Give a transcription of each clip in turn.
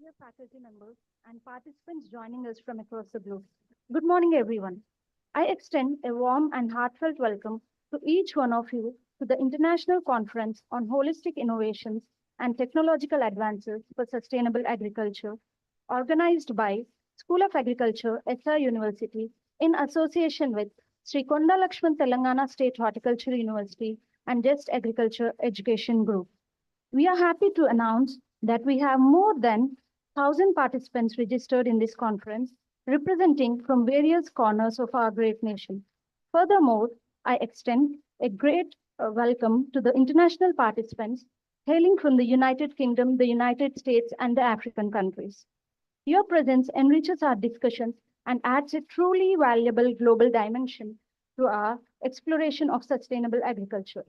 dear faculty members, and participants joining us from across the globe. Good morning, everyone. I extend a warm and heartfelt welcome to each one of you to the International Conference on Holistic Innovations and Technological Advances for Sustainable Agriculture, organized by School of Agriculture, SR University, in association with Sri Konda Lakshman Telangana State Horticulture University and Just Agriculture Education Group. We are happy to announce that we have more than 1,000 participants registered in this conference, representing from various corners of our great nation. Furthermore, I extend a great welcome to the international participants hailing from the United Kingdom, the United States, and the African countries. Your presence enriches our discussions and adds a truly valuable global dimension to our exploration of sustainable agriculture.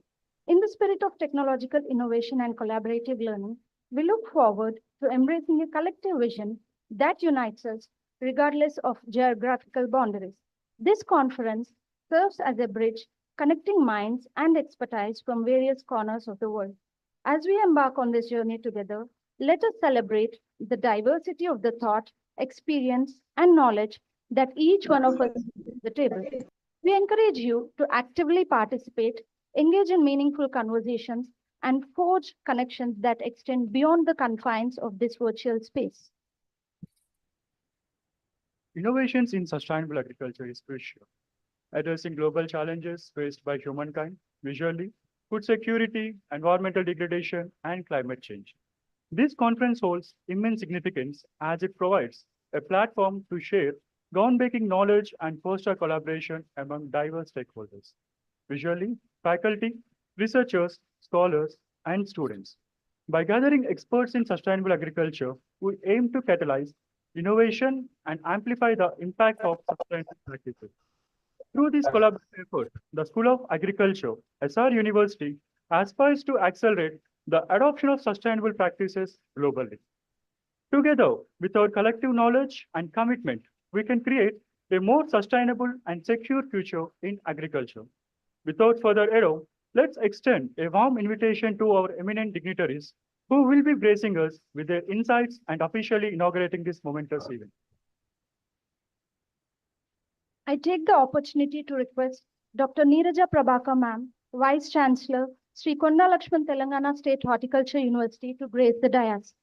In the spirit of technological innovation and collaborative learning, we look forward to embracing a collective vision that unites us regardless of geographical boundaries. This conference serves as a bridge connecting minds and expertise from various corners of the world. As we embark on this journey together, let us celebrate the diversity of the thought, experience, and knowledge that each one of us brings to the table. We encourage you to actively participate, engage in meaningful conversations, and forge connections that extend beyond the confines of this virtual space. Innovations in sustainable agriculture is crucial, addressing global challenges faced by humankind, visually, food security, environmental degradation, and climate change. This conference holds immense significance as it provides a platform to share groundbreaking knowledge and foster collaboration among diverse stakeholders. Visually, faculty, researchers, scholars, and students. By gathering experts in sustainable agriculture, we aim to catalyze innovation and amplify the impact of sustainable practices. Through this collaborative effort, the School of Agriculture, SR University, aspires to accelerate the adoption of sustainable practices globally. Together, with our collective knowledge and commitment, we can create a more sustainable and secure future in agriculture. Without further ado, let's extend a warm invitation to our eminent dignitaries who will be gracing us with their insights and officially inaugurating this momentous event. I take the opportunity to request Dr. Nira Prabakar ma'am, Vice Chancellor, Sri Konda Lakshman Telangana State Horticulture University, to grace the dais.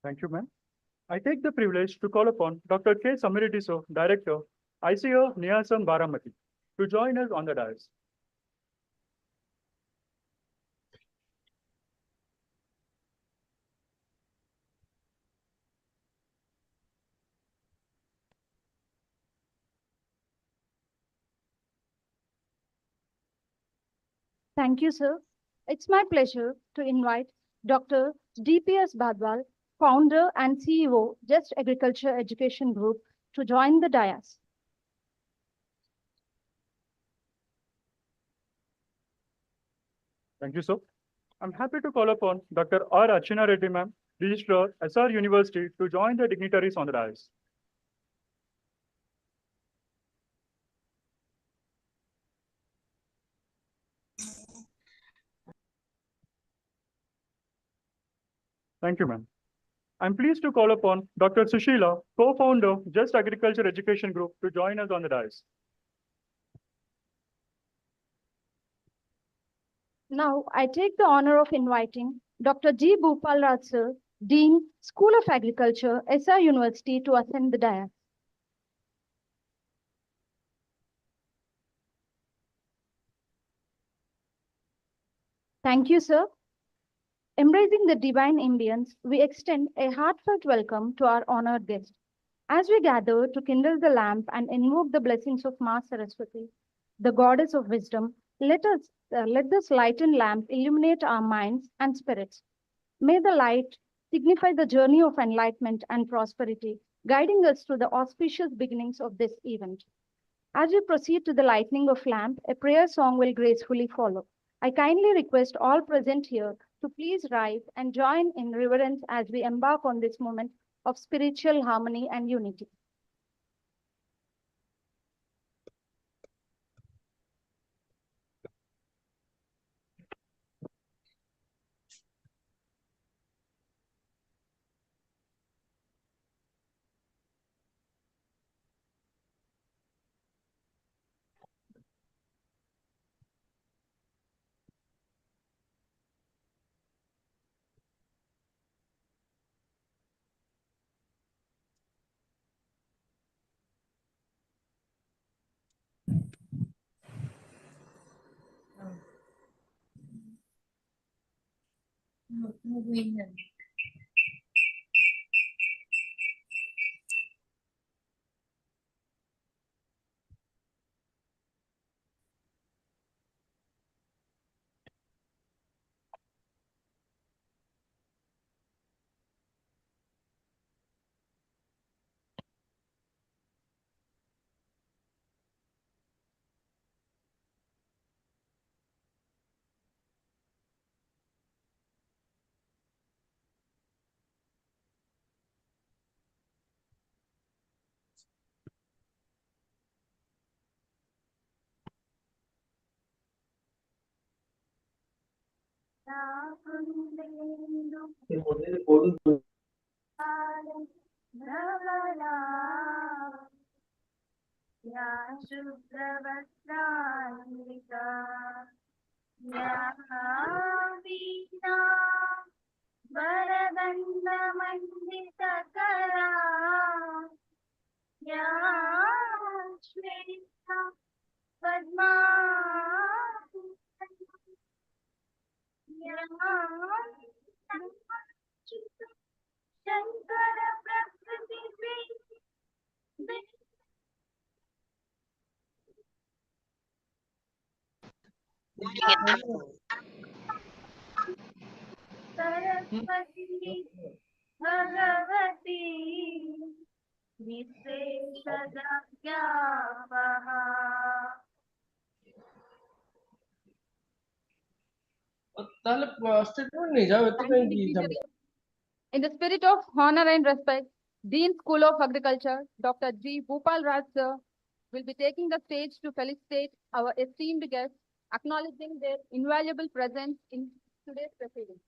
Thank you, ma'am. I take the privilege to call upon Dr. K. Samiritiso, Director, ICO Niyasam Baramati, to join us on the dais. Thank you, sir. It's my pleasure to invite Dr. DPS Badwal, founder and CEO, Just Agriculture Education Group, to join the dais. Thank you, sir. I'm happy to call upon Dr. R. Achina Reddy, ma'am, Registrar, SR University, to join the dignitaries on the dais. Thank you, ma'am. I'm pleased to call upon Dr. Sushila, co-founder, Just Agriculture Education Group, to join us on the dais. Now, I take the honor of inviting Dr. G. Balraj, sir, Dean, School of Agriculture, SR University, to ascend the dais. Thank you, sir. Embracing the divine Indians, we extend a heartfelt welcome to our honored guest. As we gather to kindle the lamp and invoke the blessings of Ma Saraswati, the goddess of wisdom, let this lightened lamp illuminate our minds and spirits. May the light signify the journey of enlightenment and prosperity, guiding us through the auspicious beginnings of this event. As we proceed to the lighting of lamp, a prayer song will gracefully follow. I kindly request all present here to please rise and join in reverence as we embark on this moment of spiritual harmony and unity. And Dignitary. In the spirit of honor and respect, Dean School of Agriculture, Dr. G. Bhupal Raj sir, will be taking the stage to felicitate our esteemed guests, acknowledging their invaluable presence in today's proceedings.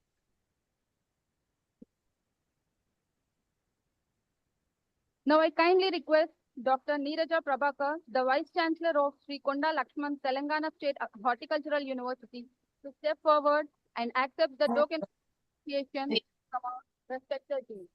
Now I kindly request Dr. Neeraja Prabakar, the Vice Chancellor of Sri Konda Lakshman Telangana State Horticultural University, to step forward and accept the token of appreciation from our respected team.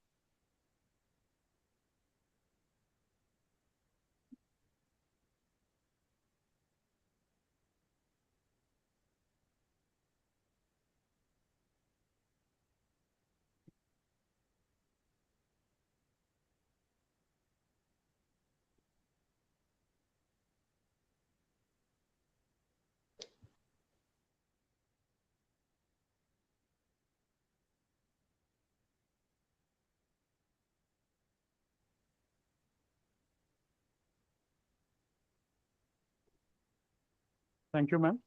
Thank you, ma'am.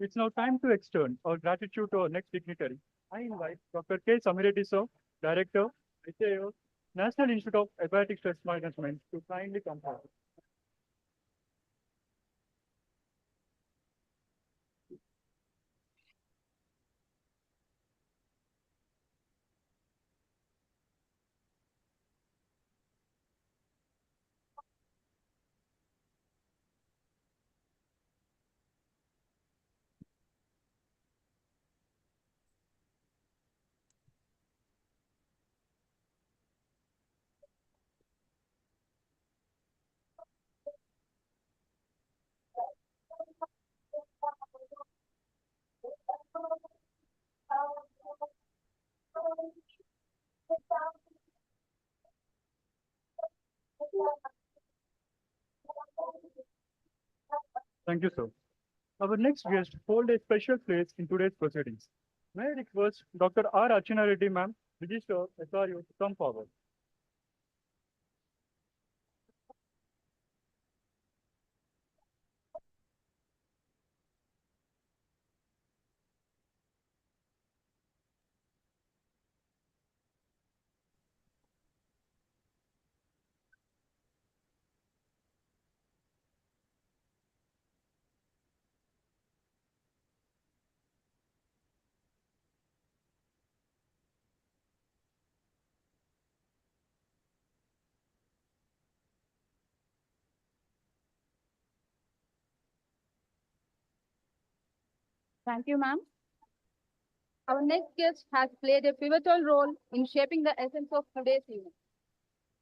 It's now time to extend our gratitude to our next dignitary. I invite Dr. K. Samireddy, sir, Director, ICAO, National Institute of Aquatic Stress Management, to kindly come forward. Thank you, sir. Our next guest hold a special place in today's proceedings. May I request Dr. R. Archana Reddy, ma'am, Register SRU, to come forward. Thank you, ma'am. Our next guest has played a pivotal role in shaping the essence of today's event.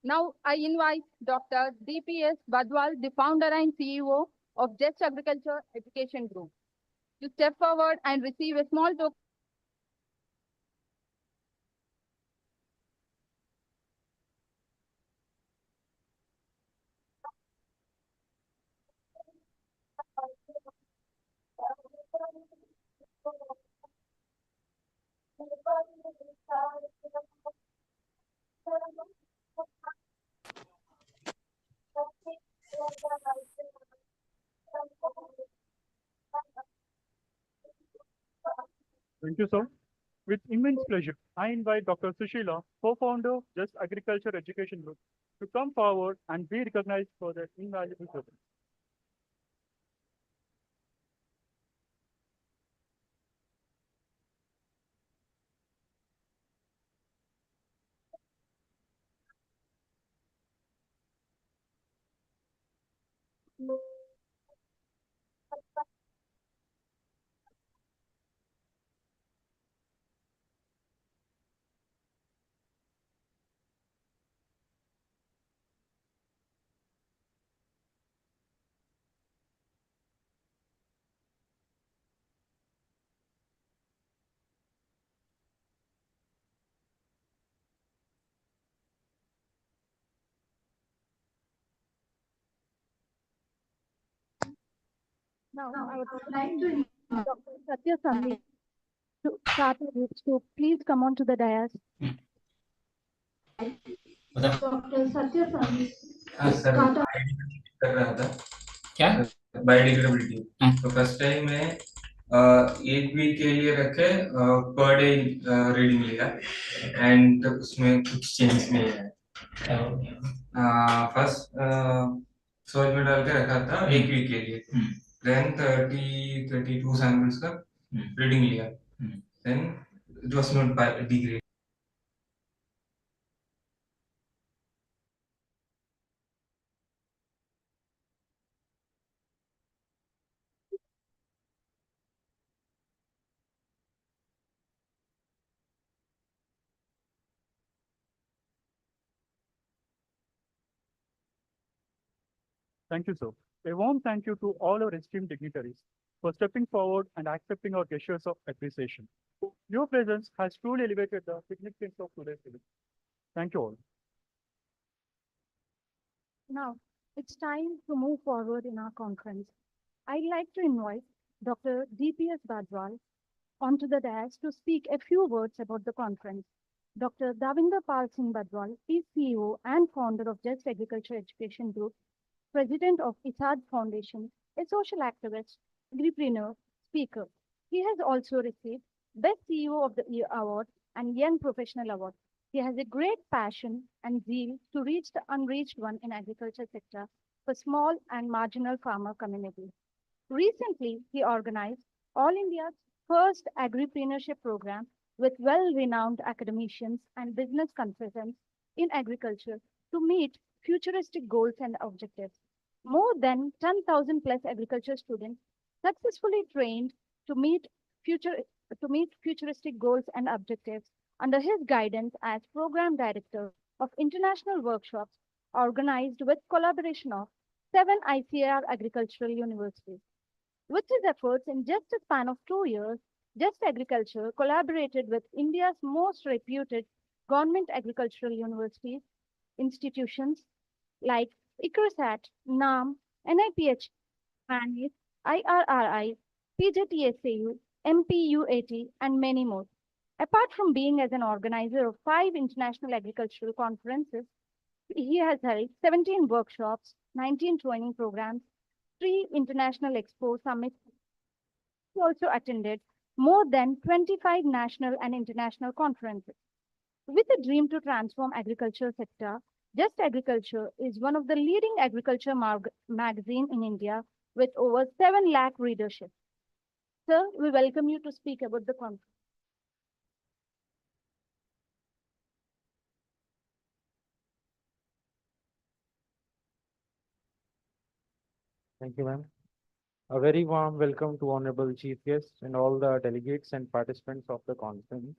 Now, I invite Dr. DPS Badwal, the founder and CEO of Just Agriculture Education Group, to step forward and receive a small token. Thank you, sir. With immense pleasure, I invite Dr. Sushila, co-founder of Just Agriculture Education Group, to come forward and be recognized for their invaluable service. Now, I would like to invite Dr. Satya Sandhi to start with. So please come on to the dais. Dr. Satya Sandhi. हाँ sir कर रहा था क्या biodegradability तो first time मैं एक week के लिए रखे पर डे रीडिंग लिया एंड उसमें कुछ चेंजेस नहीं आया फर्स्ट सोच में डाल के रखा था एक वीक के लिए देन 32 सैंपल्स का रीडिंग लिया then it was not degrade Thank you, sir. A warm thank you to all our esteemed dignitaries for stepping forward and accepting our gestures of appreciation. Your presence has truly elevated the significance of today's event. Thank you all. Now, it's time to move forward in our conference. I'd like to invite Dr. DPS Badwal onto the dais to speak a few words about the conference. Dr. Davinder Pal Singh Badwal is CEO and founder of Just Agriculture Education Group, president of ISAD Foundation, a social activist, agripreneur, speaker. He has also received Best CEO of the Year Award and Young Professional Award. He has a great passion and zeal to reach the unreached one in agriculture sector for small and marginal farmer communities. Recently, he organized All India's first agripreneurship program with well-renowned academicians and business consultants in agriculture to meet futuristic goals and objectives. More than 10,000 plus agriculture students successfully trained to meet future futuristic goals and objectives under his guidance as program director of international workshops organized with collaboration of 7 ICAR agricultural universities. With his efforts in just a span of 2 years, Just Agriculture collaborated with India's most reputed government agricultural universities, institutions like ICRSAT, NAM, NIPH, MANIS, IRRI, PJTSAU, MPUAT, and many more. Apart from being as an organizer of 5 international agricultural conferences, he has held 17 workshops, 19 training programs, 3 international expo summits. He also attended more than 25 national and international conferences. With a dream to transform agriculture sector, Just Agriculture is one of the leading agriculture magazine in India with over 7 lakh readership. Sir, we welcome you to speak about the conference. Thank you, ma'am. A very warm welcome to Honorable Chief Guests and all the delegates and participants of the conference.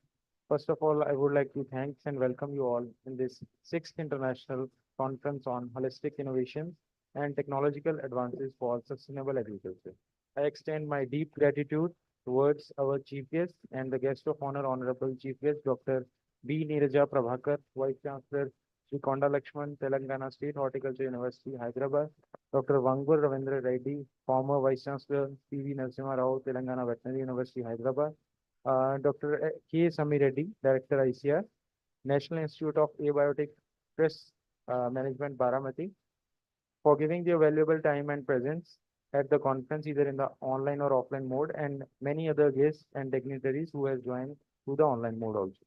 First of all, I would like to thank and welcome you all in this sixth international conference on holistic innovations and technological advances for sustainable agriculture. I extend my deep gratitude towards our Chief Guest and the guest of honor, Honorable Chief Guest, Dr. B. Neeraja Prabhakar, Vice Chancellor, Sri Konda Lakshman, Telangana State Horticulture University, Hyderabad, Dr. Vangur Ravindra Reddy, former Vice Chancellor, P.V. Narasimha Rao, Telangana Veterinary University, Hyderabad, Dr. K. Sami Reddy, Director ICR, National Institute of Abiotic Stress Management, Baramati, for giving their valuable time and presence at the conference, either in the online or offline mode, and many other guests and dignitaries who has joined through the online mode also.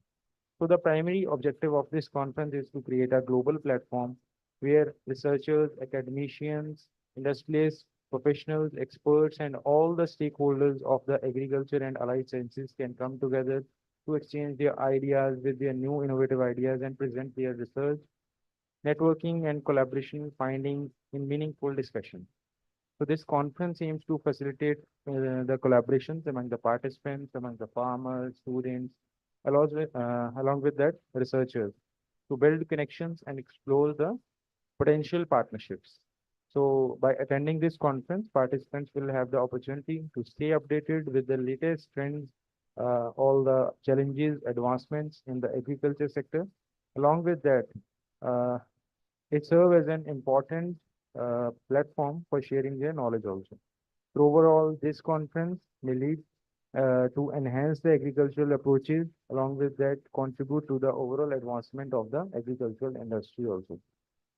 So the primary objective of this conference is to create a global platform where researchers, academicians, industrialists, professionals, experts, and all the stakeholders of the agriculture and allied sciences can come together to exchange their ideas with their new innovative ideas and present their research, networking, and collaboration findings in meaningful discussion. So this conference aims to facilitate the collaborations among the participants, among the farmers, students, along with that, researchers, to build connections and explore the potential partnerships. So by attending this conference, participants will have the opportunity to stay updated with the latest trends, all the challenges, advancements in the agriculture sector. Along with that, uh, it serves as an important platform for sharing their knowledge also. So overall, this conference may lead to enhance the agricultural approaches, along with that contribute to the overall advancement of the agricultural industry also.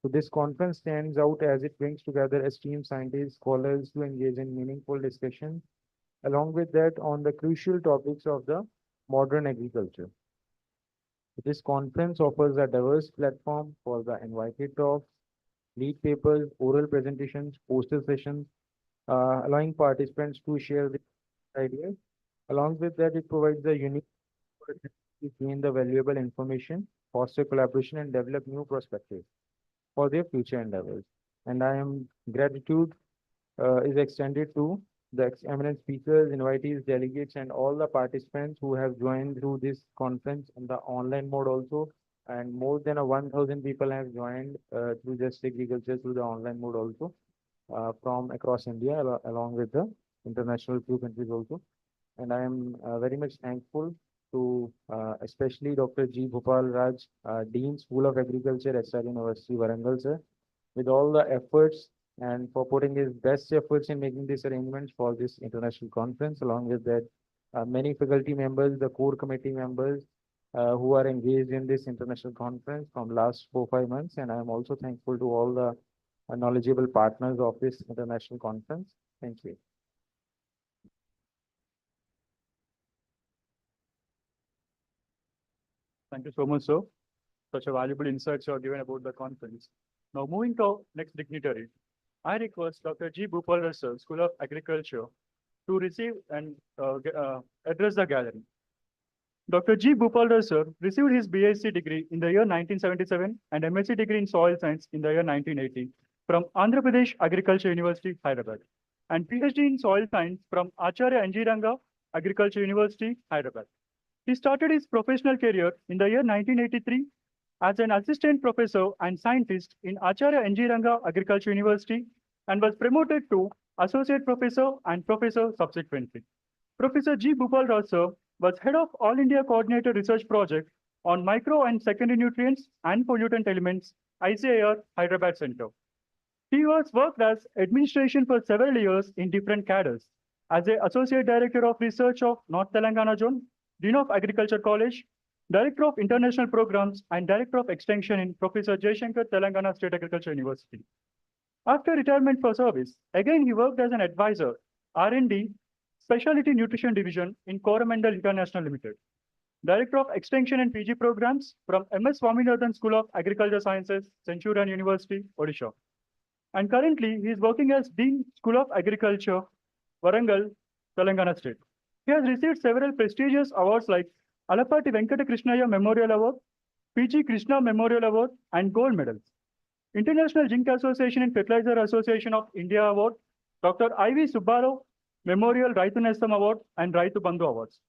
So this conference stands out as it brings together esteemed scientists, scholars to engage in meaningful discussion, along with that on the crucial topics of the modern agriculture. This conference offers a diverse platform for the invited talks, lead papers, oral presentations, poster sessions, allowing participants to share their ideas. Along with that, it provides a unique opportunity to gain the valuable information, foster collaboration, and develop new perspectives for their future endeavors. And I am gratitude is extended to the eminent speakers, invitees, delegates, and all the participants who have joined through this conference in the online mode also. And more than a 1,000 people have joined through Just Agriculture through the online mode also from across India, along with the international few countries also. And I am very much thankful to especially Dr. G. Bhupal Raj, Dean, School of Agriculture, SR University, Warangal, sir, with all the efforts and for putting his best efforts in making these arrangements for this international conference. Along with that, many faculty members, the core committee members who are engaged in this international conference from last 4 5 months. And I am also thankful to all the knowledgeable partners of this international conference. Thank you. Thank you so much, sir. Such a valuable insights you have given about the conference. Now, moving to next dignitary, I request Dr. G. Bhupal Sir, School of Agriculture, to receive and address the gathering. Dr. G. Bhupal Sir received his BSc degree in the year 1977 and MSc degree in Soil Science in the year 1980 from Andhra Pradesh Agriculture University, Hyderabad, and PhD in Soil Science from Acharya Enjiranga Agriculture University, Hyderabad. He started his professional career in the year 1983 as an assistant professor and scientist in Acharya Enjiranga Agriculture University and was promoted to associate professor and professor subsequently. Professor G. Bhupal Rao sir was head of All India Coordinated Research Project on Micro and Secondary Nutrients and Pollutant Elements, ICAR, Hyderabad Center. He has worked as administration for several years in different cadres, as a Associate Director of Research of North Telangana Zone, Dean of Agriculture College, Director of International Programs, and Director of Extension in Professor Jaishankar Telangana State Agriculture University. After retirement for service, again he worked as an advisor, R&D, Specialty Nutrition Division in Coromandel International Limited. Director of Extension and PG Programs from MS Swaminathan School of Agriculture Sciences, Centurion University, Odisha. And currently, he is working as Dean, School of Agriculture, Warangal, Telangana State. He has received several prestigious awards like Alapati Venkata Krishnaya Memorial Award, PG Krishna Memorial Award, and gold medals. International Zinc Association and Fertilizer Association of India Award, Dr. I.V. Subbarao Memorial Raitu Nestam Award and Raitu Bandhu Awards.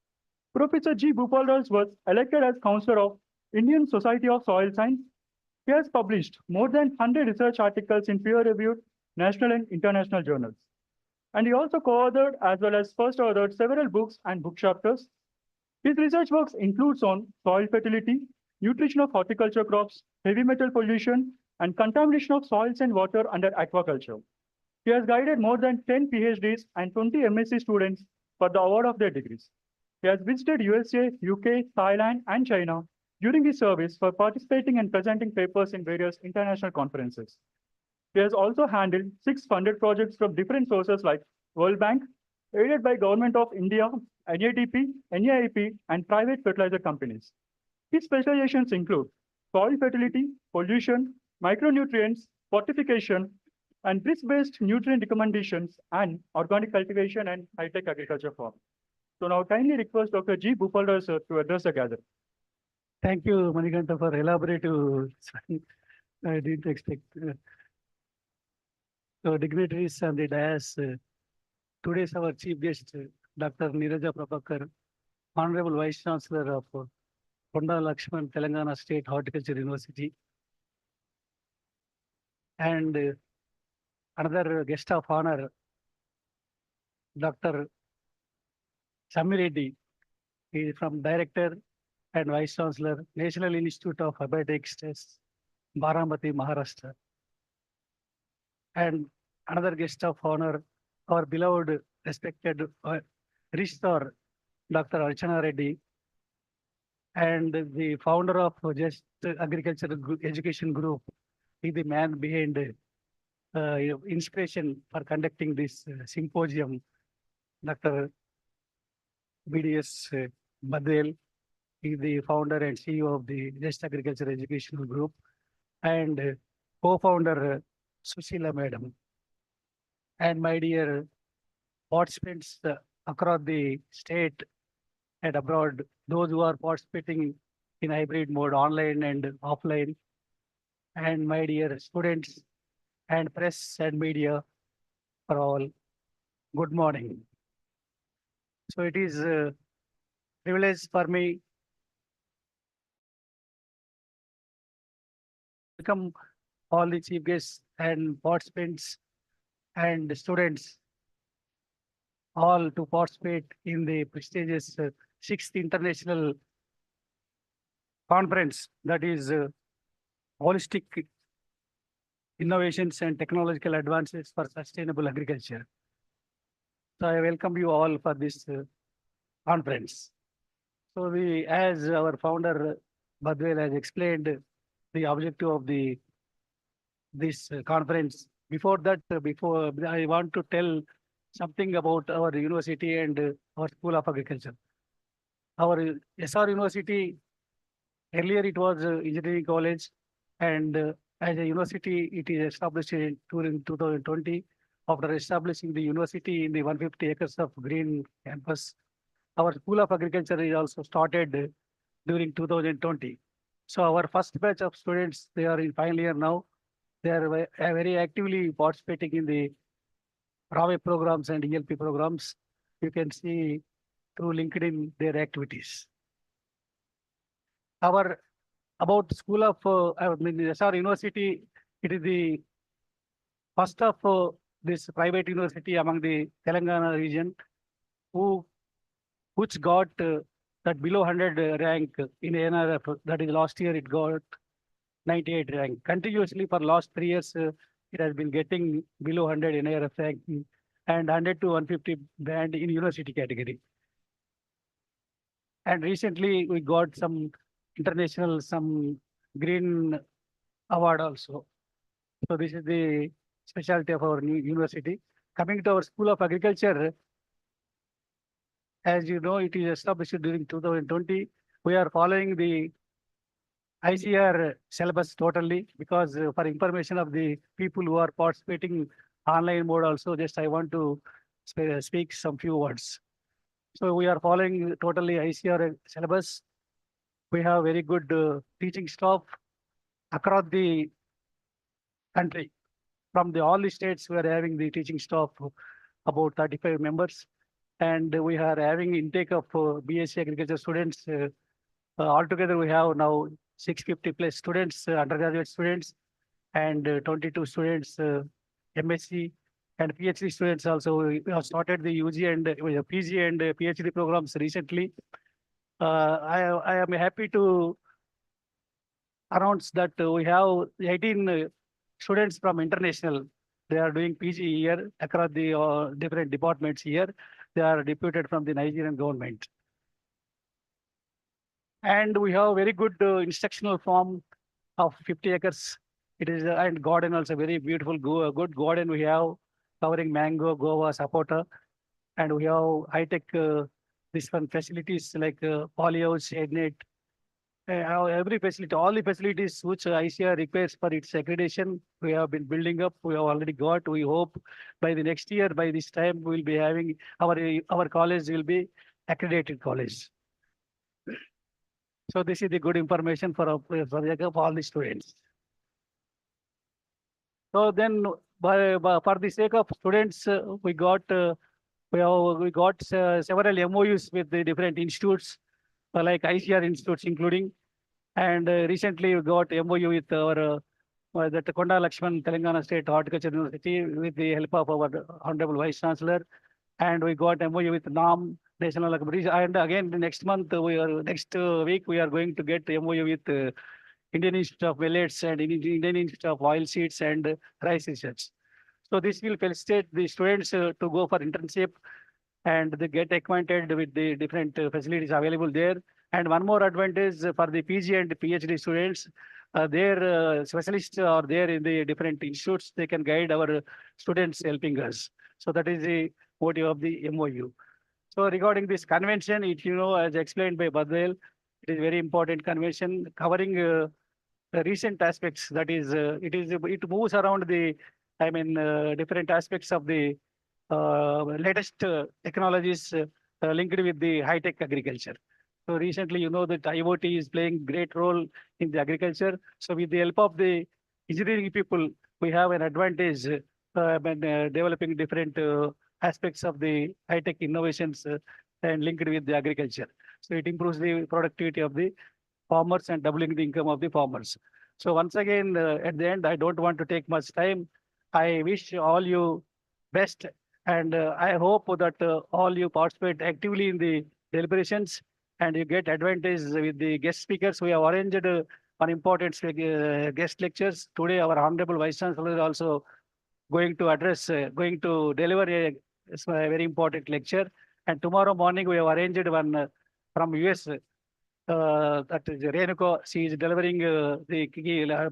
Professor G. Bhupalraj was elected as Counselor of Indian Society of Soil Science. He has published more than 100 research articles in peer-reviewed national and international journals. And he also co-authored as well as first authored several books and book chapters. His research works includes on soil fertility, nutrition of horticulture crops, heavy metal pollution, and contamination of soils and water under aquaculture. He has guided more than 10 PhDs and 20 MSc students for the award of their degrees. He has visited USA, UK, Thailand, and China during his service for participating and presenting papers in various international conferences. He has also handled 6 funded projects from different sources like World Bank, aided by Government of India, NADP, NAIP, and private fertilizer companies. His specializations include soil fertility, pollution, micronutrients, fortification, and risk-based nutrient recommendations, and organic cultivation and high-tech agriculture farm. So now kindly request Dr. G. Bhupalraj sir to address the gathering. Thank you, Manikanta, for elaborative. I didn't expect. So dignitaries on the dais. Today's our chief guest, Dr. Nira Prabakar, Honorable Vice Chancellor of Honda Lakshman, Telangana State Horticulture University. And another guest of honor, Dr. Reddy. He is from Director and Vice Chancellor, National Institute of Abiotics Tests, Baramati, Maharashtra. And another guest of honor, our beloved, respected Rishtar, Dr. Archana Reddy, and the founder of Just Agriculture Education Group, is the man behind inspiration for conducting this symposium, Dr. BDS Badwal. He is the founder and CEO of the Just Agriculture Educational Group, and co-founder Sushila Madam. And my dear participants across the state and abroad, those who are participating in hybrid mode, online and offline, and my dear students and press and media for all, good morning. So it is a privilege for me to welcome all the chief guests and participants and students all to participate in the prestigious 6th International Conference, that is Holistic Innovations and Technological Advances for Sustainable Agriculture. So I welcome you all for this conference. So as our founder Badwal has explained the objective of this conference. Before that, I want to tell something about our university and our School of Agriculture. Our SR University, earlier it was engineering college, and as a university, it is established during 2020. After establishing the university in the 150 acres of green campus, our School of Agriculture is also started during 2020. So our first batch of students, they are in final year now. They are very actively participating in the RAWE programs and ELP programs. You can see through LinkedIn their activities. About School of SR University, it is the first of this private university among the Telangana region which got that below 100 rank in NRF. That is last year it got 98 rank. Continuously for last 3 years, it has been getting below 100 in NRF ranking and 100 to 150 band in university category. And recently we got some international, some green award also. So this is the specialty of our new university. Coming to our School of Agriculture, as you know, it is established during 2020. We are following the ICR syllabus totally, because for information of the people who are participating online mode also, just I want to speak some few words. So we are following totally ICR syllabus. We have very good teaching staff across the country. from all the states, we are having the teaching staff about 35 members. And we are having intake of BSc Agriculture students. Altogether, we have now 650 plus students, undergraduate students, and 22 students, MSc and PhD students also. We have started the UG and PG and PhD programs recently. I am happy to announce that we have 18 students from international. They are doing PG here across the different departments here. They are deputed from the Nigerian government. And we have very good instructional farm of 50 acres. It is, and garden also very beautiful, good garden we have covering mango, guava, sapota. And we have high-tech this one facilities like polyhouse, shade net, every facility, all the facilities which ICR requires for its accreditation, we have been building up. We have already got. We hope by the next year, by this time, we will be having our college will be accredited college. So this is the good information for all the students. So then, for the sake of students, we got several MOUs with the different institutes, like ICR institutes including. And recently we got MOU with our that Konda Lakshman Telangana State Horticulture University with the help of our Honorable Vice Chancellor. And we got MOU with NAM, National Laboratories. And again, next week, we are going to get MOU with Indian Institute of Millets and Indian Institute of Oilseeds and Rice Research. So this will facilitate the students to go for internship and they get acquainted with the different facilities available there. And one more advantage for the PG and PhD students, their specialists are there in the different institutes. They can guide our students helping us. So that is the motive of the MOU. So regarding this convention, as explained by Badwal, it is very important convention covering the recent aspects. That is, it moves around the, different aspects of the latest technologies linked with the high-tech agriculture. So recently, that IoT is playing great role in the agriculture. So with the help of the engineering people, we have an advantage developing different aspects of the high-tech innovations and linked with the agriculture. So it improves the productivity of the farmers and doubling the income of the farmers. So once again, at the end, I don't want to take much time. I wish all you best, and I hope that all you participate actively in the deliberations and you get advantage with the guest speakers. We have arranged one important guest lectures. Today, our Honorable Vice Chancellor is also going to deliver a very important lecture. And tomorrow morning, we have arranged one from US, that is Renuka. She is delivering the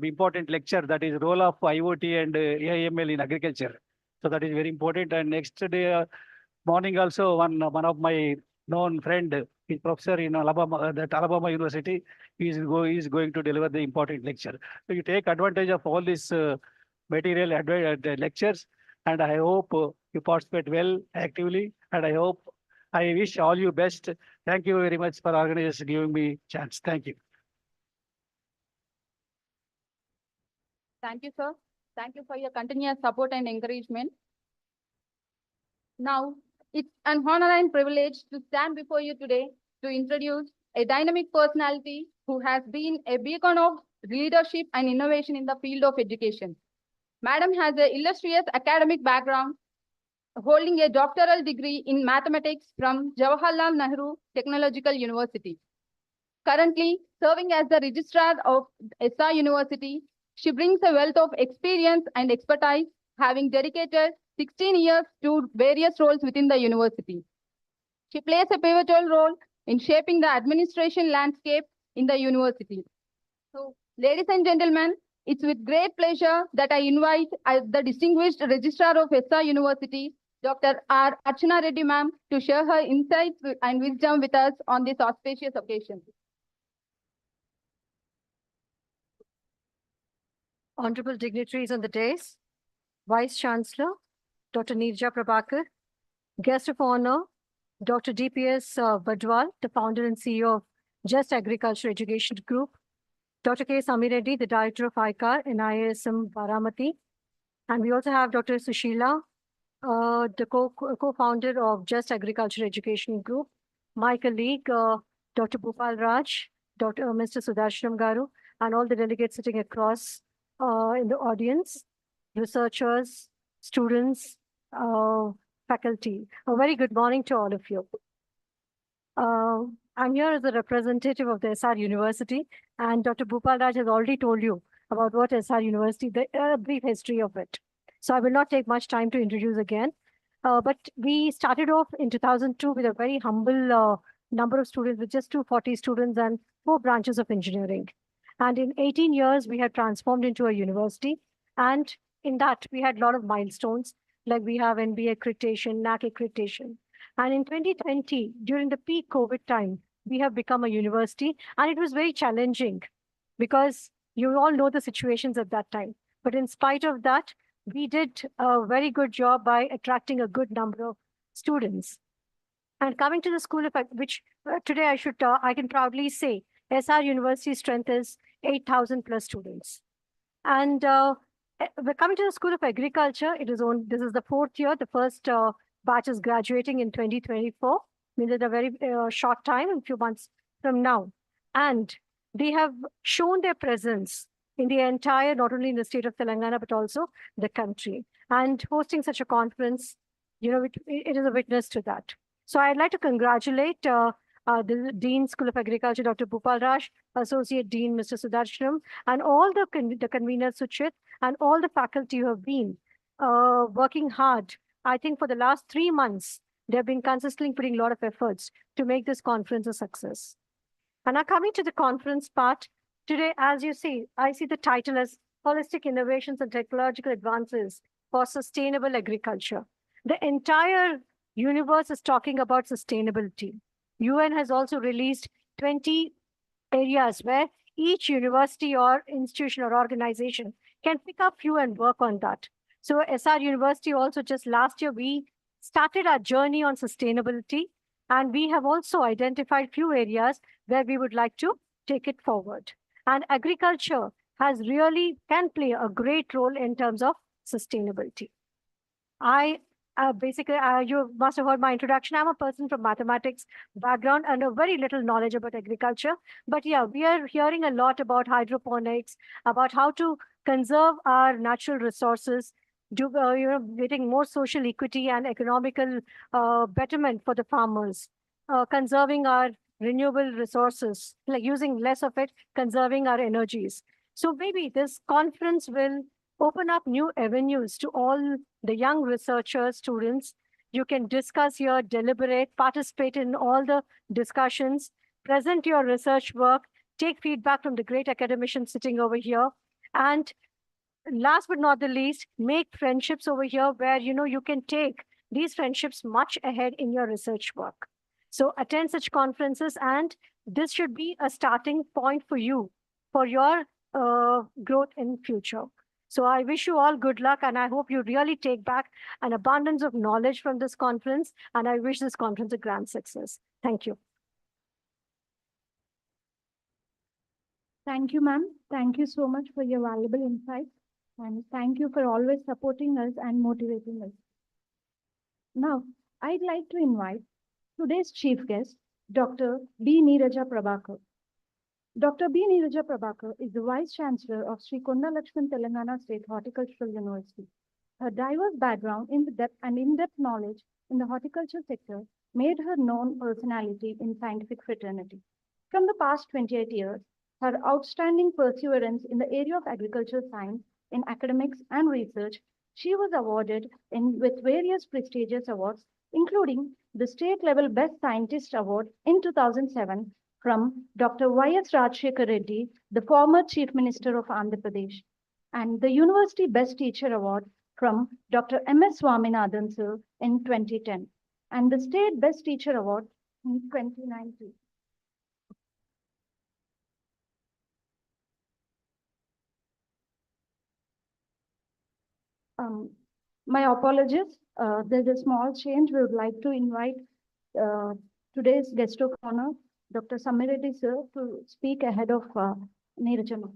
important lecture, that is role of IoT and AIML in agriculture. So that is very important. And next day morning also, one of my known friend, is professor in Alabama, Alabama University, he is going to deliver the important lecture. So you take advantage of all this material lectures, and I hope you participate well actively, and I wish all you best. Thank you very much for organizers giving me chance. Thank you. Thank you, sir. Thank you for your continuous support and encouragement. Now, it's an honor and privilege to stand before you today to introduce a dynamic personality who has been a beacon of leadership and innovation in the field of education. Madam has an illustrious academic background, holding a doctoral degree in mathematics from Jawaharlal Nehru Technological University. Currently serving as the registrar of SR University, she brings a wealth of experience and expertise, having dedicated 16 years to various roles within the university. She plays a pivotal role in shaping the administration landscape in the university. So, ladies and gentlemen, it's with great pleasure that I invite the distinguished registrar of SR University, Dr. R. Archana Reddy ma'am, to share her insights and wisdom with us on this auspicious occasion. Honorable dignitaries on the dais, Vice Chancellor, Dr. Nira Prabakar, Guest of Honor, Dr. DPS Badwal, the founder and CEO of Just Agriculture Education Group, Dr. K. Reddy, the Director of ICAR and IISM Baramati, And we also have Dr. Sushila, the co-founder of Just Agriculture Education Group, my colleague, Dr. Bhupal Raj, Mr. Sudarshanam Garu, and all the delegates sitting across in the audience, researchers, students, faculty. A very good morning to all of you. I'm here as a representative of the SR University, and Dr. Bhupal Raj has already told you about what SR University, the brief history of it. So I will not take much time to introduce again. But we started off in 2002 with a very humble number of students, with just 240 students and 4 branches of engineering. And in 18 years, we had transformed into a university. And in that, we had a lot of milestones, like we have NBA accreditation, NAC accreditation. And in 2020, during the peak COVID time, we have become a university. And it was very challenging because you all know the situations at that time. But in spite of that, we did a very good job by attracting a good number of students. And coming to the School of, which today I can proudly say, SR University strength is 8,000 plus students. And we're coming to the School of Agriculture. This is the 4th year. The first batch is graduating in 2024, means in a very short time, a few months from now. And they have shown their presence in the entire, not only in the state of Telangana, but also the country. And hosting such a conference, it is a witness to that. So I'd like to congratulate the Dean, School of Agriculture, Dr. Bhupal Raj, Associate Dean, Mr. Sudarshanam, and all the conveners, Suchit, and all the faculty who have been working hard. I think for the last 3 months, they've been consistently putting a lot of efforts to make this conference a success. And now coming to the conference part, today, as you see, I see the title as Holistic Innovations and Technological Advances for Sustainable Agriculture. The entire universe is talking about sustainability. UN has also released 20 areas where each university or institution or organization can pick up few and work on that. So SR University also, just last year, we started our journey on sustainability, and we have also identified few areas where we would like to take it forward. And agriculture can play a great role in terms of sustainability. You must have heard my introduction. I'm a person from mathematics background and a very little knowledge about agriculture. But yeah, we are hearing a lot about hydroponics, about how to conserve our natural resources, getting more social equity and economical betterment for the farmers, conserving our renewable resources, like using less of it, conserving our energies. So maybe this conference will open up new avenues to all the young researchers, students. You can discuss here, deliberate, participate in all the discussions, present your research work, take feedback from the great academicians sitting over here. And last but not the least, make friendships over here where, you can take these friendships much ahead in your research work. So attend such conferences, and this should be a starting point for you, for your growth in future. So I wish you all good luck, and I hope you really take back an abundance of knowledge from this conference, and I wish this conference a grand success. Thank you. Thank you, ma'am. Thank you so much for your valuable insights. And thank you for always supporting us and motivating us. Now, I'd like to invite today's chief guest, Dr. B. Neeraja Prabakar. Dr. B. Neeraja Prabakar is the Vice Chancellor of Sri Konda Lakshman Telangana State Horticultural University. Her diverse background and in-depth knowledge in the horticulture sector made her known personality in scientific fraternity. From the past 28 years, her outstanding perseverance in the area of agricultural science in academics and research, she was awarded with various prestigious awards, including the state-level Best Scientist Award in 2007 from Dr. Y.S. Rajshekar Reddy, the former Chief Minister of Andhra Pradesh, and the University Best Teacher Award from Dr. M.S. Swaminathan Sir in 2010, and the State Best Teacher Award in 2019. My apologies. There's a small change. We would like to invite today's guest of honor, Dr. Reddy sir, to speak ahead of Neeraja.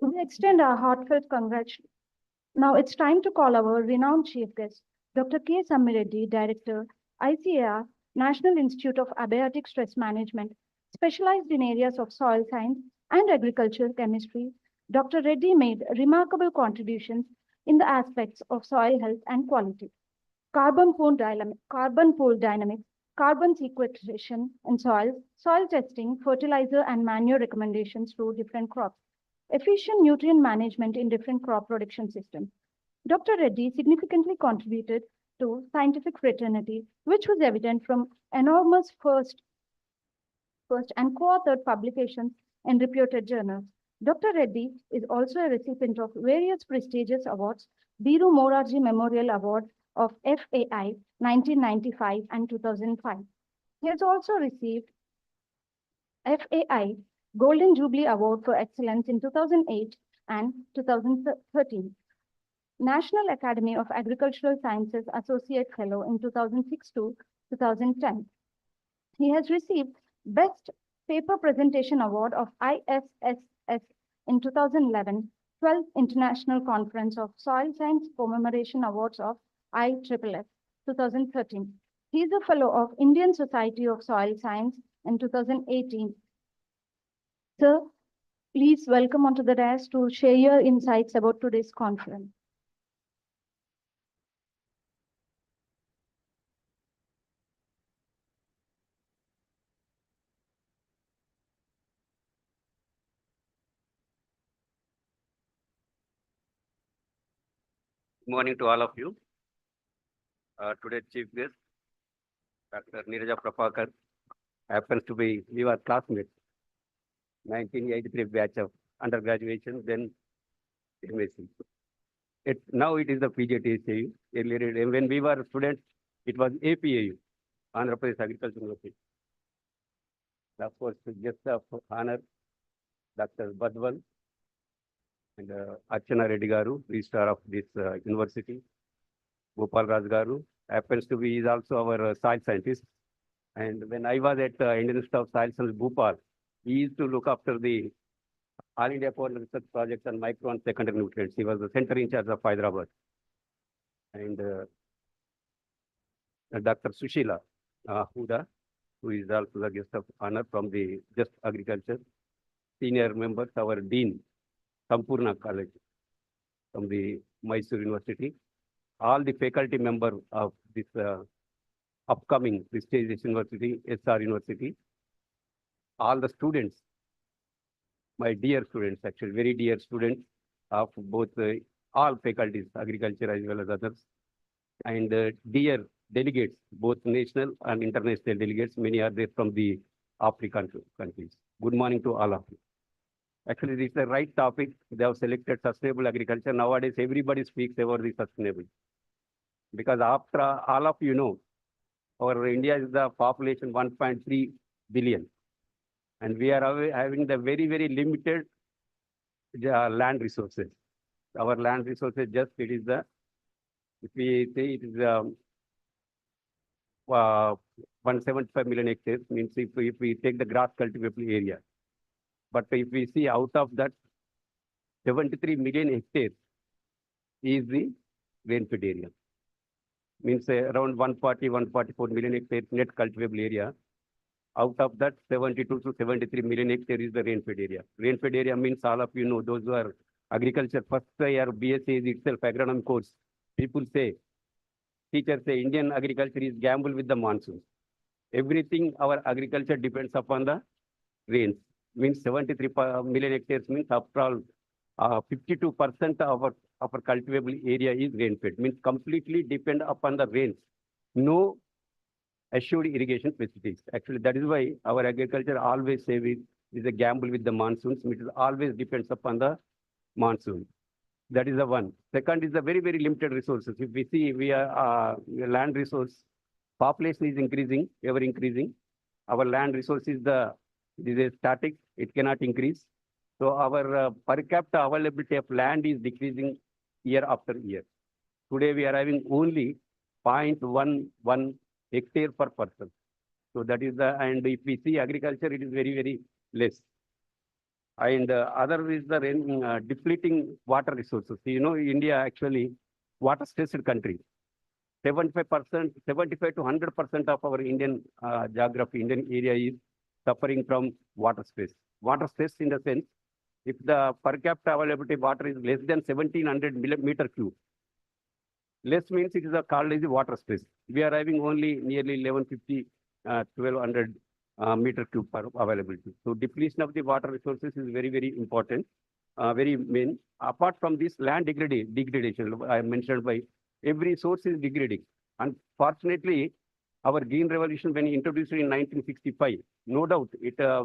We extend our heartfelt congratulations. Now it's time to call our renowned chief guest, Dr. K. Reddy, Director, ICAR, National Institute of Abiotic Stress Management, specialized in areas of soil science and agricultural chemistry. Dr. Reddy made remarkable contributions in the aspects of soil health and quality, carbon pool dynamics, carbon sequestration in soils, soil testing, fertilizer and manure recommendations to different crops, efficient nutrient management in different crop production systems. Dr. Reddy significantly contributed to scientific fraternity, which was evident from enormous first and co-authored publications in reputed journals. Dr. Reddy is also a recipient of various prestigious awards, Biru Morarji Memorial Award of FAI 1995 and 2005. He has also received FAI Golden Jubilee Award for Excellence in 2008 and 2013. National Academy of Agricultural Sciences Associate Fellow in 2006 to 2010. He has received Best Paper Presentation Award of ISSS in 2011, 12th International Conference of Soil Science Commemoration Awards of ISSS 2013. He is a Fellow of Indian Society of Soil Science in 2018. Sir, please welcome onto the dais to share your insights about today's conference. Good morning to all of you. Today's chief guest, Dr. Nira Prabakar, happens to be, we were classmates, 1983 batch of undergraduation, then MSc. Now it is the PGTSAU. Earlier, when we were students, it was APAU, Andhra Pradesh Agricultural University. Of course, guest of honor, Dr. Badwal, and Archana Reddy Garu, registrar of this university. Balraj Garu happens to be is also our soil scientist. And when I was at Indian Institute of Soil Science, Bhopal, he used to look after the All India Coordinated Research Projects on micro and secondary nutrients. He was the center in charge of Hyderabad. And Dr. Sushila, Huda, who is also the guest of honor from the Just Agriculture. Senior members, our Dean, Sampurna College from the Mysore University. All the faculty members of this upcoming prestigious university, SR University. All the students, my dear students, actually very dear students of both all faculties, agriculture as well as others. And dear delegates, both national and international delegates, many are there from the African countries. Good morning to all of you. Actually, this is the right topic. They have selected sustainable agriculture. Nowadays, everybody speaks about the sustainable. Because after all of you know, our India is the population 1.3 billion. And we are having the very, very limited land resources. Our land resources just, it is the, if we say it is 175 million hectares, means if we take the grass cultivable area. But if we see out of that, 73 million hectares is the rainfed area. Means around 144 million hectares net cultivable area. Out of that, 72 to 73 million hectares is the rainfed area. Rainfed area means all of you know, those who are agriculture first year BSc is itself agronomy course. People say, teachers say Indian agriculture is gamble with the monsoons. Everything our agriculture depends upon the rains. Means 73 million hectares means after all 52% of our cultivable area is rainfed. Means completely depend upon the rains. No assured irrigation facilities. Actually, that is why our agriculture always say is a gamble with the monsoons. It always depends upon the monsoon. That is the one. Second is the very, very limited resources. If we see we are land resource, population is increasing, ever increasing. Our land resource is a static, it cannot increase. So our per capita availability of land is decreasing year after year. Today we are having only 0.11 hectare per person. So that is and if we see agriculture, it is very, very less. And other is the depleting water resources. You know, India actually water stressed country. 75%, 75 to 100% of our Indian geography, Indian area is suffering from water stress. Water stress in the sense, if the per capita availability water is less than 1700 millimeter cube, less means it is called as water stress. We are having only nearly 1150, 1200 meter cube per availability. So depletion of the water resources is very, very important, very main. Apart from this land degradation, I mentioned by every source is degrading. Unfortunately, our green revolution, when introduced in 1965, no doubt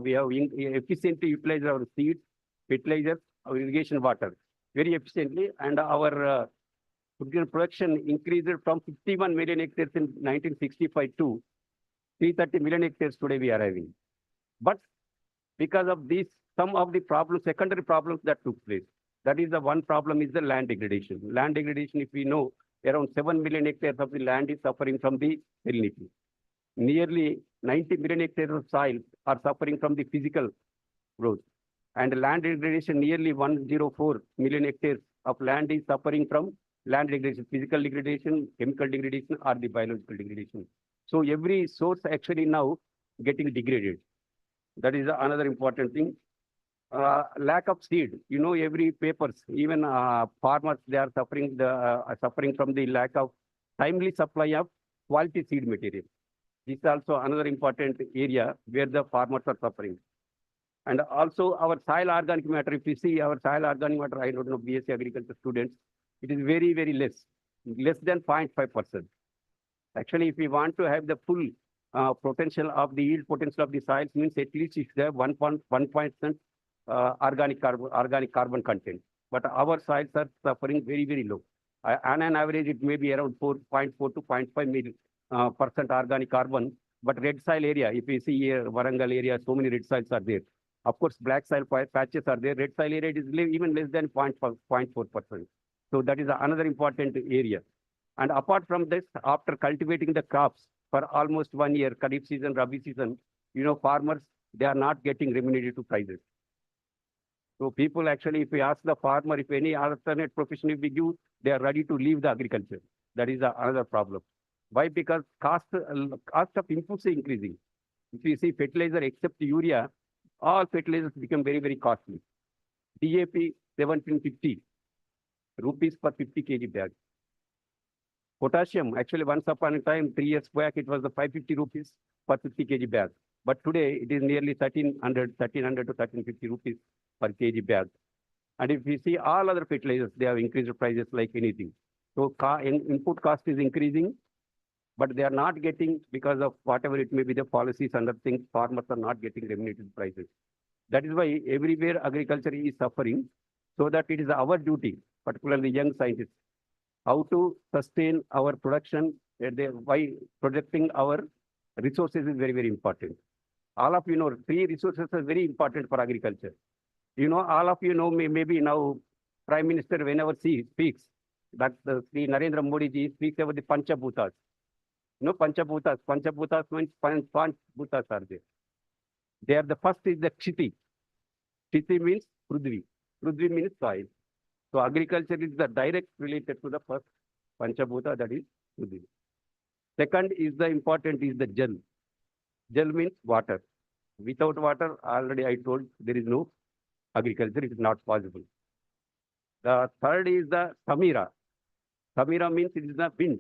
we have efficiently utilized our seeds, fertilizers, our irrigation water very efficiently, and our production increased from 51 million hectares in 1965 to 330 million hectares today we are having. But because of these, some of the problems, secondary problems that took place, that is the one problem is the land degradation. Land degradation, if we know, around 7 million hectares of the land is suffering from the salinity. Nearly 90 million hectares of soil are suffering from the physical growth. And land degradation, nearly 104 million hectares of land is suffering from land degradation, physical degradation, chemical degradation, or the biological degradation. So every source actually now getting degraded. That is another important thing. Lack of seed. You know, every papers, even farmers, they are suffering from the lack of timely supply of quality seed material. This is also another important area where the farmers are suffering. And also our soil organic matter. If you see our soil organic matter, I don't know, BSc agriculture students, it is very, very less than 0.5%. Actually, if we want to have the full potential of the yield potential of the soils, means at least it's there 1.1% organic carbon content. But our soils are suffering very, very low. On an average, it may be around 4.4 to 0.5% organic carbon. But red soil area, if you see here, Warangal area, so many red soils are there. Of course, black soil patches are there. Red soil area is even less than 0.4%. So that is another important area. And apart from this, after cultivating the crops for almost 1 year, Kharif season, Rabi season, you know, farmers, they are not getting remunerative prices. So people actually, if we ask the farmer, if any alternate profession if we give, they are ready to leave the agriculture. That is another problem. Why? Because cost of inputs is increasing. If you see fertilizer except urea, all fertilizers become very, very costly. DAP 1750 rupees per 50 kg bag. Potassium, actually once upon a time, 3 years back, it was the 550 rupees per 50 kg bag. But today it is nearly 1300 to 1350 rupees per kg bag. And if we see all other fertilizers, they have increased prices like anything. So input cost is increasing, but they are not getting, because of whatever it may be, the policies and other things, farmers are not getting remunerated prices. That is why everywhere agriculture is suffering, so that it is our duty, particularly young scientists, how to sustain our production by protecting our resources is very, very important. All of you know, 3 resources are very important for agriculture. You know, all of you know, maybe now Prime Minister, whenever he speaks, that Sri Narendra Modi ji speaks about the Panchabhutas. You know, Panchabhutas means 5 Bhutas are there. They are the first is the Kshiti. Kshiti means Prudvi. Prudvi means soil. So agriculture is the direct related to the first Panchabhuta, that is Prudvi. Second is the important is the Jal. Jal means water. Without water, already I told, there is no agriculture, it is not possible. The third is the Samira. Samira means it is the wind.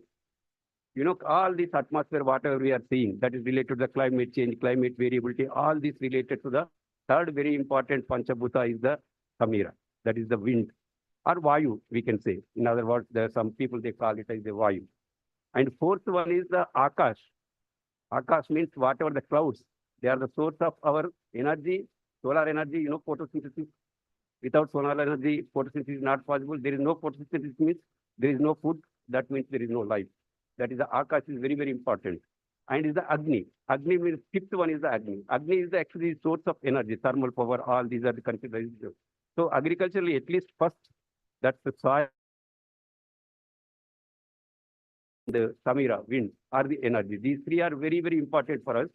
You know, all this atmosphere, whatever we are seeing, that is related to the climate change, climate variability, all this related to the third very important Panchabhuta is the Samira. That is the wind or Vayu, we can say. In other words, there are some people, they call it as the Vayu. And fourth one is the Akash. Akash means whatever the clouds, they are the source of our energy, solar energy, you know, photosynthesis. Without solar energy, photosynthesis is not possible. There is no photosynthesis means there is no food. That means there is no life. That is the Akash is very, very important. And is the Agni. Agni means fifth one is the Agni. Agni is the actually source of energy, thermal power, all these are the considered. So agriculturally, at least first, that's the soil, the Samira, wind, or the energy. These 3 are very, very important for us.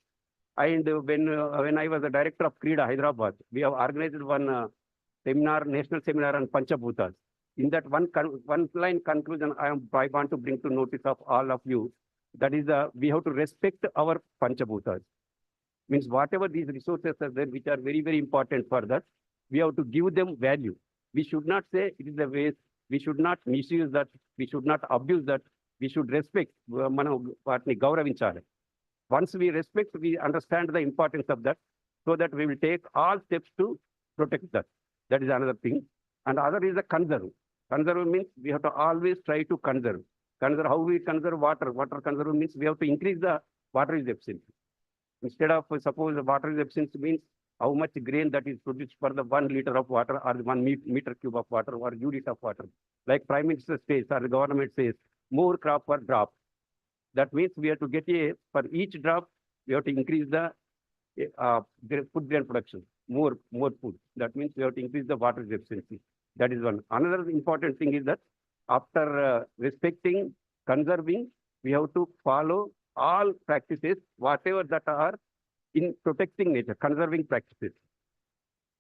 And when I was the director of Krida Hyderabad, we have organized one seminar, national seminar on Panchabhutas. In that one line conclusion, I want to bring to notice of all of you. That is, we have to respect our Panchabhutas. Means whatever these resources are there, which are very, very important for that, we have to give them value. We should not say it is a waste. We should not misuse that. We should not abuse that. We should respect. Once we respect, we understand the importance of that, so that we will take all steps to protect that. That is another thing. And other is the conserve. Conserve means we have to always try to conserve. Conserve, how we conserve water. Water conserve means we have to increase the water is efficiency. Instead of, suppose the water is efficiency means how much grain that is produced for the 1 liter of water or 1 meter cube of water or unit of water. Like Prime Minister says or the government says, more crop per drop. That means we have to get for each drop, we have to increase the food grain production, more food. That means we have to increase the water efficiency. That is one. Another important thing is that after respecting, conserving, we have to follow all practices, whatever that are in protecting nature, conserving practices.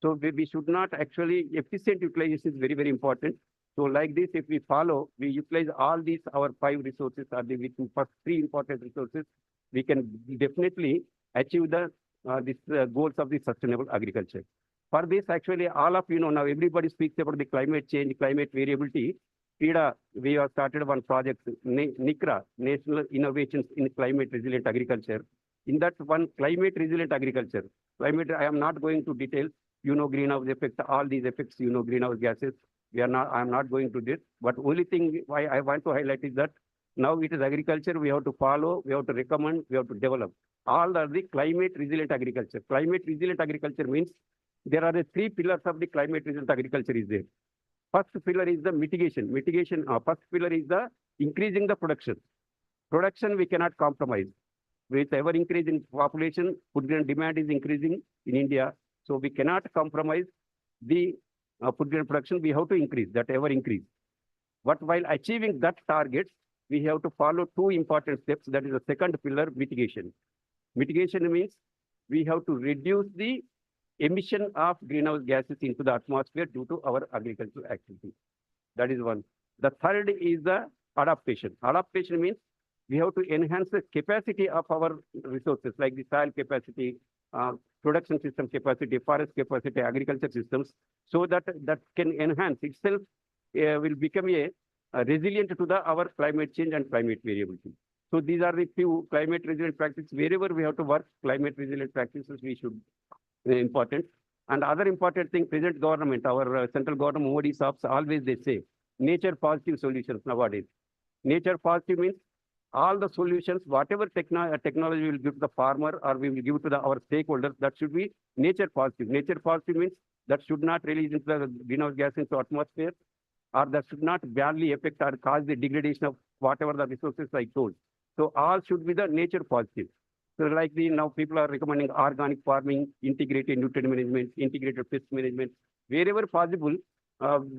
So we should not actually, efficient utilization is very, very important. So like this, if we follow, we utilize all these, our 5 resources are the first 3 important resources, we can definitely achieve the goals of the sustainable agriculture. For this, actually, all of you know, now everybody speaks about the climate change, climate variability. PIDA, we have started one project, NICRA, National Innovations in Climate Resilient Agriculture. In that one, climate resilient agriculture. Climate, I am not going to details. You know, greenhouse effect, all these effects, you know, greenhouse gases. I am not going to this. But only thing why I want to highlight is that now it is agriculture, we have to follow, we have to recommend, we have to develop. All are the climate resilient agriculture. Climate resilient agriculture means there are the 3 pillars of the climate resilient agriculture is there. First pillar is the mitigation. First pillar is the increasing the production. Production we cannot compromise. With ever increase in population, food grain demand is increasing in India. So we cannot compromise the food grain production. We have to increase that ever increase. But while achieving that target, we have to follow 2 important steps. That is the second pillar, mitigation. Mitigation means we have to reduce the emission of greenhouse gases into the atmosphere due to our agricultural activity. That is one. The third is the adaptation. Adaptation means we have to enhance the capacity of our resources, like the soil capacity, production system capacity, forest capacity, agriculture systems, so that can enhance itself, will become a resilient to our climate change and climate variability. So these are the few climate resilient practices. Wherever we have to work, climate resilient practices we should important. And other important thing, present government, our central government, Modi Saabs, always they say, nature positive solutions nowadays. Nature positive means all the solutions, whatever technology we will give to the farmer or we will give to our stakeholders, that should be nature positive. Nature positive means that should not release into the greenhouse gas into atmosphere, or that should not badly affect or cause the degradation of whatever the resources I told. So all should be the nature positive. So like now people are recommending organic farming, integrated nutrient management, integrated pest management. Wherever possible,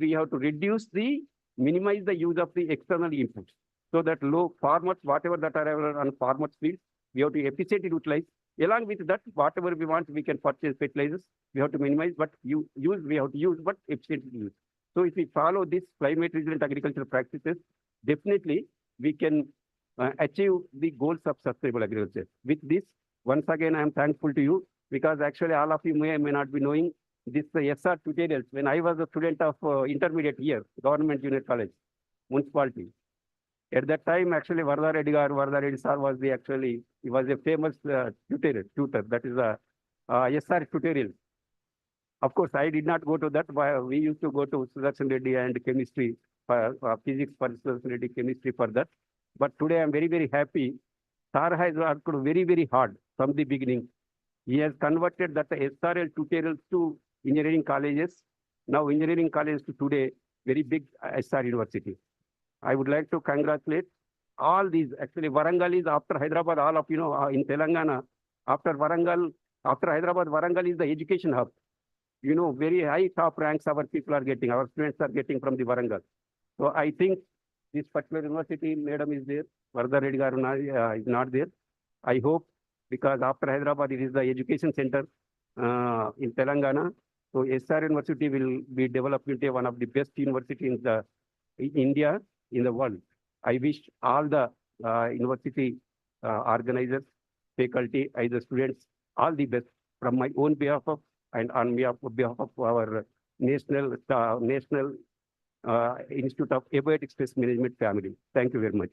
we have to minimize the use of the external inputs. So that low farmers, whatever that are on farmers' fields, we have to efficiently utilize. Along with that, whatever we want, we can purchase fertilizers. We have to minimize, but we have to use, but efficiently use. So if we follow this climate resilient agricultural practices, definitely we can achieve the goals of sustainable agriculture. With this, once again, I am thankful to you, because actually all of you may not be knowing this SR tutorials. When I was a student of intermediate year, government junior college, municipality. At that time, actually, Reddy sir was he was a famous tutor. That is a SR tutorial. Of course, I did not go to that. We used to go to Reddy and chemistry, physics for Reddy, chemistry for that. But today I'm very, very happy. Sir has worked very, very hard from the beginning. He has converted that SRL tutorials to engineering colleges. Now engineering colleges to today, very big SR university. I would like to congratulate all these. Actually, Warangal is after Hyderabad, all of you know, in Telangana, after Hyderabad, Warangal is the education hub. You know, very high top ranks our people are getting, our students are getting from the Warangal. So I think this particular university, madam is there, Reddy Aruna is not there. I hope because after Hyderabad, it is the education center in Telangana. So SR University will be developed into one of the best university in India, in the world. I wish all the university organizers, faculty, either students, all the best from my own behalf of and on behalf of our National Institute of Abiotic Space Management family. Thank you very much.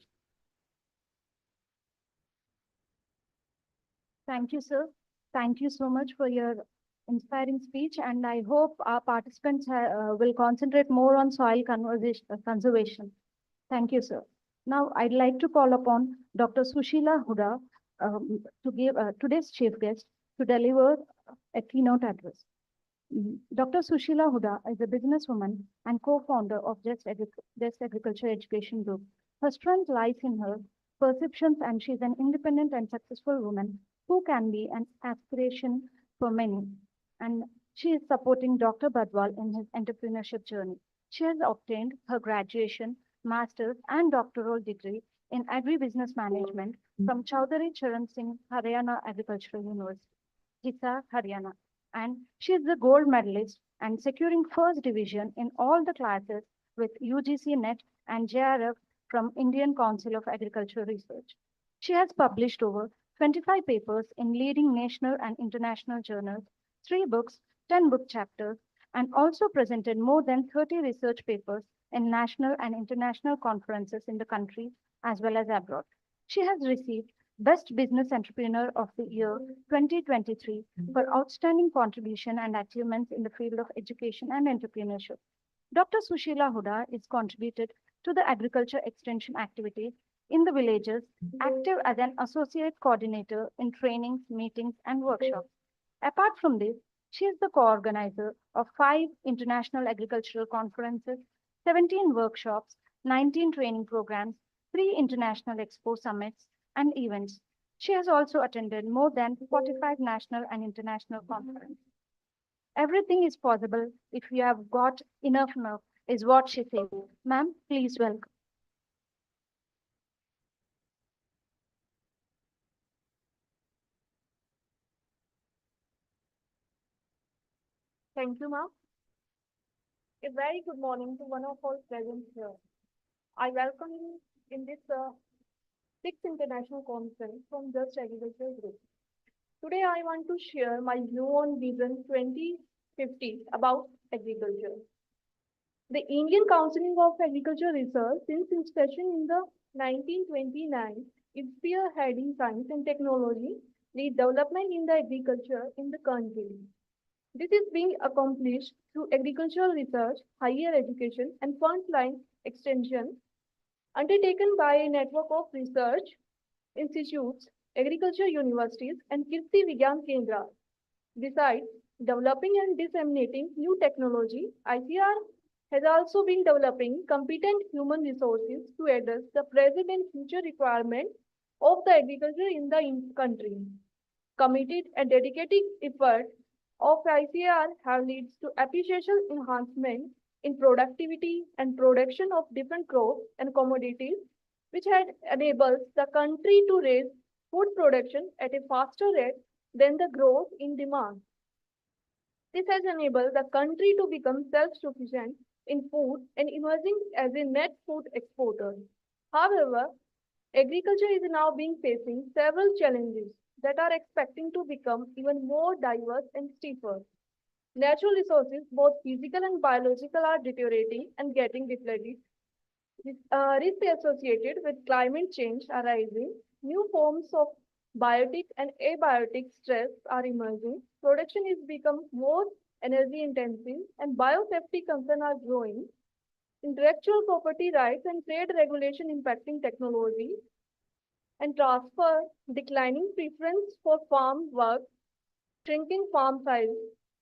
Thank you, sir. Thank you so much for your inspiring speech, and I hope our participants will concentrate more on soil conservation. Thank you, sir. Now, I'd like to call upon Dr. Sushila Huda to give today's chief guest to deliver a keynote address. Dr. Sushila Huda is a businesswoman and co-founder of Just Agriculture Education Group. Her strength lies in her perceptions, and she's an independent and successful woman who can be an aspiration for many. And she is supporting Dr. Badwal in his entrepreneurship journey. She has obtained her graduation, master's, and doctoral degree in agribusiness management from Chaudhary Charan Singh Haryana Agricultural University, Hisar, Haryana. And she is the gold medalist and securing first division in all the classes with UGC NET and JRF from Indian Council of Agricultural Research. She has published over 25 papers in leading national and international journals, 3 books, 10 book chapters, and also presented more than 30 research papers in national and international conferences in the country as well as abroad. She has received Best Business Entrepreneur of the Year 2023 for outstanding contribution and achievements in the field of education and entrepreneurship. Dr. Sushila Huda is contributed to the agriculture extension activities in the villages, active as an associate coordinator in trainings, meetings, and workshops. Apart from this, she is the co-organizer of 5 international agricultural conferences, 17 workshops, 19 training programs, 3 international expo summits, and events. She has also attended more than 45 national and international conferences. Everything is possible if you have got enough nerve, is what she says. Ma'am, please welcome. Thank you, ma'am. A very good morning to one of our present here. I welcome you in this 6th International Conference from Just Agriculture Group. Today, I want to share my view on Vision 2050 about agriculture. The Indian Council of Agriculture Research, since inception in the 1929, is spearheading science and technology, the development in the agriculture in the country. This is being accomplished through agricultural research, higher education, and frontline extension undertaken by a network of research institutes, agriculture universities, and Kirti Vigyan Kendras. Besides developing and disseminating new technology, ICR has also been developing competent human resources to address the present and future requirements of the agriculture in the country. Committed and dedicated effort of ICR have led to appreciable enhancement in productivity and production of different crops and commodities, which had enabled the country to raise food production at a faster rate than the growth in demand. This has enabled the country to become self-sufficient in food and emerging as a net food exporter. However, agriculture is now facing several challenges that are expecting to become even more diverse and stiffer. Natural resources, both physical and biological, are deteriorating and getting depleted. Risks associated with climate change are rising. New forms of biotic and abiotic stress are emerging. Production is becoming more energy intensive, and biosafety concerns are growing. Intellectual property rights and trade regulation impacting technology and transfer, declining preference for farm work, shrinking farm size,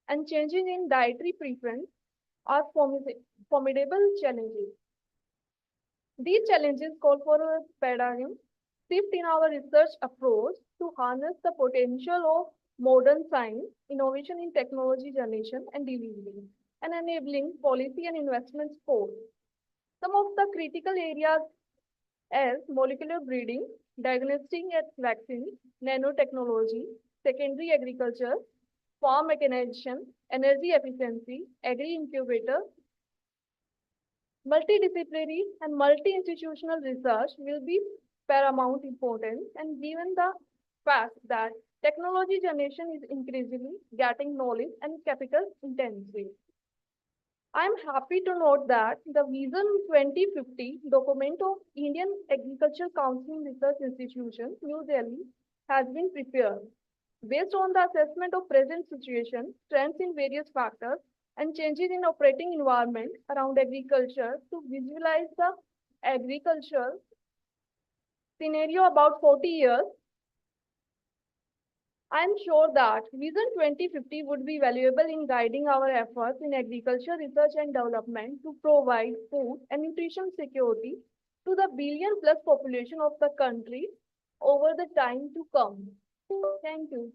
and changing in dietary preference are formidable challenges. These challenges call for a paradigm shift in our research approach to harness the potential of modern science, innovation in technology generation and delivery, and enabling policy and investment support. Some of the critical areas as molecular breeding, diagnostic and vaccines, nanotechnology, secondary agriculture, farm mechanization, energy efficiency, agri-incubator, multidisciplinary and multi-institutional research will be paramount importance, and given the fact that technology generation is increasingly getting knowledge and capital intensive. I am happy to note that the Vision 2050 document of Indian Agriculture Council Research Institution, New Delhi, has been prepared. Based on the assessment of present situation, trends in various factors, and changes in operating environment around agriculture to visualize the agricultural scenario about 40 years, I am sure that Vision 2050 would be valuable in guiding our efforts in agriculture research and development to provide food and nutrition security to the billion-plus population of the country over the time to come. Thank you.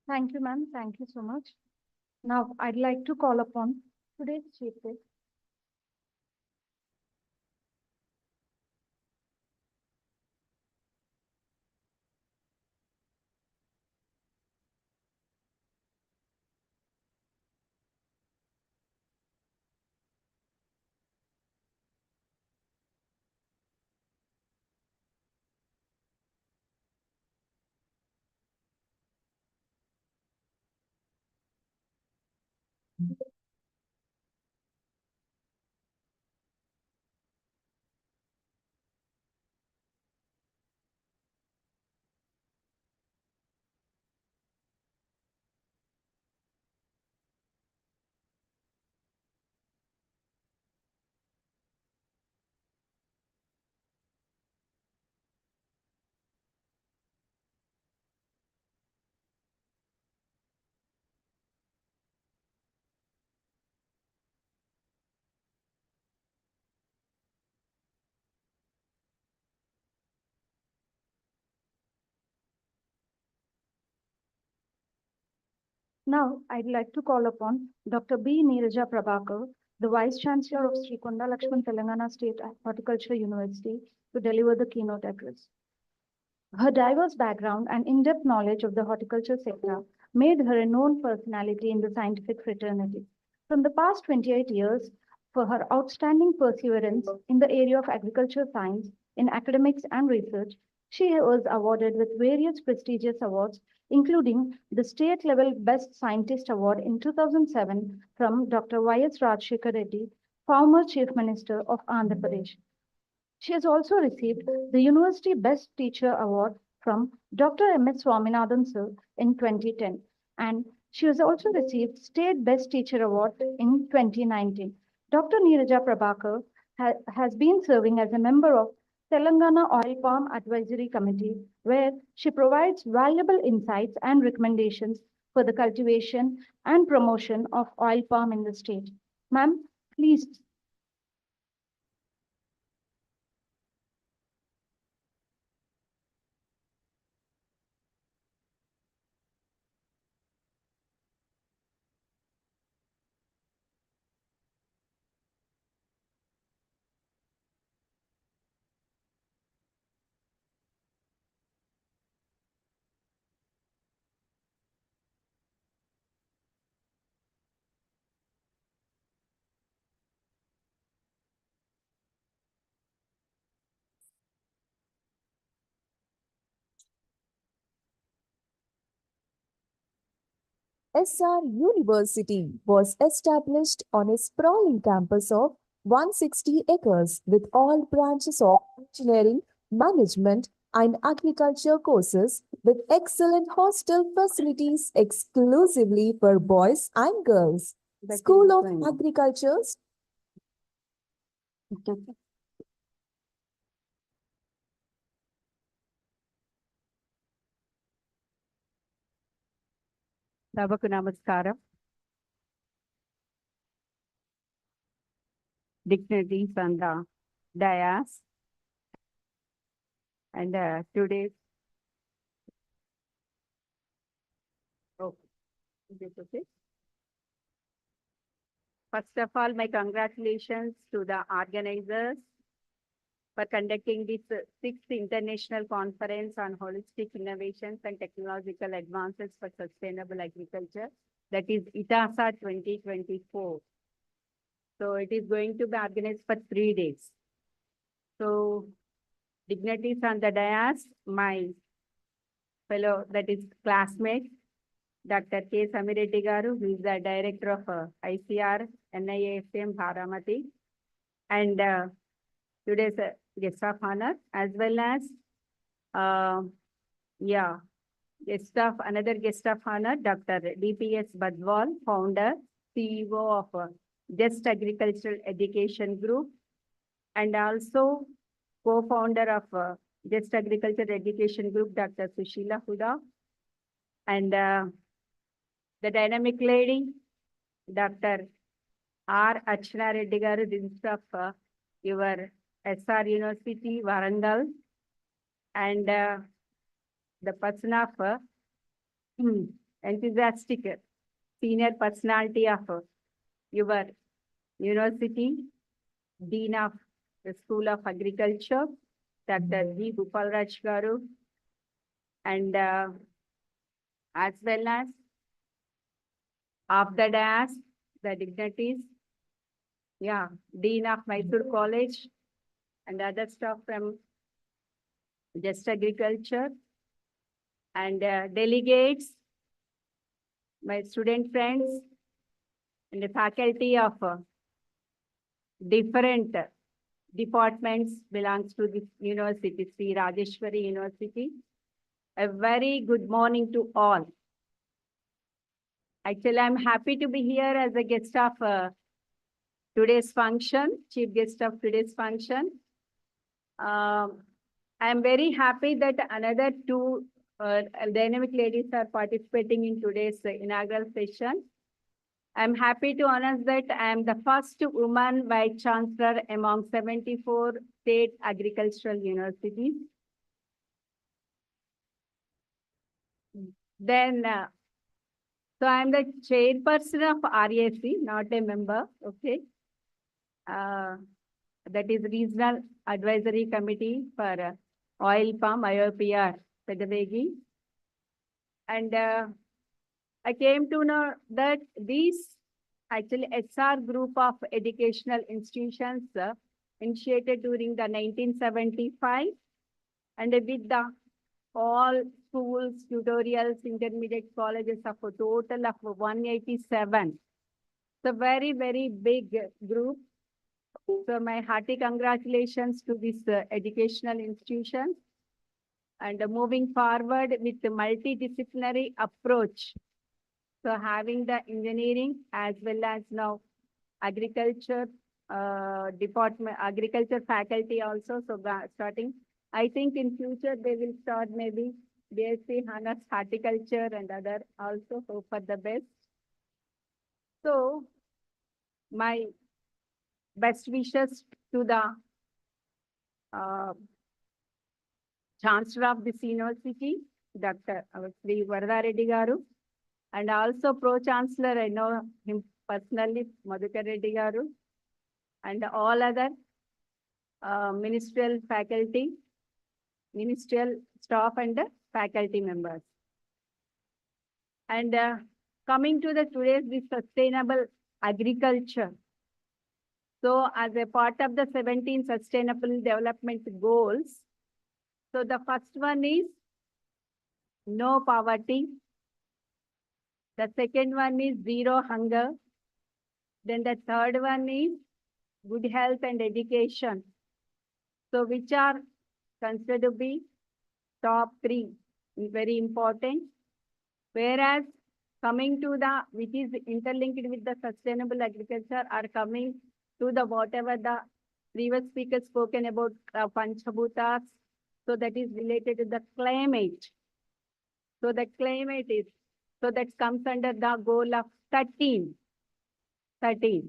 Thank you, ma'am. Thank you so much. Now, I'd like to call upon today's chief guest, Now, I'd like to call upon Dr. B. Neeraja Prabakar, the Vice Chancellor of Sri Konda Lakshman Telangana State Horticulture University, to deliver the keynote address. Her diverse background and in-depth knowledge of the horticulture sector made her a known personality in the scientific fraternity. From the past 28 years, for her outstanding perseverance in the area of agriculture science, in academics and research, she was awarded with various prestigious awards, including the state-level Best Scientist Award in 2007 from Dr. Y.S. Rajshekar Reddy, former Chief Minister of Andhra Pradesh. She has also received the University Best Teacher Award from Dr. M.S. Swaminathan Sir in 2010, and she has also received State Best Teacher Award in 2019. Dr. Neeraja Prabakar has been serving as a member of Telangana Oil Palm Advisory Committee, where she provides valuable insights and recommendations for the cultivation and promotion of oil palm in the state. Ma'am, please. SR University was established on a sprawling campus of 160 acres with all branches of engineering, management, and agriculture courses with excellent hostel facilities exclusively for boys and girls. School of Agriculture. సభకు నమస్కారం. Dignitaries on the dais and today's Is it okay? First of all, my congratulations to the organizers for conducting this sixth international conference on holistic innovations and technological advances for sustainable agriculture. That is ITASA 2024. So it is going to be organized for 3 days. So dignitaries on the dais, my fellow, that is classmate, Dr. K. Samireddy Garu, who is the director of ICR, NIAFM Bharamati, and today's guest of honor, as well as, another guest of honor, Dr. DPS Badwal, founder, CEO of Just Agricultural Education Group, and also co-founder of Just Agriculture Education Group, Dr. Sushila Huda, and the dynamic lady, Dr. R. Archana Reddy Garu, this is of your SR University, Warangal, and the person of enthusiastic senior personality of your university, Dean of the School of Agriculture, Dr. G. Balraj Garu, and as well as of the dais, the dignitaries, Dean of Mysore College, and other staff from Just Agriculture, and delegates, my student friends, and the faculty of different departments belongs to this university, Sri Rajeshwari University. A very good morning to all. Actually, I'm happy to be here as a guest of today's function, chief guest of today's function. I'm very happy that another two dynamic ladies are participating in today's inaugural session. I'm happy to announce that I am the first woman vice chancellor among 74 state agricultural universities. Then, so I'm the chairperson of RAC, not a member, okay? That is Regional Advisory Committee for Oil Palm, IOPR, Pedavegi. And I came to know that these actually SR group of educational institutions initiated during the 1975, and with the all schools, tutorials, intermediate colleges of a total of 187. It's a very, very big group. So my hearty congratulations to this educational institution, and moving forward with the multidisciplinary approach. So having the engineering as well as now agriculture department, agriculture faculty also. So starting, I think in future they will start maybe BSc Honors Horticulture and other also. Hope for the best. So my best wishes to the Chancellor of this university, Dr. Sri Varada Reddy Garu, and also Pro-Chancellor, I know him personally, Madhukar Reddy Garu, and all other ministerial faculty, ministerial staff and faculty members. And coming to the today's this sustainable agriculture. So as a part of the 17 Sustainable Development Goals, so the first one is no poverty. The second one is zero hunger. Then the third one is good health and education. So which are considered to be top three, very important. Whereas coming to the, which is interlinked with the sustainable agriculture, are coming to the whatever the previous speaker spoken about Panchabhutas. So that is related to the climate. So the climate is, so that comes under the goal of 13. Okay.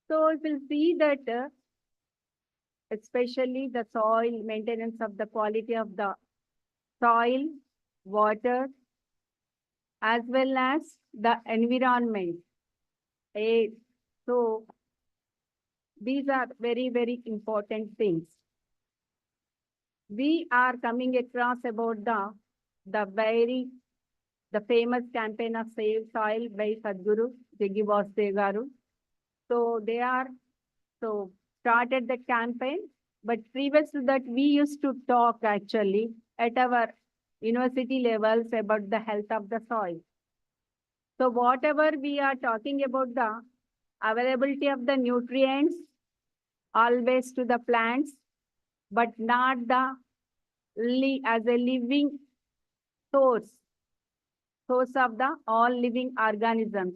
So we will see that especially the soil, maintenance of the quality of the soil, water, as well as the environment. So these are very, very important things. We are coming across about the famous campaign of Save Soil by Sadhguru Jiggi Vasdev Garu. So they are started the campaign, but previous to that we used to talk actually at our university levels about the health of the soil. So whatever we are talking about the availability of the nutrients always to the plants, but not as a living source of the all living organisms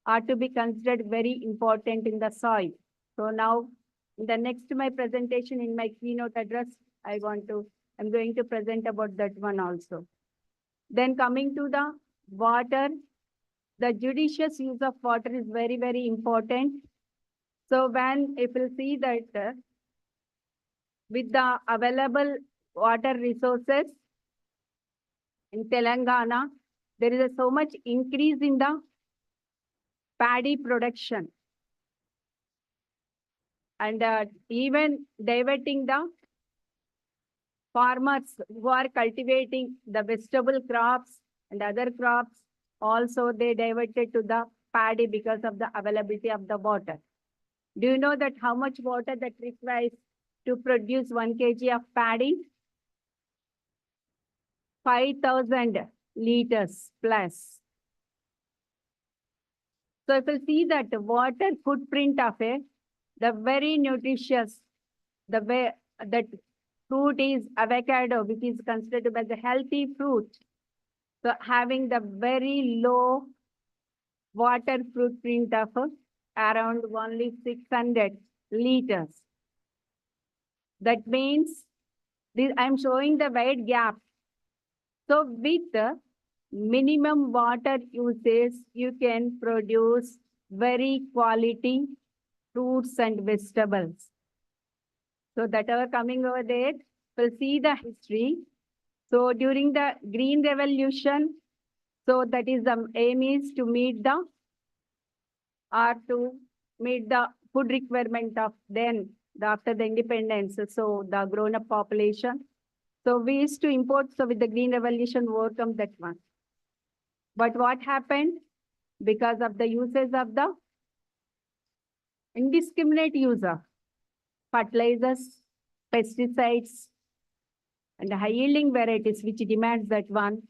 are to be considered very important in the soil. So now in the next my presentation in my keynote address, I'm going to present about that one also. Then coming to the water, the judicious use of water is very, very important. So if you see that with the available water resources in Telangana, there is so much increase in the paddy production. And even diverting the farmers who are cultivating the vegetable crops and other crops, also they diverted to the paddy because of the availability of the water. Do you know that how much water that requires to produce 1 kg of paddy? 5,000 liters plus. So if you see that the water footprint of the very nutritious, the way that fruit is avocado, which is considered as a healthy fruit. So having the very low water footprint of around only 600 liters. That means I'm showing the wide gap. So with the minimum water usage, you can produce very quality fruits and vegetables. So that are coming over there, we'll see the history. So during the Green Revolution, so that is the aim is to meet the food requirement of then after the independence. So the grown-up population. So we used to import, so with the Green Revolution, overcome that one. But what happened? Because of the usage of the indiscriminate use of fertilizers, pesticides, and high-yielding varieties, which demands that one.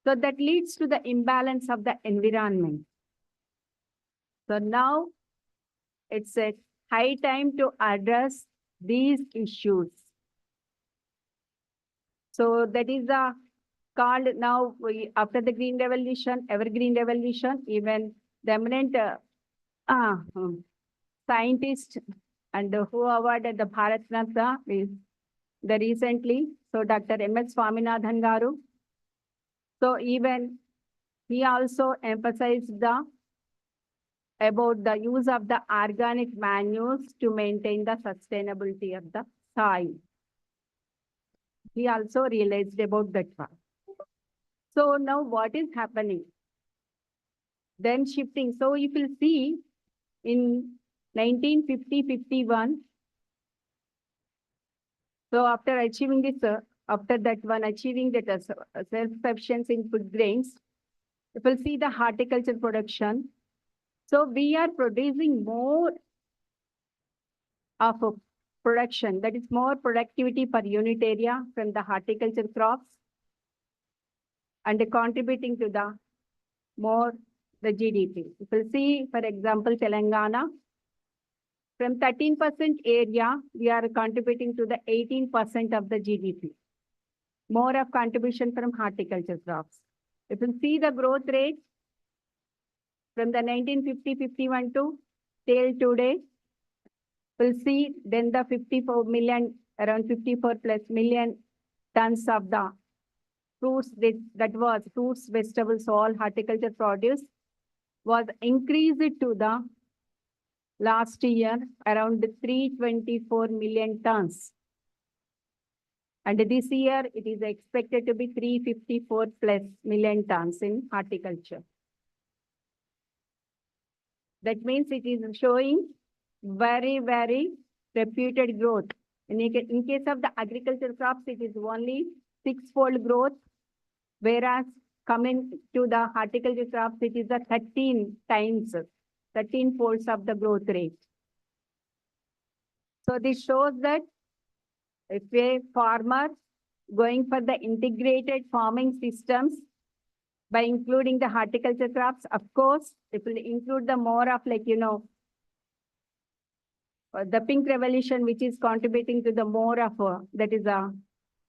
So that leads to the imbalance of the environment. So now it's a high time to address these issues. So that is called now, after the Green Revolution, Evergreen Revolution, even the eminent scientist and who awarded the Bharat Ratna is the recently, so Dr. M.S. Swaminathan Garu. So even he also emphasized about the use of the organic manures to maintain the sustainability of the soil. He also realized about that one. So now what is happening? Then shifting. So if you see in 1950-51, so after achieving this, after that one achieving that self-sufficiency in food grains, if you see the horticulture production, so we are producing more of a production, that is more productivity per unit area from the horticulture crops and contributing to the more the GDP. If you see, for example, Telangana, from 13% area, we are contributing to the 18% of the GDP. More of contribution from horticulture crops. If you see the growth rate from the 1950-51 to till today, we'll see then the 54 million, around 54 plus million tons of the fruits, that was fruits, vegetables, all horticulture produce was increased to the last year around 324 million tons. And this year, it is expected to be 354 plus million tons in horticulture. That means it is showing very, very reputed growth. In case of the agricultural crops, it is only 6-fold growth, whereas coming to the horticulture crops, it is a 13 times, 13 folds of the growth rate. So this shows that if a farmer going for the integrated farming systems by including the horticulture crops, of course, it will include the more of like, the pink revolution, which is contributing to the more of, that is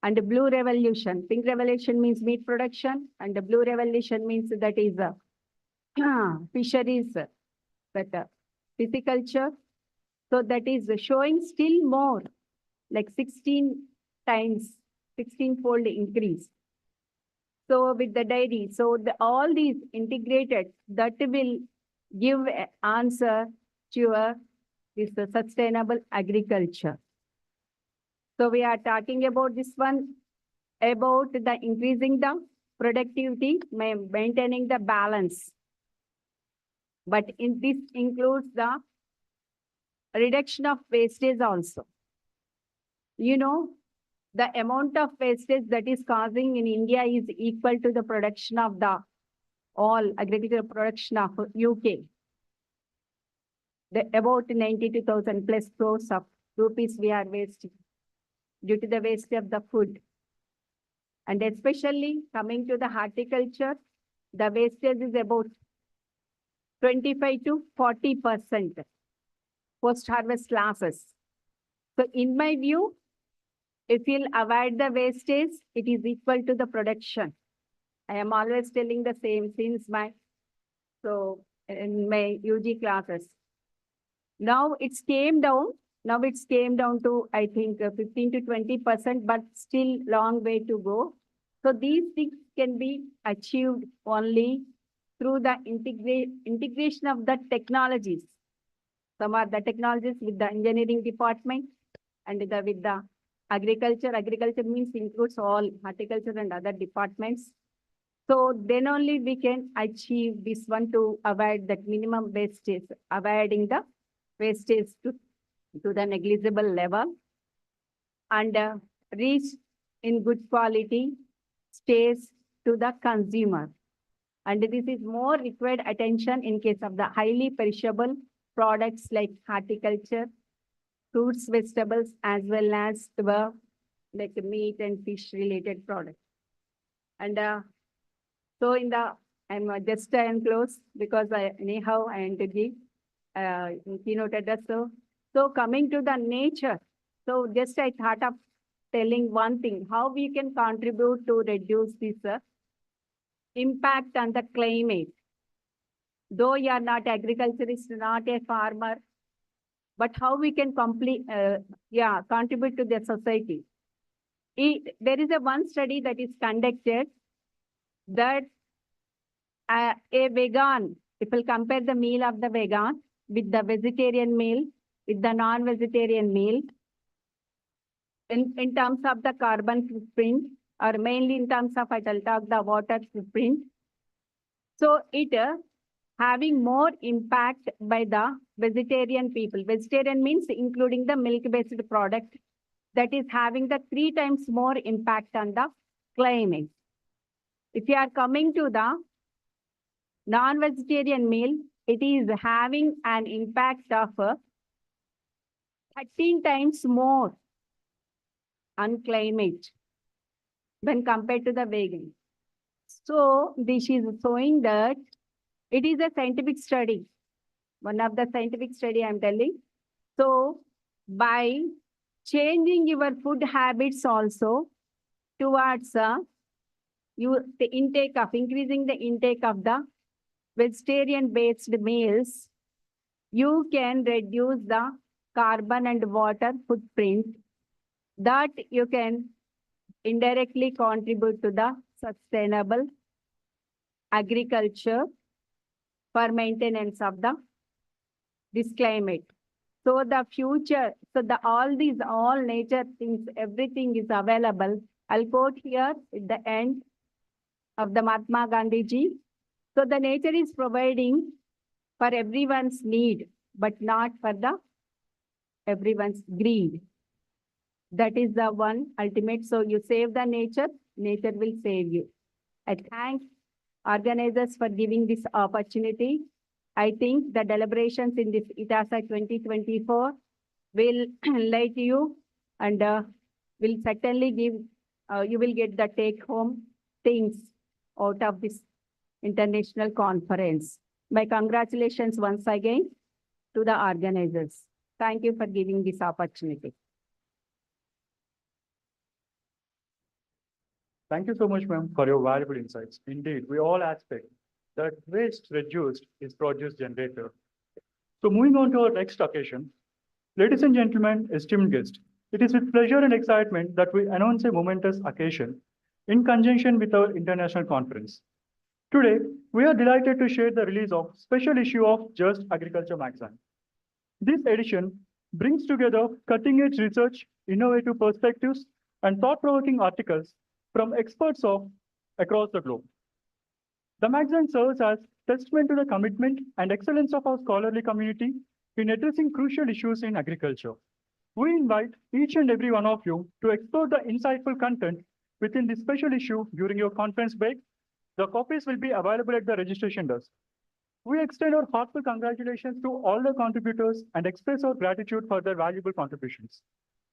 and the blue revolution. Pink revolution means meat production, and the blue revolution means that is fisheries, that pisciculture. So that is showing still more, like 16 times, 16-fold increase. So with the dairy, so all these integrated, that will give an answer to this sustainable agriculture. So we are talking about this one, about the increasing the productivity, maintaining the balance. But in this includes the reduction of wastage also. The amount of wastage that is causing in India is equal to the production of the all agricultural production of UK. About 92,000 plus crores of rupees we are wasting due to the waste of the food. And especially coming to the horticulture, the wastage is about 25 to 40% post-harvest losses. So in my view, if you'll avoid the wastage, it is equal to the production. I am always telling the same since in my UG classes. Now it's came down. Now it's came down to, I think, 15 to 20%, but still long way to go. So these things can be achieved only through the integration of the technologies. Some are the technologies with the engineering department and with the agriculture. Agriculture means includes all horticulture and other departments. So then only we can achieve this one to avoid that minimum wastage, avoiding the wastage to the negligible level, and reach in good quality stays to the consumer. And this is more required attention in case of the highly perishable products like horticulture, fruits, vegetables, as well as the like meat and fish related products. And so I'm just close because I am to give keynote address. So coming to the nature, so just I thought of telling one thing, how we can contribute to reduce this impact on the climate. Though you are not agriculturist, not a farmer, but how we can contribute to the society. There is one study that is conducted that a vegan, if we'll compare the meal of the vegan with the vegetarian meal, with the non-vegetarian meal, in terms of the carbon footprint, or mainly in terms of, I will talk the water footprint. So it having more impact by the vegetarian people. Vegetarian means including the milk-based product, that is having the 3 times more impact on the climate. If you are coming to the non-vegetarian meal, it is having an impact of 13 times more on climate when compared to the vegan. So this is showing that it is a scientific study. One of the scientific study I'm telling. So by changing your food habits also towards increasing the intake of the vegetarian-based meals, you can reduce the carbon and water footprint that you can indirectly contribute to the sustainable agriculture for maintenance of this climate. So the future, all nature things, everything is available. I'll quote here at the end of the Mahatma Gandhi ji. So the nature is providing for everyone's need, but not for the everyone's greed. That is the one ultimate. So you save the nature, nature will save you. I thank organizers for giving this opportunity. I think the deliberations in this ITASA 2024 will enlighten you and will certainly give, you will get the take home things out of this international conference. My congratulations once again to the organizers. Thank you for giving this opportunity. Thank you so much, ma'am, for your valuable insights. Indeed, we all expect that waste reduced is produce generator. So moving on to our next occasion, ladies and gentlemen, esteemed guests, it is with pleasure and excitement that we announce a momentous occasion in conjunction with our international conference. Today, we are delighted to share the release of special issue of Just Agriculture magazine. This edition brings together cutting-edge research, innovative perspectives, and thought-provoking articles from experts of across the globe. The magazine serves as testament to the commitment and excellence of our scholarly community in addressing crucial issues in agriculture. We invite each and every one of you to explore the insightful content within this special issue during your conference break. The copies will be available at the registration desk. We extend our heartfelt congratulations to all the contributors and express our gratitude for their valuable contributions.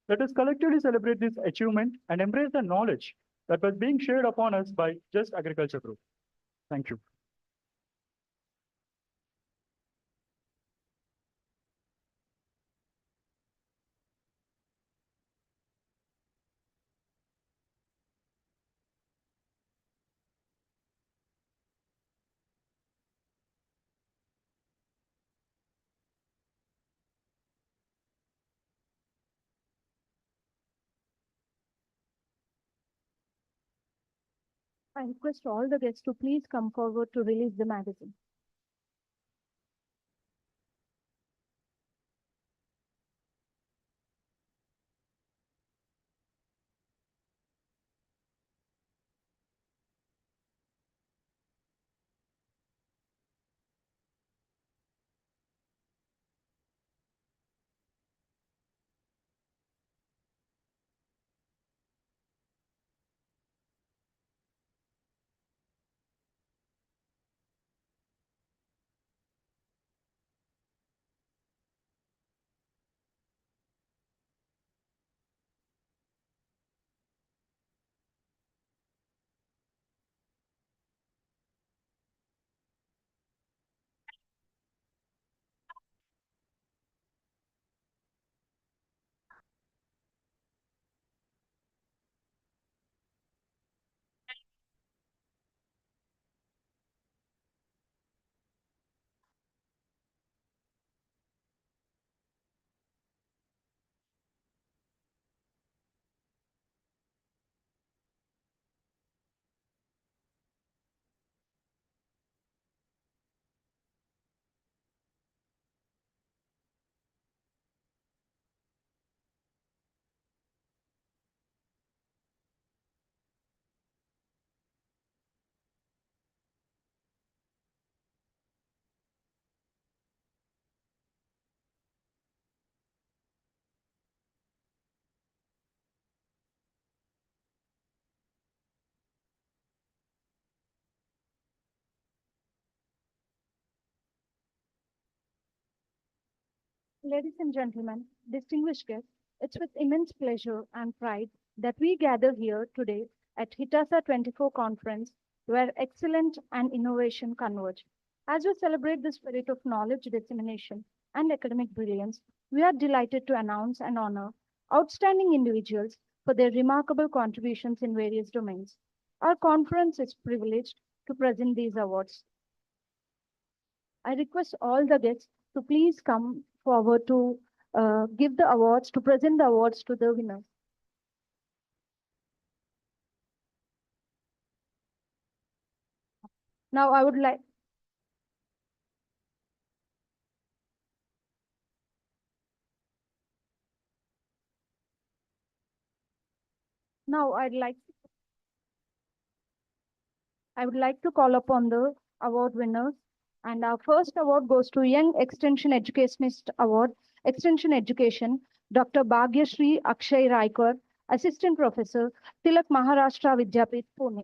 Let us collectively celebrate this achievement and embrace the knowledge that was being shared upon us by Just Agriculture Group. Thank you. I request all the guests to please come forward to release the magazine. Ladies and gentlemen, distinguished guests, it's with immense pleasure and pride that we gather here today at Hitasa 24 conference where excellence and innovation converge. As we celebrate the spirit of knowledge dissemination and academic brilliance, we are delighted to announce and honor outstanding individuals for their remarkable contributions in various domains. Our conference is privileged to present these awards. I request all the guests to please come forward to give the awards, to present the awards to the winners. Now I would like, Now I would like to call upon the award winners. And our first award goes to Young Extension Educationist Award, Extension Education, Dr. Bhagyashree Akshay Raikar, Assistant Professor, Tilak Maharashtra Vidyapith, Pune.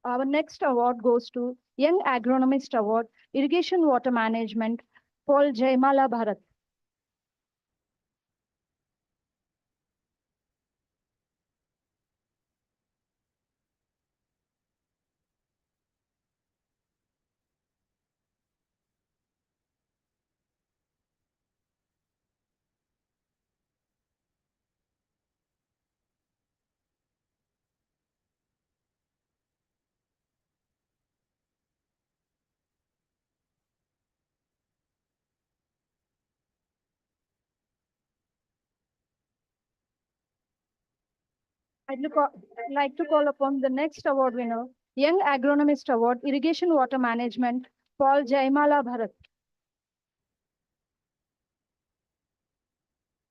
Our next award goes to Young Agronomist Award, Irrigation Water Management, Paul Jaimala Bharat. Like to call upon the next award winner, Young Agronomist Award, Irrigation Water Management, Paul Jaimala Bharat.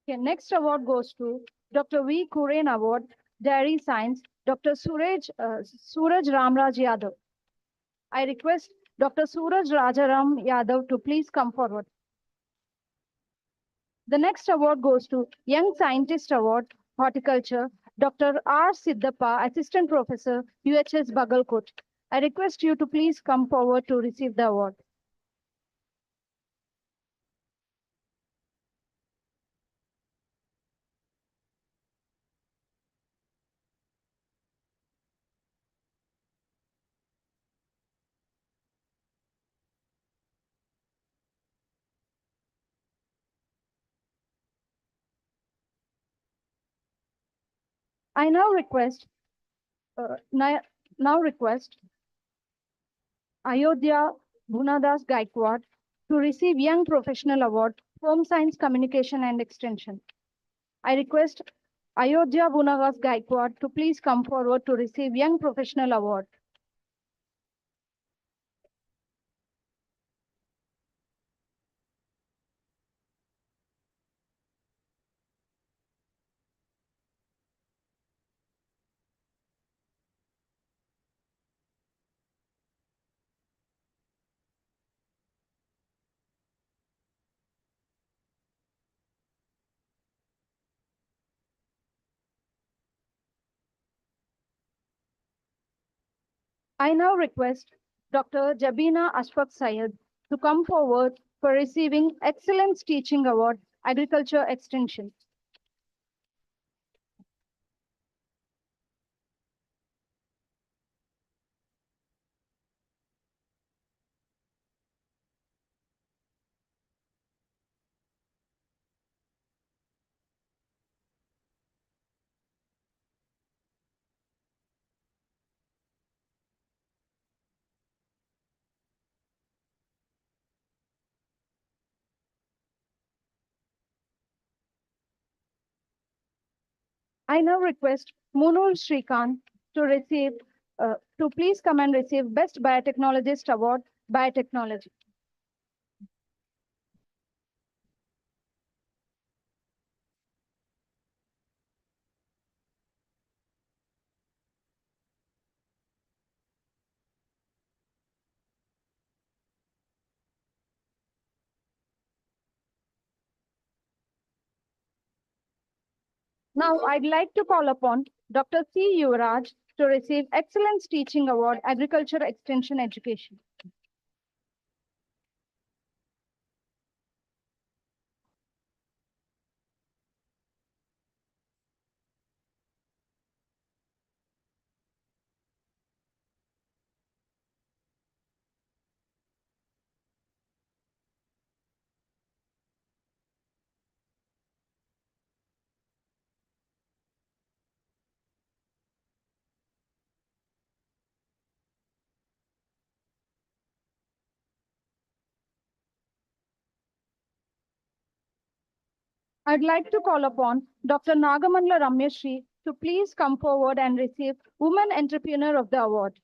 Okay, next award goes to Dr. V. Kuren Award, Dairy Science, Dr. Suraj Ramraj Yadav. I request Dr. Suraj Rajaram Yadav to please come forward. The next award goes to Young Scientist Award, Horticulture, Dr. R. Siddhappa, Assistant Professor, UHS Bagalkot. I request you to please come forward to receive the award. I now request Ayodhya Bhunadas Gaikwad to receive Young Professional Award, Home Science Communication and Extension. I request Ayodhya Bhunadas Gaikwad to please come forward to receive Young Professional Award. I now request Dr. Jabina Ashfaq Syed to come forward for receiving Excellence Teaching Award, Agriculture Extension. I now request Munul Shrikant to please come and receive Best Biotechnologist Award, Biotechnology. Now, I'd like to call upon Dr. C. Yuvraj to receive Excellence Teaching Award, Agriculture Extension Education. I'd like to call upon Dr. Nagamandla Ramyashri to please come forward and receive Women Entrepreneur of the Award.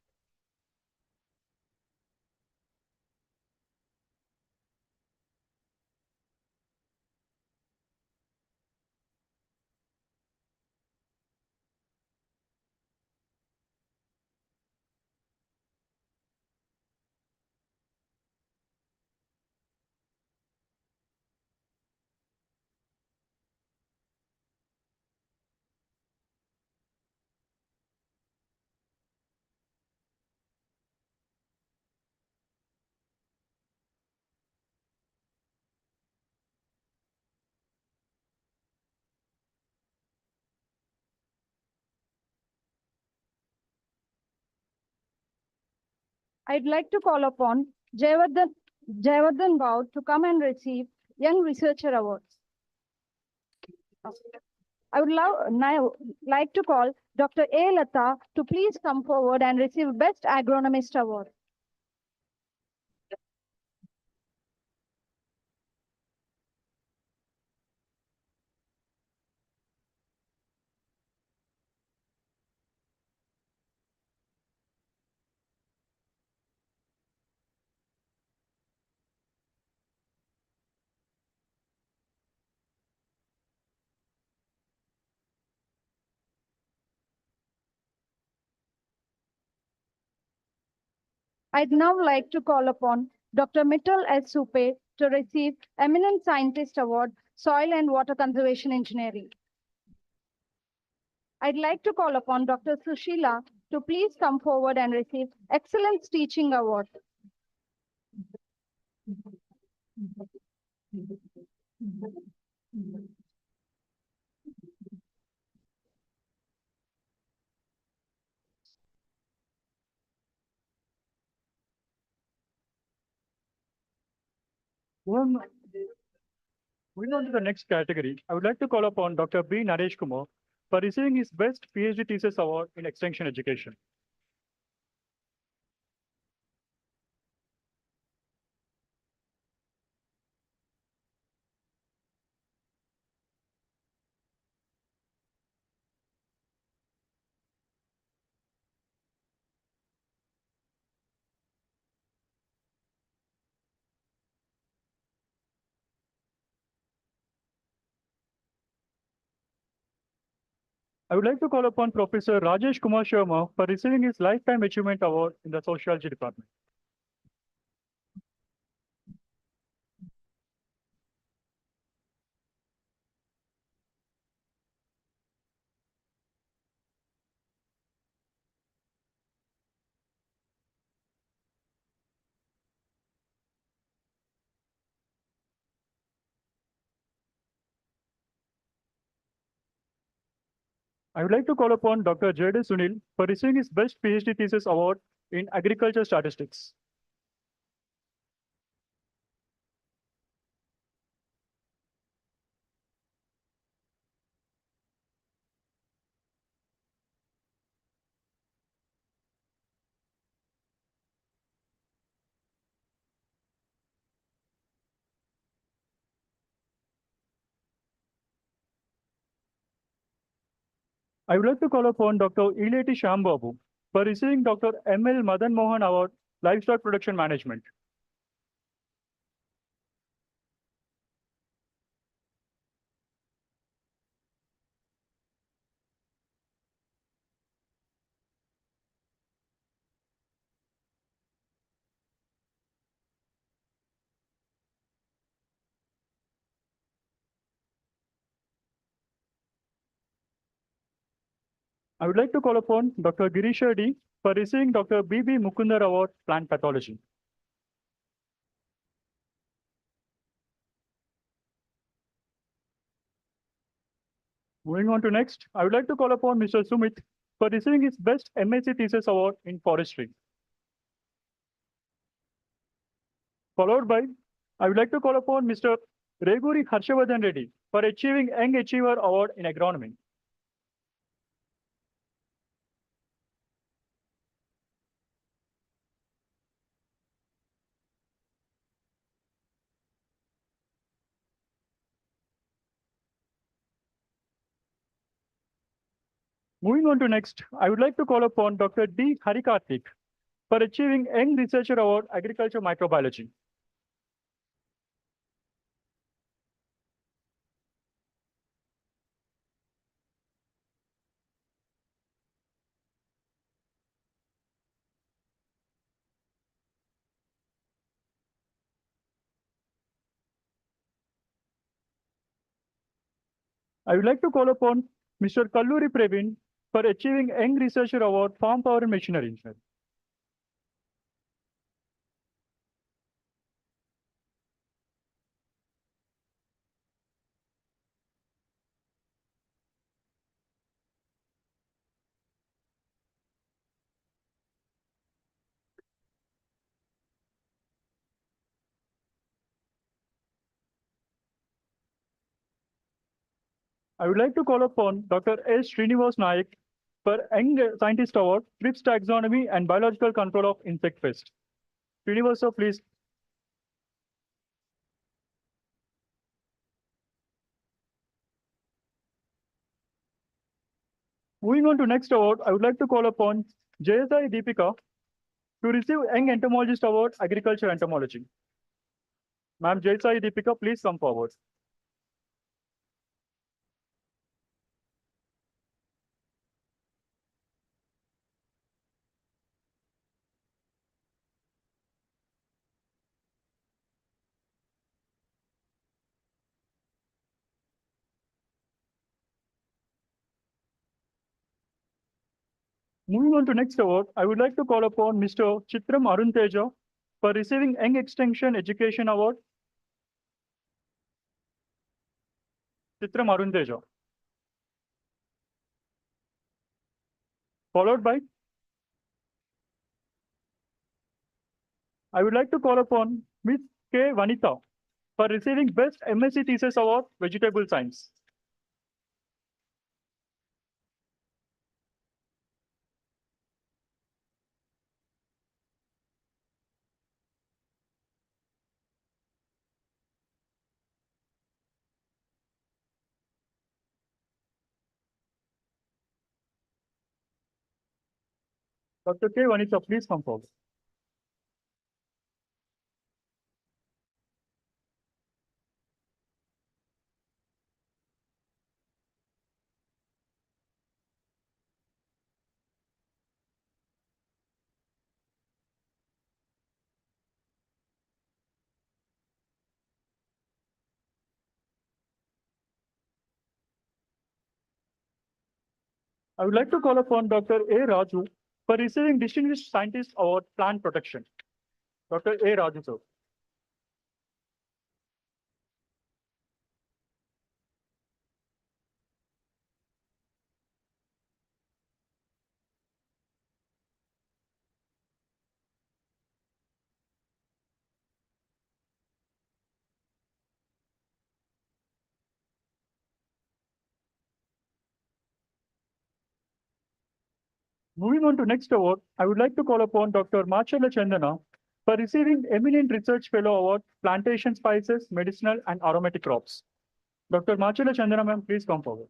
I'd like to call upon Jayavardhan Bhaud to come and receive Young Researcher Awards. I would now like to call Dr. A. Lata to please come forward and receive Best Agronomist Award. I'd now like to call upon Dr. Mittal S. Supe to receive Eminent Scientist Award, Soil and Water Conservation Engineering. I'd like to call upon Dr. Sushila to please come forward and receive Excellence Teaching Award. Moving on to the next category, I would like to call upon Dr. B. Naresh Kumar for receiving his Best PhD Thesis Award in Extension Education. I would like to call upon Professor Rajesh Kumar Sharma for receiving his Lifetime Achievement Award in the Sociology Department. I would like to call upon Dr. J.D. Sunil for receiving his Best PhD Thesis Award in Agriculture Statistics. I would like to call upon Dr. Ileti Shambabu for receiving Dr. M.L. Madan Mohan Award, Livestock Production Management. I would like to call upon Dr. Girish Reddy for receiving Dr. B.B. Mukundar Award, Plant Pathology. Moving on to next, I would like to call upon Mr. Sumit for receiving his Best MSc Thesis Award in Forestry. Followed by, I would like to call upon Mr. Reguri Harshavardhan Reddy for achieving Young Achiever Award in Agronomy. Moving on to next, I would like to call upon Dr. D. Harikarthik for achieving Young Researcher Award, Agriculture Microbiology. I would like to call upon Mr. Kalluri Praveen for achieving Young Researcher Award, Farm Power and Machinery Engineering. I would like to call upon Dr. S. Srinivas Naik for Young Scientist Award, Trips Taxonomy and Biological Control of Insect Pest. Srinivas, sir, please. Moving on to next award, I would like to call upon Jayasai Deepika to receive Young Entomologist Award, Agriculture Entomology. Ma'am Jayasai Deepika, please come forward. Moving on to next award, I would like to call upon Mr. Chitram Arun Teja for receiving Young Extension Education Award. Chitram Arun Teja. Followed by, I would like to call upon Ms. K. Vanitha for receiving Best MSc Thesis Award, Vegetable Science. Dr. K. Vanitha, please come forward. I would like to call upon Dr. A. Raju for receiving Distinguished Scientist Award, Plant Protection. Dr. A. Raju, sir. Moving on to next award, I would like to call upon Dr. Machala Chandana for receiving Eminent Research Fellow Award, Plantation Spices, Medicinal and Aromatic Crops. Dr. Machala Chandana, ma'am, please come forward.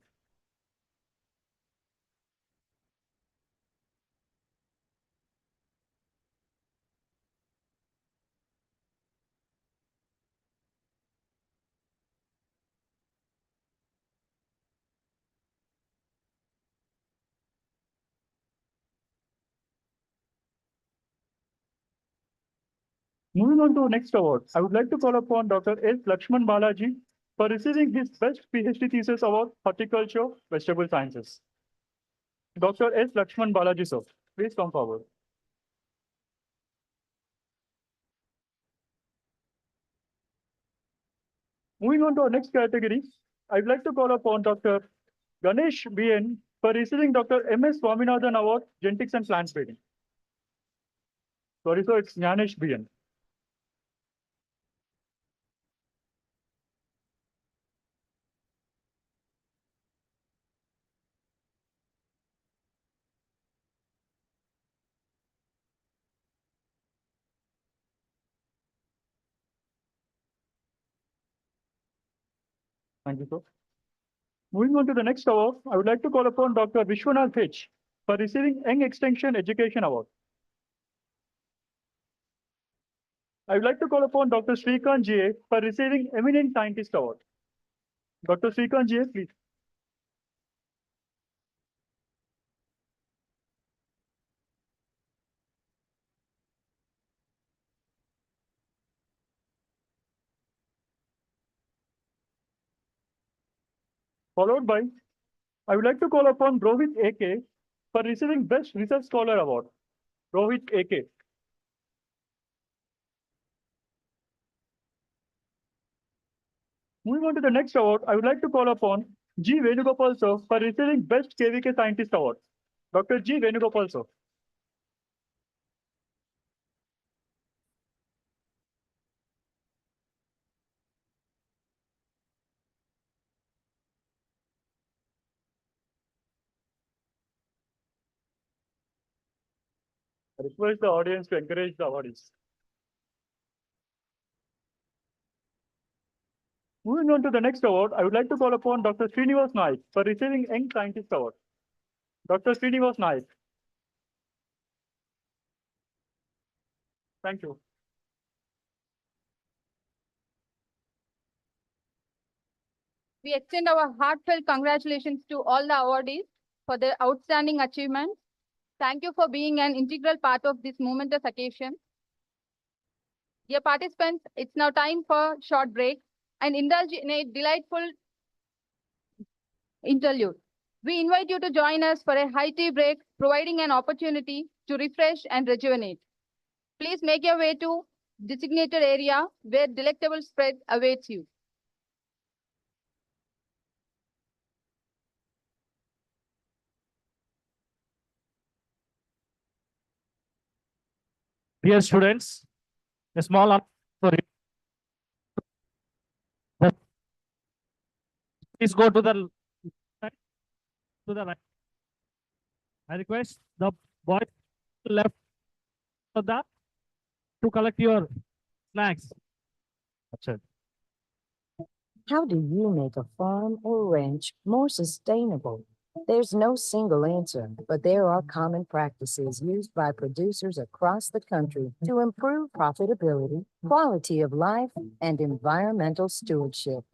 Moving on to next award, I would like to call upon Dr. S. Lakshman Balaji for receiving his Best PhD Thesis Award, Horticulture, Vegetable Sciences. Dr. S. Lakshman Balaji, sir, please come forward. Moving on to our next category, I'd like to call upon Dr. Ganesh BN for receiving Dr. M.S. Swaminathan Award, Genetics and Plant Breeding. Sorry, sir, it's Ganesh BN. Thank you, sir. Moving on to the next award, I would like to call upon Dr. Vishwanath H for receiving Young Extension Education Award. I would like to call upon Dr. Srikant GA for receiving Eminent Scientist Award. Dr. Srikant GA, please. Followed by, I would like to call upon Rohit AK for receiving Best Research Scholar Award. Rohit AK. Moving on to the next award, I would like to call upon G. Venugopal sir for receiving Best KVK Scientist Award. Dr. G. Venugopal sir. I request the audience to encourage the awardees. Moving on to the next award, I would like to call upon Dr. Srinivas Naik for receiving Young Scientist Award. Dr. Srinivas Naik. Thank you. We extend our heartfelt congratulations to all the awardees for their outstanding achievements. Thank you for being an integral part of this momentous occasion. Dear participants, it's now time for short break and indulge in a delightful interlude. We invite you to join us for a high tea break, providing an opportunity to refresh and rejuvenate. Please make your way to designated area where delectable spread awaits you. Dear students, a small honor for you. Please go to the right. I request the boy left of the to collect your snacks. How do you make a farm or ranch more sustainable? There's no single answer, but there are common practices used by producers across the country to improve profitability, quality of life, and environmental stewardship.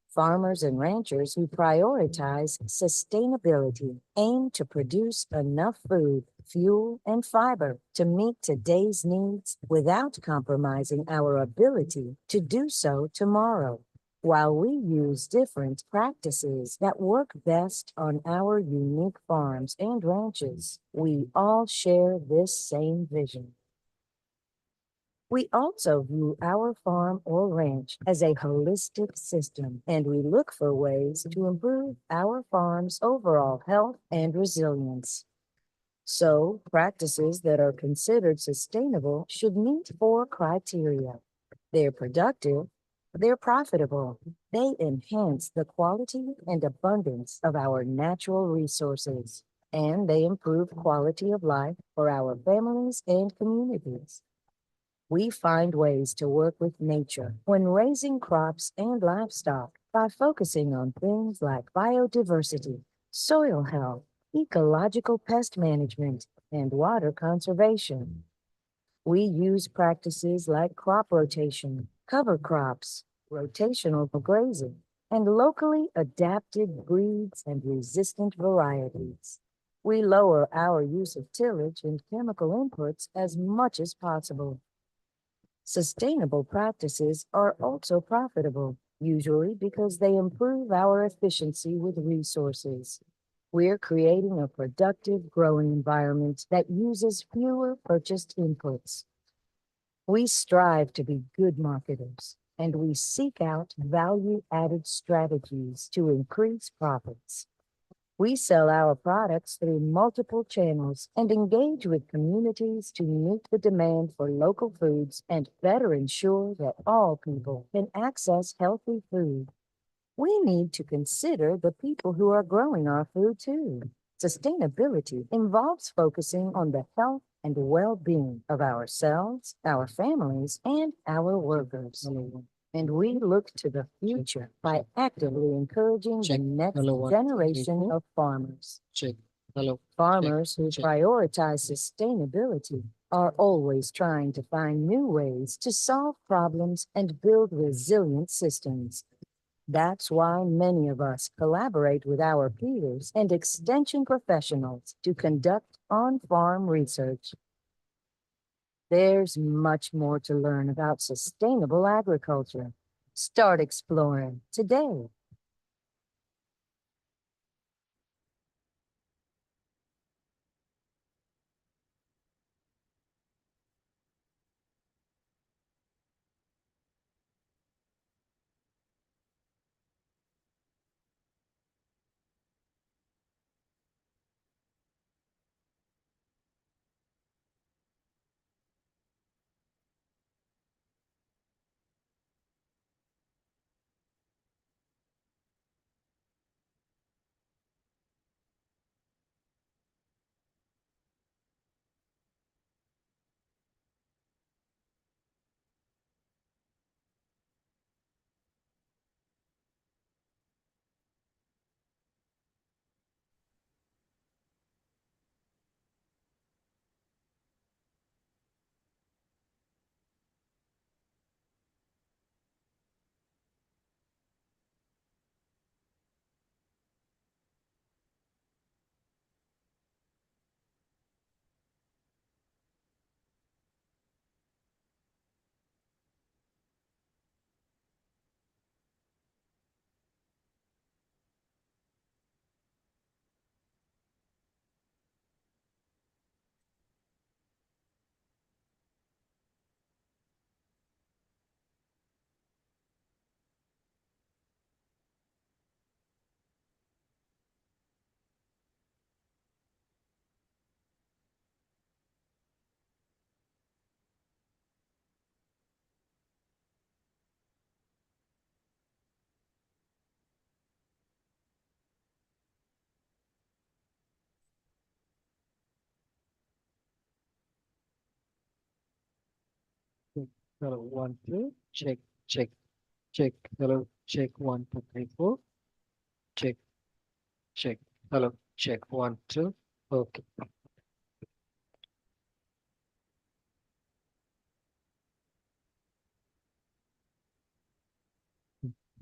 Farmers and ranchers who prioritize sustainability aim to produce enough food, fuel, and fiber to meet today's needs without compromising our ability to do so tomorrow. While we use different practices that work best on our unique farms and ranches, we all share this same vision. We also view our farm or ranch as a holistic system, and we look for ways to improve our farm's overall health and resilience. So, practices that are considered sustainable should meet 4 criteria. They're productive, they're profitable, they enhance the quality and abundance of our natural resources, and they improve quality of life for our families and communities. We find ways to work with nature when raising crops and livestock by focusing on things like biodiversity, soil health, ecological pest management, and water conservation. We use practices like crop rotation, cover crops, rotational grazing, and locally adapted breeds and resistant varieties. We lower our use of tillage and chemical inputs as much as possible. Sustainable practices are also profitable, usually because they improve our efficiency with resources. We're creating a productive growing environment that uses fewer purchased inputs. We strive to be good marketers, and we seek out value-added strategies to increase profits. We sell our products through multiple channels and engage with communities to meet the demand for local foods and better ensure that all people can access healthy food. We need to consider the people who are growing our food too. Sustainability involves focusing on the health and well-being of ourselves, our families, and our workers. And we look to the future by actively encouraging the next generation of farmers. Farmers who prioritize sustainability are always trying to find new ways to solve problems and build resilient systems. That's why many of us collaborate with our peers and extension professionals to conduct on-farm research. There's much more to learn about sustainable agriculture. Start exploring today. Hello, 1, 2, check, check, check. Hello, check, 1, 2, 3, 4. Check, check. Hello, check, 1, 2. Okay.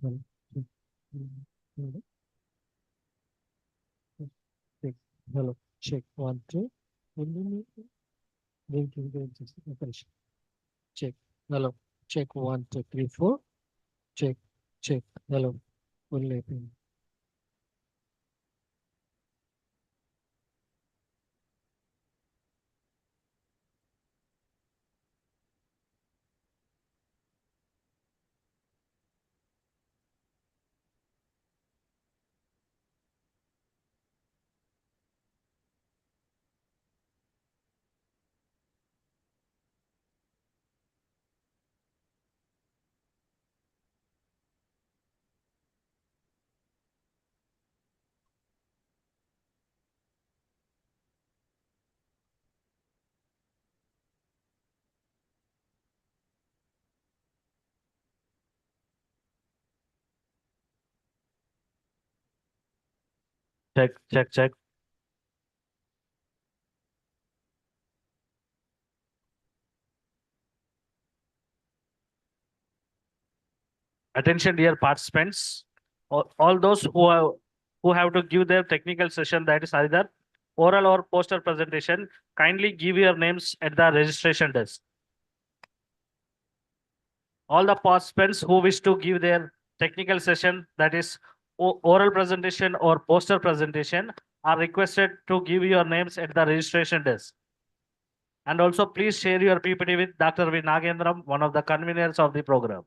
Hello, check, hello, check. Hello, check, 1, 2. Finish. Check. Hello, check, 1, 2, 3, 4. Check, check. Hello, full lapin. Check, check, check. Attention, dear participants. All those who have to give their technical session, that is either oral or poster presentation, kindly give your names at the registration desk. All the participants who wish to give their technical session, that is oral presentation or poster presentation, are requested to give your names at the registration desk. And also please share your PPT with Dr. V. Nagendram, one of the conveners of the program.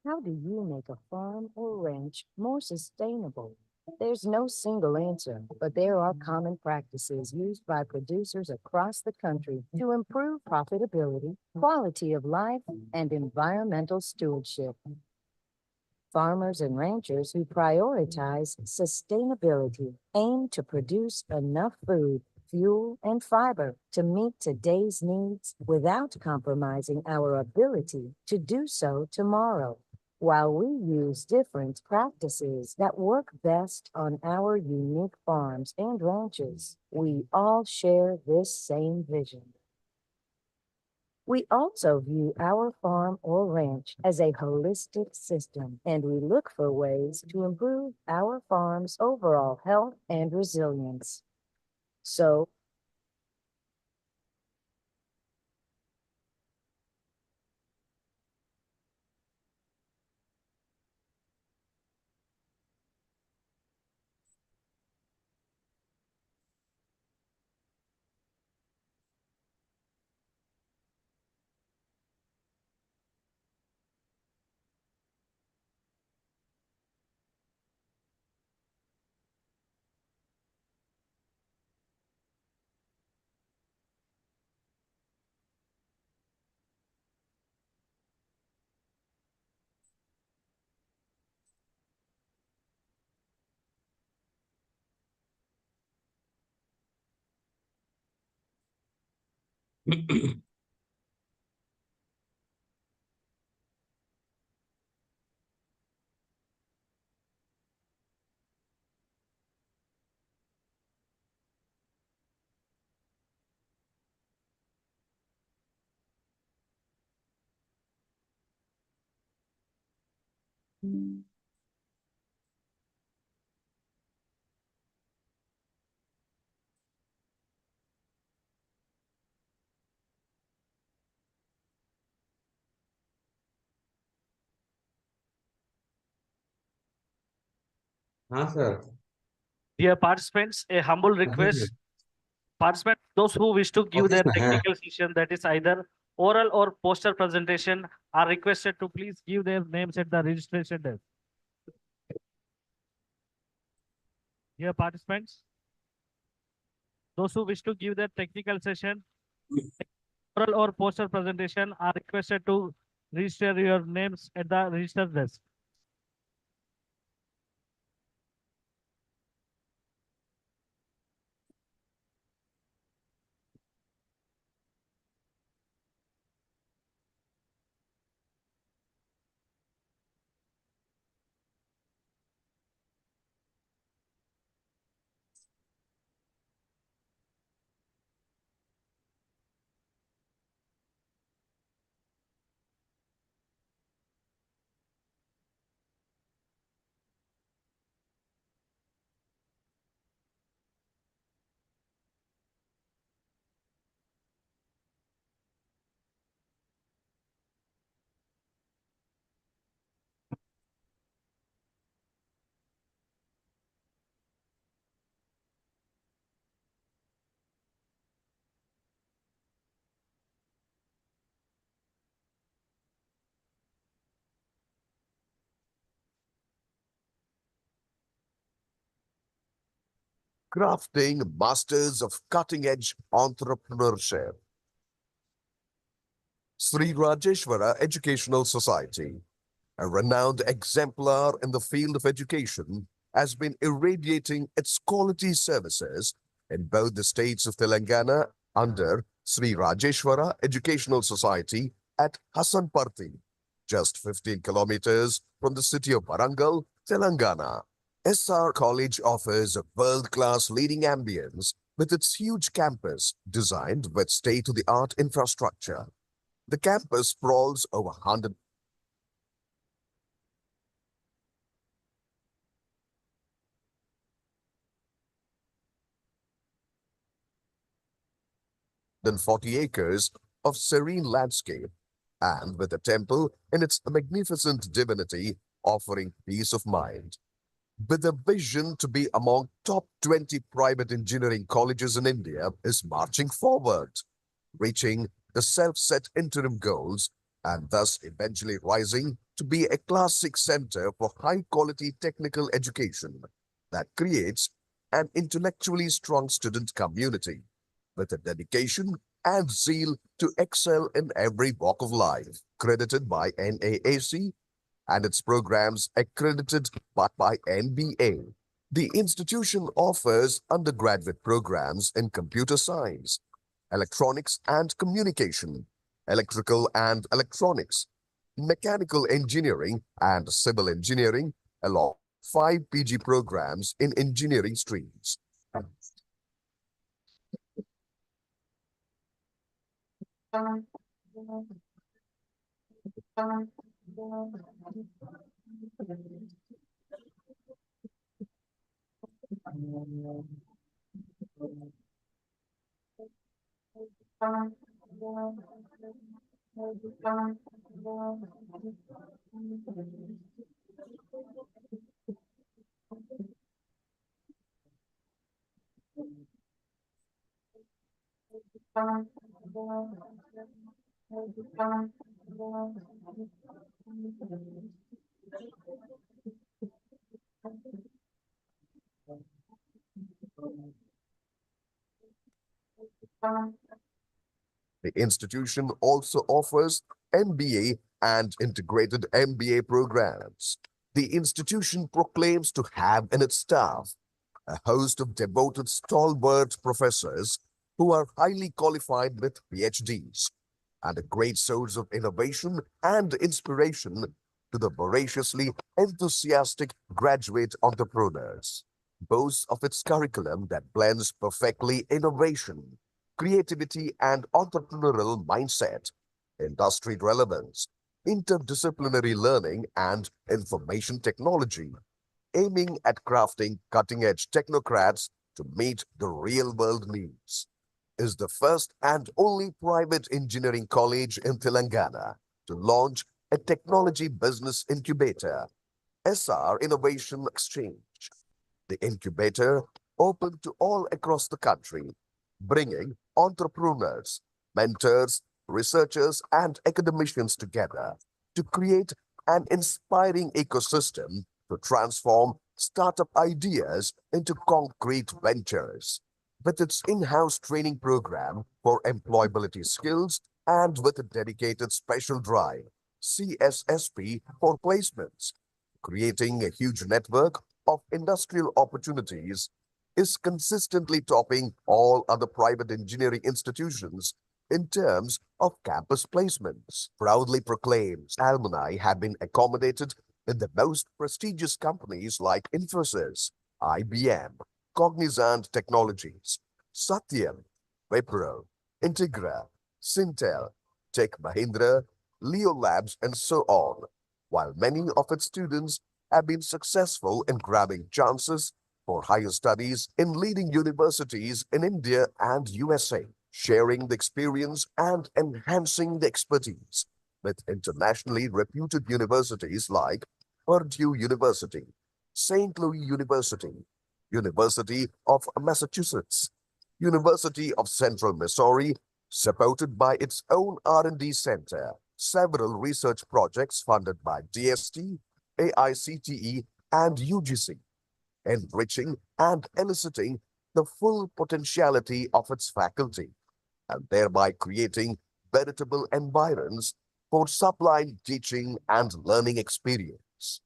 How do you make a farm or ranch more sustainable? There's no single answer, but there are common practices used by producers across the country to improve profitability, quality of life, and environmental stewardship. Farmers and ranchers who prioritize sustainability aim to produce enough food, fuel, and fiber to meet today's needs without compromising our ability to do so tomorrow. While we use different practices that work best on our unique farms and ranches, we all share this same vision. We also view our farm or ranch as a holistic system, and we look for ways to improve our farm's overall health and resilience. So, हाँ sir. Dear participants, a humble request. Participants, those who wish to give their office में है। technical session, that is either oral or poster presentation, are requested to please give their names at the registration desk. Dear participants, those who wish to give their technical session, oral or poster presentation, are requested to register your names at the register desk. Crafting masters of cutting-edge entrepreneurship. Sri Rajeshwara Educational Society, a renowned exemplar in the field of education, has been irradiating its quality services in both the states of Telangana under Sri Rajeshwara Educational Society at Hasanparthi, just 15 kilometers from the city of Warangal, Telangana. SR College offers a world-class leading ambience with its huge campus designed with state-of-the-art infrastructure. The campus sprawls over 140 acres of serene landscape, and with a temple in its magnificent divinity offering peace of mind. With a vision to be among top 20 private engineering colleges in India is marching forward, reaching the self-set interim goals and thus eventually rising to be a Class 6 center for high-quality technical education that creates an intellectually strong student community with a dedication and zeal to excel in every walk of life, credited by NAAC and its programs accredited by NBA. The institution offers undergraduate programs in computer science, electronics and communication, electrical and electronics, mechanical engineering and civil engineering, along with 5 PG programs in engineering streams. The institution also offers MBA and integrated MBA programs. The institution proclaims to have in its staff a host of devoted stalwart professors who are highly qualified with PhDs and a great source of innovation and inspiration to the voraciously enthusiastic graduate entrepreneurs. Boasts of its curriculum that blends perfectly innovation, creativity, and entrepreneurial mindset, industry relevance, interdisciplinary learning, and information technology, aiming at crafting cutting-edge technocrats to meet the real-world needs, is the first and only private engineering college in Telangana to launch a technology business incubator, SR Innovation Exchange. The incubator open to all across the country, bringing entrepreneurs, mentors, researchers, and academicians together to create an inspiring ecosystem to transform startup ideas into concrete ventures. With its in-house training program for employability skills and with a dedicated special drive, CSSP for placements, creating a huge network of industrial opportunities, is consistently topping all other private engineering institutions in terms of campus placements. Proudly proclaims alumni have been accommodated in the most prestigious companies like Infosys, IBM, Cognizant Technologies, Satyam, Wipro, Integra, Sintel, Tech Mahindra, Leo Labs, and so on, while many of its students have been successful in grabbing chances for higher studies in leading universities in India and USA, sharing the experience and enhancing the expertise with internationally reputed universities like Purdue University, St. Louis University, University of Massachusetts, University of Central Missouri, supported by its own R&D center, several research projects funded by DST, AICTE, and UGC, enriching and eliciting the full potentiality of its faculty, and thereby creating veritable environs for sublime teaching and learning experience.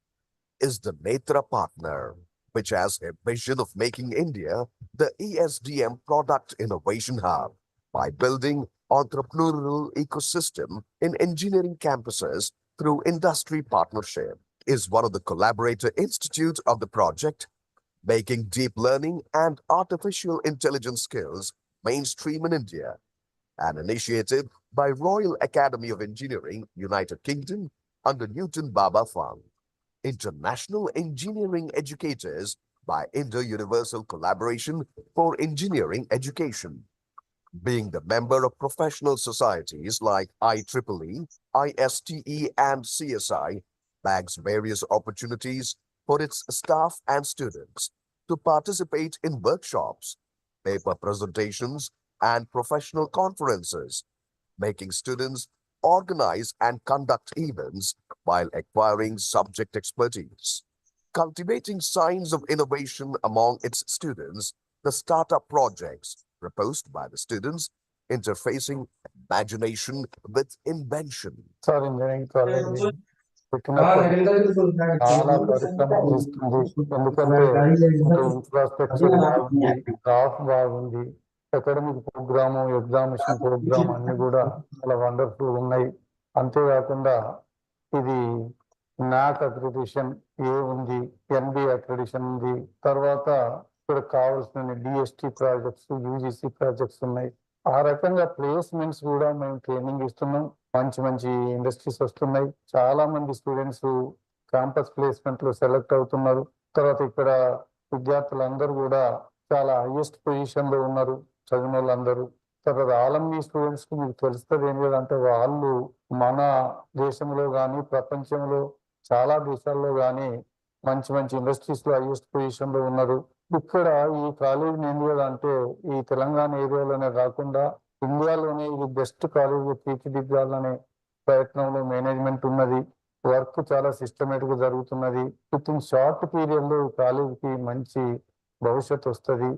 Is the Netra partner, which has a vision of making India the ESDM product innovation hub by building entrepreneurial ecosystem in engineering campuses through industry partnership, is one of the collaborator institutes of the project, making deep learning and artificial intelligence skills mainstream in India, an initiative by Royal Academy of Engineering, United Kingdom, under Newton Baba Fund. International Engineering Educators by Indo-Universal Collaboration for Engineering Education, being the member of professional societies like IEEE, ISTE, and CSI, bags various opportunities for its staff and students to participate in workshops, paper presentations, and professional conferences, making students organize and conduct events while acquiring subject expertise. Cultivating signs of innovation among its students, the startup projects proposed by the students interfacing imagination with invention. Sir engineering college పెట్టినప్పుడు చాలా పరిశ్రమలు ఇస్తుంది ఎందుకంటే infrastructure బాగుంది, staff బాగుంది, academic programme, examination programme అన్ని కూడా చాలా వండర్ఫుల్ ఉన్నాయి. అంతేకాకుండా ఇది నాక్ అక్రిడిషన్ ఉంది, ఎన్బి అక్రిడిషన్ ఉంది. తర్వాత ఇక్కడ కావాల్సిన డిఎస్టి ప్రాజెక్ట్స్, యూజిసి ప్రాజెక్ట్స్ ఉన్నాయి. ఆ రకంగా ప్లేస్మెంట్స్ కూడా మేము ట్రైనింగ్ ఇస్తున్నాం. మంచి మంచి ఇండస్ట్రీస్ వస్తున్నాయి. చాలా మంది స్టూడెంట్స్ క్యాంపస్ ప్లేస్మెంట్ లో సెలెక్ట్ అవుతున్నారు. తర్వాత ఇక్కడ విద్యార్థులందరూ కూడా చాలా హైయెస్ట్ పొజిషన్ లో ఉన్నారు, చదివిన వాళ్ళందరూ. తర్వాత ఆలంనీ స్టూడెంట్స్ కి మీకు తెలుస్తుంది ఏం లేదంటే వాళ్ళు మన దేశంలో కానీ ప్రపంచంలో చాలా దేశాల్లో కానీ మంచి మంచి ఇండస్ట్రీస్ లో హైయెస్ట్ పొజిషన్ లో ఉన్నారు. ఇక్కడ ఈ కాలేజ్ ఏం లేదంటే ఈ తెలంగాణ ఏరియాలోనే కాకుండా ఇండియాలోనే ఇది బెస్ట్ కాలేజ్ తీర్చిదిద్దాలనే ప్రయత్నంలో మేనేజ్మెంట్ ఉన్నది. వర్క్ చాలా సిస్టమేటిక్ గా జరుగుతున్నది. విత్ ఇన్ షార్ట్ పీరియడ్ లో కాలేజీకి మంచి భవిష్యత్తు వస్తుంది.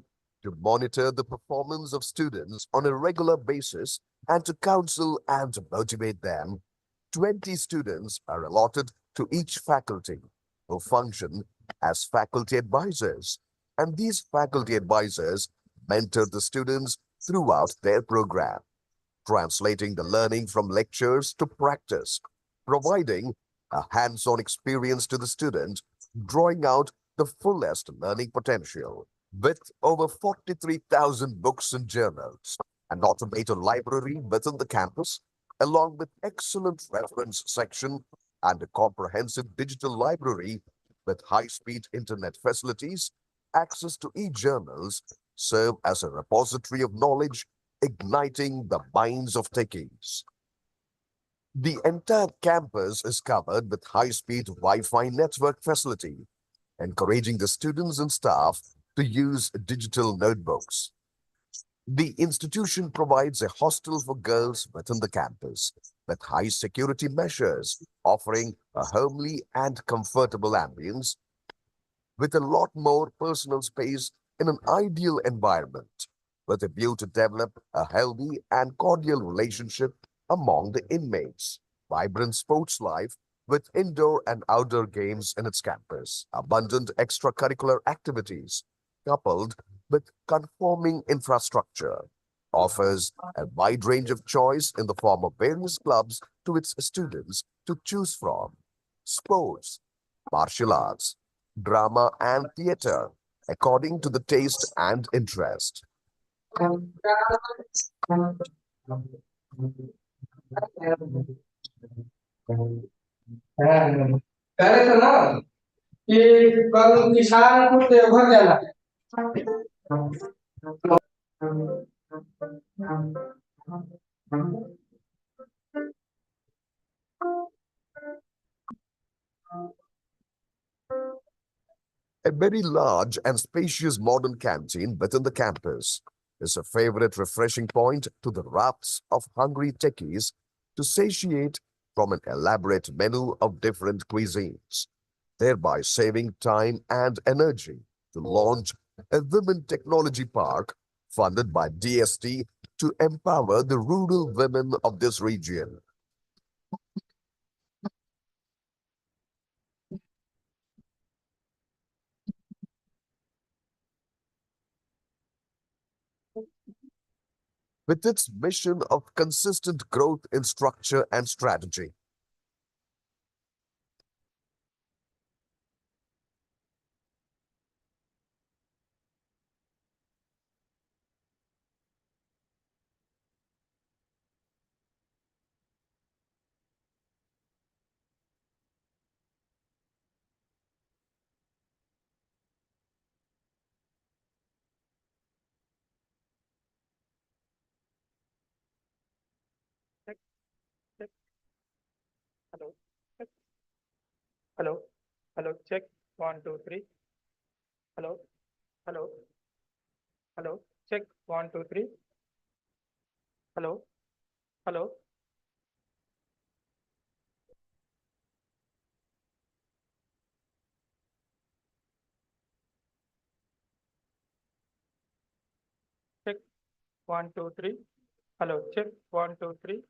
To monitor the performance of students on a regular basis and to counsel and motivate them, 20 students are allotted to each faculty who function as faculty advisors, and these faculty advisors mentor the students throughout their program, translating the learning from lectures to practice, providing a hands-on experience to the student, drawing out the fullest learning potential. With over 43,000 books and journals, an automated library within the campus, along with excellent reference section and a comprehensive digital library with high-speed internet facilities, access to e-journals serve as a repository of knowledge, igniting the minds of techies. The entire campus is covered with high-speed Wi-Fi network facility, encouraging the students and staff to use digital notebooks. The institution provides a hostel for girls within the campus with high security measures, offering a homely and comfortable ambience with a lot more personal space in an ideal environment, with a view to develop a healthy and cordial relationship among the inmates. Vibrant sports life with indoor and outdoor games in its campus, abundant extracurricular activities, coupled with conforming infrastructure, offers a wide range of choice in the form of various clubs to its students to choose from. Sports, martial arts, drama, and theater, according to the taste and interest. करे तो ना कि कल किसान को देवघर जाना A very large and spacious modern canteen within the campus is a favorite refreshing point to the wraths of hungry techies to satiate from an elaborate menu of different cuisines, thereby saving time and energy to launch a women technology park funded by DST to empower the rural women of this region. With its mission of consistent growth in structure and strategy. Hello. Check. Hello. Hello. Check. 1, 2, 3. Hello. Hello. Hello. Check. 1, 2, 3. Hello. Hello. Check. 1, 2, 3. Hello. Check. 1, 2, 3.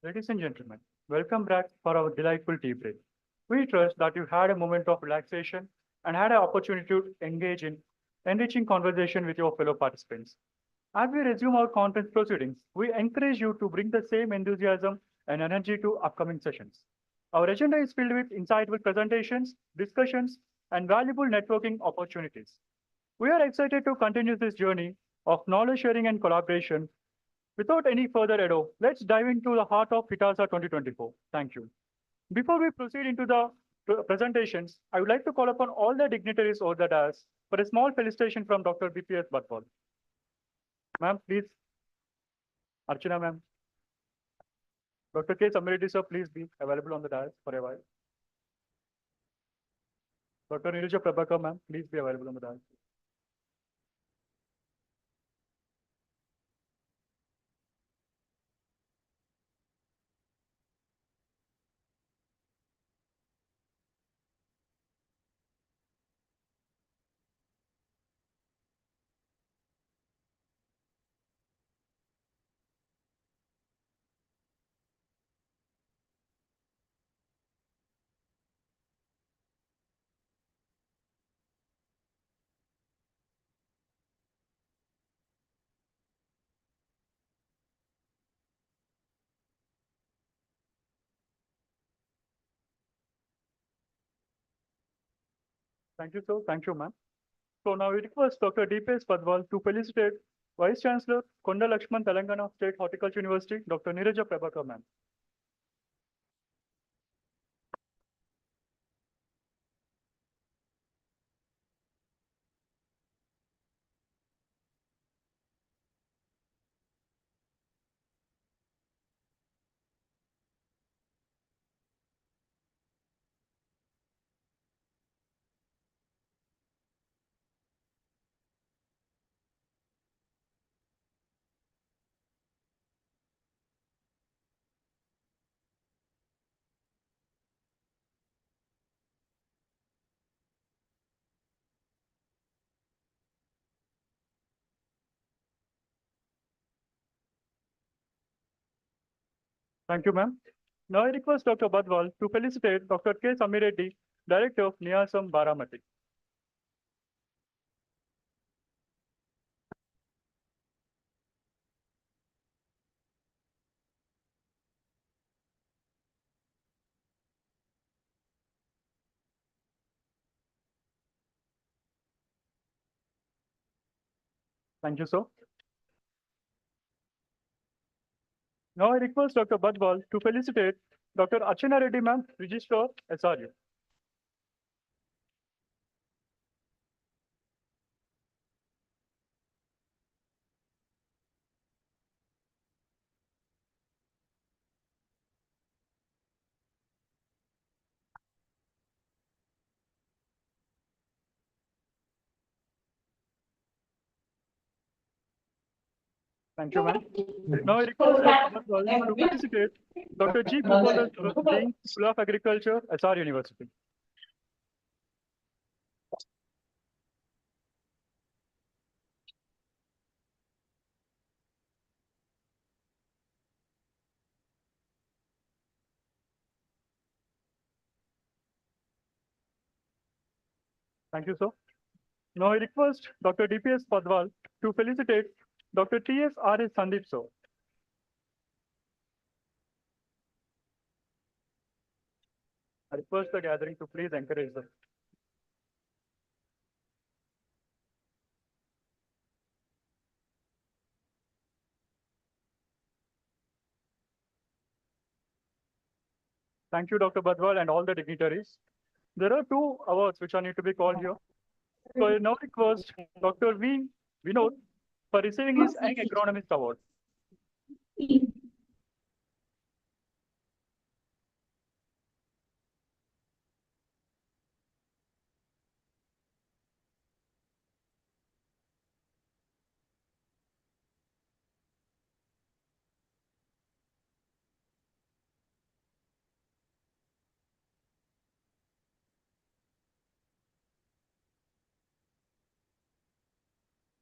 Ladies and gentlemen, welcome back for our delightful tea break. We trust that you had a moment of relaxation and had an opportunity to engage in enriching conversation with your fellow participants. As we resume our conference proceedings, we encourage you to bring the same enthusiasm and energy to upcoming sessions. Our agenda is filled with insightful presentations, discussions, and valuable networking opportunities. We are excited to continue this journey of knowledge sharing and collaboration. Without any further ado, let's dive into the heart of HITASA 2024. Thank you. Before we proceed into the presentations, I would like to call upon all the dignitaries over the dais for a small felicitation from Dr. DPS Badwal. Ma'am, please. Archana, ma'am. Dr. K. Samiriti, sir, please be available on the dais for a while. Dr. Nira Prabakar, ma'am, please be available on the dais. Thank you, sir. Thank you, ma'am. So now we request Dr. DPS Badwal to felicitate Vice Chancellor Konda Lakshman Telangana State Horticulture University, Dr. Nira Prabakar, ma'am. Thank you, ma'am. Now I request Dr. Badwal to felicitate Dr. K. Samireti, Director of NIASM Baramati. Thank you, sir. Now I request Dr. Badwal to felicitate Dr. Archana Reddy, ma'am, Registrar, SRU. Thank you, ma'am. Now I request Dr. Badwal to felicitate Dr. G. Bhupal, Dean, School of Agriculture, SR University. Thank you, sir. Now I request Dr. DPS Badwal to felicitate Dr. T.S. R.S. Sandeep, sir. I request the gathering to please encourage them. Thank you, Dr. Badwal, and all the dignitaries. There are two awards which are need to be called here. So I now request Dr. V. Vinod for receiving his Young Agronomist Award.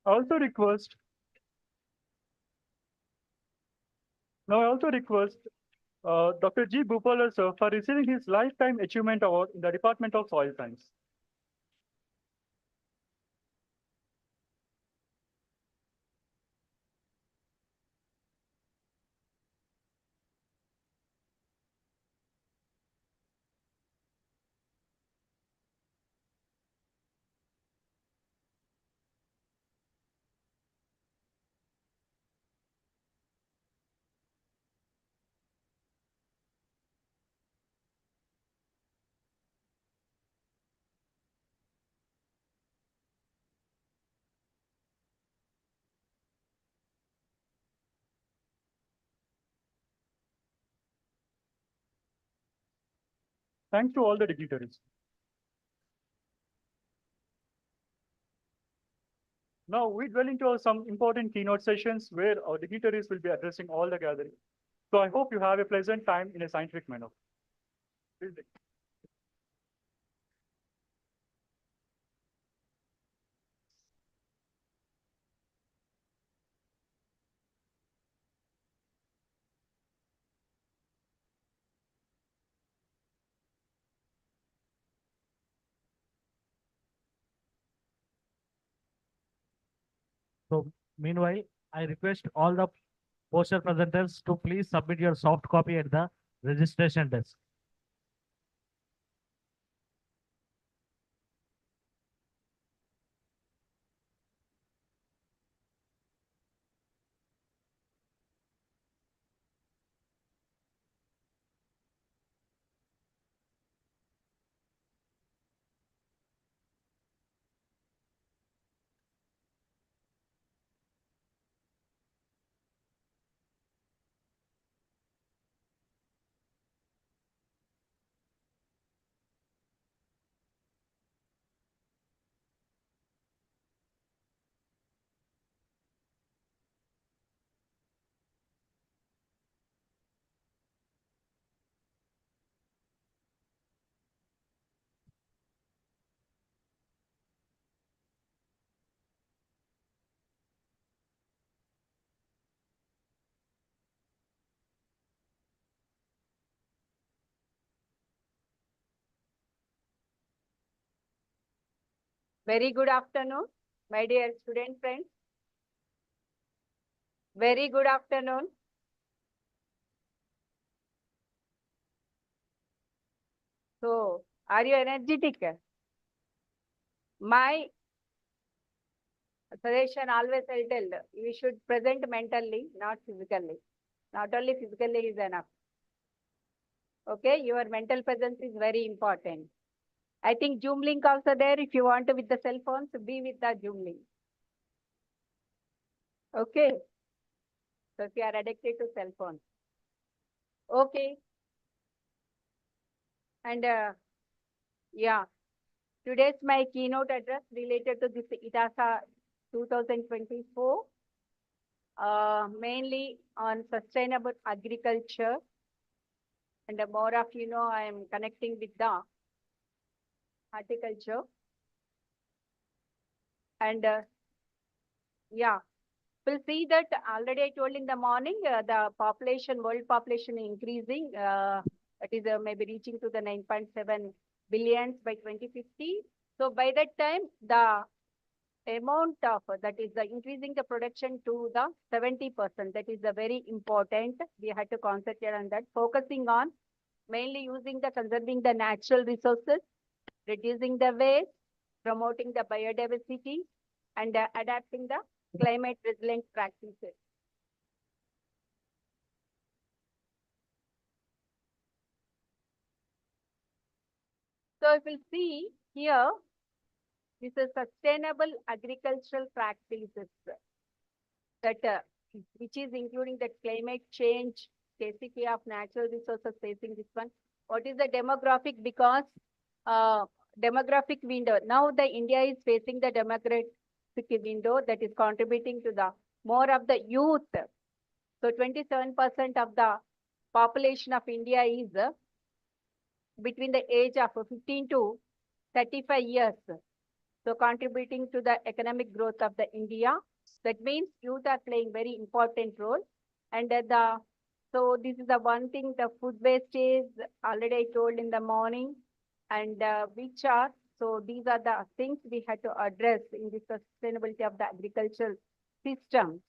I also request Dr. G. Bhupal, sir, for receiving his Lifetime Achievement Award in the Department of Soil Science. Thanks to all the dignitaries. Now we dwell into some important keynote sessions where our dignitaries will be addressing all the gathering. So I hope you have a pleasant time in a scientific manner. Please. So meanwhile, I request all the poster presenters to please submit your soft copy at the registration desk. Very good afternoon, my dear student friends. Very good afternoon. So, are you energetic? My suggestion always I tell, you should present mentally, not physically. Not only physically is enough. Okay, your mental presence is very important. I think Zoom link also there. If you want to with the cell phones, be with the Zoom link. Okay. So if you are addicted to cell phone. Okay. And yeah, today's my keynote address related to this ITASA 2024, mainly on sustainable agriculture. And more of you know, I am connecting with the horticulture. And yeah, we'll see that already I told in the morning, the population, world population increasing. It is maybe reaching to the 9.7 billions by 2050. So by that time, the amount of that is the increasing the production to the 70%. That is the very important. We had to concentrate on that, focusing on mainly using the conserving the natural resources, reducing the waste, promoting the biodiversity, and adapting the climate resilient practices. So if we see here, this is sustainable agricultural practices that which is including the climate change, scarcity of natural resources facing this one. What is the demographic? Because demographic window. Now the India is facing the demographic window that is contributing to the more of the youth. So 27% of the population of India is between the age of 15 to 35 years. So contributing to the economic growth of the India. That means youth are playing very important role. And the So this is the one thing, the food wastage, already I told in the morning, and which are, so these are the things we had to address in the sustainability of the agricultural system.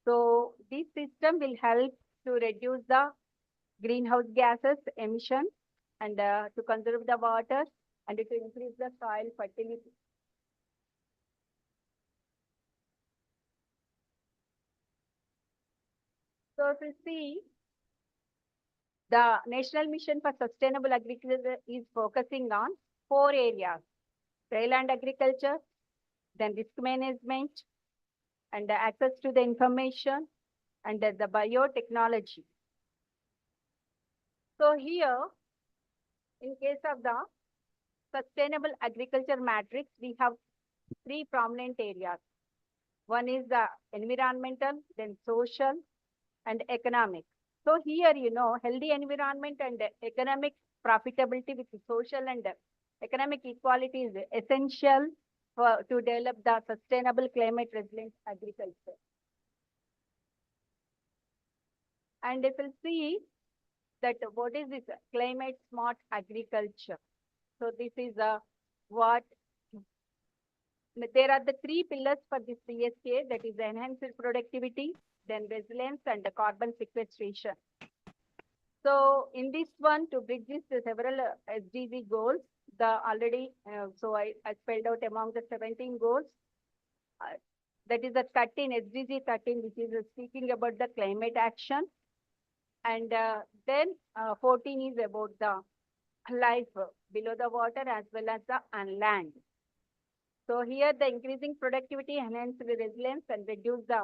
So this system will help to reduce the greenhouse gases emission and to conserve the water and to increase the soil fertility. So if you see, the National Mission for Sustainable Agriculture is focusing on 4 areas: dryland agriculture, then risk management, and the access to the information, and the biotechnology. So here, in case of the sustainable agriculture matrix, we have 3 prominent areas. One is the environmental, then social, and economic. So here, healthy environment and economic profitability with social and economic equality is essential to develop the sustainable climate resilient agriculture. And if we'll see that what is this climate smart agriculture. So this is what there are the 3 pillars for this CSK, that is enhanced productivity, then resilience, and the carbon sequestration. So in this one, to bridge this to several SDG goals, the already, so I spelled out among the 17 goals, that is the 13, SDG 13, which is speaking about the climate action. And then 14 is about the life below the water as well as the on land. So here the increasing productivity, enhance the resilience, and reduce the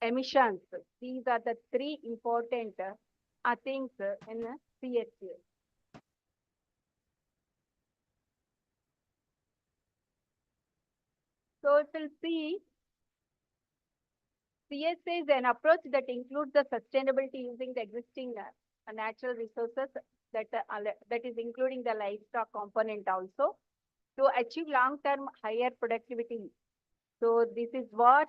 emissions. These are the 3 important things in CSK. So if we'll see, CSA is an approach that includes the sustainability using the existing natural resources that is including the livestock component also to achieve long-term higher productivity. So this is what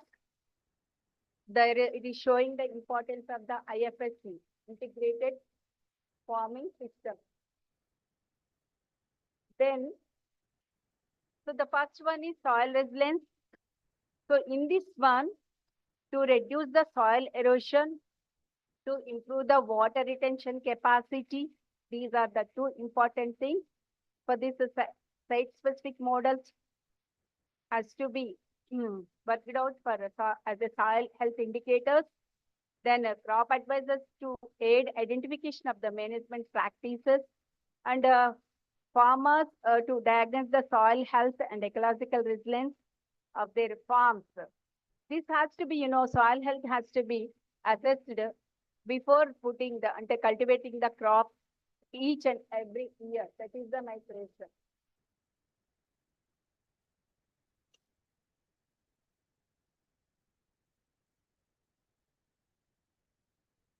it is showing the importance of the IFSC, integrated farming system. Then, so the first one is soil resilience. So in this one, to reduce the soil erosion, to improve the water retention capacity, these are the 2 important things. For this, site-specific models has to be worked out for as a soil health indicators. Then crop advisors to aid identification of the management practices, and farmers to diagnose the soil health and ecological resilience of their farms. This has to be, soil health has to be assessed before putting cultivating the crop each and every year. That is the my suggestion.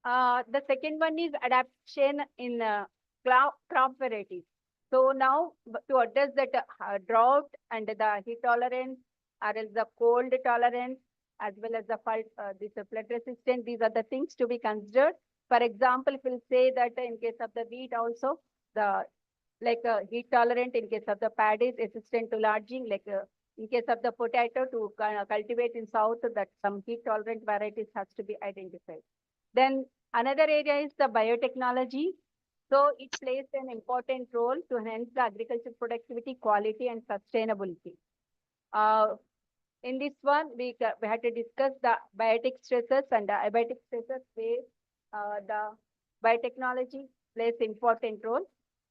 The second one is adaptation in crop varieties. So now to address that drought and the heat tolerance, or else the cold tolerance, as well as the flood resistant, these are the things to be considered. For example, if we'll say that in case of the wheat also, the heat tolerant, in case of the paddy is resistant to lodging, in case of the potato to cultivate in south, that some heat tolerant varieties has to be identified. Then another area is the biotechnology. So it plays an important role to enhance the agricultural productivity, quality, and sustainability. In this one, we had to discuss the biotic stressors and the abiotic stressors where the biotechnology plays important role.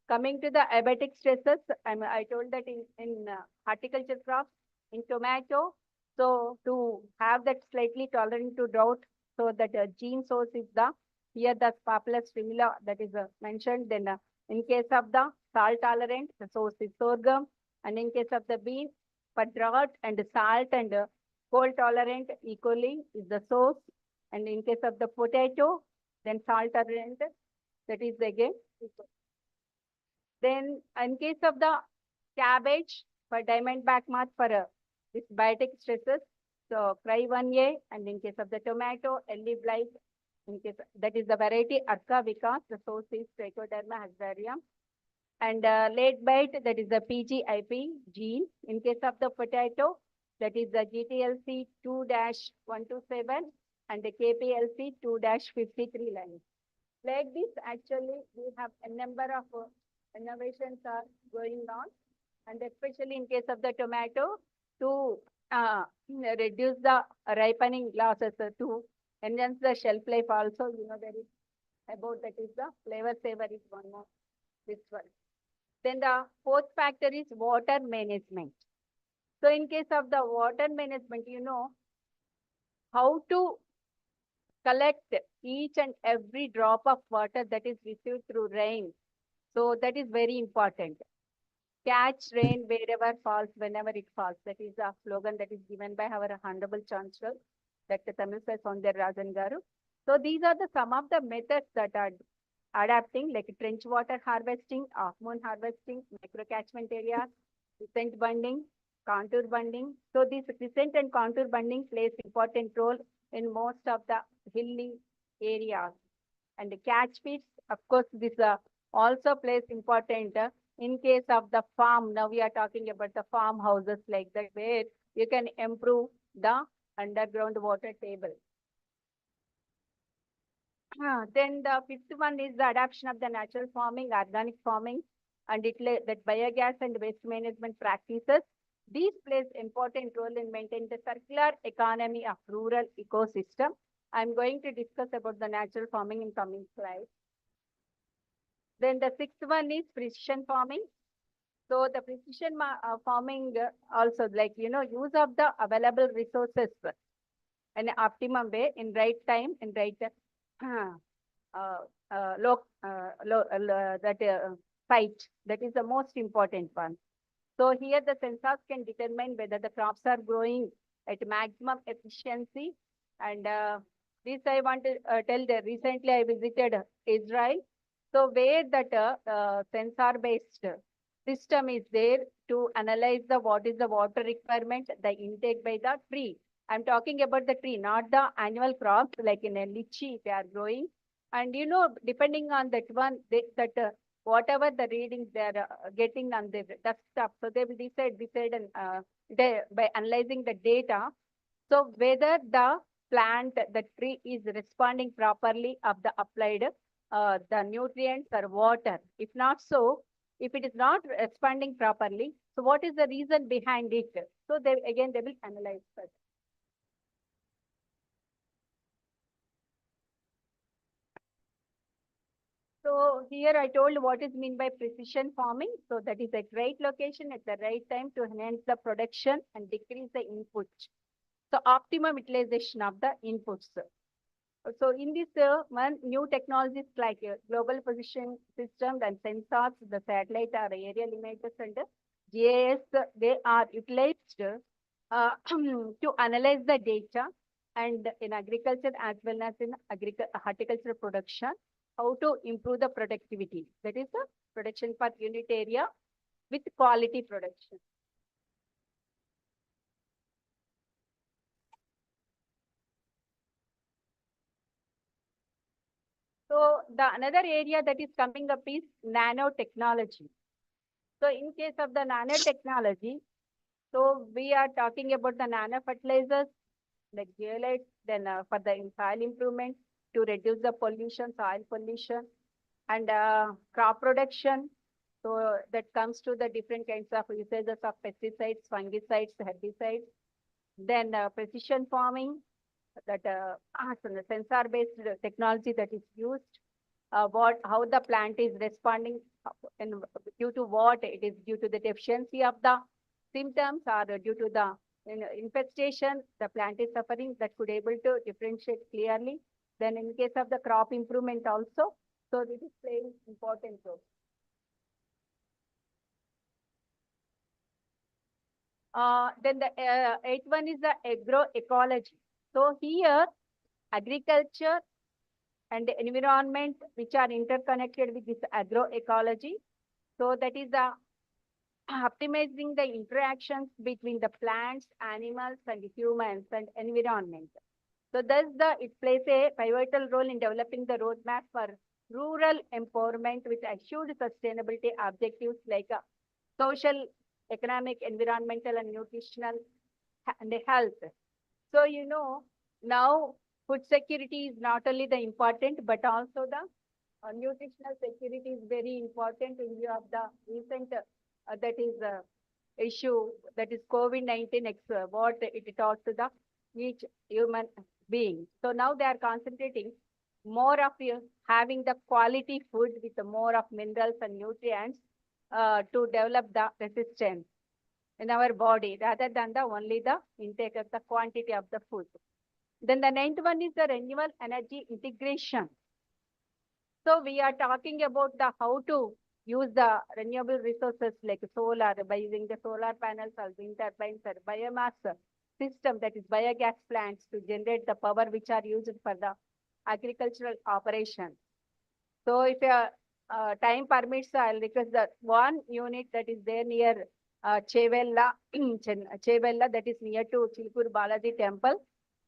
Coming to the abiotic stresses, I told that in horticulture crops, in tomato, so to have that slightly tolerant to drought, so that gene source is here the Papilla stimula that is mentioned. Then in case of the salt tolerant, the source is sorghum, and in case of the bean, for drought and salt and cold tolerant equally is the source. And in case of the potato, then salt tolerant, that is again equal. Then in case of the cabbage, for diamondback moth for this biotic stresses, so cry 1A, and in case of the tomato, early blight In case that is the variety Arka Vikas, the source is Trichoderma hasbarium. And late bite, that is the PGIP gene. In case of the potato, that is the GTLC 2-127 and the KPLC 2-53 line. Like this, actually, we have a number of innovations are going on, and especially in case of the tomato, to reduce the ripening losses, to enhance the shelf life also, there is about that is the flavor saver is one more, this one. Then the fourth factor is water management. So in case of the water management, how to collect each and every drop of water that is received through rain. So that is very important. Catch rain wherever falls, whenever it falls. That is a slogan that is given by our Honorable Chancellor, Dr. Tamilsai Soundararajan Garu. So these are the some of the methods that are adapting, like trench water harvesting, half-moon harvesting, micro-catchment areas, crescent bunding, contour bunding. So this crescent and contour bunding plays important role in most of the hilly areas. And the catch pits, of course, this also plays important in case of the farm. Now we are talking about the farmhouses like that, where you can improve the underground water table. Then the fifth one is the adoption of the natural farming, organic farming, and that biogas and waste management practices. These plays important role in maintaining the circular economy of rural ecosystem. I'm going to discuss about the natural farming in coming slides. Then the sixth one is precision farming. So the precision farming also, like, use of the available resources in an optimum way, in right time, in right site. That is the most important one. So here the sensors can determine whether the crops are growing at maximum efficiency. And this I want to tell that recently I visited Israel. So where that sensor-based system is there to analyze what is the water requirement, the intake by the tree. I'm talking about the tree, not the annual crops like in a lychee they are growing. And depending on that one, whatever the readings they are getting on that stuff, so they will decide and by analyzing the data, so whether the plant, the tree is responding properly of the applied the nutrients or water. If not so, if it is not responding properly, so what is the reason behind it? So they will analyze that. So here I told what is mean by precision farming. So that is at right location at the right time to enhance the production and decrease the input. So optimum utilization of the inputs. So in this one, new technologies like global position systems and sensors, the satellite or aerial images and GIS, they are utilized to analyze the data, and in agriculture as well as in horticultural production, how to improve the productivity. That is the production per unit area with quality production. So the another area that is coming up is nanotechnology. So in case of the nanotechnology, so we are talking about the nano fertilizers, like zeolites, then for the soil improvement to reduce the pollution, soil pollution, and crop production. So that comes to the different kinds of usages of pesticides, fungicides, herbicides. Then precision farming, that sensor-based technology that is used, how the plant is responding, and due to what it is, due to the deficiency of the symptoms or due to the infestation the plant is suffering, that could able to differentiate clearly. Then in case of the crop improvement also, so this is playing important role. Then the eighth one is the agroecology. So here, agriculture and the environment which are interconnected with this agroecology. So that is the optimizing the interactions between the plants, animals, and humans and environment. So it plays a pivotal role in developing the roadmap for rural empowerment with assured sustainability objectives like social, economic, environmental, and nutritional and health. So, now food security is not only the important, but also the nutritional security is very important in view of the recent issue that is COVID-19, what it taught to the each human being. So now they are concentrating more of having the quality food with more of minerals and nutrients to develop the resistance in our body rather than the only the intake of the quantity of the food. Then the ninth one is the renewable energy integration. So we are talking about the how to use the renewable resources like solar by using the solar panels or wind turbines or biomass system, that is biogas plants, to generate the power which are used for the agricultural operation. So if time permits, I'll request that one unit that is there near Chevella, Chevella, that is near to Chilkur Balaji temple.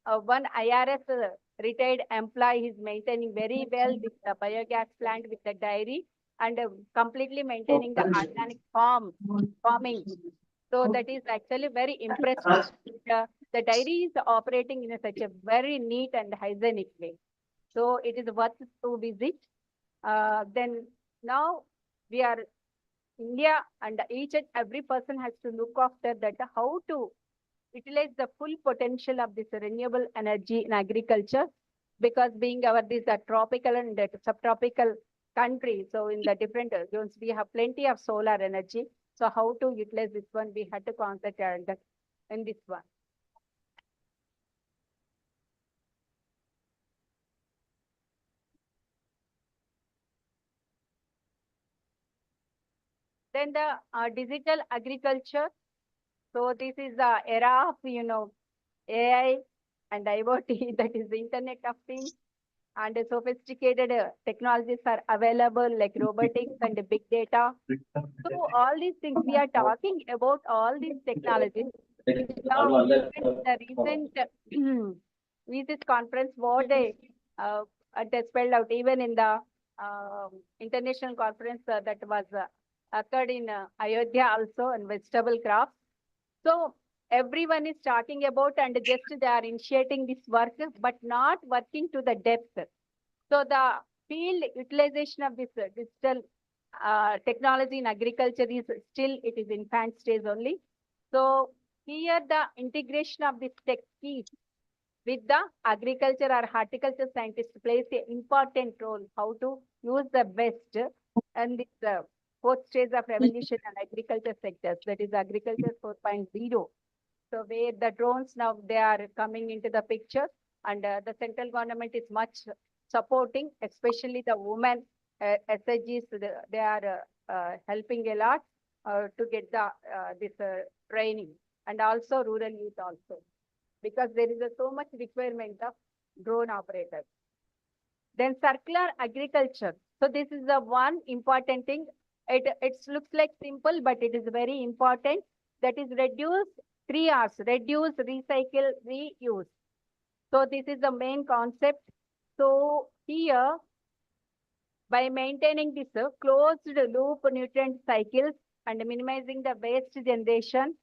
One IRS retired employee is maintaining very well this biogas plant with the dairy and completely maintaining the organic farming. So that is actually very impressive. The dairy is operating in such a very neat and hygienic way. So it is worth to visit. Then now we are India, and each and every person has to look after that, how to utilize the full potential of this renewable energy in agriculture, because being this tropical and subtropical country, so in the different zones we have plenty of solar energy. So how to utilize this one, we had to concentrate in this one. Then the digital agriculture. So this is the era of, AI and IoT, that is the Internet of Things, and sophisticated technologies are available like robotics and big data. So all these things, we are talking about all these technologies. Now, even the recent this conference, what they spelled out, even in the international conference that was occurred in Ayodhya also, and vegetable crops. So everyone is talking about, and just they are initiating this work, but not working to the depth. So the field utilization of this digital technology in agriculture is still, it is infant stage only. So here the integration of this tech kit with the agriculture or horticulture scientists plays an important role, how to use the best and this fourth stage of revolution and agriculture sectors, that is agriculture 4.0. So where the drones now, they are coming into the picture, and the central government is much supporting, especially the women SHGs, they are helping a lot to get the this training, and also rural youth also, because there is so much requirement of drone operators. Then circular agriculture. So this is the one important thing. It looks like simple, but it is very important. That is reduce 3 R's: reduce, recycle, reuse. So this is the main concept. So here, by maintaining this closed loop nutrient cycles and minimizing the waste generation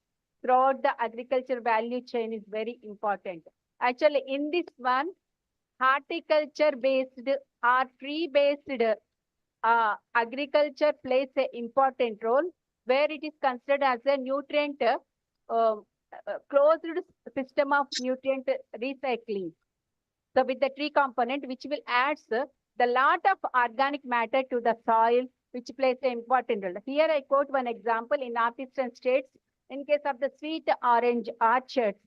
throughout the agriculture value chain is very important. Actually, in this one, horticulture-based or tree-based agriculture plays an important role, where it is considered as a nutrient closed system of nutrient recycling. So with the tree component, which will add the lot of organic matter to the soil, which plays an important role. Here I quote one example in northeastern states. In case of the sweet orange orchards,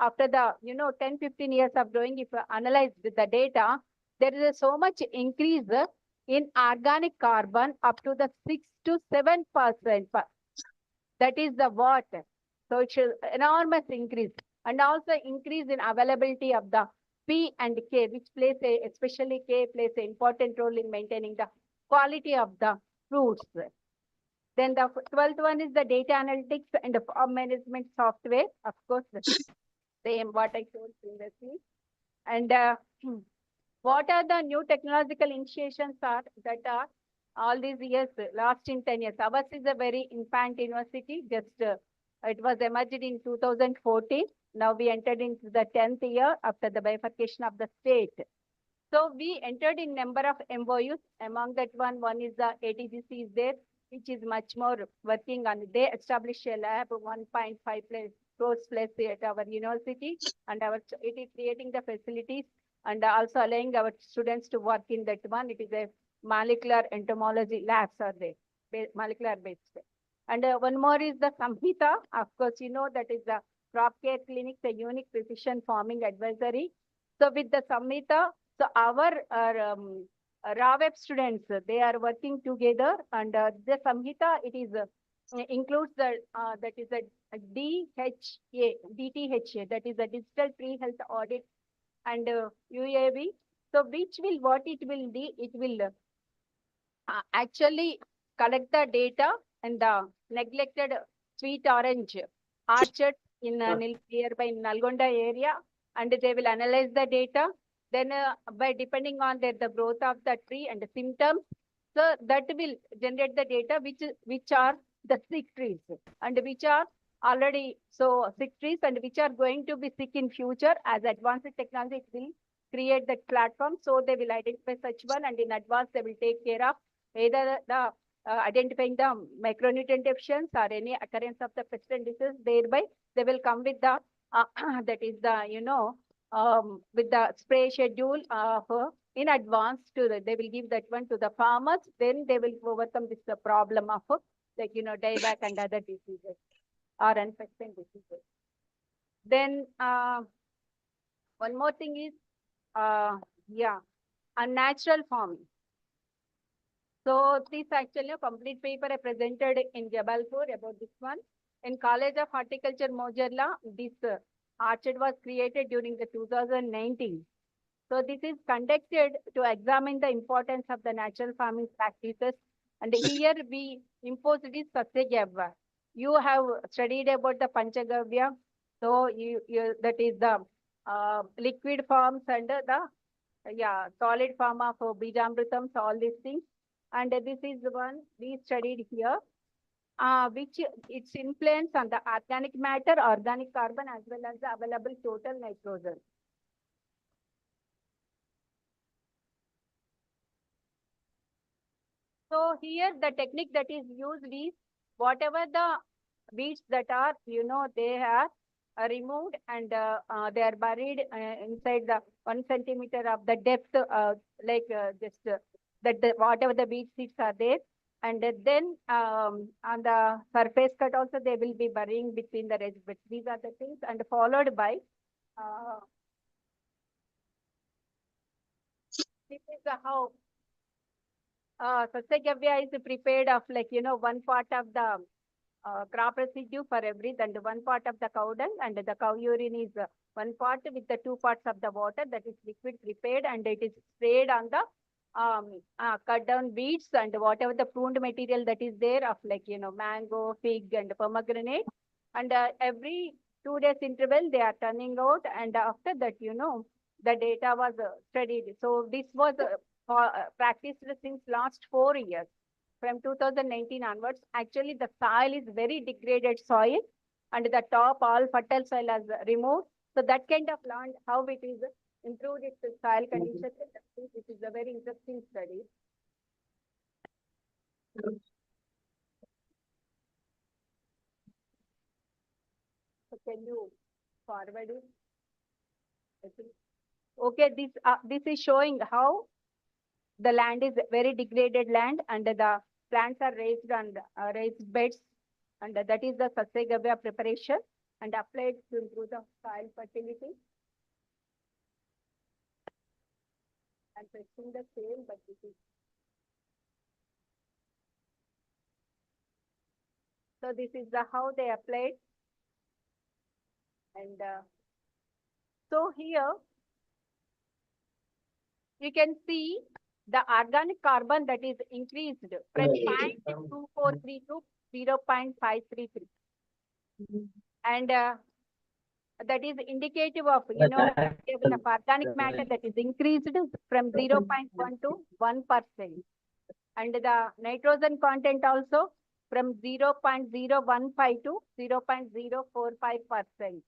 after the 10-15 years of growing, if you analyze the data, there is so much increase in organic carbon up to the 6 to 7%. That is the what. So it's an enormous increase, and also increase in availability of the P and K, which plays especially K plays an important role in maintaining the quality of the fruits. Then the 12th one is the data analytics and the farm management software. Of course, the same what I showed previously. And what are the new technological initiations that are all these years, last in 10 years? Ours is a very infant university, just it was emerged in 2014. Now we entered into the 10th year after the bifurcation of the state. So we entered in number of MOUs. Among that one is the ATGC is there, which is much more working on. They established a lab 1.5 crores plus at our university, and it is creating the facilities and also allowing our students to work in that one. It is a molecular entomology labs are there, molecular based. And one more is the Samhita. Of course, you know that is the crop care clinic, the unique precision farming advisory. So with the Samhita, so our raw web students, they are working together, and the Samhita, it is includes the that is a DTHA, that is a digital tree health audit, and UAV. So which will, what it will do, it will actually collect the data and the neglected sweet orange orchard in nearby Nalgonda area, and they will analyze the data. Then by depending on the growth of the tree and the symptoms, so that will generate the data which are the sick trees and which are already sick trees and which are going to be sick in future. As advanced technology, it will create that platform. So they will identify such one, and in advance they will take care of either the identifying the micronutrient deficiency or any occurrence of the pestilent disease. Thereby they will come with the that is the with the spray schedule in advance they will give that one to the farmers. Then they will overcome this problem of dieback and other diseases or infection diseases. Then one more thing is unnatural farming. So this actually a complete paper I presented in Jabalpur about this one. In College of Horticulture, Mojarla, this orchard was created during the 2019. So this is conducted to examine the importance of the natural farming practices. And here we impose this Satyagavya. You have studied about the Panchagavya. So that is the liquid forms and the solid form of Bijamritam, so all these things. And this is the one we studied here, which its influence on the organic matter, organic carbon, as well as the available total nitrogen. So here the technique that is used is whatever the weeds that are, they are removed and they are buried inside the 1 centimeter of the depth, whatever the weed seeds are there. And then on the surface cut also they will be burying between the reds. But these are the things, and followed by this is how Satyagavya is prepared of 1 part of the crop residue for every, and 1 part of the cow dung, and the cow urine is 1 part with the 2 parts of the water, that is liquid prepared, and it is sprayed on the cut down weeds and whatever the pruned material that is there of mango, fig and pomegranate, and every 2 days interval they are turning out, and after that the data was studied. So this was practiced since last 4 years. From 2019 onwards, actually the soil is very degraded soil, and the top all fertile soil is removed. So that kind of land, how it is improved its soil conditions, this is a very interesting study. So can you forward it? Okay, this is showing how the land is very degraded land, and the plants are raised on raised beds, and that is the Satyagavya preparation and applied to improve the soil fertility. I'm pressing the same, but this is. So this is how they applied. And so here you can see the organic carbon that is increased from 0.243 to 0.533. And that is indicative of, level of organic matter that is increased from 0.1 to 1%. And the nitrogen content also from 0.015 to 0.045%.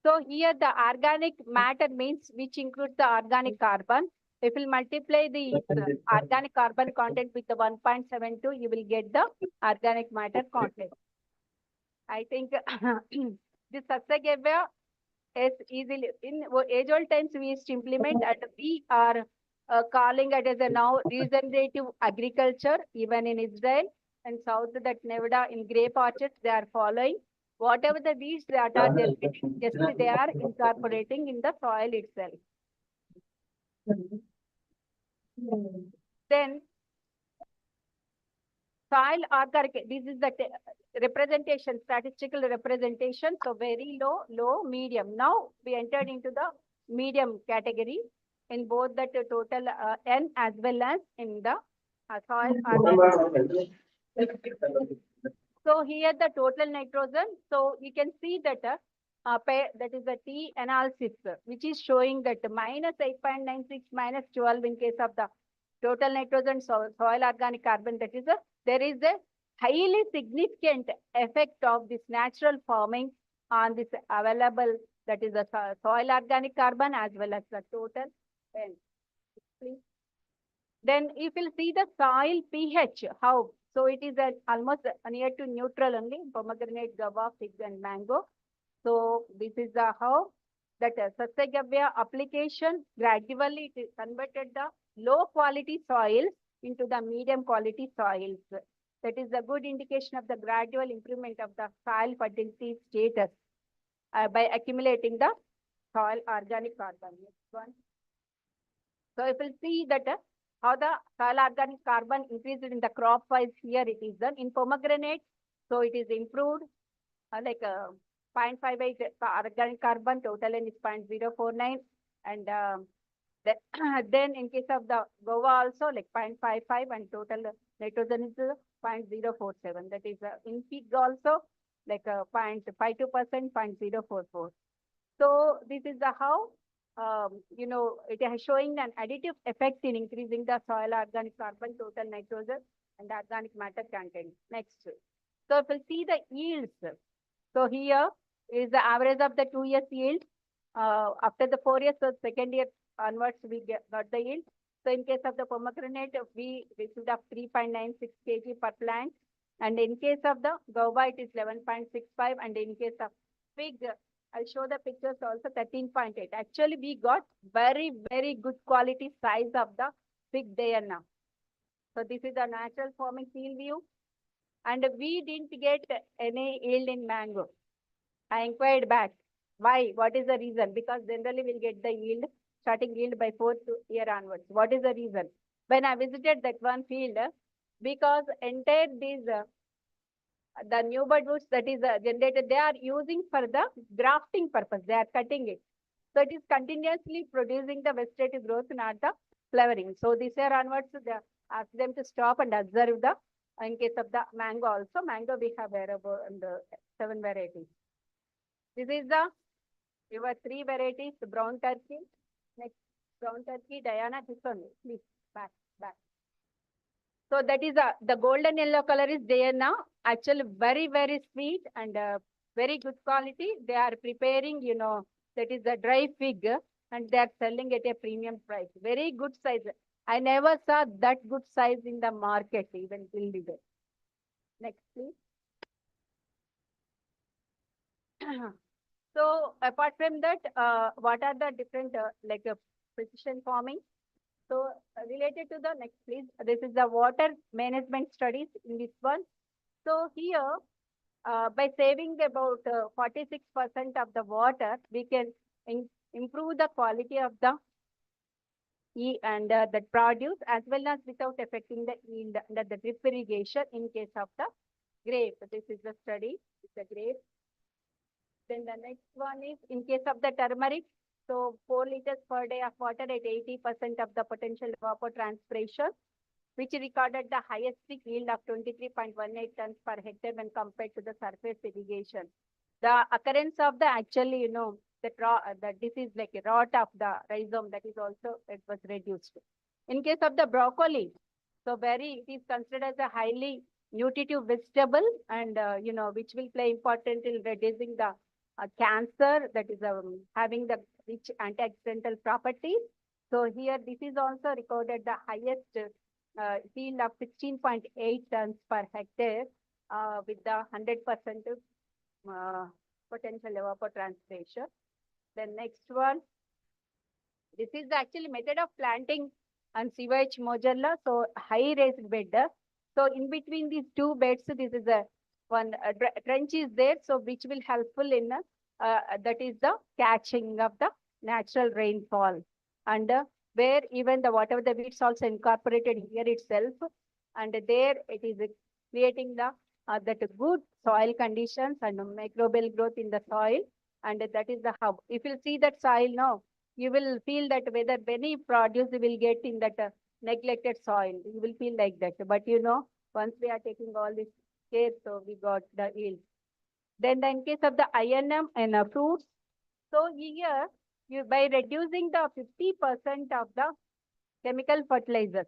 So here the organic matter means which includes the organic carbon. If you multiply the organic carbon content with the 1.72, you will get the organic matter content. I think this Satsagavya is easily in age-old times we used to implement, and we are calling it as a now regenerative agriculture. Even in Israel and South, that Nevada in grape orchards, they are following whatever the weeds that are generating, just they are incorporating in the soil itself. Then soil organic, this is the representation, statistical representation. So very low, low, medium. Now we entered into the medium category in both the total N as well as in the soil organic. So here the total nitrogen. So you can see that that is the T analysis, which is showing that minus 8.96, minus 12 in case of the total nitrogen, soil organic carbon. That is there is a highly significant effect of this natural forming on this available, that is the soil organic carbon as well as the total N. Please. Then if you see the soil pH, how? So it is almost near to neutral only, pomegranate, guava, fig and mango. So this is the how that Satsagavya application gradually it is converted the low quality soils into the medium quality soils. That is a good indication of the gradual improvement of the soil fertility status by accumulating the soil organic carbon. Next one. So if you see that how the soil organic carbon increased in the crop wise, here it is done in pomegranate. So it is improved like 0.58 organic carbon, total N is 0.049, and then in case of the guava also like 0.55 and total nitrogen is 0.047. That is in fig also like 0.52%, 0.044. So this is the how it is showing an additive effect in increasing the soil organic carbon, total nitrogen and organic matter content. Next. So if we see the yields, so here is the average of the 2 years yield. After the 4 years, so second year onwards, we got the yield. So in case of the pomegranate, we received of 3.96 kg per plant. And in case of the guava, it is 11.65. And in case of fig, I'll show the pictures also 13.8. Actually, we got very, very good quality size of the fig there now. So this is the natural forming field view. And we didn't get any yield in mango. I inquired back. Why? What is the reason? Because generally we'll get the yield, starting yield by 4th year onwards. What is the reason? When I visited that one field, because entire these the new bud woods that is generated, they are using for the grafting purpose. They are cutting it. So it is continuously producing the vegetative growth, not the flowering. So this year onwards, they ask them to stop and observe the, in case of the mango also, mango we have and 7 varieties. This is the, your 3 varieties, the brown turkey. Next, brown turkey, Diana, this one, please, back. So that is the golden yellow color is there now. Actually, very, very sweet and very good quality. They are preparing, that is the dry fig and they are selling at a premium price. Very good size. I never saw that good size in the market even till today. Next, please. So apart from that, what are the different precision farming? So related to the next, please. This is the water management studies in this one. So here, by saving about 46% of the water, we can improve the quality of the the produce as well as without affecting the yield under the drip irrigation in case of the grape. This is the study. It's a grape. Then the next one is in case of the turmeric. So 4 liters per day of water at 80% of the potential evapotranspiration, which recorded the highest peak yield of 23.18 tons per hectare when compared to the surface irrigation. the occurrence of the actually, the disease like a rot of the rhizome, that is also, it was reduced. In case of the broccoli, so it is considered as a highly nutritive vegetable and, which will play important in reducing the cancer, that is having the rich antioxidant properties. So here, this is also recorded the highest yield of 16.8 tons per hectare with the 100% potential evapotranspiration. The next one, this is actually method of planting and sewage modular, so high raised bed. So in between these two beds, this is a one trench is there, so which will helpful in that is the catching of the natural rainfall, and where even the whatever the weeds also incorporated here itself, and there it is creating the that good soil conditions and microbial growth in the soil, and that is the hub. If you see that soil now, you will feel that whether many produce you will get in that neglected soil. You will feel like that. But once we are taking all this care, so we got the yield. Then in case of the INM and fruits, so here you by reducing the 50% of the chemical fertilizers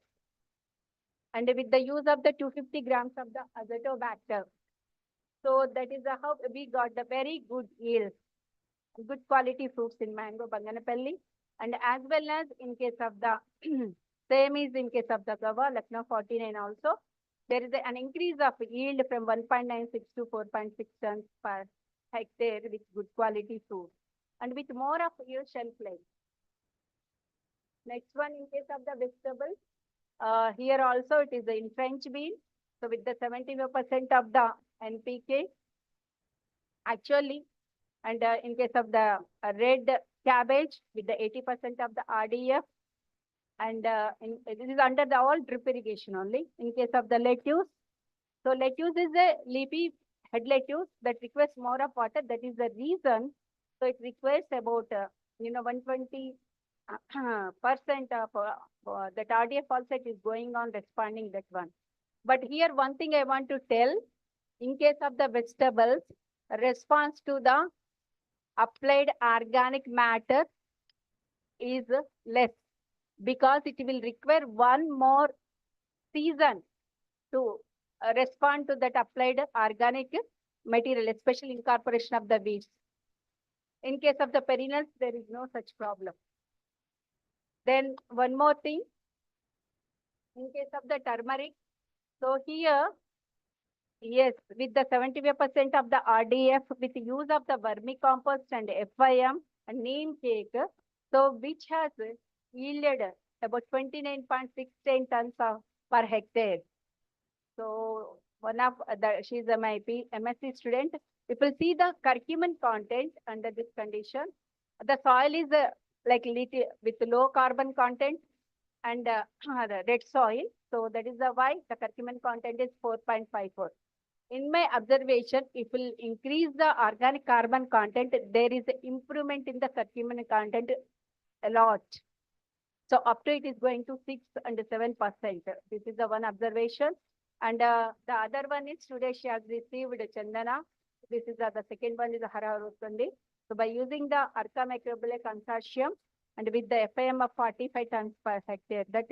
and with the use of the 250 grams of the azotobacter. So that is how we got the very good yields, good quality fruits in mango Banganapalli, and as well as in case of the same is in case of the Gava, Lucknow 49 also. There is an increase of yield from 1.96 to 4.6 tons per hectare with good quality fruit and with more of your shelf life. Next one, in case of the vegetables, here also it is in French bean. So with the 75% of the NPK, actually, and in case of the red cabbage with the 80% of the RDF, and this is under the all drip irrigation only. In case of the lettuce, so lettuce is a leafy head lettuce that requires more of water. That is the reason. So it requires about 120% of that RDF also is going on responding that one. But here one thing I want to tell, in case of the vegetables, response to the applied organic matter is less because it will require one more season to respond to that applied organic material, especially incorporation of the weeds. In case of the perennials, there is no such problem. Then one more thing, in case of the turmeric, so here, yes, with the 75% of the RDF, with the use of the vermicompost and FIM and neem cake, so which has yielded about 29.16 tons per hectare. So one of she's my MSc student. If you see the curcumin content under this condition, the soil is like little with low carbon content and red soil. So that is why the curcumin content is 4.54. In my observation, if we increase the organic carbon content, there is an improvement in the curcumin content a lot. So up to it is going to 6 and 7%. This is the one observation. And the other one is today she has received Chandana. This is the second one is Hararutundi. So by using the Arca Microbial Consortium and with the FIM of 45 tons per hectare, that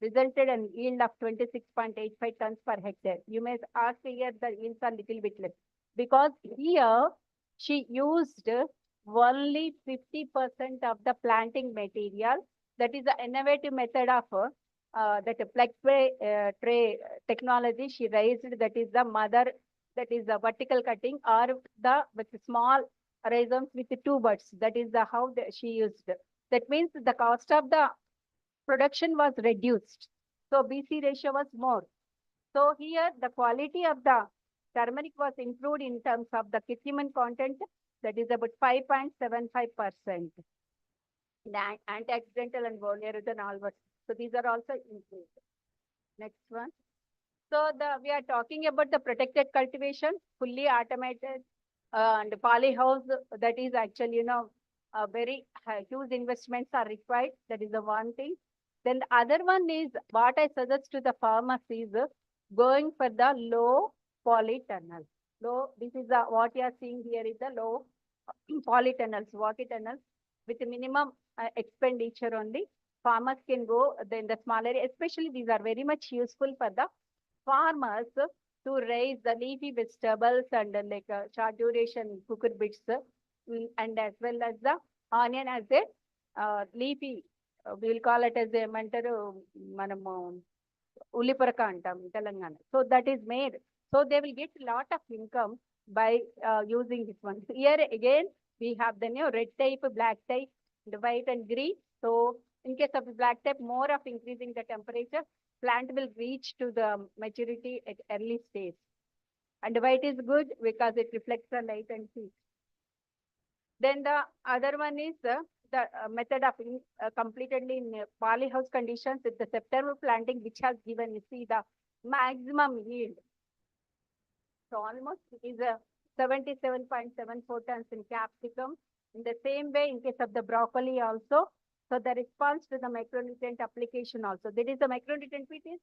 resulted in yield of 26.85 tons per hectare. You may ask here the yields are little bit less because here she used only 50% of the planting material. That is the innovative method of that plug tray technology she raised. That is the mother, that is the vertical cutting or the with small rhizomes with the two buds. That is the how she used. That means the cost of the production was reduced. So BC ratio was more. So here the quality of the turmeric was improved in terms of the curcumin content. That is about 5.75%. Antioxidant and all. So these are also included. Next one. So we are talking about the protected cultivation, fully automated and polyhouse. That is actually, very huge investments are required. That is the one thing. Then the other one is what I suggest to the farmers is going for the low polytunnel. Low, this is the, what you are seeing here is the low polytunnels, water tunnels with minimum expenditure only. Farmers can go then the small area, especially these are very much useful for the farmers to raise the leafy vegetables and like short duration cooked bits and as well as the onion as a leafy, we will call it as a manamu ulipuraka antam Telangana. So that is made. So they will get a lot of income by using this one. So here again, we have the new red type, black type, the white and green. So in case of the black type, more of increasing the temperature, plant will reach to the maturity at early stage. And white is good because it reflects the light and heat. Then the other one is the method of completely in polyhouse conditions with the September planting, which has given, you see, the maximum yield. So almost it is a 77.74 tons in capsicum. In the same way, in case of the broccoli also, so the response to the micronutrient application also. That is the micronutrient which is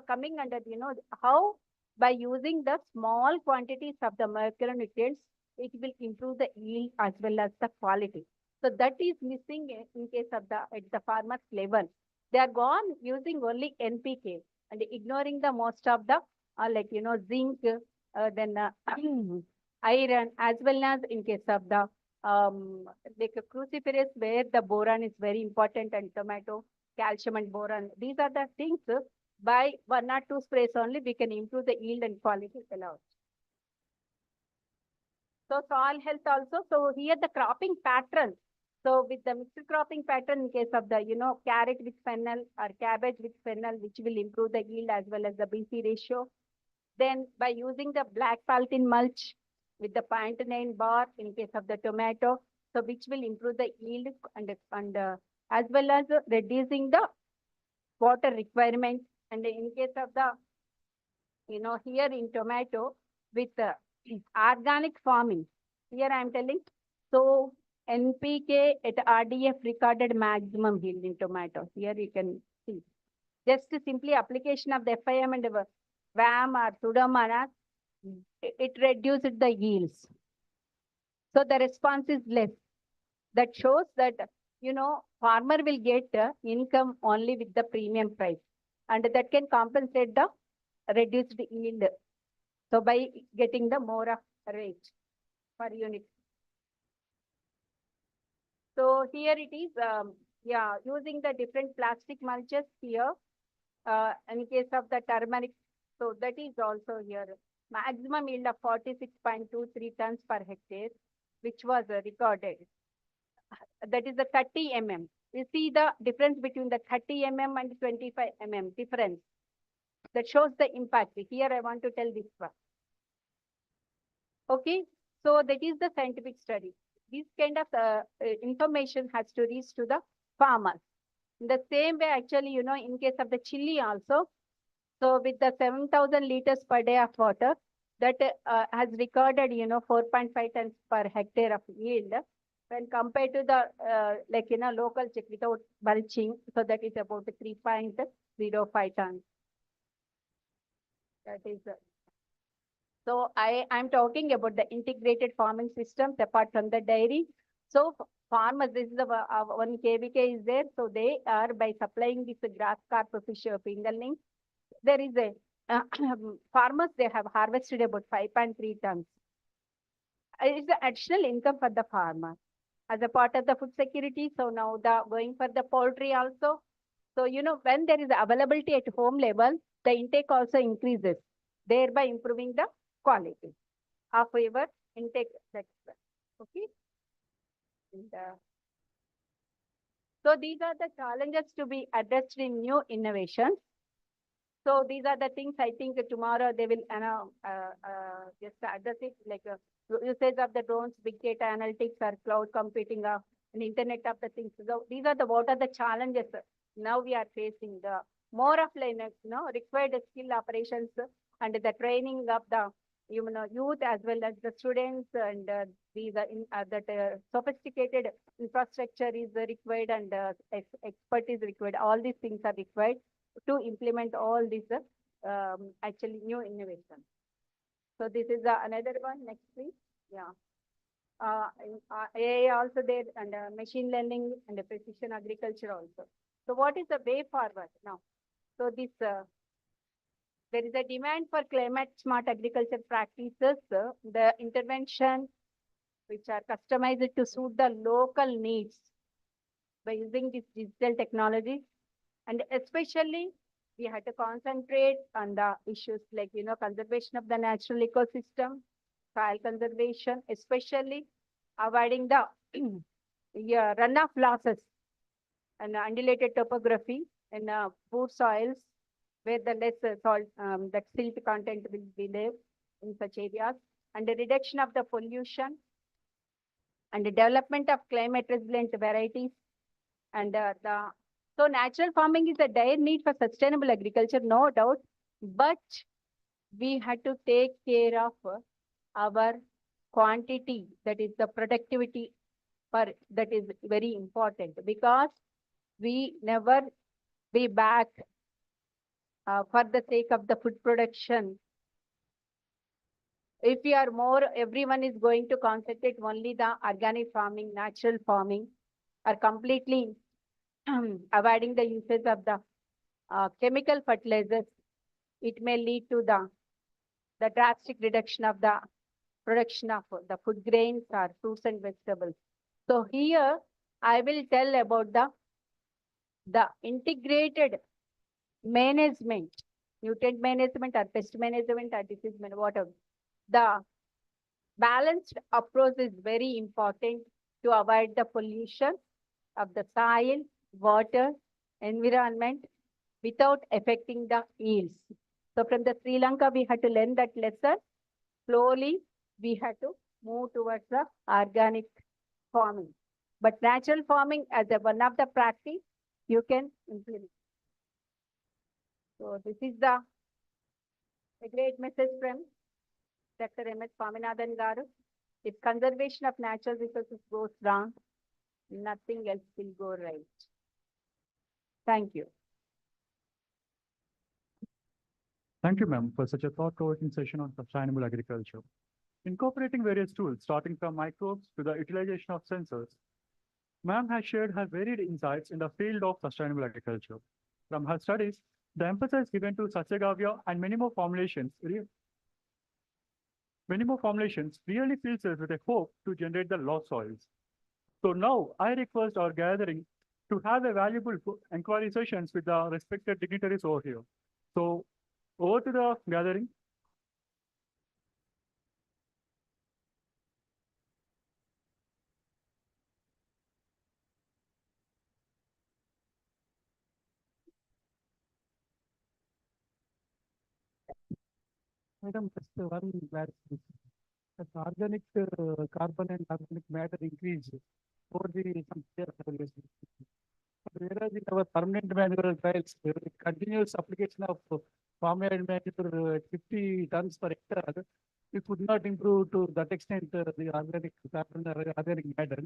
coming under, you know, how by using the small quantities of the micronutrients, it will improve the yield as well as the quality. So that is missing in case of the at the farmers level. They are gone using only NPK and ignoring the most of the like, you know, zinc, then iron, as well as in case of the like a cruciferous where the boron is very important, and tomato, calcium and boron. These are the things by 1 or 2 sprays only we can improve the yield and quality allowed. So soil health also. So here the cropping pattern. So with the mixed cropping pattern in case of the, you know, carrot with fennel or cabbage with fennel, which will improve the yield as well as the BC ratio. Then by using the black palatine mulch with the 0.9 bar in case of the tomato, so which will improve the yield and as well as reducing the water requirement. And in case of the, you know, here in tomato with organic farming, here I am telling, so NPK at RDF recorded maximum yield in tomato. Here you can see. Just simply application of the FIM and VAM or Pseudomonas, it reduced the yields. So the response is less. That shows that, you know, farmer will get income only with the premium price, and that can compensate the reduced yield. So by getting the more of rate per unit. So here it is, yeah, using the different plastic mulches here. In case of the turmeric, so that is also here. Maximum yield of 46.23 tons per hectare, which was recorded. That is the 30 mm. You see the difference between the 30 mm and 25 mm difference. That shows the impact. Here I want to tell this one. Okay, so that is the scientific study. This kind of information has to reach to the farmers. In the same way, actually, you know, in case of the chili also, so with the 7,000 liters per day of water, that has recorded, you know, 4.5 tons per hectare of yield when compared to the, like, you know, local check without mulching. So that is about 3.05 tons. That is so I'm talking about the integrated farming systems apart from the dairy. So farmers, this is the 1 KVK is there. So they are by supplying this grass carp fish fingerling. There is a farmers, they have harvested about 5.3 tons. It's the additional income for the farmer as a part of the food security. So now the going for the poultry also. So, you know, when there is availability at home level, the intake also increases, thereby improving the quality of our intake. Okay. And, so these are the challenges to be addressed in new innovations. So these are the things I think tomorrow they will just address it, like usage of the drones, big data analytics, or cloud computing, and Internet of the Things. So these are the what are the challenges now we are facing. The more of Linux, you know, required skill operations and the training of the youth as well as the students, and these are in that sophisticated infrastructure is required, and expert is required. All these things are required to implement all these actually new innovations. So this is another one. Next, please. Yeah. AI also there, and machine learning and precision agriculture also. So what is the way forward now? So this there is a demand for climate smart agriculture practices. The intervention which are customized to suit the local needs by using this digital technology, and especially we had to concentrate on the issues like conservation of the natural ecosystem, soil conservation, especially avoiding the runoff losses and undulated topography and poor soils where the less salt, that silt content will be there in such areas, and the reduction of the pollution and the development of climate resilient varieties. And so natural farming is a dire need for sustainable agriculture, no doubt, but we had to take care of our quantity, that is the productivity that is very important, because we never be back for the sake of the food production. If we are more, everyone is going to concentrate only the organic farming, natural farming, or completely avoiding the usage of the chemical fertilizers, it may lead to the drastic reduction of the production of the food grains or fruits and vegetables. So here I will tell about the integrated management, nutrient management or pest management or disease management, whatever. The balanced approach is very important to avoid the pollution of the soil, water, environment without affecting the yields. So from the Sri Lanka, we had to learn that lesson. Slowly, we had to move towards the organic farming. But natural farming as one of the practice, you can implement. So this is a great message from Dr. M.S. Swaminathan Garu. If conservation of natural resources goes wrong, nothing else will go right. Thank you. Thank you, ma'am, for such a thought-provoking session on sustainable agriculture. Incorporating various tools, starting from microbes to the utilization of sensors, ma'am has shared her varied insights in the field of sustainable agriculture. From her studies, the emphasis given to Satyagavya and many more formulations really fills us with a hope to generate the lost soils. So now I request our gathering to have a valuable inquiry sessions with the respected dignitaries over here. So over to the gathering. Madam, just one clarification. As organic carbon and organic matter increase over the some years, whereas in our permanent manual trials, continuous application of farmyard manure 50 tons per hectare, we could not improve to that extent the organic carbon or organic matter.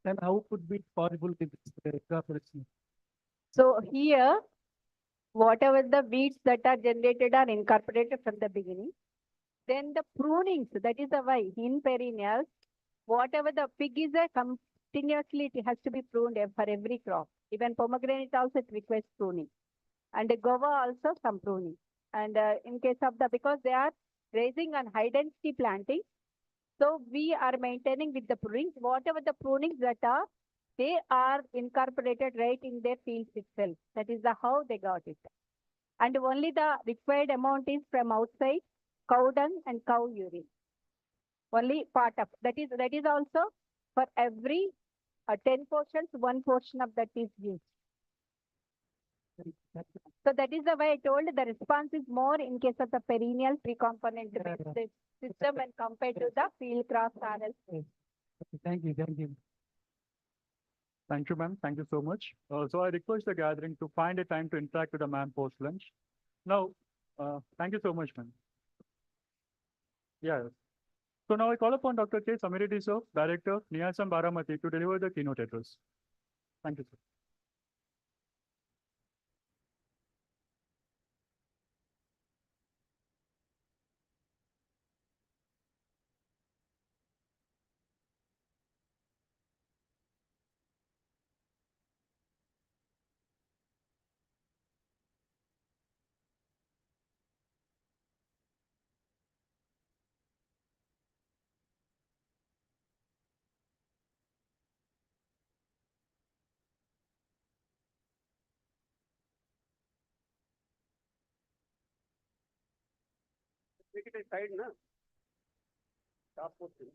Then how could be possible with this incorporation? So here, whatever the weeds that are generated are incorporated from the beginning. Then the prunings, that is the why in perennials, whatever the pig is continuously, it has to be pruned for every crop. Even pomegranate also it requires pruning. And the guava also some pruning. And in case of because they are raising on high density planting, so we are maintaining with the prunings, whatever the prunings that are, they are incorporated right in their fields itself. That is how they got it. And only the required amount is from outside, cow dung and cow urine. Only part of that is also for every 10 portions, 1 portion of that is used. So that is the way I told the response is more in case of the perennial three-component system when compared to the field cross RL. Thank you. Thank you, ma'am. Thank you so much. So I request the gathering to find a time to interact with the ma'am post lunch. Now, thank you so much, ma'am. Yes. So now I call upon Dr. K. Samiriti, sir, Director, Niyasam Baramati, to deliver the keynote address. Thank you, sir. Make it a side, na? Top posting.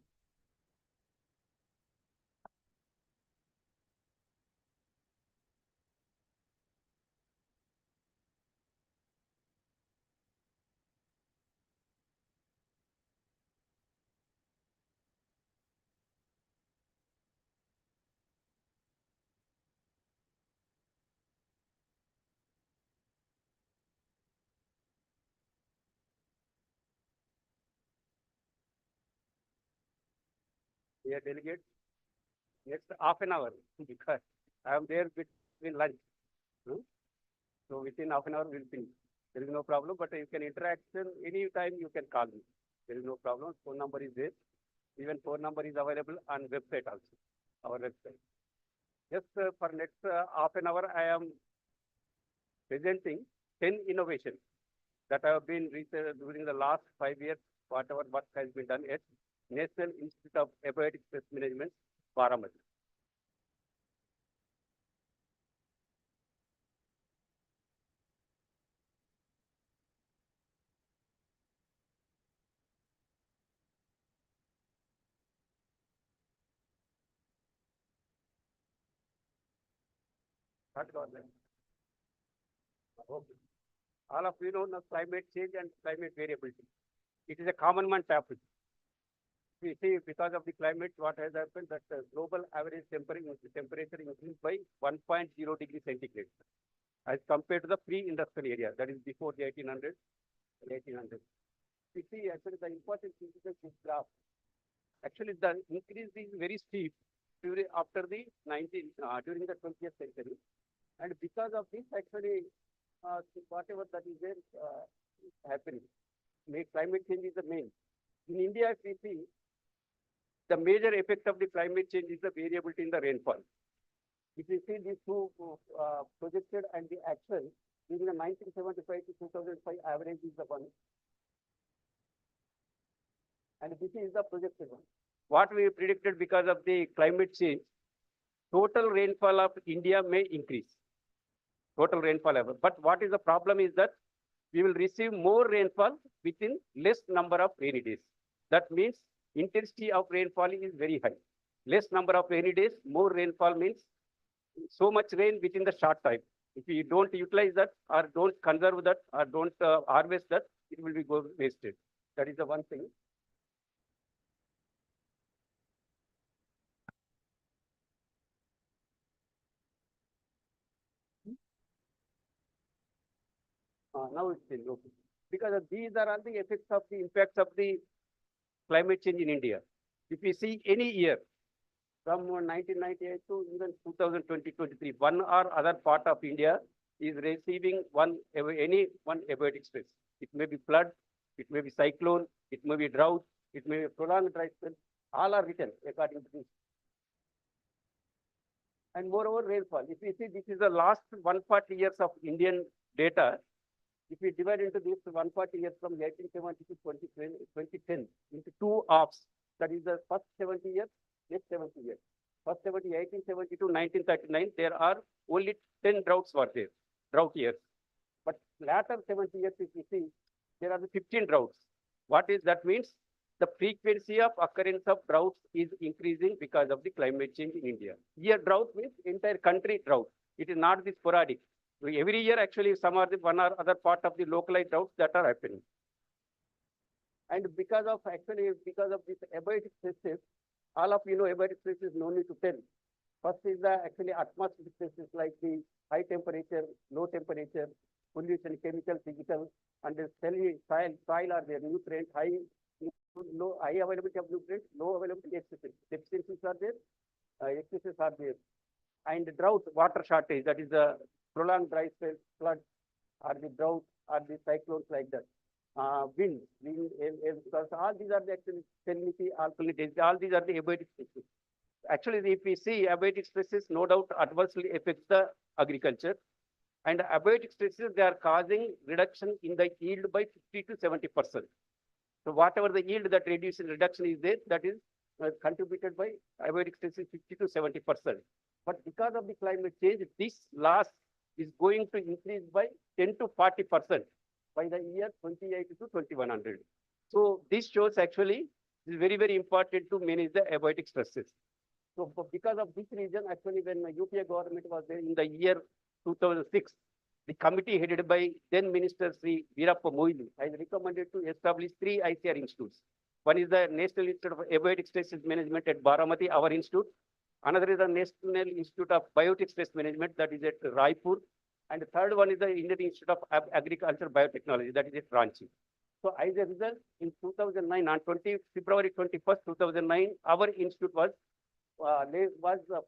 Dear delegates, next half an hour, because I am there between lunch. So within half an hour, we'll finish. There is no problem, but you can interact anytime you can call me. There is no problem. Phone number is there. Even phone number is available on website also, our website. Just for next half an hour, I am presenting 10 innovations that have been researched during the last 5 years, whatever work has been done at National Institute of Abiotic Stress Management, Baramati. What government? Okay. All of you know the climate change and climate variability. It is a common man topic. We see because of the climate, what has happened that the global average temperature increased by 1.0 degrees centigrade as compared to the pre-industrial area, that is before the 1800. We see actually the important thing is this graph. Actually, the increase is very steep after the during the 20th century, and because of this, actually, whatever that is there happening, climate change is the main. In India, if we see, the major effect of the climate change is the variability in the rainfall. If you see these two projected and the actual, during the 1975 to 2005 average is the one. And this is the projected one. What we predicted because of the climate change, total rainfall of India may increase. Total rainfall level. But what is the problem is that we will receive more rainfall within less number of rainy days. That means intensity of rainfall is very high. Less number of rainy days, more rainfall means so much rain within the short time. If we don't utilize that or don't conserve that or don't harvest that, it will be wasted. That is the one thing. Now it's still okay. Because these are all the effects of the impacts of the climate change in India. If we see any year, from 1998 to even 2020-23, one or other part of India is receiving any one abiotic stress. It may be flood, it may be cyclone, it may be drought, it may be prolonged dry spell. All are written according to this. And moreover, rainfall. If we see, this is the last 140 years of Indian data. If we divide into this 140 years from 1870 to 2010 into two halves, that is the first 70 years, next 70 years. First 1870 to 1939, there are only 10 droughts were there, drought years. But latter 70 years, if you see, there are the 15 droughts. What is that means? The frequency of occurrence of droughts is increasing because of the climate change in India. Here, drought means entire country drought. It is not the sporadic. Every year, actually, some are the one or other part of the localized droughts that are happening. And because of this abiotic stresses, all of you know abiotic stresses, no need to tell. First is the actually atmospheric stresses like the high temperature, low temperature, pollution, chemical, physical, and the soil are there, nutrients, high availability of nutrients, low availability, excesses. Deficiencies are there, excesses are there. And drought, water shortage, that is the prolonged dry spell, flood, or the drought, or the cyclones like that. Wind, because all these are the actually salinity, alkalinity, all these are the abiotic stresses. Actually, if we see abiotic stresses, no doubt adversely affects the agriculture. And abiotic stresses, they are causing reduction in the yield by 50 to 70%. So whatever the yield that reduction is there, that is contributed by abiotic stresses 50 to 70%. But because of the climate change, this loss is going to increase by 10 to 40% by the year 28 to 2100. So this shows actually is very, very important to manage the abiotic stresses. So because of this reason, actually, when the UPA government was there in the year 2006, the committee headed by then Minister Sri Veerappa Moily has recommended to establish 3 ICR institutes. One is the National Institute of Abiotic Stresses Management at Baramati, our institute. Another is the National Institute of Biotic Stress Management, that is at Raipur. And the third one is the Indian Institute of Agriculture Biotechnology, that is at Ranchi. So as a result, in 2009, on February 21st, 2009, our institute was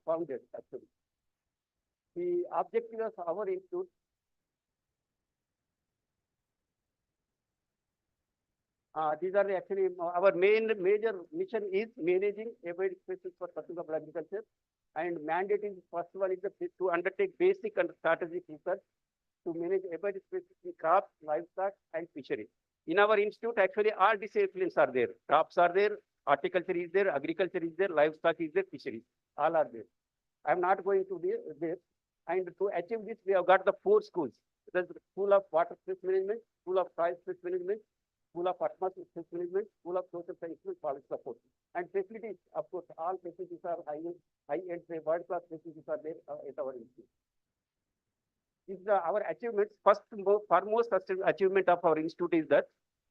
founded actually. The objective of our institute these are actually our major mission is managing abiotic stresses for sustainable agriculture, and mandate is first one is to undertake basic and strategic research to manage abiotic stresses in crops, livestock, and fisheries. In our institute, actually all disciplines are there. Crops are there, horticulture is there, agriculture is there, livestock is there, fisheries, all are there. I am not going to be there. And to achieve this, we have got the 4 schools. There's the School of Water Stress Management, School of Soil Stress Management, School of Atmosphere Stress Management, School of Social Sciences and Policy Support. And facilities, of course, all facilities are high-end, world-class facilities are there at our institute. This is our achievements. Foremost achievement of our institute is that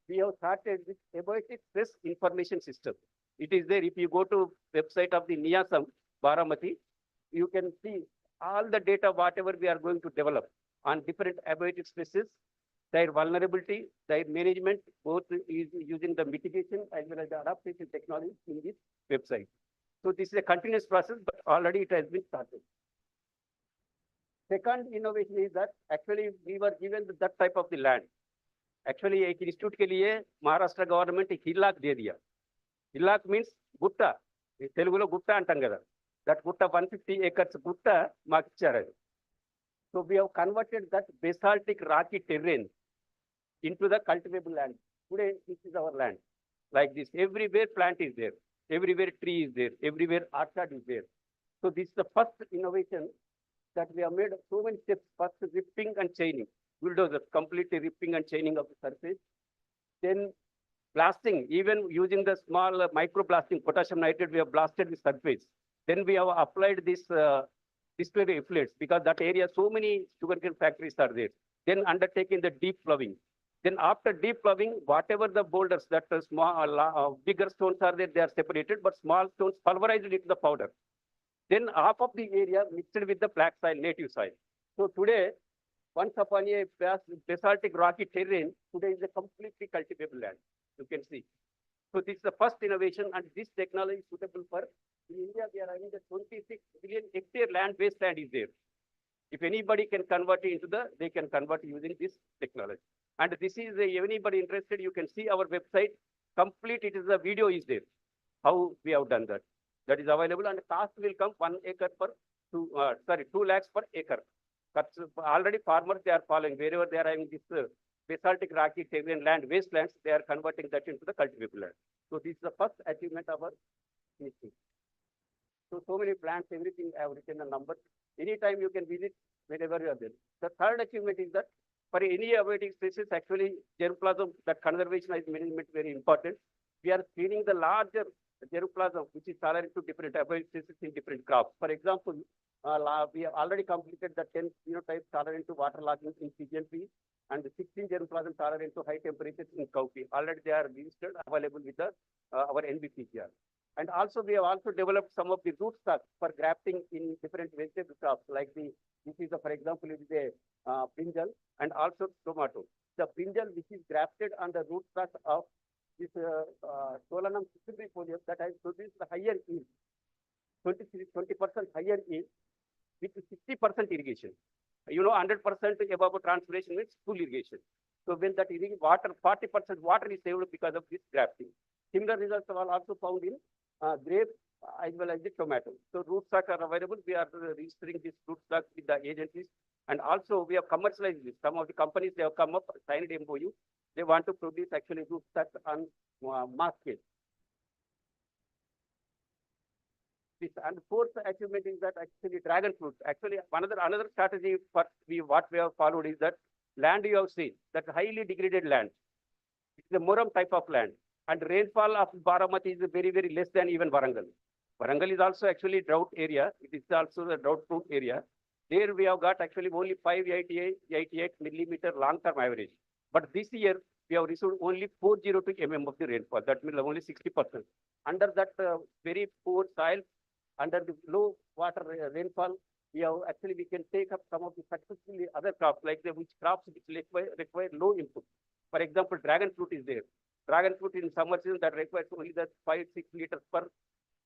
we have started this abiotic stress information system. It is there. If you go to website of the NIASM Baramati, you can see all the data, whatever we are going to develop on different abiotic stresses, their vulnerability, their management, both is using the mitigation as well as the adaptation technology in this website. So this is a continuous process, but already it has been started. Second innovation is that actually we were given that type of the land. Actually, एक institute के लिए Maharashtra government एक हिल्लाक दे दिया. Hilak means gutta. Telugulo gutta antam kada. That gutta 150 acres gutta maku icharu. So we have converted that basaltic rocky terrain into the cultivable land. Today, this is our land. Like this, everywhere plant is there, everywhere tree is there, everywhere orchard is there. So this is the first innovation that we have made so many steps. First, ripping and chaining. Bulldozers, completely ripping and chaining of the surface. Then blasting, even using the small micro blasting, potassium nitrate, we have blasted the surface. Then we have applied this distillery effluents because that area, so many sugarcane factories are there. Then undertaking the deep ploughing. Then after deep ploughing, whatever the boulders that small, bigger stones are there, they are separated, but small stones pulverized into the powder. Then half of the area mixed with the black soil, native soil. So today, once upon a basaltic rocky terrain, today is a completely cultivable land. You can see. So this is the first innovation, and this technology is suitable for in India. We are having the 26 billion hectare land-based land is there. If anybody can convert it into they can convert using this technology. And this is anybody interested, you can see our website. Complete, it is a video is there. How we have done that. That is available, and cost will come 1 acre per 2 lakhs per acre. That's already farmers they are following wherever they are having this basaltic rocky terrain land wastelands, they are converting that into the cultivable land. So this is the first achievement of our institute. So many plants, everything I have written a number. Anytime you can visit whenever you are there. The third achievement is that for any abiotic species, actually germplasm, that conservation is management very important. We are screening the larger germplasm, which is tolerant to different abiotic species in different crops. For example, we have already completed the 10 phenotypes tolerant to waterlogging in pigeon peas and 16 germplasm tolerant to high temperatures in cowpea. Already they are registered, available with our NBPGR. And also we have also developed some of the rootstock for grafting in different vegetable crops, like this is for example, it is a brinjal and also tomato. The brinjal which is grafted on the rootstock of this Solanum citriifolium that has produced the higher yield, 20% higher yield with 60% irrigation. 100% above transpiration means full irrigation. So when that water, 40% water is saved because of this grafting. Similar results are also found in grape as well as the tomato. So rootstock are available. We are registering this rootstock with the agencies, and also we have commercialized this. Some of the companies they have come up, signed MOU. They want to produce actually rootstock on mass scale. This and fourth achievement is that actually dragon fruit. Actually, another strategy what we have followed is that land you have seen, that highly degraded land. It's a Muram type of land. And rainfall of Baramati is very, very less than even Warangal. Warangal is also actually drought area. It is also the drought-proof area. There we have got actually only 588 millimeter long-term average. But this year, we have received only 402 mm of the rainfall. That means only 60%. Under that very poor soil, under the low water rainfall, we can take up some of the successfully other crops, like which crops which require low input. For example, dragon fruit is there. Dragon fruit in summer season that requires only the 5-6 liters per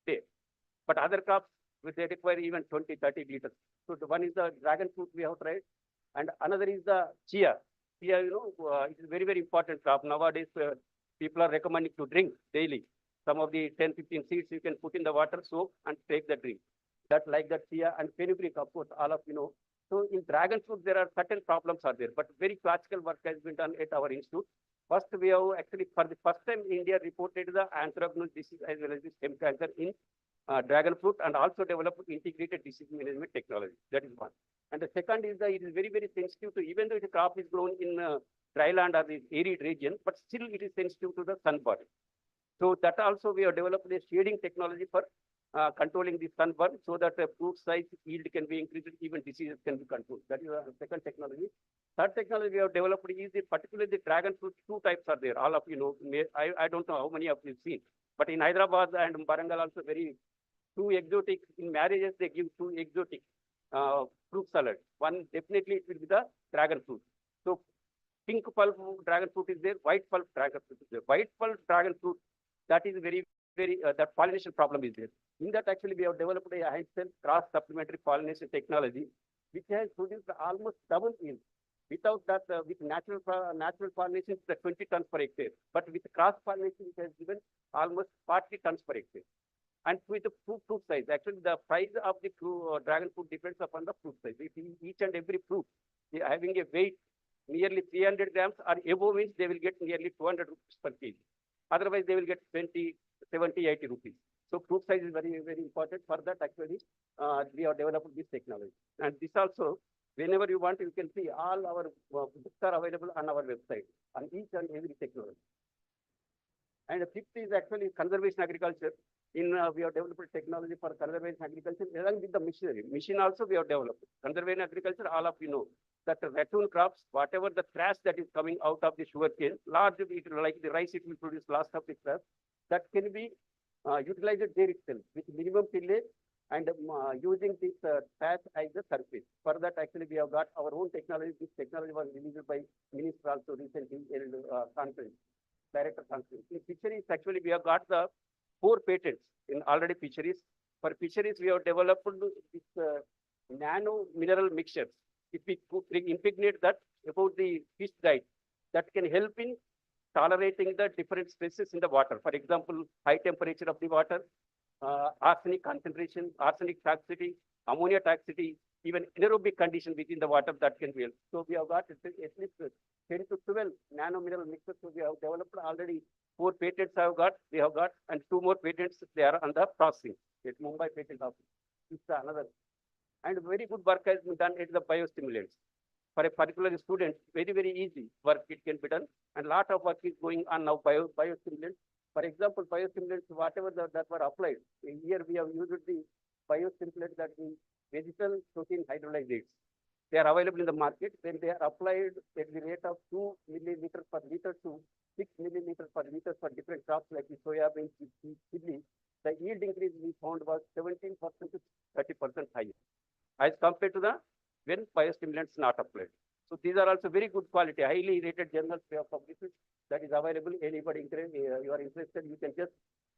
day. But other crops, they require even 20-30 liters. So the one is the dragon fruit we have tried, and another is the chia. Chia, it is very, very important crop. Nowadays, people are recommending to drink daily. Some of the 10-15 seeds you can put in the water, soak, and take the drink. That like that chia and fenugreek, of course, all of you know. So in dragon fruit, there are certain problems are there, but very classical work has been done at our institute. First, we have actually, for the first time, India reported the anthracnose disease as well as the stem cancer in dragon fruit, and also developed integrated disease management technology. That is one. And the second is that it is very, very sensitive to, even though the crop is grown in dry land or the arid region, but still it is sensitive to the sunburn. So that also we have developed a shading technology for controlling the sunburn, so that fruit size yield can be increased, even diseases can be controlled. That is the second technology. Third technology we have developed is particularly the dragon fruit. Two types are there. All of you know. I don't know how many of you have seen, but in Hyderabad and Warangal also very two exotic, in marriages they give two exotic fruit salad. One definitely it will be the dragon fruit. So pink pulp dragon fruit is there, white pulp dragon fruit is there. White pulp dragon fruit, that is very, very, that pollination problem is there. In that actually we have developed a high cell cross supplementary pollination technology, which has produced almost double yield. Without that, with natural pollination, it's 20 tons per hectare. But with cross pollination, it has given almost 40 tons per hectare. And with the fruit size, actually the price of the dragon fruit depends upon the fruit size. If each and every fruit is having a weight nearly 300 grams or above, means they will get nearly 200 rupees per kg. Otherwise, they will get 20, 70, 80 rupees. So fruit size is very, very important. For that, actually, we have developed this technology. And this also, whenever you want, you can see all our books are available on our website on each and every technology. And the fifth is actually conservation agriculture. We have developed technology for conservation agriculture along with the machinery. Machine also we have developed. Conservation agriculture, all of you know that ratoon crops, whatever the trash that is coming out of the sugarcane, large, like the rice, it will produce lots of the trash that can be utilized there itself with minimum tillage and using this trash as the surface. For that, actually, we have got our own technology. This technology was released by Minister also recently in conference, Director conference. In fisheries, actually, we have got the 4 patents in already fisheries. For fisheries, we have developed this nano mineral mixtures. If we impregnate that about the fish diet, that can help in tolerating the different stresses in the water. For example, high temperature of the water, arsenic concentration, arsenic toxicity, ammonia toxicity, even anaerobic condition within the water that can be helped. So we have got at least 10 to 12 nano mineral mixtures. So we have developed already 4 patents we have got, and 2 more patents they are on the processing. At Mumbai Patent Office. It's another. And very good work has been done at the biostimulants. For a particular student, very, very easy work it can be done. And lot of work is going on now, biostimulants. For example, biostimulants, whatever that were applied, here we have used the biostimulants that the vegetal protein hydrolysates. They are available in the market. When they are applied at the rate of 2 milliliters per liter to 6 milliliters per liter for different crops like the soybean, chili, the yield increase we found was 17% to 30% higher as compared to the when biostimulants not applied. So these are also very good quality, highly rated journals we have published that is available. Anybody you are interested, you can just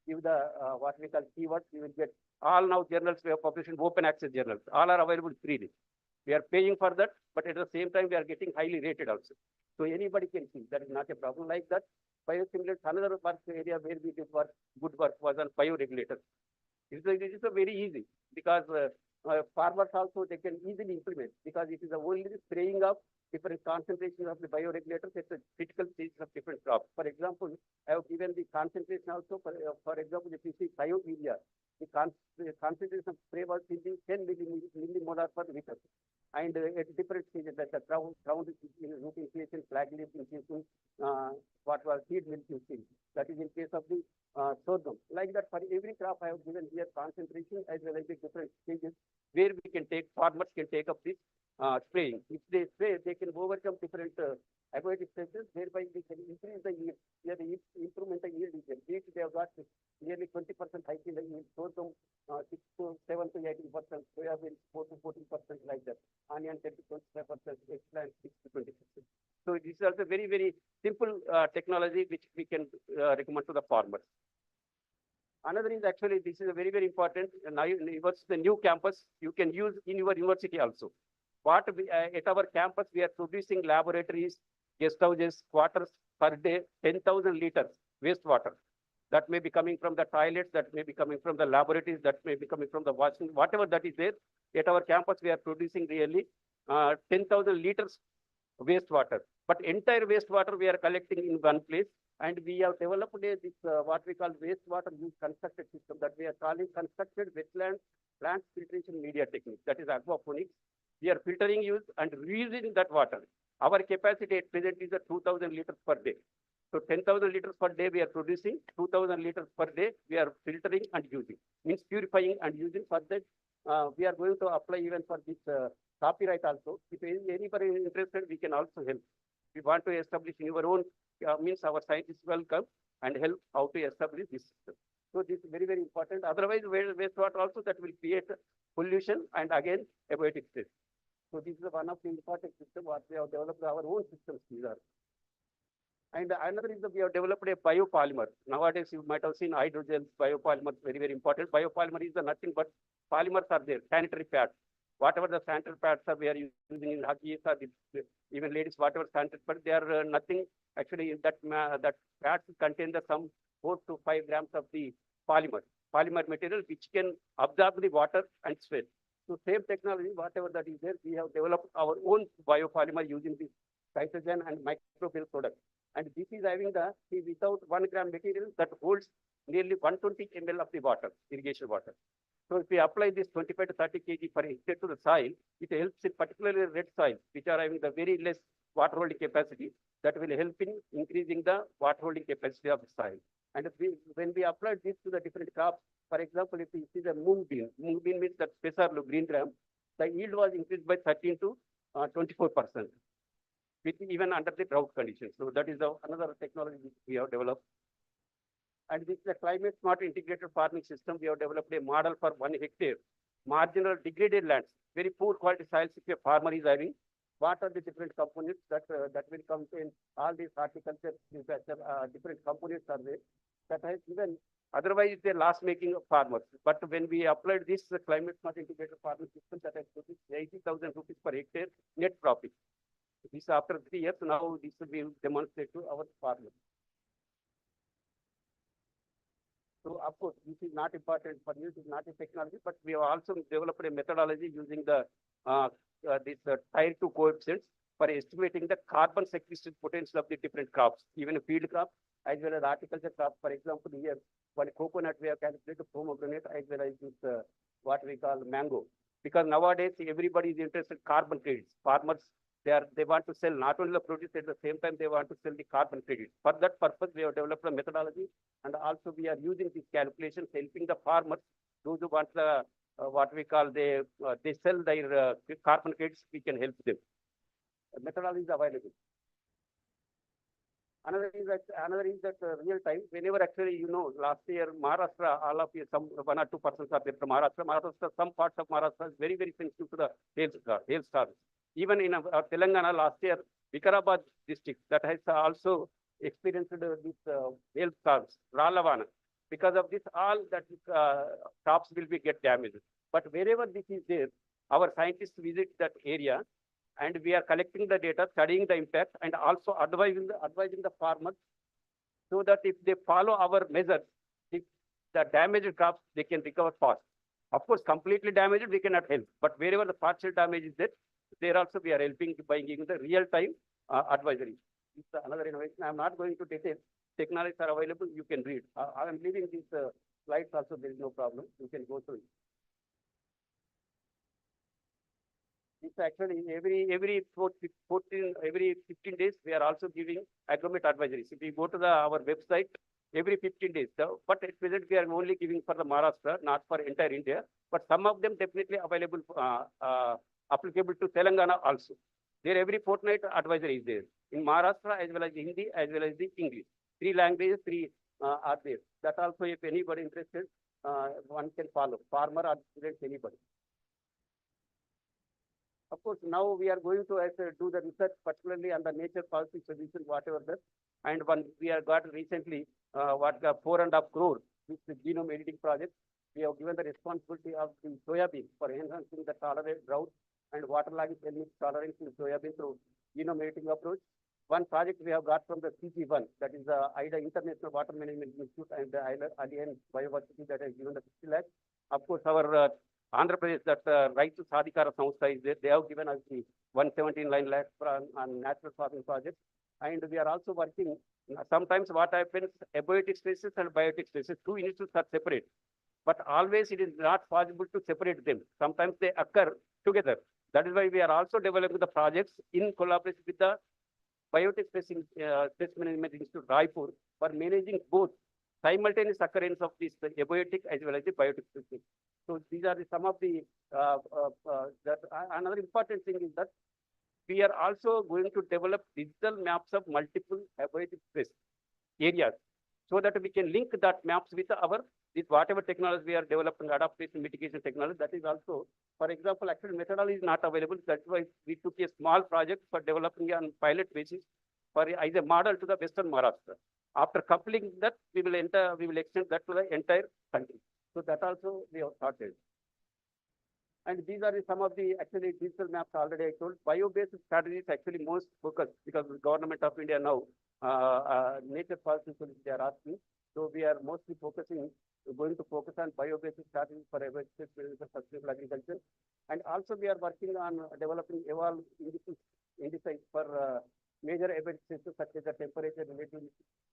give the what we call keywords. You will get all now journals we have published in open access journals. All are available freely. We are paying for that, but at the same time we are getting highly rated also. So anybody can see that is not a problem like that. Biostimulants, another work area where we did work, good work was on bioregulators. It is a very easy because farmers also they can easily implement because it is only the spraying of different concentrations of the bioregulators at the critical stages of different crops. For example, I have given the concentration also. For example, if you see thiourea, the concentration of spray was 10 millimolar per liter. And at different stages, that the ground root initiation, flag leaf initiation, seed milk you see. That is in case of the sorghum. Like that, for every crop I have given here concentration as well as the different stages where we can take, farmers can take up this spraying. If they spray, they can overcome different aquatic stresses, whereby they can increase the yield. Here the improvement in yield is there. Wheat, they have got nearly 20% hike in the yield. Sorghum 6 to 7 to 18%, soybean 4 to 14% like that. Onion 10 to 25%, eggplant 6 to 20%. So this is also very, very simple technology which we can recommend to the farmers. Another is actually, this is a very, very important. Now, the new campus, you can use in your university also. What we, at our campus, we are producing laboratories, guest houses, quarters per day, 10,000 liters wastewater. That may be coming from the toilets, that may be coming from the laboratories, that may be coming from the washing, whatever that is there. At our campus, we are producing really 10,000 liters wastewater. But entire wastewater we are collecting in one place, and we have developed this what we call wastewater use constructed system that we are calling constructed wetland plant filtration media technique. That is aquaponics. We are filtering use and reusing that water. Our capacity at present is 2,000 liters per day. So 10,000 liters per day we are producing, 2,000 liters per day we are filtering and using, means purifying and using. For that, we are going to apply even for this copyright also. If anybody is interested, we can also help. We want to establish in your own, means our scientists will come and help how to establish this system. So this is very, very important. Otherwise, wastewater also that will create pollution and again aquatic stress. So this is one of the important systems what we have developed our own systems these are. And another is that we have developed a biopolymer. Nowadays, you might have seen hydrogels, biopolymers, very, very important. Biopolymer is nothing but polymers are there, sanitary pads. Whatever the sanitary pads are we are using in huggies or even ladies, whatever sanitary pads, they are nothing. Actually, that pads contain the some 4 to 5 grams of the polymer material, which can absorb the water and sweat. So same technology, whatever that is there, we have developed our own biopolymer using this cytogen and microbial product. And this is having the, without 1 gram material that holds nearly 120 ml of the water, irrigation water. So if we apply this 25 to 30 kg per hectare to the soil, it helps in particularly red soils, which are having the very less water holding capacity, that will help in increasing the water holding capacity of the soil. And when we apply this to the different crops, for example, if you see the mung bean means that Pesarlu green gram, the yield was increased by 13 to 24%, with even under the drought conditions. So that is another technology we have developed. And this is a climate smart integrated farming system. We have developed a model for 1 hectare, marginal degraded lands, very poor quality soils if a farmer is having. What are the different components that will contain all these horticulture, different components are there that has even otherwise they're loss making farmers. But when we applied this climate smart integrated farming system, that has produced 80,000 rupees per hectare net profit. This after 3 years, now this will be demonstrated to our farmers. So of course, this is not important for you, it is not a technology, but we have also developed a methodology using the tier 2 coefficients for estimating the carbon sequestration potential of the different crops, even a field crop as well as horticulture crop. For example, here for coconut we have calculated pomegranate as well as this what we call mango. Because nowadays everybody is interested in carbon credits. Farmers they want to sell not only the produce, at the same time they want to sell the carbon credits. For that purpose, we have developed a methodology, and also we are using these calculations, helping the farmers, those who want the what we call they sell their carbon credits, we can help them. The methodology is available. Another is that real time, whenever actually, you know, last year, Maharashtra, all of you, some 1 or 2% are there from Maharashtra. Maharashtra, some parts of Maharashtra is very, very sensitive to the hailstorms. Even in Telangana last year, Vikarabad district, that has also experienced this hailstorms, Ralavana. Because of this, all that crops will be get damaged. But wherever this is there, our scientists visit that area, and we are collecting the data, studying the impact, and also advising the farmers, so that if they follow our measures, if the damaged crops, they can recover fast. Of course, completely damaged, we cannot help. But wherever the partial damage is there also we are helping by giving the real-time advisory. It's another innovation. I'm not going to detail. Technologies are available. You can read. I am leaving these slides also. There is no problem. You can go through it. It's actually every 15 days, we are also giving agreement advisories. If you go to our website, every 15 days. But at present, we are only giving for the Maharashtra, not for entire India. But some of them definitely available, applicable to Telangana also. There every fortnight advisory is there. In Maharashtra, as well as Hindi, as well as the English. 3 languages, 3 are there. That also, if anybody interested, one can follow. Farmer or students, anybody. Of course, now we are going to do the research, particularly on the nature policy solution, whatever that. And one we have got recently, 4.5 crore, which is the genome editing project. We have given the responsibility of the soybean for enhancing the tolerant drought and waterlogging tolerance in soybean through genome editing approach. One project we have got from the CG1, that is the IDA International Water Management Institute and the Alliance Biodiversity that has given the 50 lakhs. Of course, our Andhra Pradesh, that Right to Sadhikara Samstha is there. They have given us the 179 lakhs on natural farming projects. And we are also working, sometimes what happens, abiotic spaces and biotic spaces, 2 institutes are separate. But always it is not possible to separate them. Sometimes they occur together. That is why we are also developing the projects in collaboration with the Biotic Space Management Institute, Raipur, for managing both simultaneous occurrence of this abiotic as well as the biotic spaces. So these are some of the, another important thing is that we are also going to develop digital maps of multiple abiotic space areas so that we can link that maps with with whatever technology we are developing, adaptation mitigation technology. That is also, for example, actually methodology is not available. That's why we took a small project for developing on pilot basis as a model to the Western Maharashtra. After coupling that, we will extend that to the entire country. So that also we have started. And these are some of the actually digital maps already I told. Bio-based strategy is actually most focused because the government of India now, nature policy they are asking. So we are mostly going to focus on bio-based strategies for sustainable agriculture. And also we are working on developing evolve indices for major events such as the temperature related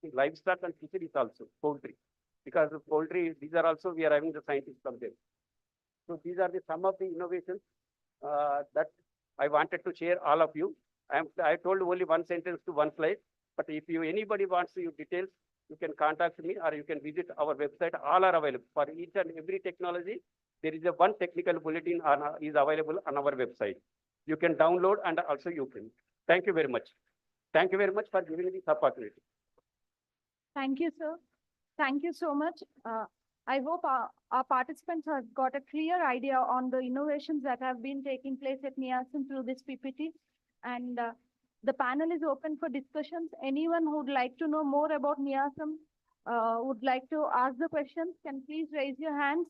to livestock and fisheries also, poultry. Because of poultry, these are also, we are having the scientists from them. So these are some of the innovations that I wanted to share all of you. I told only one sentence to one slide, but if anybody wants your details, you can contact me or you can visit our website. All are available for each and every technology. There is one technical bulletin is available on our website. You can download and also you can. Thank you very much. Thank you very much for giving me this opportunity. Thank you, sir. Thank you so much. I hope our participants have got a clear idea on the innovations that have been taking place at NIASM through this PPT. And the panel is open for discussions. Anyone who would like to know more about NIASM, would like to ask the questions, can please raise your hands.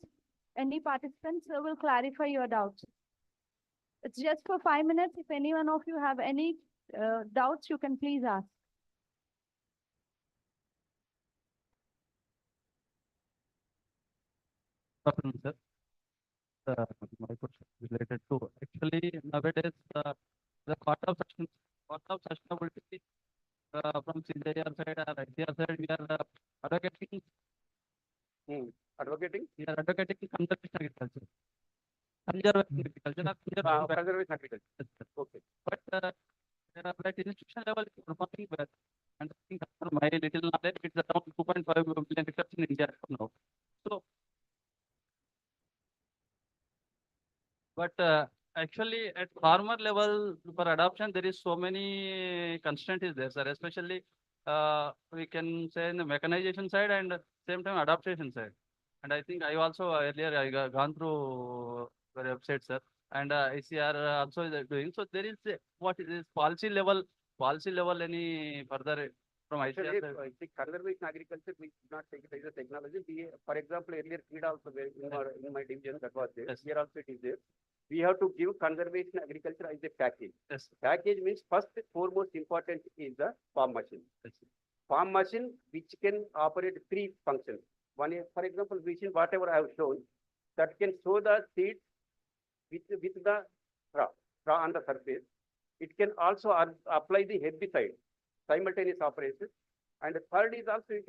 Any participants will clarify your doubts. It's just for 5 minutes. If any one of you have any doubts, you can please ask. Afternoon, sir. My question is related to actually nowadays the cost of sustainability from CJR side or ICR side we are advocating. Advocating? We are advocating conservation agriculture. Conservation agriculture. Okay. But there are like institution level performing well. And I think from my little knowledge, it's around 2.5 million hectares in India now. So, but actually at farmer level for adoption, there is so many constraints is there, sir. Especially we can say in the mechanization side and same time adaptation side. And I think I also earlier I gone through the website, sir, and ICR also is doing. So there is what is this policy level any further from ICR side? I think conservation agriculture, we should not take it as a technology. For example, earlier Keynote also in my division that was there. Yes. Here also it is there. We have to give conservation agriculture as a package. Yes. Package means first foremost important is the farm machine. Yes. Farm machine which can operate 3 functions. One is, for example, machine whatever I have shown that can sow the seeds with the straw on the surface. It can also apply the herbicide, simultaneous operation. And the third is also it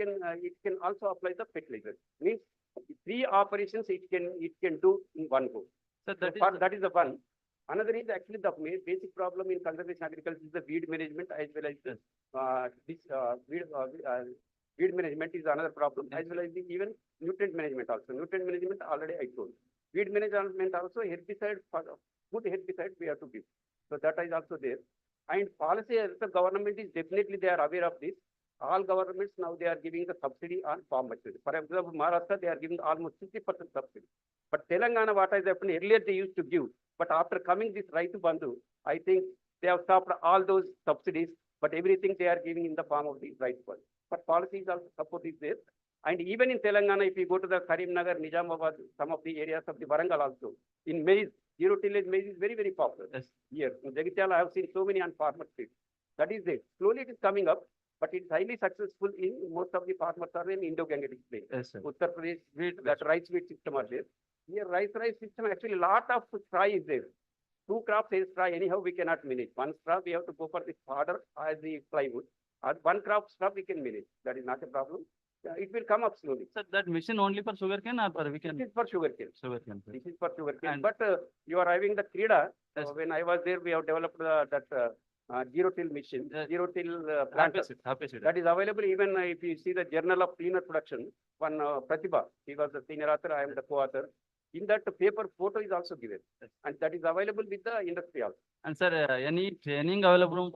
can also apply the fertilizer. Means 3 operations it can do in one go. So that is the one. Another is actually the basic problem in conservation agriculture is the weed management as well as weed management is another problem as well as even nutrient management also. Nutrient management already I told. Weed management also herbicide, good herbicide we have to give. So that is also there. And policy as the government is definitely they are aware of this. All governments now they are giving the subsidy on farm machinery. For example, Maharashtra they are giving almost 50% subsidy. But Telangana what has happened earlier they used to give. But after coming this Raitu Bandhu, I think they have stopped all those subsidies, but everything they are giving in the form of the Raitu Bandhu. But policies also support is there. And even in Telangana, if you go to the Karimnagar, Nizamabad, some of the areas of the Warangal also, in maize, zero tillage maize is very, very popular. Yes. Here in Jagityal, I have seen so many on farmer fields. That is there. Slowly it is coming up, but it's highly successful in most of the farmers are in Indo-Gangetic plain. Yes, sir. Uttar Pradesh, wheat, that rice wheat system are there. Here rice system, actually lot of straw is there. Two crops is straw, anyhow we cannot manage. One straw we have to go for the fodder as the plywood. And one crop straw we can manage. That is not a problem. It will come up slowly. So that mission only for sugarcane or for we can? This is for sugarcane. Sugarcane. This is for sugarcane. But you are having the Krida. When I was there, we have developed that zero till mission, zero till plant. That is available even if you see the Journal of Cleaner Production. One Pratibha, he was the senior author. I am the co-author. In that paper, photo is also given, and that is available with the industry also. And sir, any training available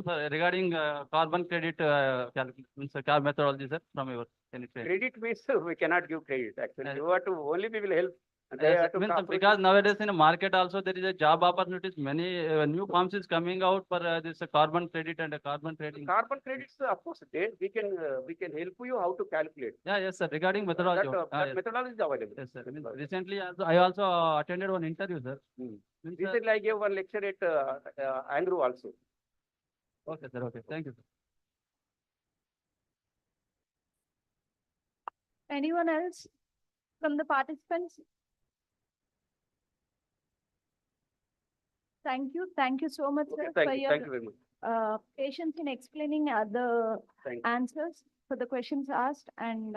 for regarding carbon credit methodology, sir, from your any training? Credit means we cannot give credit. Actually, you have to only we will help. And they have to because nowadays in the market also there is a job opportunities. Many new firms is coming out for this carbon credit and carbon trading. Carbon credits, of course, we can help you how to calculate. Yeah, yes, sir. Regarding methodology, that methodology is available. Yes, sir. Recently, I also attended one interview, sir. Recently, I gave one lecture at Andrew also. Okay, sir. Okay, thank you, sir. Anyone else from the participants? Thank you. Thank you so much, sir, for your thank you very much. patience in explaining the answers for the questions asked. And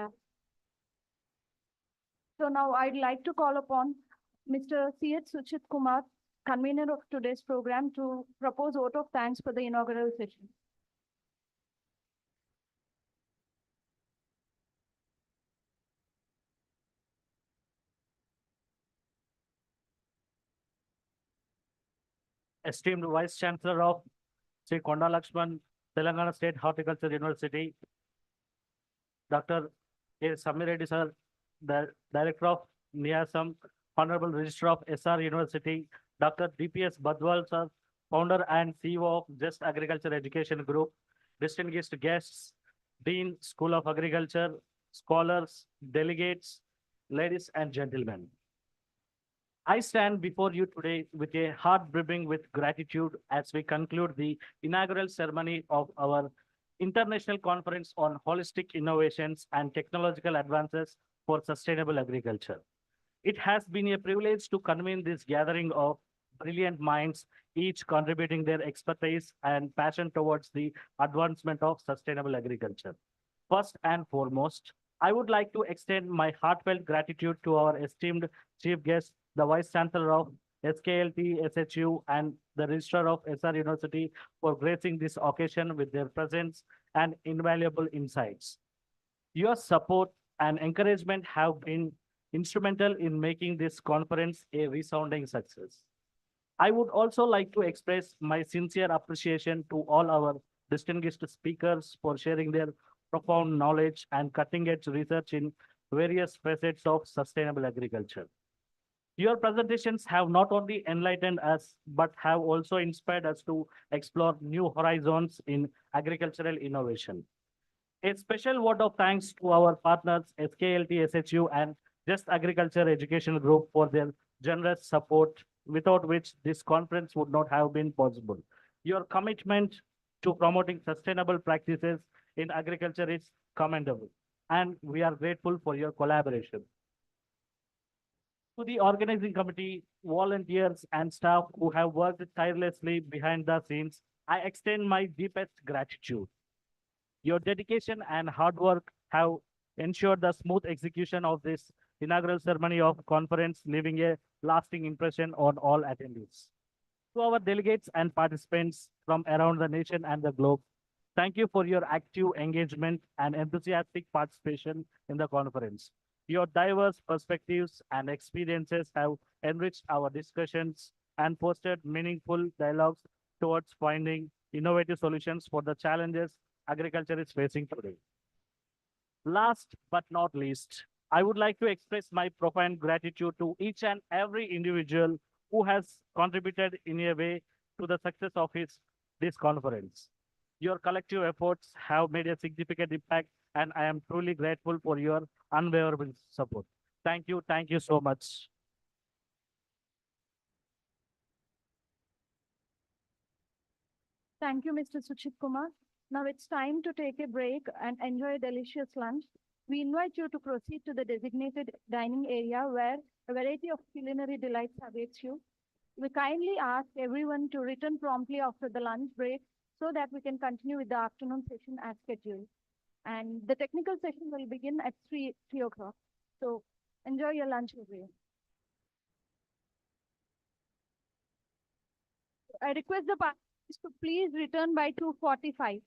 so now I'd like to call upon Mr. C.H. Suchit Kumar, convener of today's program, to propose vote of thanks for the inaugural session. Esteemed Vice Chancellor of Sri Konda Lakshman, Telangana State Horticulture University, Dr. A. Samir Reddy, sir, the Director of NIASM, Honorable Registrar of SR University, Dr. DPS Badwal, sir, Founder and CEO of Just Agriculture Education Group, distinguished guests, Dean, School of Agriculture, scholars, delegates, ladies and gentlemen. I stand before you today with a heart brimming with gratitude as we conclude the inaugural ceremony of our International Conference on Holistic Innovations and Technological Advances for Sustainable Agriculture. It has been a privilege to convene this gathering of brilliant minds, each contributing their expertise and passion towards the advancement of sustainable agriculture. First and foremost, I would like to extend my heartfelt gratitude to our esteemed chief guest, the Vice Chancellor of SKLT, SHU, and the Registrar of SR University for gracing this occasion with their presence and invaluable insights. Your support and encouragement have been instrumental in making this conference a resounding success. I would also like to express my sincere appreciation to all our distinguished speakers for sharing their profound knowledge and cutting-edge research in various facets of sustainable agriculture. Your presentations have not only enlightened us, but have also inspired us to explore new horizons in agricultural innovation. A special word of thanks to our partners, SKLT, SHU, and Just Agriculture Education Group for their generous support, without which this conference would not have been possible. Your commitment to promoting sustainable practices in agriculture is commendable, and we are grateful for your collaboration. To the organizing committee, volunteers, and staff who have worked tirelessly behind the scenes, I extend my deepest gratitude. Your dedication and hard work have ensured the smooth execution of this inaugural ceremony of conference, leaving a lasting impression on all attendees. To our delegates and participants from around the nation and the globe, thank you for your active engagement and enthusiastic participation in the conference. Your diverse perspectives and experiences have enriched our discussions and fostered meaningful dialogues towards finding innovative solutions for the challenges agriculture is facing today. Last but not least, I would like to express my profound gratitude to each and every individual who has contributed in a way to the success of this conference. Your collective efforts have made a significant impact, and I am truly grateful for your unwavering support. Thank you so much. Thank you, Mr. Suchit Kumar. Now it's time to take a break and enjoy a delicious lunch. We invite you to proceed to the designated dining area where a variety of culinary delights awaits you. We kindly ask everyone to return promptly after the lunch break so that we can continue with the afternoon session as scheduled. And the technical session will begin at 3 o'clock. So enjoy your lunch, everyone. I request the participants to please return by 2:45.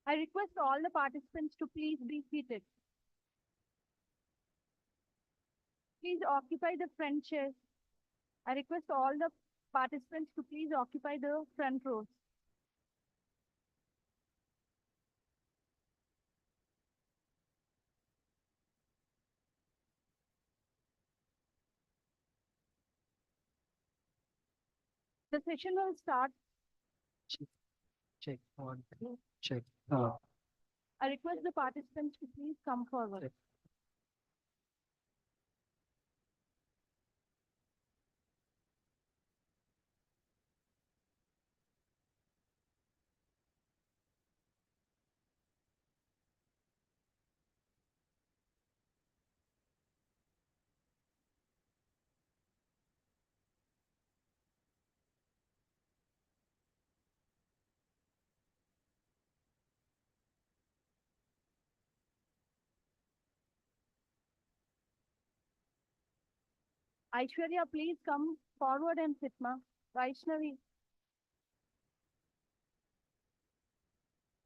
I request all the participants to please be seated. Please occupy the front chairs. I request all the participants to please occupy the front rows. The session will start. Check, 1, 2, check. I request the participants to please come forward. Aishwarya, please come forward and sit, ma. Vaishnavi,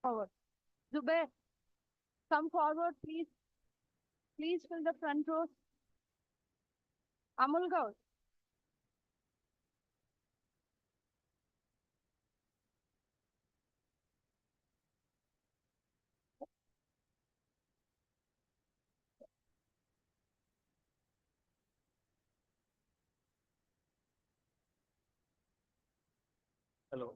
forward. Zubair, come forward, please. Please fill the front rows. Amul Gaur. Hello.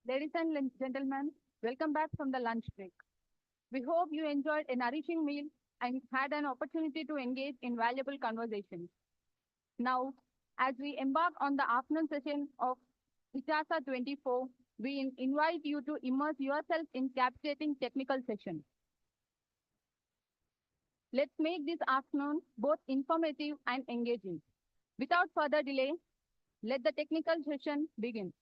Ladies and gentlemen, welcome back from the lunch break. We hope you enjoyed a nourishing meal and had an opportunity to engage in valuable conversations. Now, as we embark on the afternoon session of ITASA 24, we invite you to immerse yourself in captivating technical session. Let's make this afternoon both informative and engaging. Without further delay, let the technical session begin.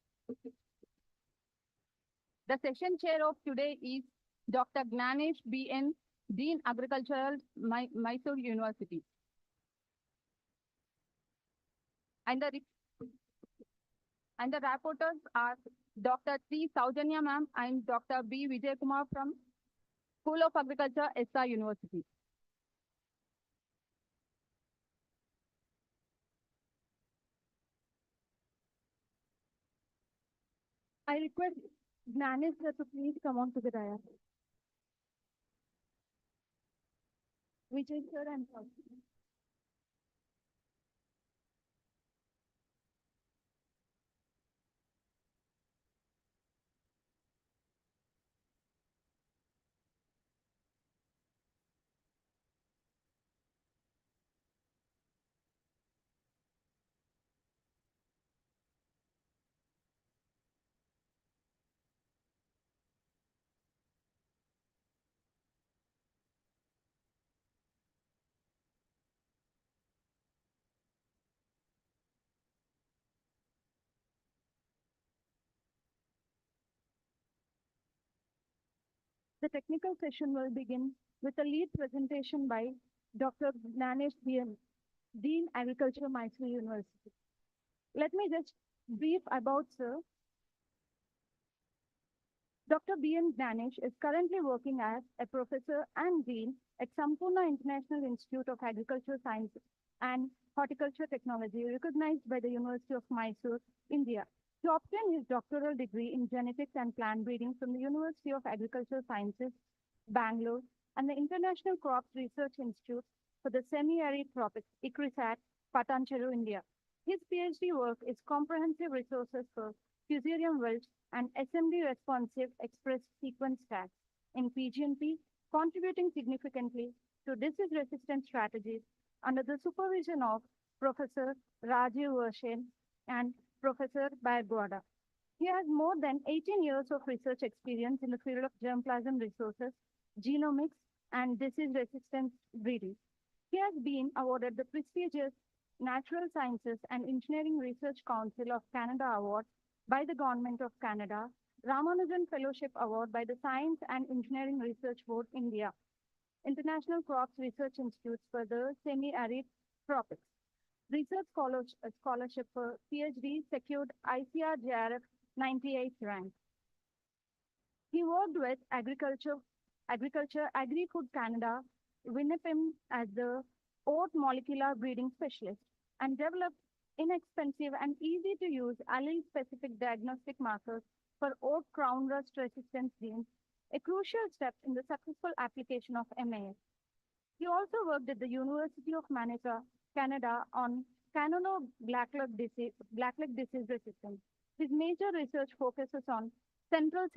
The session chair of today is Dr. Gnanesh B.N., Dean Agricultural, Mysore University. And the rapporteurs are Dr. T. Saujanya ma'am and Dr. B. Vijay Kumar from School of Agriculture, SR University. I request Gnanesh sir to please come on to the dais. Vijay sir and sir. The technical session will begin with a lead presentation by Dr. Gnanesh B.N., Dean Agriculture, Mysore University. Let me just brief about sir. Dr. B.N. Gnanesh is currently working as a professor and dean at Sampurna International Institute of Agricultural Sciences and Horticulture Technology, recognized by the University of Mysore, India. He obtained his doctoral degree in genetics and plant breeding from the University of Agricultural Sciences, Bangalore, and the International Crops Research Institute for the Semi-Arid Tropics, ICRISAT, Patancheru, India. His PhD work is comprehensive resources for fusarium wells and SMD responsive express sequence tags in PGNP, contributing significantly to disease-resistant strategies under the supervision of Professor Rajiv Vershain and Professor Badwal. He has more than 18 years of research experience in the field of germplasm resources, genomics, and disease-resistant breeding. He has been awarded the prestigious Natural Sciences and Engineering Research Council of Canada Award by the Government of Canada, Ramanujan Fellowship Award by the Science and Engineering Research Board, India, International Crops Research Institutes for the Semi-Arid tropics. Research scholarship for PhD secured ICR JRF 98th rank. He worked with Agri-Food Canada, Winnipeg as the oat molecular breeding specialist, and developed inexpensive and easy to use allele-specific diagnostic markers for oat crown rust resistance genes, a crucial step in the successful application of MAS. He also worked at the University of Manitoba, Canada on Canono blackleg disease resistance. His major research focuses on Central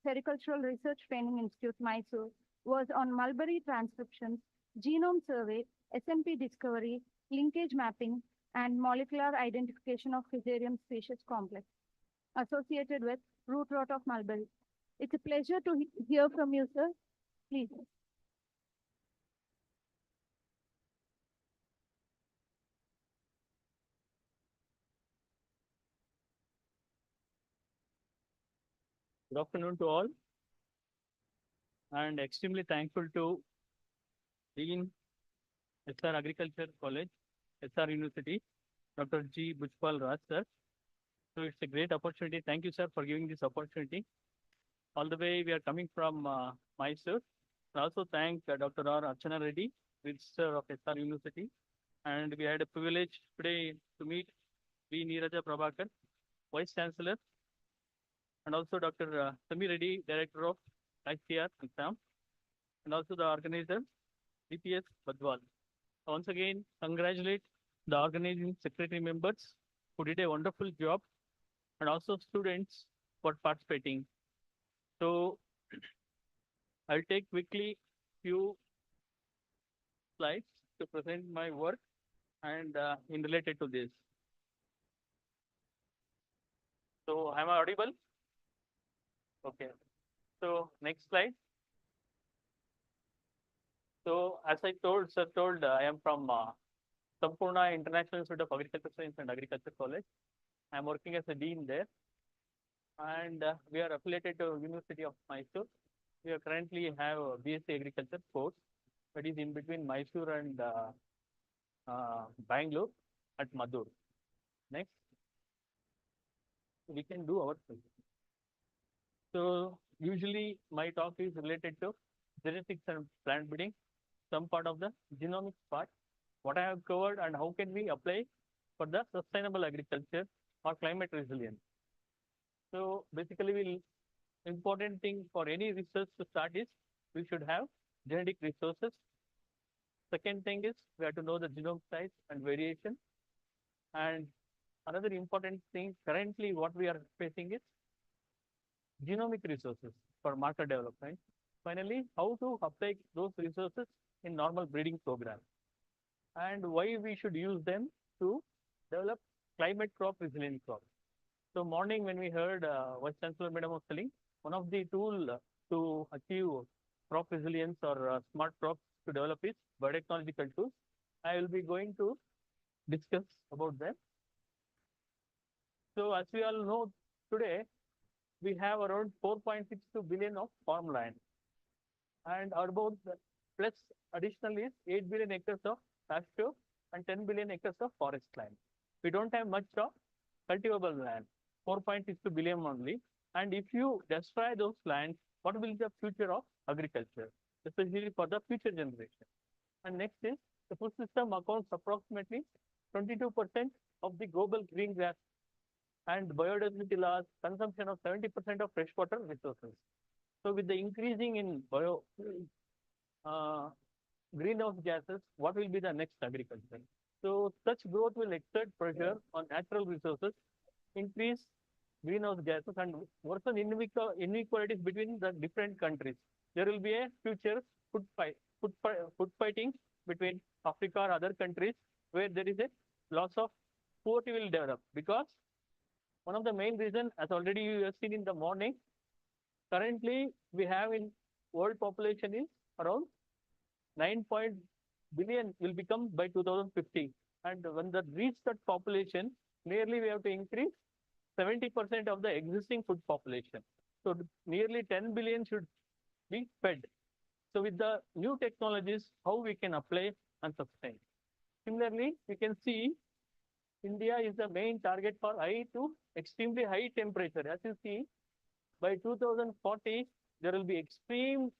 Sericultural Research Training Institute, Mysore, was on mulberry transcriptions, genome survey, SMP discovery, linkage mapping, and molecular identification of Fusarium species complex associated with root rot of mulberry. It's a pleasure to hear from you, sir. Please. Good afternoon to all, and extremely thankful to Dean, SR Agriculture College, SR University, Dr. G. Balraj, sir. So it's a great opportunity. Thank you, sir, for giving this opportunity. All the way we are coming from Mysore. I also thank Dr. R. Archana Reddy, Registrar of SR University. And we had a privilege today to meet B. Nira Prabakar, Vice Chancellor, and also Dr. Sami Reddy, Director of ICR and SAM, and also the organizer, DPS Badwal. Once again, congratulate the organizing secretary members who did a wonderful job, and also students for participating. So I'll take quickly few slides to present my work and in related to this. So am I audible? Okay. So next slide. So as I told, sir told, I am from Sampurna International Institute of Agriculture Science and Agriculture College. I am working as a dean there, and we are affiliated to University of Mysore. We are currently have a BSc Agriculture course that is in between Mysore and Bangalore at Madur. Next, we can do our thing. So usually my talk is related to genetics and plant breeding, some part of the genomics part, what I have covered and how can we apply for the sustainable agriculture or climate resilience. So basically, important thing for any research to start is we should have genetic resources. Second thing is we have to know the genome size and variation. And another important thing currently what we are facing is genomic resources for market development. Finally, how to apply those resources in normal breeding program and why we should use them to develop climate crop resilient crops. So morning when we heard Vice Chancellor Madam was telling, one of the tool to achieve crop resilience or smart crops to develop is biotechnological tools. I will be going to discuss about them. So as we all know today, we have around 4.62 billion of farmland, and about plus additionally is 8 billion acres of pasture and 10 billion acres of forest land. We don't have much of cultivable land, 4.62 billion only. And if you destroy those lands, what will be the future of agriculture, especially for the future generation? And next is the food system accounts approximately 22% of the global green gas and biodiversity loss, consumption of 70% of freshwater resources. So with the increasing in greenhouse gases, what will be the next agriculture? So such growth will exert pressure on natural resources, increase greenhouse gases, and worsen inequalities between the different countries. There will be a future food fighting between Africa or other countries where there is a loss of poverty will develop, because one of the main reasons, as already you have seen in the morning, currently we have in world population is around 9 billion will become by 2050. And when that reach that population, nearly we have to increase 70% of the existing food population. So nearly 10 billion should be fed. So with the new technologies, how we can apply and sustain. Similarly, you can see India is the main target for high to extremely high temperature. As you see, by 2040, there will be extreme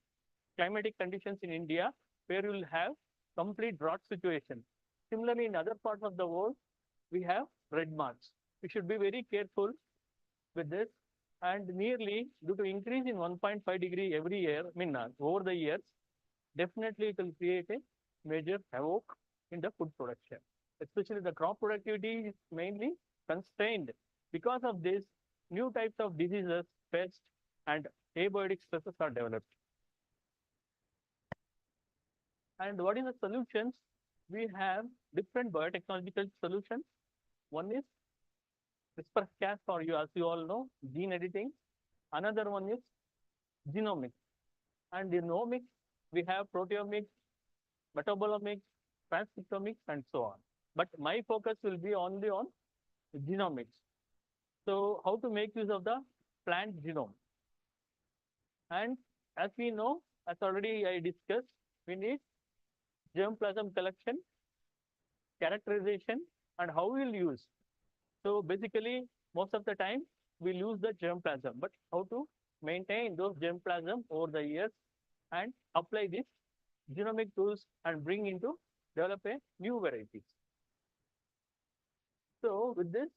climatic conditions in India where you will have complete drought situation. Similarly, in other parts of the world, we have red marks. We should be very careful with this. And nearly due to increase in 1.5 degree every year, over the years, definitely it will create a major havoc in the food production. Especially the crop productivity is mainly constrained. Because of this, new types of diseases, pests, and abiotic stresses are developed. And what is the solutions? We have different biotechnological solutions. One is CRISPR-Cas, or as you all know, gene editing. Another one is genomics. And in genomics, we have proteomics, metabolomics, transcriptomics, and so on. But my focus will be only on genomics. So how to make use of the plant genome? And as we know, as already I discussed, we need germplasm collection, characterization, and how we'll use. So basically, most of the time, we'll use the germplasm, but how to maintain those germplasm over the years and apply these genomic tools and bring into develop a new varieties. So with this,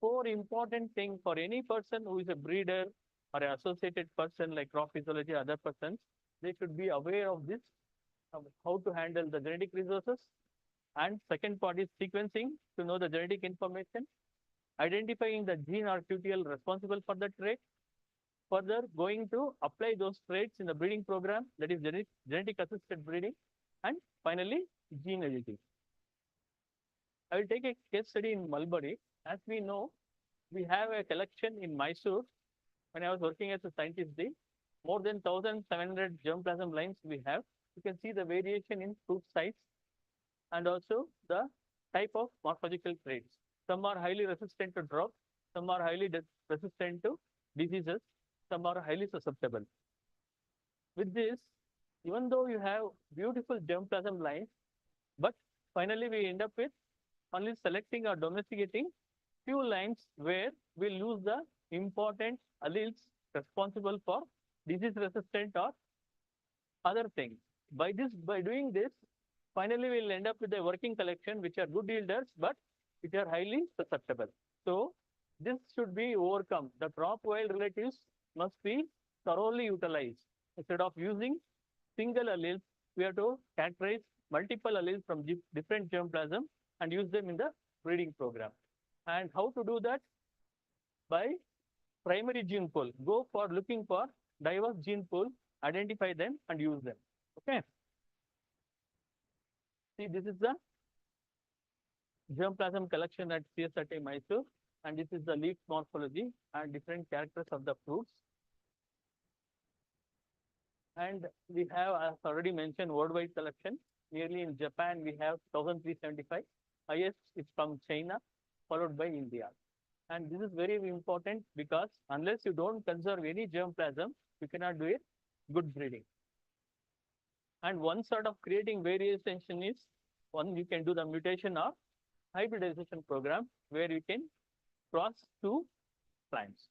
4 important things for any person who is a breeder or an associated person like crop physiology, other persons, they should be aware of this, how to handle the genetic resources. And second part is sequencing to know the genetic information, identifying the gene or QTL responsible for the trait, further going to apply those traits in the breeding program, that is genetic assisted breeding, and finally gene editing. I will take a case study in Mulberry. As we know, we have a collection in Mysore. When I was working as a scientist there, more than 1,700 germplasm lines we have. You can see the variation in fruit size and also the type of morphological traits. Some are highly resistant to drought, some are highly resistant to diseases, some are highly susceptible. With this, even though you have beautiful germplasm lines, but finally we end up with only selecting or domesticating few lines where we lose the important alleles responsible for disease resistant or other things. By doing this, finally we'll end up with a working collection which are good yielders, but which are highly susceptible. So this should be overcome. The crop wild relatives must be thoroughly utilized. Instead of using single alleles, we have to characterize multiple alleles from different germplasm and use them in the breeding program. And how to do that? By primary gene pool. Go for looking for diverse gene pool, identify them and use them. Okay. See, this is the germplasm collection at CSRT Mysore, and this is the leaf morphology and different characters of the fruits. And we have, as already mentioned, worldwide collection. Nearly in Japan, we have 1,375. Highest is from China, followed by India. And this is very important because unless you don't conserve any germplasm, you cannot do a good breeding. And one sort of creating variation is, one, you can do the mutation or hybridization program where you can cross 2 plants.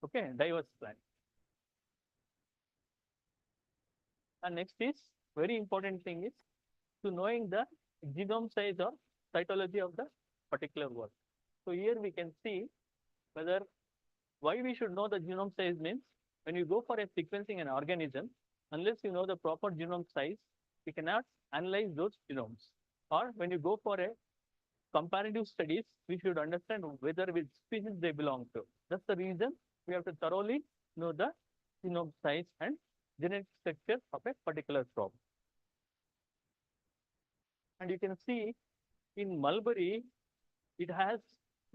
Okay, diverse plants. And next is, very important thing is to knowing the genome size or cytology of the particular work. So here we can see whether why we should know the genome size means when you go for a sequencing an organism, unless you know the proper genome size, you cannot analyze those genomes. Or when you go for a comparative studies, we should understand whether which species they belong to. That's the reason we have to thoroughly know the genome size and genetic structure of a particular crop. And you can see in mulberry, it has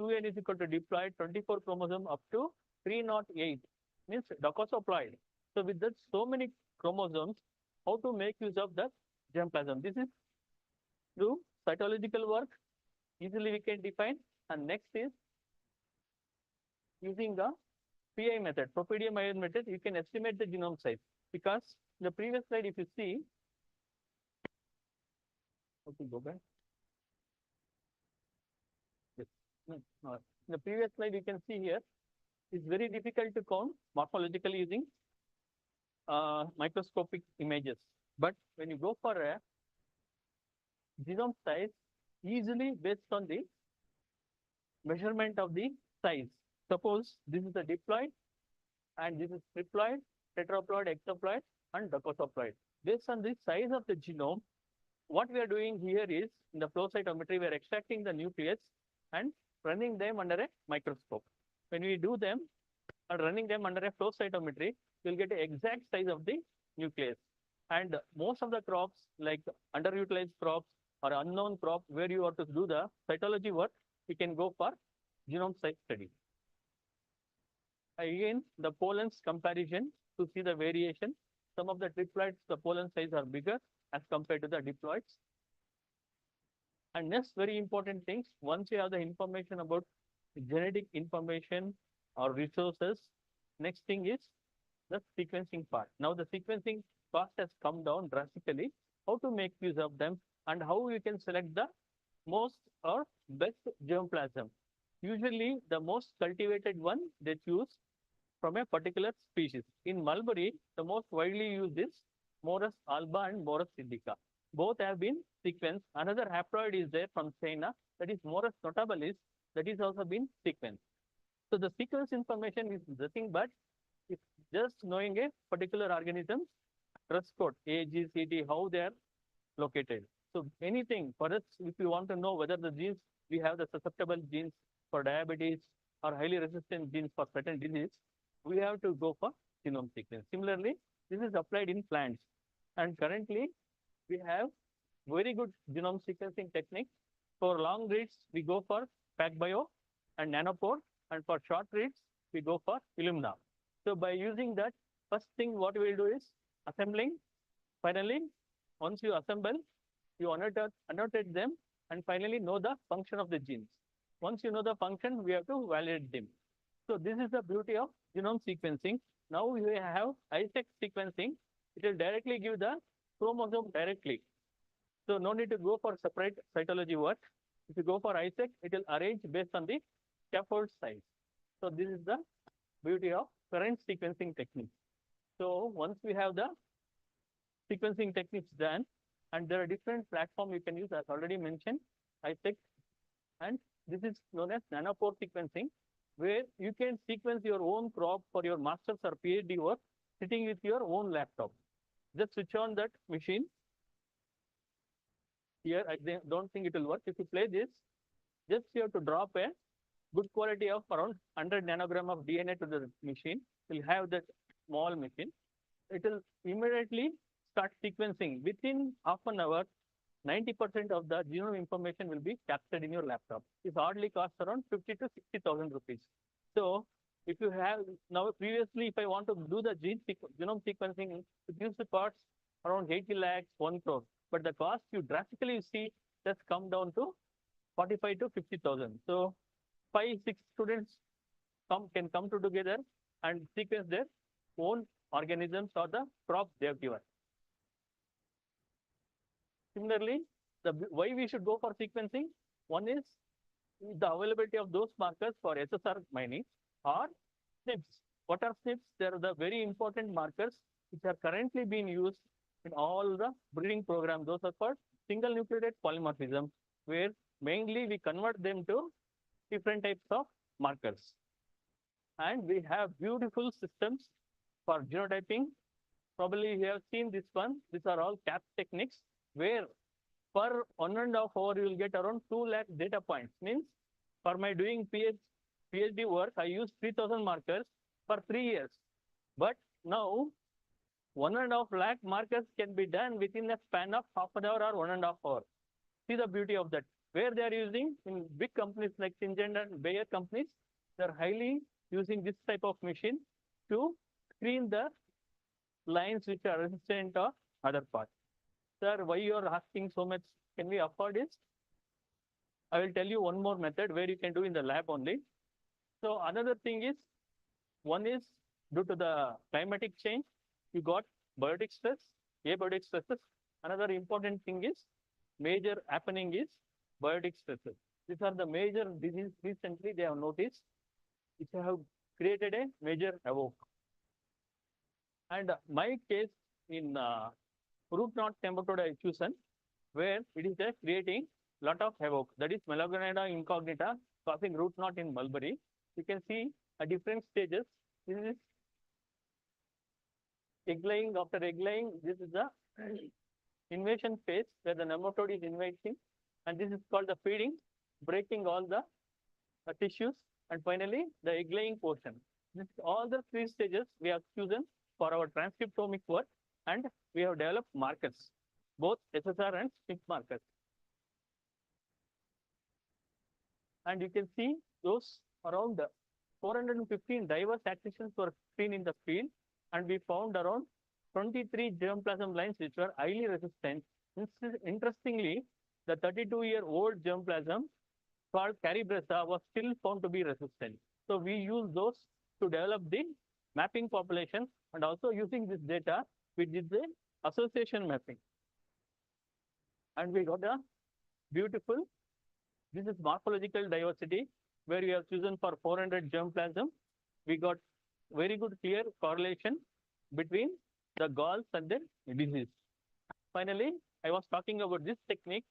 2n is equal to diploid, 24 chromosome up to 308, means docosoploid. So with that so many chromosomes, how to make use of the germplasm? This is through cytological work, easily we can define. And next is using the PI method, Propedium ion method, you can estimate the genome size. Because in the previous slide, if you see, okay, go back. the previous slide you can see here, it's very difficult to count morphologically using microscopic images. But when you go for a genome size, easily based on the measurement of the size. Suppose this is a diploid and this is triploid, tetraploid, hexaploid, and docosaploid. Based on the size of the genome, what we are doing here is in the flow cytometry, we are extracting the nucleus and running them under a microscope. When we do them and running them under a flow cytometry, you'll get the exact size of the nucleus. And most of the crops, like underutilized crops or unknown crops, where you have to do the cytology work, you can go for genome size study. Again, the pollens comparison to see the variation. Some of the triploids, the pollen size are bigger as compared to the diploids. And next, very important things, once you have the information about genetic information or resources, next thing is the sequencing part. Now the sequencing cost has come down drastically. How to make use of them and how you can select the most or best germplasm. Usually the most cultivated one they choose from a particular species. In mulberry, the most widely used is Morus alba and Morus indica. Both have been sequenced. Another haploid is there from China, that is Morus notabilis, that is also been sequenced. So the sequence information is nothing but it's just knowing a particular organism's dress code, A, G, C, D, how they are located. So anything for us, if you want to know whether the genes, we have the susceptible genes for diabetes or highly resistant genes for certain disease, we have to go for genome sequence. Similarly, this is applied in plants. And currently, we have very good genome sequencing techniques. For long reads, we go for PacBio and Nanopore. And for short reads, we go for Illumina. So by using that, first thing what we will do is assembling. Finally, once you assemble, you annotate them and finally know the function of the genes. Once you know the function, we have to validate them. So this is the beauty of genome sequencing. Now we have ISEC sequencing. It will directly give the chromosome directly. So no need to go for separate cytology work. If you go for ISEC, it will arrange based on the scaffold size. So this is the beauty of current sequencing techniques. So once we have the sequencing techniques done, and there are different platforms you can use, as already mentioned, ISEC, and this is known as nanopore sequencing, where you can sequence your own crop for your master's or PhD work sitting with your own laptop. Just switch on that machine. Here, I don't think it will work. If you play this, just you have to drop a good quality of around 100 nanogram of DNA to the machine. You'll have that small machine. It will immediately start sequencing. Within half an hour, 90% of the genome information will be captured in your laptop. It hardly costs around 50 to 60,000 rupees. So if you have now previously, if I want to do the genome sequencing, it used to cost around 80 lakhs, 1 crore. But the cost you drastically see has come down to 45 to 50,000. So 5-6 students can come together and sequence their own organisms or the crops they have given. Similarly, why we should go for sequencing? One is the availability of those markers for SSR mining or SNPs. What are SNPs? They are the very important markers which are currently being used in all the breeding programs. Those are called single nucleotide polymorphism, where mainly we convert them to different types of markers. And we have beautiful systems for genotyping. Probably you have seen this one. These are all CAP techniques, where per 1.5 hour, you will get around 2 lakh data points. Means for my doing PhD work, I use 3,000 markers for 3 years. But now 1.5 lakh markers can be done within a span of half an hour or 1.5 hours. See the beauty of that. Where they are using in big companies like Syngenta and Bayer companies, they are highly using this type of machine to screen the lines which are resistant or other parts. Sir, why you are asking so much? Can we afford it? I will tell you one more method where you can do in the lab only. So another thing is, one is due to the climatic change, you got biotic stress, abiotic stresses. Another important thing is, major happening is biotic stresses. These are the major diseases recently they have noticed, which have created a major havoc. And my case in root knot nematode acquisition, where it is creating lot of havoc. That is Melanogonada incognita causing root knot in mulberry. You can see at different stages. This is egg laying. After egg laying, this is the invasion phase where the nematode is invading, and this is called the feeding, breaking all the tissues, and finally the egg laying portion. This, all the three stages we have chosen for our transcriptomic work, and we have developed markers, both SSR and SNP markers. And you can see those around 415 diverse accessions were seen in the field, and we found around 23 germplasm lines which were highly resistant. Interestingly, the 32-year-old germplasm called Caribressa was still found to be resistant. So we use those to develop the mapping population, and also using this data, we did the association mapping. And we got a beautiful, this is morphological diversity, where we have chosen for 400 germplasm. We got very good clear correlation between the galls and the disease. Finally, I was talking about this technique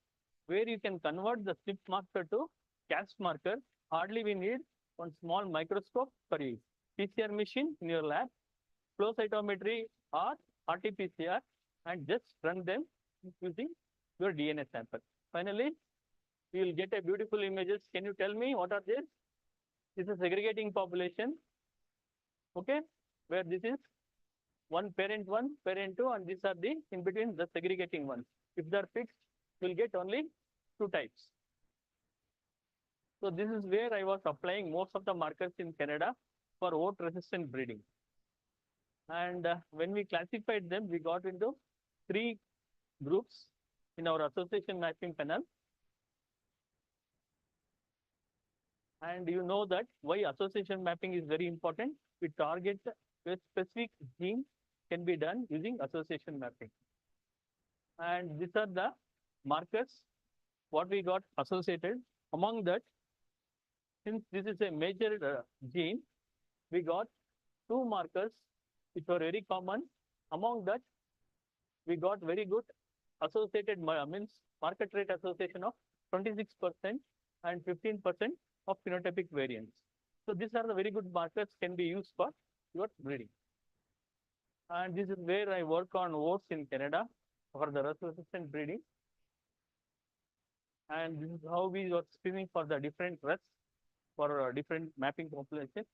where you can convert the SNP marker to CASP marker. Hardly we need one small microscope for you. PCR machine in your lab, flow cytometry or RT-PCR, and just run them using your DNA sample. Finally, you will get a beautiful images. Can you tell me what are these? This is segregating population, okay, where this is one, parent 2, and these are the in between the segregating ones. If they are fixed, you will get only 2 types. So this is where I was applying most of the markers in Canada for oat resistant breeding. And when we classified them, we got into 3 groups in our association mapping panel. And you know that why association mapping is very important. We target a specific gene can be done using association mapping. And these are the markers, what we got associated. Among that, since this is a major gene, we got 2 markers which were very common. Among that, we got very good associated means marker trait association of 26% and 15% of phenotypic variance. So these are the very good markers can be used for your breeding. And this is where I work on oats in Canada for the rust-resistant breeding. And this is how we were screening for the different rusts for different mapping populations.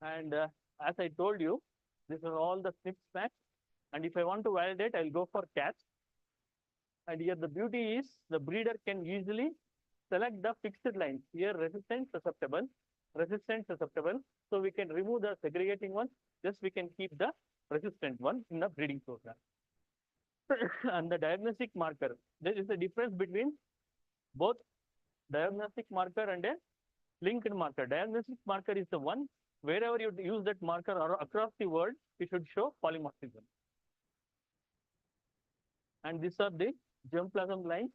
And as I told you, these are all the SNP match. And if I want to validate, I'll go for cats. And here the beauty is the breeder can easily select the fixed lines. Here resistant, susceptible, resistant, susceptible. So we can remove the segregating one. Just we can keep the resistant one in the breeding program. And the diagnostic marker. There is a difference between both diagnostic marker and a linked marker. Diagnostic marker is the one wherever you use that marker or across the world, it should show polymorphism. And these are the germplasm lines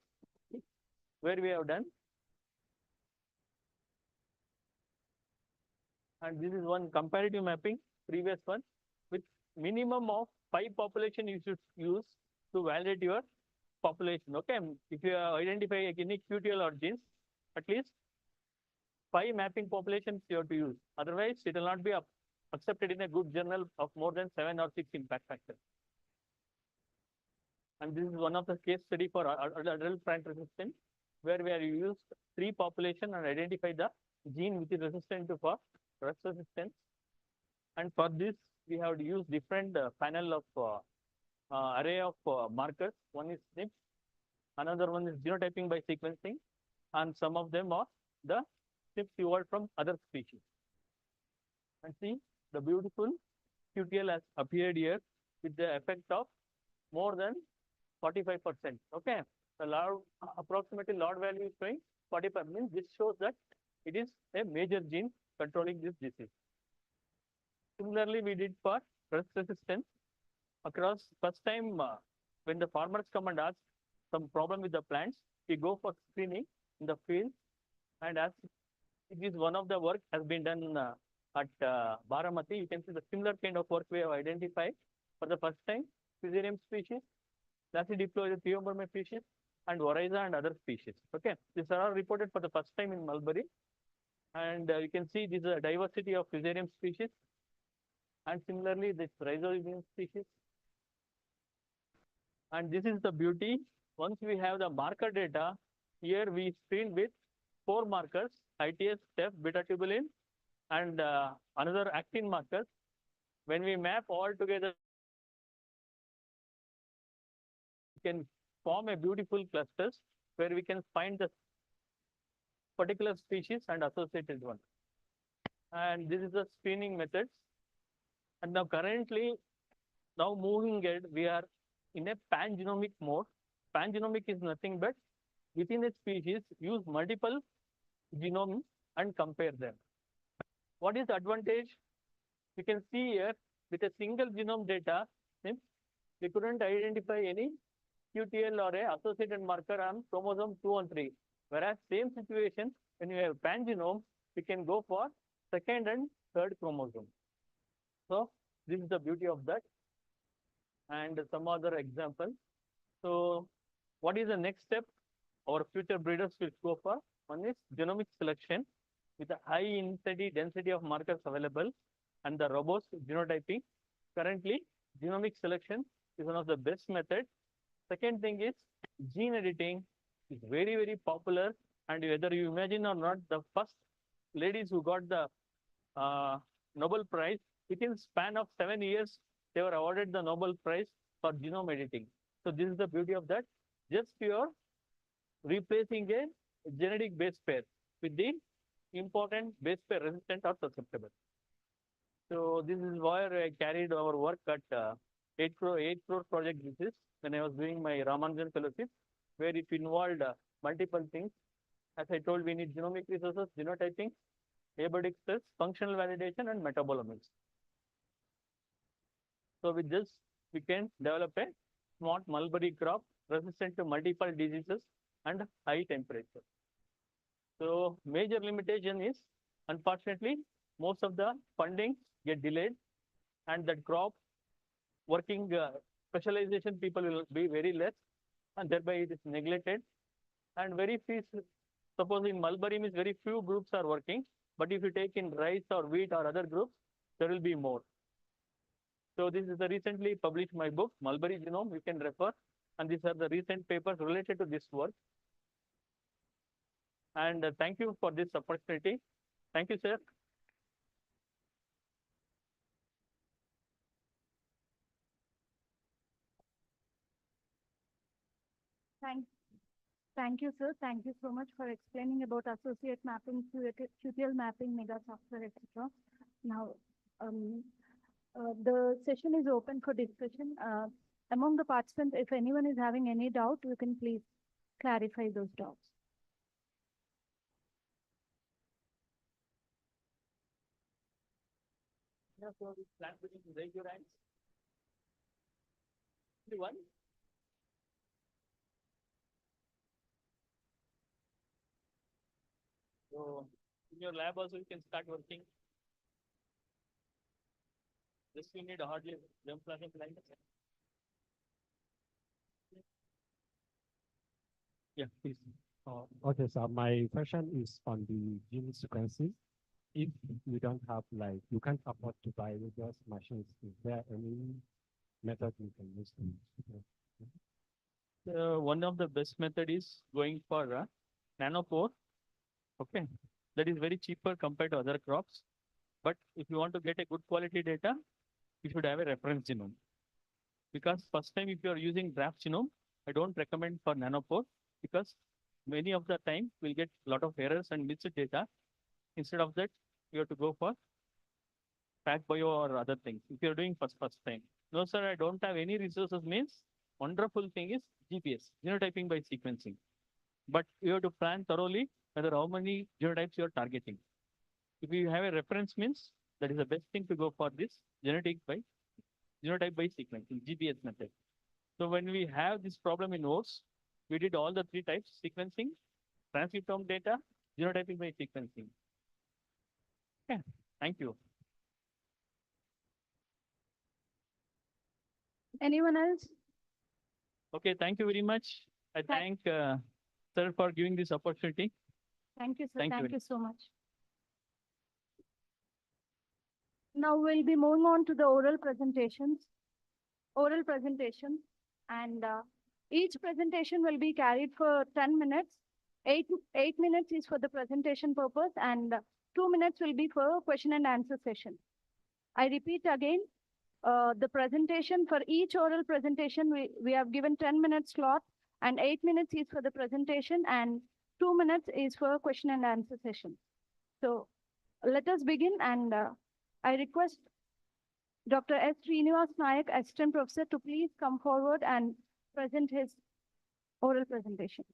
where we have done. And this is one comparative mapping, previous one, with minimum of 5 population you should use to validate your population. Okay, if you identify a unique QTL or genes, at least 5 mapping populations you have to use. Otherwise, it will not be accepted in a good journal of more than 7 or 6 impact factors. And this is one of the case study for adult plant resistance, where we have used 3 population and identify the gene which is resistant to for rust resistance. And for this, we have to use different panel of array of markers. One is SNP, another one is genotyping by sequencing, and some of them are the SNPs evolved from other species. And see, the beautiful QTL has appeared here with the effect of more than 45%. Okay, the log, approximately log value is showing 45, means this shows that it is a major gene controlling this disease. Similarly, we did for rust resistance across. First time when the farmers come and ask some problem with the plants, we go for screening in the field And as it is one of the work has been done at Baramati, you can see the similar kind of work we have identified for the first time, Fusarium species, lastly deployed the Theobroma species, and Oryza and other species. Okay, these are all reported for the first time in Mulberry. And you can see this is a diversity of Fusarium species. And similarly, this Rhizobium species. And this is the beauty. Once we have the marker data, here we screen with 4 markers, ITS, step, beta tubulin, and another actin marker. When we map all together, we can form a beautiful clusters where we can find the particular species and associated one. And this is the screening methods. And now currently, now moving ahead, we are in a pangenomic mode. Pangenomic is nothing but within a species, use multiple genomes and compare them. What is the advantage? You can see here with a single genome data, we couldn't identify any QTL or a associated marker on chromosome 2 and 3. Whereas same situation, when you have pangenome, we can go for second and third chromosome. So this is the beauty of that. And some other examples. So what is the next step? Our future breeders will go for. One is genomic selection with a high density of markers available and the robust genotyping. Currently, genomic selection is one of the best methods. Second thing is gene editing is very, very popular. And whether you imagine or not, the first ladies who got the Nobel Prize, within span of 7 years, they were awarded the Nobel Prize for genome editing. So this is the beauty of that. Just you're replacing a genetic base pair with the important base pair resistant or susceptible. So this is where I carried our work at 8 crore project. This is when I was doing my Ramanujan fellowship, where it involved multiple things. As I told, we need genomic resources, genotyping, abiotic cells, functional validation, and metabolomics. So with this, we can develop a smart mulberry crop resistant to multiple diseases and high temperature. So major limitation is, unfortunately, most of the funding get delayed, and that crop working specialization people will be very less, and thereby it is neglected. And very few, suppose in mulberry means very few groups are working, but if you take in rice or wheat or other groups, there will be more. So this is the recently published my book, Mulberry Genome, you can refer. And these are the recent papers related to this work. And thank you for this opportunity. Thank you, sir. Thank you, sir. Thank you so much for explaining about associate mapping, QTL mapping, mega software, etc. Now, the session is open for discussion. Among the participants, if anyone is having any doubt, you can please clarify those doubts. Yeah, so this plant breeding, raise your hands. Anyone? So in your lab also you can start working. Just you need hardly jump planting like that. Yeah, please. Okay, so my question is on the gene sequences. If you don't have like, you can't afford to buy those machines, is there any method you can use to? One of the best method is going for nanopore. Okay, that is very cheaper compared to other crops. But if you want to get a good quality data, you should have a reference genome. Because first time if you are using draft genome, I don't recommend for nanopore because many of the time we'll get a lot of errors and missed data. Instead of that, you have to go for PacBio or other things. If you're doing first time. No, sir, I don't have any resources means wonderful thing is GPS, genotyping by sequencing. But you have to plan thoroughly whether how many genotypes you are targeting. If you have a reference means that is the best thing to go for this genotype by sequencing, GPS method. So when we have this problem in oats, we did all the 3 types, sequencing, transcriptome data, genotyping by sequencing. Okay, thank you. Anyone else? Okay, thank you very much. I thank sir for giving this opportunity. Thank you, sir. Thank you Thank very you so much. Now we'll be moving on to the oral presentations. Oral presentation, and each presentation will be carried for 10 minutes. Eight minutes is for the presentation purpose, and 2 minutes will be for question and answer session. I repeat again, the presentation for each oral presentation, we have given 10 minutes slot, and 8 minutes is for the presentation, and 2 minutes is for question and answer session. So let us begin, and I request Dr. S. Srinivas Nayak, Assistant Professor, to please come forward and present his oral presentation.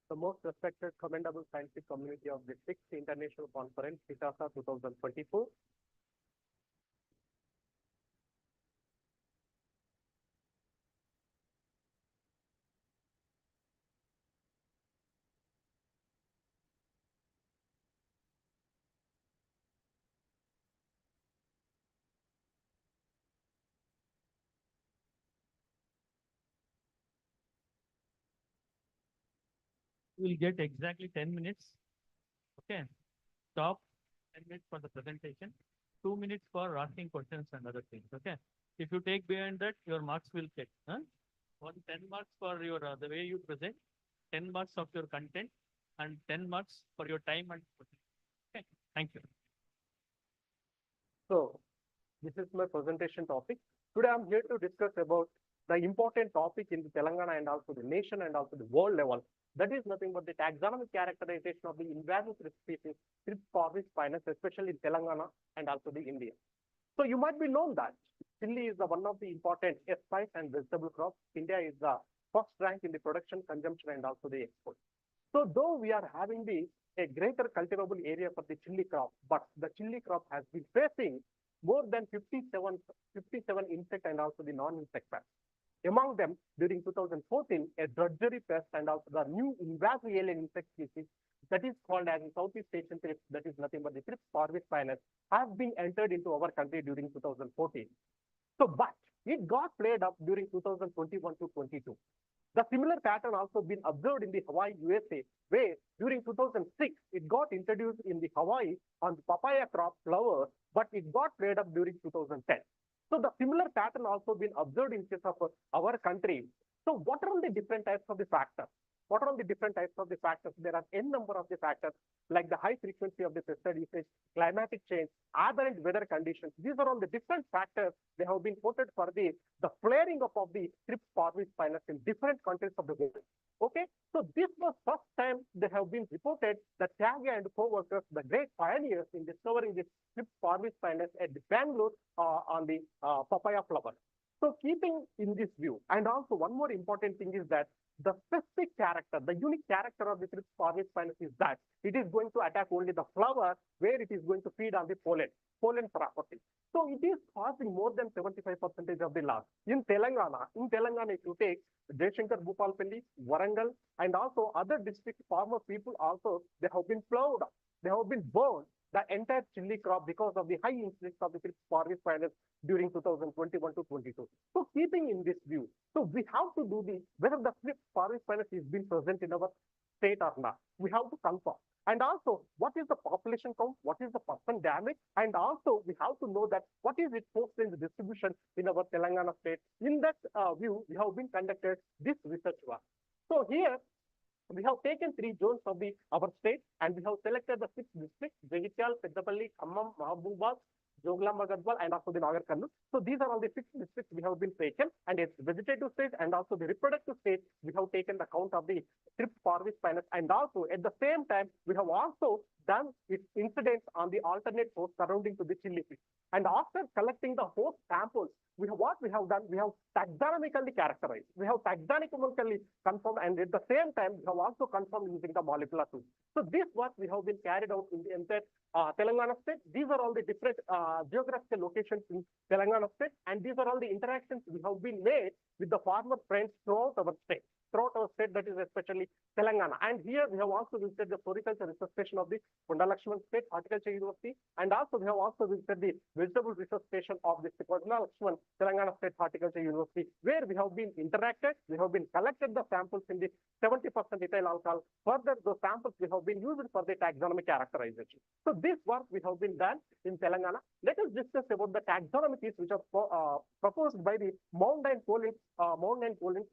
The most respected, commendable scientific community of the 6th International Conference, ITASA 2024. We'll get exactly 10 minutes. Okay. Stop 10 minutes for the presentation, 2 minutes for asking questions and other things. Okay. If you take beyond that, your marks will get 10 marks for your the way you present, 10 marks of your content, and 10 marks for your time and okay. Thank you. So this is my presentation topic. Today I'm here to discuss about the important topic in the Telangana and also the nation and also the world level. That is nothing but the taxonomic characterization of the invasive species, Thrips parvis pinus, especially in Telangana and also the India. So you might be known that chili is one of the important spice and vegetable crops. India is the first rank in the production, consumption, and also the export. So though we are having a greater cultivable area for the chili crop, but the chili crop has been facing more than 57 insect and also the non-insect pests. Among them, during 2014, a drudgery pest and also the new invasive alien insect species that is called as Southeast Asian thrips, that is nothing but the Thrips parvis pinus, has been entered into our country during 2014. So, but it got played up during 2021 to 22. The similar pattern also been observed in the Hawaii, USA, where during 2006, it got introduced in the Hawaii on the papaya crop flower, but it got played up during 2010. So the similar pattern also been observed in case of our country. So what are the different types of the factors? What are the different types of the factors? There are n number of the factors, like the high frequency of the pesticide usage, climatic change, aberrant weather conditions. These are all the different factors they have been quoted for the flaring up of the Thrips parvis spinus in different countries of the world. Okay, so this was first time they have been reported that Tyagi and co-workers, the great pioneers in discovering this Thrips parvis spinus at Bangalore on the papaya flower. So keeping in this view, and also one more important thing is that the specific character, the unique character of the Thrips parvis spinus is that it is going to attack only the flower where it is going to feed on the pollen property. So it is causing more than 75% of the loss. In Telangana, if you take Jayshankar, Bhupalpalli, Warangal, and also other district farmer people also, they have been plowed up, they have been burned the entire chili crop because of the high incidence of the Thrips parvis spinus during 2021 to 22. So keeping in this view, so we have to do whether the Thrips parvis spinus is being present in our state or not. We have to confirm. And also, what is the population count? What is the person damage? And also, we have to know that what is its post-range distribution in our Telangana state. In that view, we have been conducted this research work. So here, we have taken 3 zones of our state, and we have selected the 6 districts: Jayityaal, Peddapalli, Khammam, Mahabubad, Joglamba, Gadwal, and also the Nagar Karnool. So these are all the 6 districts we have been taken, and it's vegetative stage and also the reproductive stage. We have taken the count of the Thrips parvis spinus, and also at the same time we have also done its incidence on the alternate host surrounding to the chili fish. And after collecting the host samples, we have done, we have taxonomically characterized, we have taxonomically confirmed, and at the same time, we have also confirmed using the molecular tools. So this work we have been carried out in the entire Telangana state. These are all the different geographical locations in Telangana state, and these are all the interactions we have been made with the farmer friends throughout our state. That is especially Telangana. And here we have also visited the floriculture research station of the Kundalakshman State Horticulture University, and also we have also visited the vegetable research station of the Kundalakshman Telangana State Horticulture University, where we have been interacted, we have been collected the samples in the 70% ethyl alcohol. Further, those samples we have been used for the taxonomic characterization. So this work we have been done in Telangana. Let us discuss about the taxonomies which are proposed by the Mountain Pollins.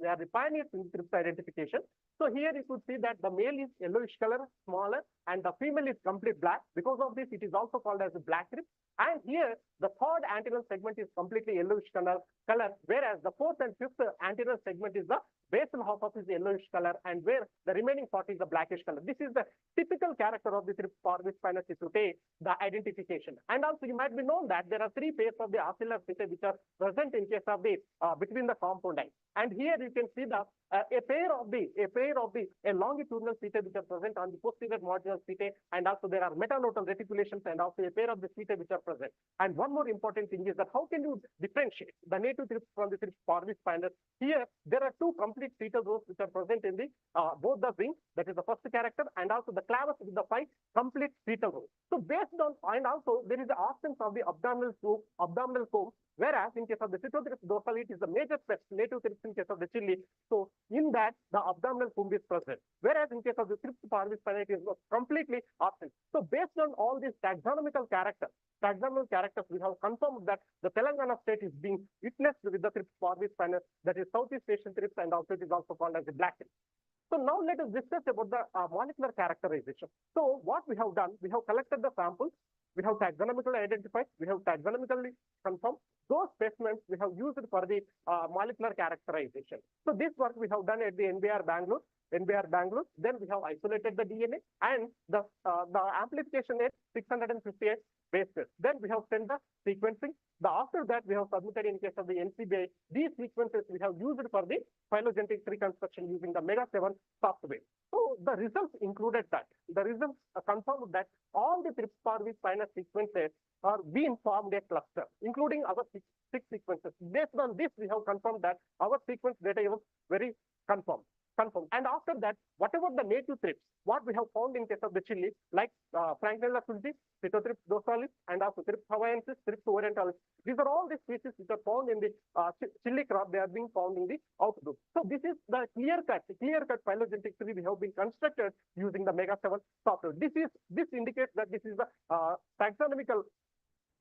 They are the pioneers in Thrips identification. So here you could see that the male is yellowish color, smaller, and the female is complete black. Because of this, it is also called as a black Thrips. And here, the third antennal segment is completely yellowish color, whereas the fourth and fifth antennal segment is the basal half of is yellowish color, and where the remaining part is the blackish color. This is the typical character of the Thrips parvis spinus to take the identification. And also, you might be known that there are 3 pairs of the ocellular setae which are present in case of the between the compound eye. And here you can see the a pair of a longitudinal setae which are present on the posterior marginal setae, and also there are metanodal reticulations and also a pair of the setae which are present. And one more important thing is that how can you differentiate the native Thrips from the Thrips parvis spinus? Here there are 2 complete setal rows which are present in the both the wings, that is the first character, and also the clavus with the 5 complete setal rows. So based on, and also there is the absence of the abdominal comb, whereas in case of the Phytothrips dorsal, it is the major pest, native Thrips in case of the chili. So in that, the abdominal comb is present, whereas in case of the Thrips parvis spinus, it is completely absent. So based on all these taxonomical characters, we have confirmed that the Telangana state is being witnessed with the Thrips parvis spinus, that is Southeast Asian Thrips, and also it is also called as the black Thrips. So now let us discuss about the molecular characterization. So what we have done, we have collected the samples, we have taxonomically identified, we have taxonomically confirmed. Those specimens we have used for the molecular characterization. So this work we have done at the NBR Bangalore. Then we have isolated the DNA, and the amplification is 658 base pairs. Then we have sent the sequencing. After that, we have submitted in case of the NCBI. These sequences we have used for the phylogenetic reconstruction using the MEGA7 software. So the results included that. The results confirmed that all the Thrips parvis spinus sequences are being formed a cluster, including our 6 sequences. Based on this, we have confirmed that our sequence data is very confirmed. And after that, whatever the native Thrips, what we have found in case of the chili, like Franklinella fulcis, Phytothrips dorsalis, and also Thrips hawaiiensis, Thrips orientalis. These are all the species which are found in the chili crop. They are being found in the outgroup. So this this is the clear-cut phylogenetic tree we have been constructed using the Mega 7 software. This indicates that this is the taxonomical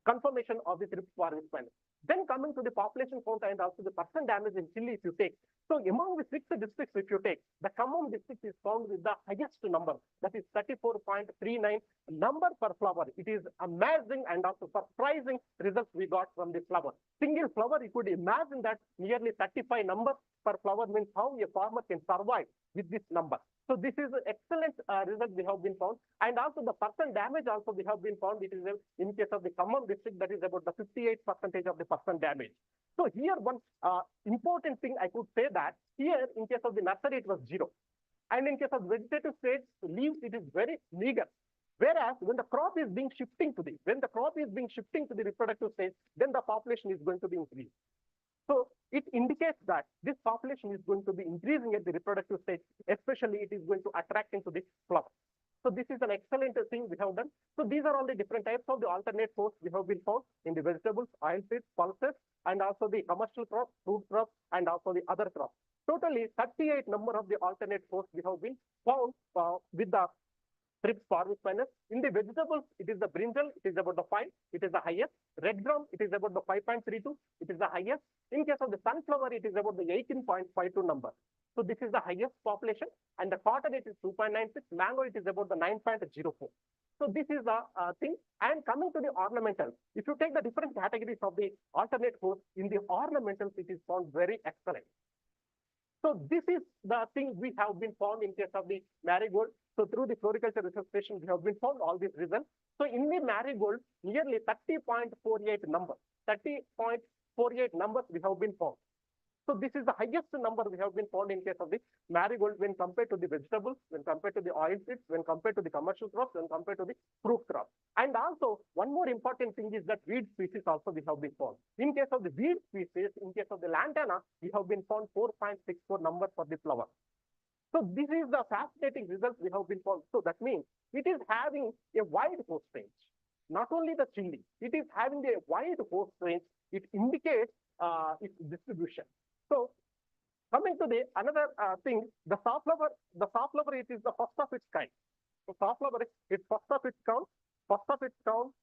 confirmation of the Rift Forest Planet. Then coming to the population count and also the percent damage in Chile, if you take. So among the 6 districts, if you take, the Khammam district is found with the highest number, that is 34.39 number per flower. It is amazing and also surprising results we got from this flower. Single flower, you could imagine that nearly 35 numbers per flower means how a farmer can survive with this number. So this is an excellent result we have been found. And also the percent damage also we have been found. It is in case of the Khammam district, that is about the 58% of the percent damage. So here one important thing I could say that here in case of the nursery it was 0. And in case of vegetative stage leaves it is very meager. Whereas when the crop is being shifting to the reproductive stage, then the population is going to be increased. So it indicates that this population is going to be increasing at the reproductive stage, especially it is going to attract into the flower. So this is an excellent thing we have done. So these are all the different types of the alternate hosts we have been found in the vegetables, oilseeds, pulses, and also the commercial crops, fruit crops, and also the other crops. Totally 38 number of the alternate hosts we have been found with the Thrips parvis pinus. In the vegetables, it is the brinjal, it is about the 5, it is the highest. Red gram, it is about the 5.32, it is the highest. In case of the sunflower, it is about the 18.52 number. So this is the highest population, and the cotton it is 2.96, mango it is about the 9.04. So this is the thing. And coming to the ornamental, if you take the different categories of the alternate host, in the ornamentals it is found very excellent. So this is the thing we have been found in case of the marigold. So through the floriculture resuscitation, we have been found all these results. So in the marigold, nearly 30.48 numbers, 30.48 numbers we have been found. So this is the highest number we have been found in case of the marigold when compared to the vegetables, when compared to the oilseeds, when compared to the commercial crops, when compared to the fruit crops. And also one more important thing is that weed species also we have been found. In case of the weed species, in case of the lantana, we have been found 4.64 numbers for the flower. So this is the fascinating results we have been found. So that means it is having a wide host range. Not only the chili, it is having a wide host range. It indicates its distribution. So coming to the another thing, the safflower, it is the first of its kind. So safflower, it's first of its kind.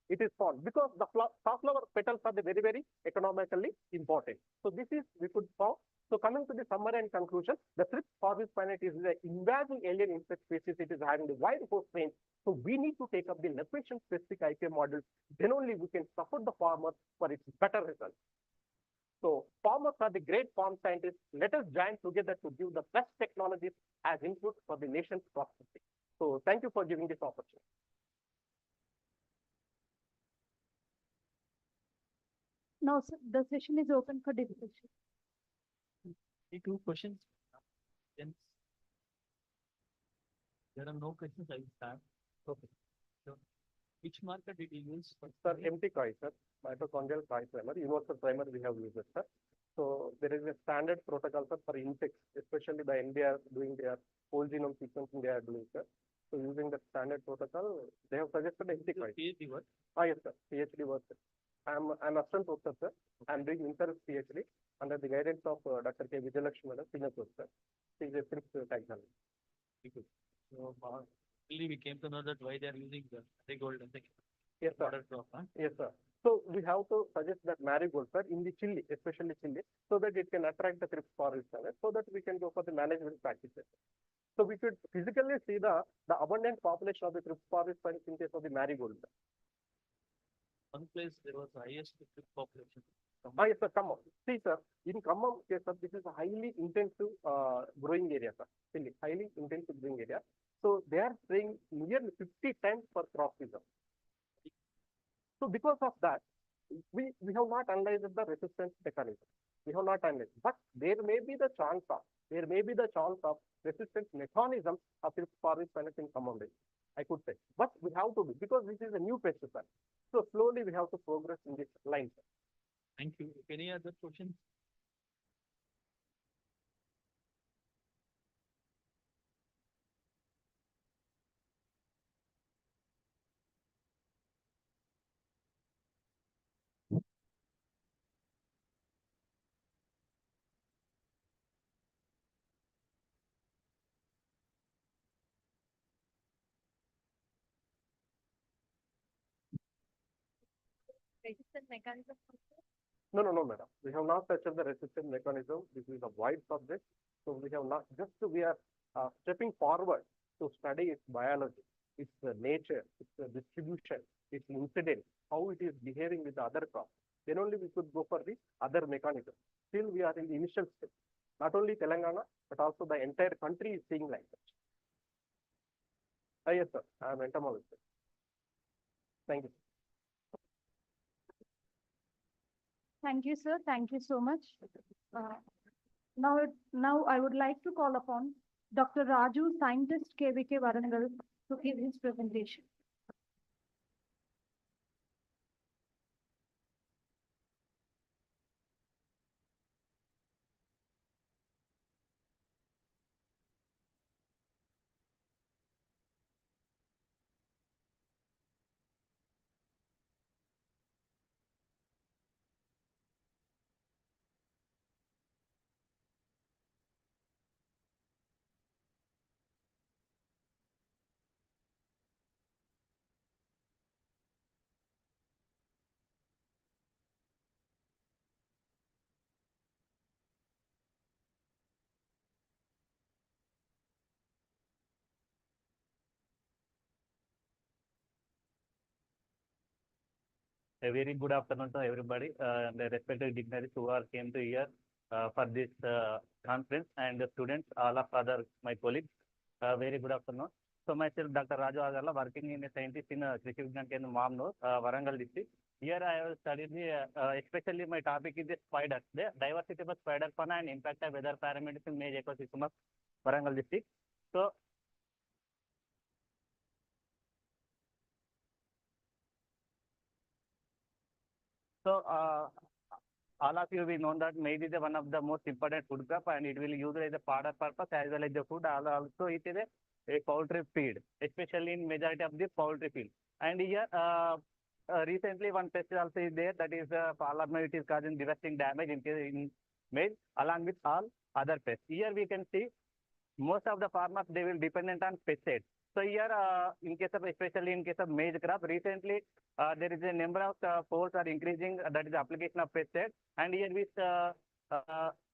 It is found because the safflower petals are very, very economically important. So this is we could found. So coming to the summary and conclusion, the Thrips parvis pinus is the invasive alien insect species. It is having the wide host range. So we need to take up the location-specific IPM models. Then only we can support the farmers for its better results. So farmers are the great farm scientists. Let us join together to give the best technologies as input for the nation's prosperity. So thank you for giving this opportunity. Now, sir, the session is open for discussion. Two questions. Then there are no questions. I will start. Okay. So, which marker did you use? Sir, empty coil, sir. Mitochondrial coil primer, universal primer we have used, sir. So there is a standard protocol, sir, for insects, especially the NDR doing their whole genome sequencing they are doing, sir. So using the standard protocol, they have suggested empty coil. PhD work? Yes, sir. PhD work, sir. I'm assistant professor, sir. I'm doing interest PhD under the guidance of Dr. K. Vijayalakshmi, madam, senior professor. She is a Thrips taxonomist. So, we came to know that why they are using the marigold and the Yes, sir. crop, huh? Yes, sir. So we have to suggest that marigold, sir, in the chili, especially chili, so that it can attract the Thrips parvis pinus, so that we can go for the management practices. So we could physically see the abundant population of the Thrips parvis pinus in case of the marigold. One place there was highest population. Yes, sir, Khammam. See, sir, in Khammam, yes, sir, this is a highly intensive growing area, sir. Chili, highly intensive growing area. So they are spraying nearly 50 times per crop season. So because of that, we have not analyzed the resistance mechanism. We have not analyzed, but there may be the chance of resistance mechanism of Thrips parvis pinus in Khammam region, I could say. But we have to do, because this is a new pesticide. So slowly we have to progress in this line, sir. Thank you. Any other questions? resistance mechanism? No, madam. We have not touched the resistance mechanism. This is a wide subject. So we have not, we are stepping forward to study its biology, its nature, its distribution, its incident, how it is behaving with the other crops. Then only we could go for the other mechanism. Still, we are in the initial stage. Not only Telangana, but also the entire country is seeing like that. Yes, sir. I am entomologist. Thank you. Thank you, sir. Thank you so much. Now I would like to call upon Dr. Raju, scientist KVK Warangal, to give his presentation. A very good afternoon to everybody and the respected dignitaries who are came to here for this conference, and the students, all of other my colleagues. Very good afternoon. So myself, Dr. Raju Agala, working in a scientist in Krishi Vignan Kendra Mamnur, Warangal district. Here I have studied especially my topic is the spiders, the diversity of spider fauna and impact of weather parameters in major ecosystem of Warangal district. So all of you will know that maize is one of the most important food crop, and it will use as a fodder purpose as well as the food. Also, it is a poultry feed, especially in majority of the poultry field. And here, recently one pest also is there, that is alarming. It is causing devastating damage in maize along with all other pests. Here we can see most of the farmers, they will dependent on pesticides. So here, especially in case of maize crop, recently there is a number of folds are increasing. That is the application of pesticide, and here with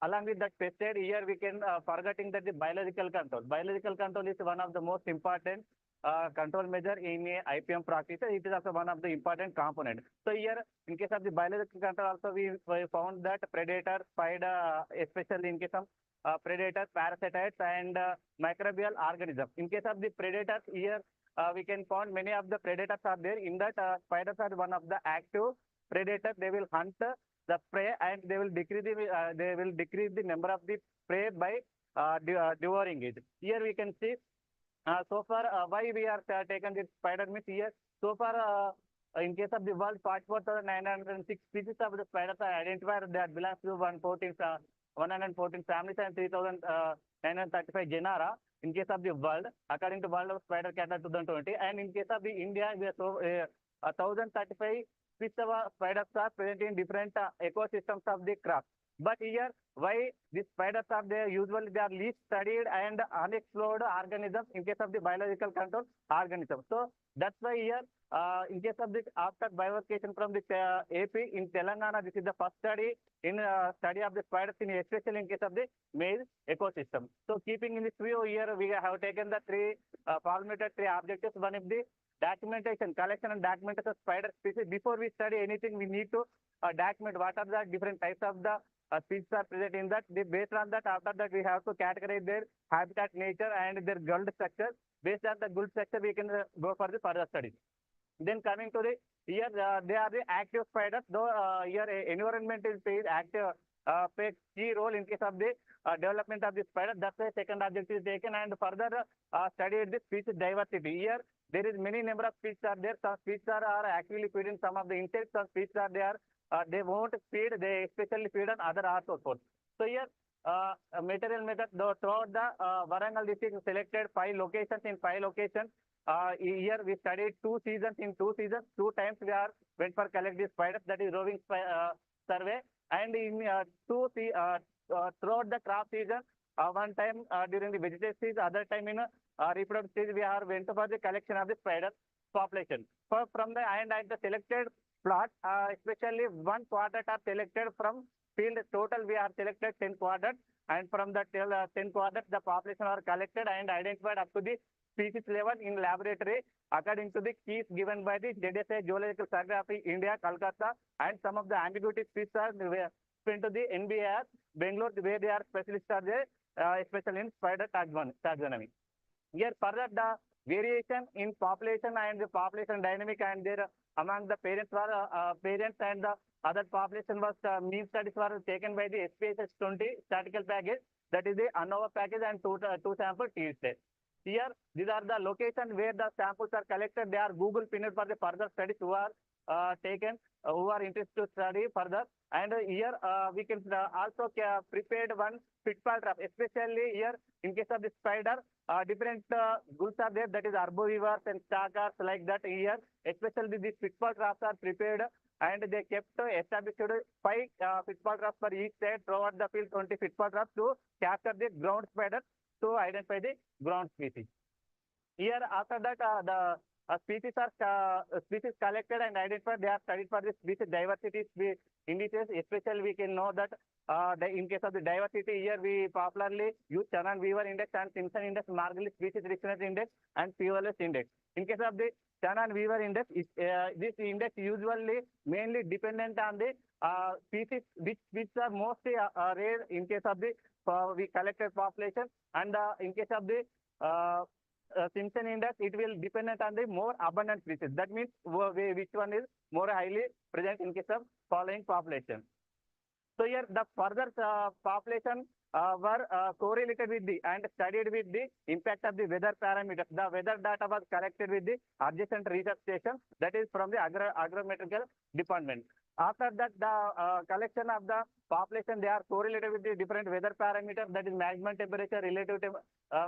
along with that pesticide, here we can forgetting that the biological control. Biological control is one of the most important control measure in a IPM practice. It is also one of the important component. So here, in case of the biological control, also we found that predator, spider, especially in case of predators, parasitoids, and microbial organisms. In case of the predators, here we can find many of the predators are there. In that, spiders are one of the active predators. They will hunt the prey, and they will decrease the number of the prey by devouring it. Here we can see so far why we are taken this spider means here. So far, in case of the world, 44,906 species of the spiders are identified that belongs to 114 families and 3,935 genera. In case of the world, according to World of Spider Catalog 2020, and in case of the India, we are 1,035 species of spiders are present in different ecosystems of the crop. But here, why these spiders are there? Usually, they are least studied and unexplored organisms in case of the biological control organisms. So that's why here, in case of the after bifurcation from the AP in Telangana, this is the first study in study of the spiders, especially in case of the maize ecosystem. So keeping in this view, here we have taken the formulated three objectives. One is the documentation, collection and documentation of spider species. Before we study anything, we need to document what are the different types of the species are present in that. Based on that, after that, we have to categorize their habitat, nature, and their guild structure. Based on the guild structure, we can go for the further studies. Then coming to the here, they are the active spiders. Though here environment is active, play key role in case of the development of the spider. That's why second objective is taken, and further studied the species diversity. Here there is many number of species are there. Some species are actually feeding some of the insects. Some species are there. They won't feed. They especially feed on other arthropods. So here. Material method throughout the Warangal district selected 5 locations. In 5 locations, here we studied 2 seasons. In 2 seasons, 2 times we are went for collect these spiders. That is roving survey. And in throughout the crop season, one time during the vegetative season, other time in reproductive stage, we are went for the collection of the spider population. From the and at the selected plot, especially one quadrant are selected from field. Total we are selected 10 quadrants, and from the 10 quadrants the population are collected and identified up to the species level in laboratory according to the keys given by the ZSA Geological Survey of India, Kolkata, and some of the ambiguity species are sent to the NBR, Bangalore, where they are specialists are there, especially in spider taxonomy. Here further the variation in population and the population dynamic and their among the parents and the other population was mean studies were taken by the SPSS 20 statistical package, that is the ANOVA package, and two sample field test. Here these are the location where the samples are collected. They are Google pinned for the further studies who are taken, who are interested to study further. And here we can also prepared one pitfall trap, especially here in case of the spider, different groups are there, that is arboreivores and stalkers like that here. Especially these pitfall traps are prepared and they kept established 5 pitfall traps for each side throughout the field, 20 pitfall traps to capture the ground spider to identify the ground species. Here after that the species collected and identified. They are studied for the species diversity indices. Especially we can know that in case of the diversity here we popularly use Shannon Weaver index and Simpson index, Margulis species richness index, and Pujols index. In case of the Shannon Weaver index, this index usually mainly dependent on the species which are mostly rare in case of the we collected population, and in case of the Simpson index, it will dependent on the more abundant species. That means which one is more highly present in case of following population. So here the further population were correlated with the and studied with the impact of the weather parameters. The weather data was collected with the adjacent research station, that is from the agrometrical department. After that, the collection of the population, they are correlated with the different weather parameters, that is maximum temperature, relative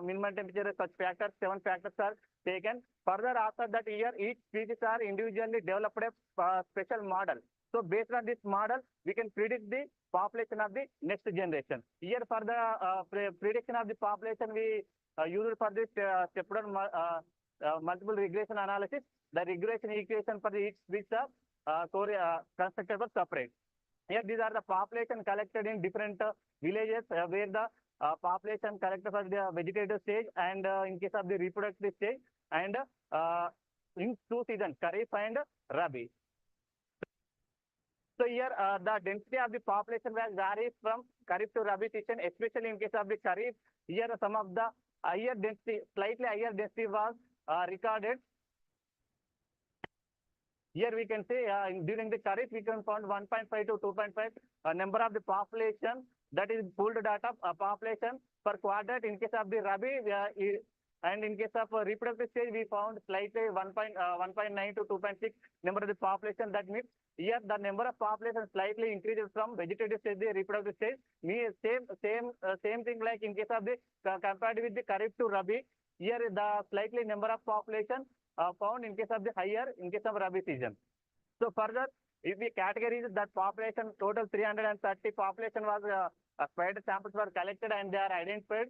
minimum temperature, such factors, 7 factors are taken. Further, after that year, each species are individually developed a special model. So based on this model, we can predict the population of the next generation. Here for the prediction of the population, we use it for this step-down multiple regression analysis. The regression equation for each species are constructed for separate. Here these are the population collected in different villages where the population collected for the vegetative stage and in case of the reproductive stage, and in 2 seasons, Kharif and Rabi. So here the density of the population varies from Kharif to Rabi season, especially in case of the Kharif. Here some of the higher density, slightly higher density was recorded. Here we can say during the Kharif we can find 1.5 to 2.5 number of the population, that is pooled data population per quadrant. In case of the Rabi and in case of reproductive stage we found slightly 1.9 to 2.6 number of the population. That means here the number of population slightly increases from vegetative stage to reproductive stage. Same thing like in case of the compared with the Kharif to Rabi. Here the slightly number of population found in case of the higher in case of Rabi season. So further, if we categorize that population, total 330 population was spider samples were collected and they are identified,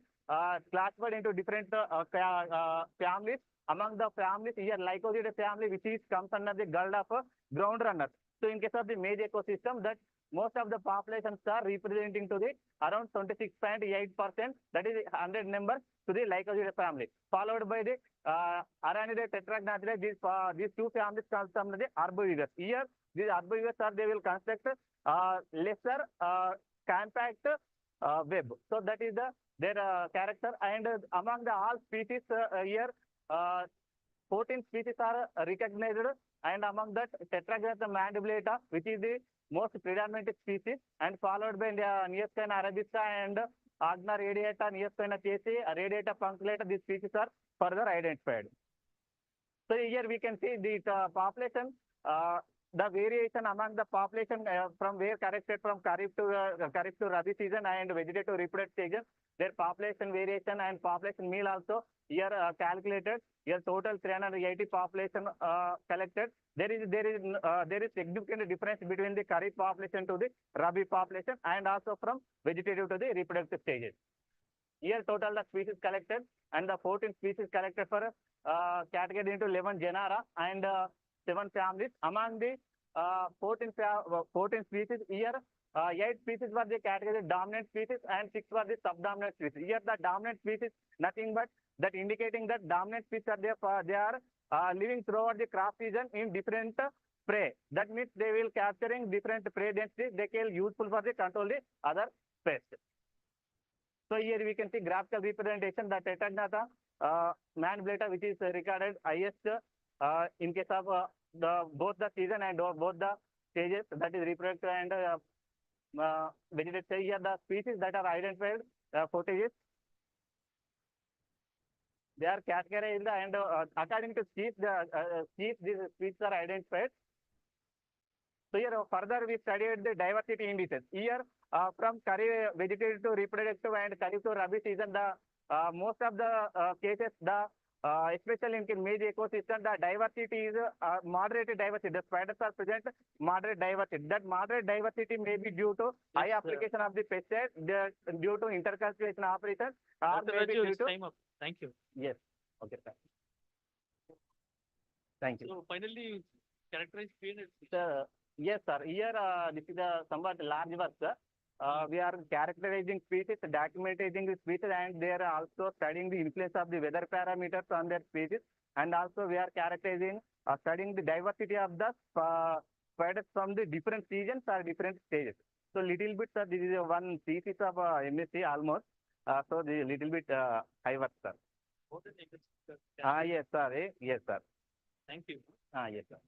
classified into different families. Among the families, here Lycosidae family, which is comes under the guild of ground runners. So in case of the maize ecosystem, that most of the populations are representing to the around 26.8%, that is 100 numbers to the Lycosidae family, followed by the Aranidae, Tetragnathidae. These two families come under the arboreivores. Here, these arboreivores they will construct lesser compact web. So that is their character. And among the all species here, 14 species are recognized, and among that Tetragnathus mandibulata, which is the most predominant species, and followed by Neoscina arabica and Agna radiata, Neoscina chase, radiata punctata. These species are further identified. So here we can see the population, the variation among the population from where collected from Kharif to Rabi season and vegetative reproductive season. Their population variation and population meal also here calculated. Here total 380 population collected. There is significant difference between the Kharif population to the Rabi population and also from vegetative to the reproductive stages. Here total the species collected and the 14 species collected for categorized into 11 genera and 7 families. Among the 14 species. Here, 8 species were the category dominant species and 6 were the subdominant species. Here, the dominant species, nothing but that indicating that dominant species are there. They are living throughout the crop season in different prey. That means they will capturing different prey densities. They can useful for the control the other pests. So here we can see graphical representation that Tetagnata man blata, which is recorded highest in case of both the season and both the stages, that is reproductive and vegetative. Here the species that are identified footages. They are categorized and according to species, these species are identified. So here further we studied the diversity indices. Here from Kharif vegetative to reproductive and Kharif to Rabi season, the most of the cases, the especially in maize ecosystem, the diversity is moderate diversity. The spiders are present moderate diversity. That moderate diversity may be due to high application of the pesticide, due to intercultivation operations, or maybe due to time up. Thank you. yes. Okay. Thank you. So finally, characterize Keynote. Yes, sir. Here, this is a somewhat large work, sir. We are characterizing species, documenting the species, and they are also studying the influence of the weather parameters on their species. And also we are characterizing, studying the diversity of the spiders from the different seasons or different stages. So little bit, sir, this is one thesis of MSc almost. So the little bit high work, sir. Yes, sir. Yes, sir. Thank you. Yes, sir.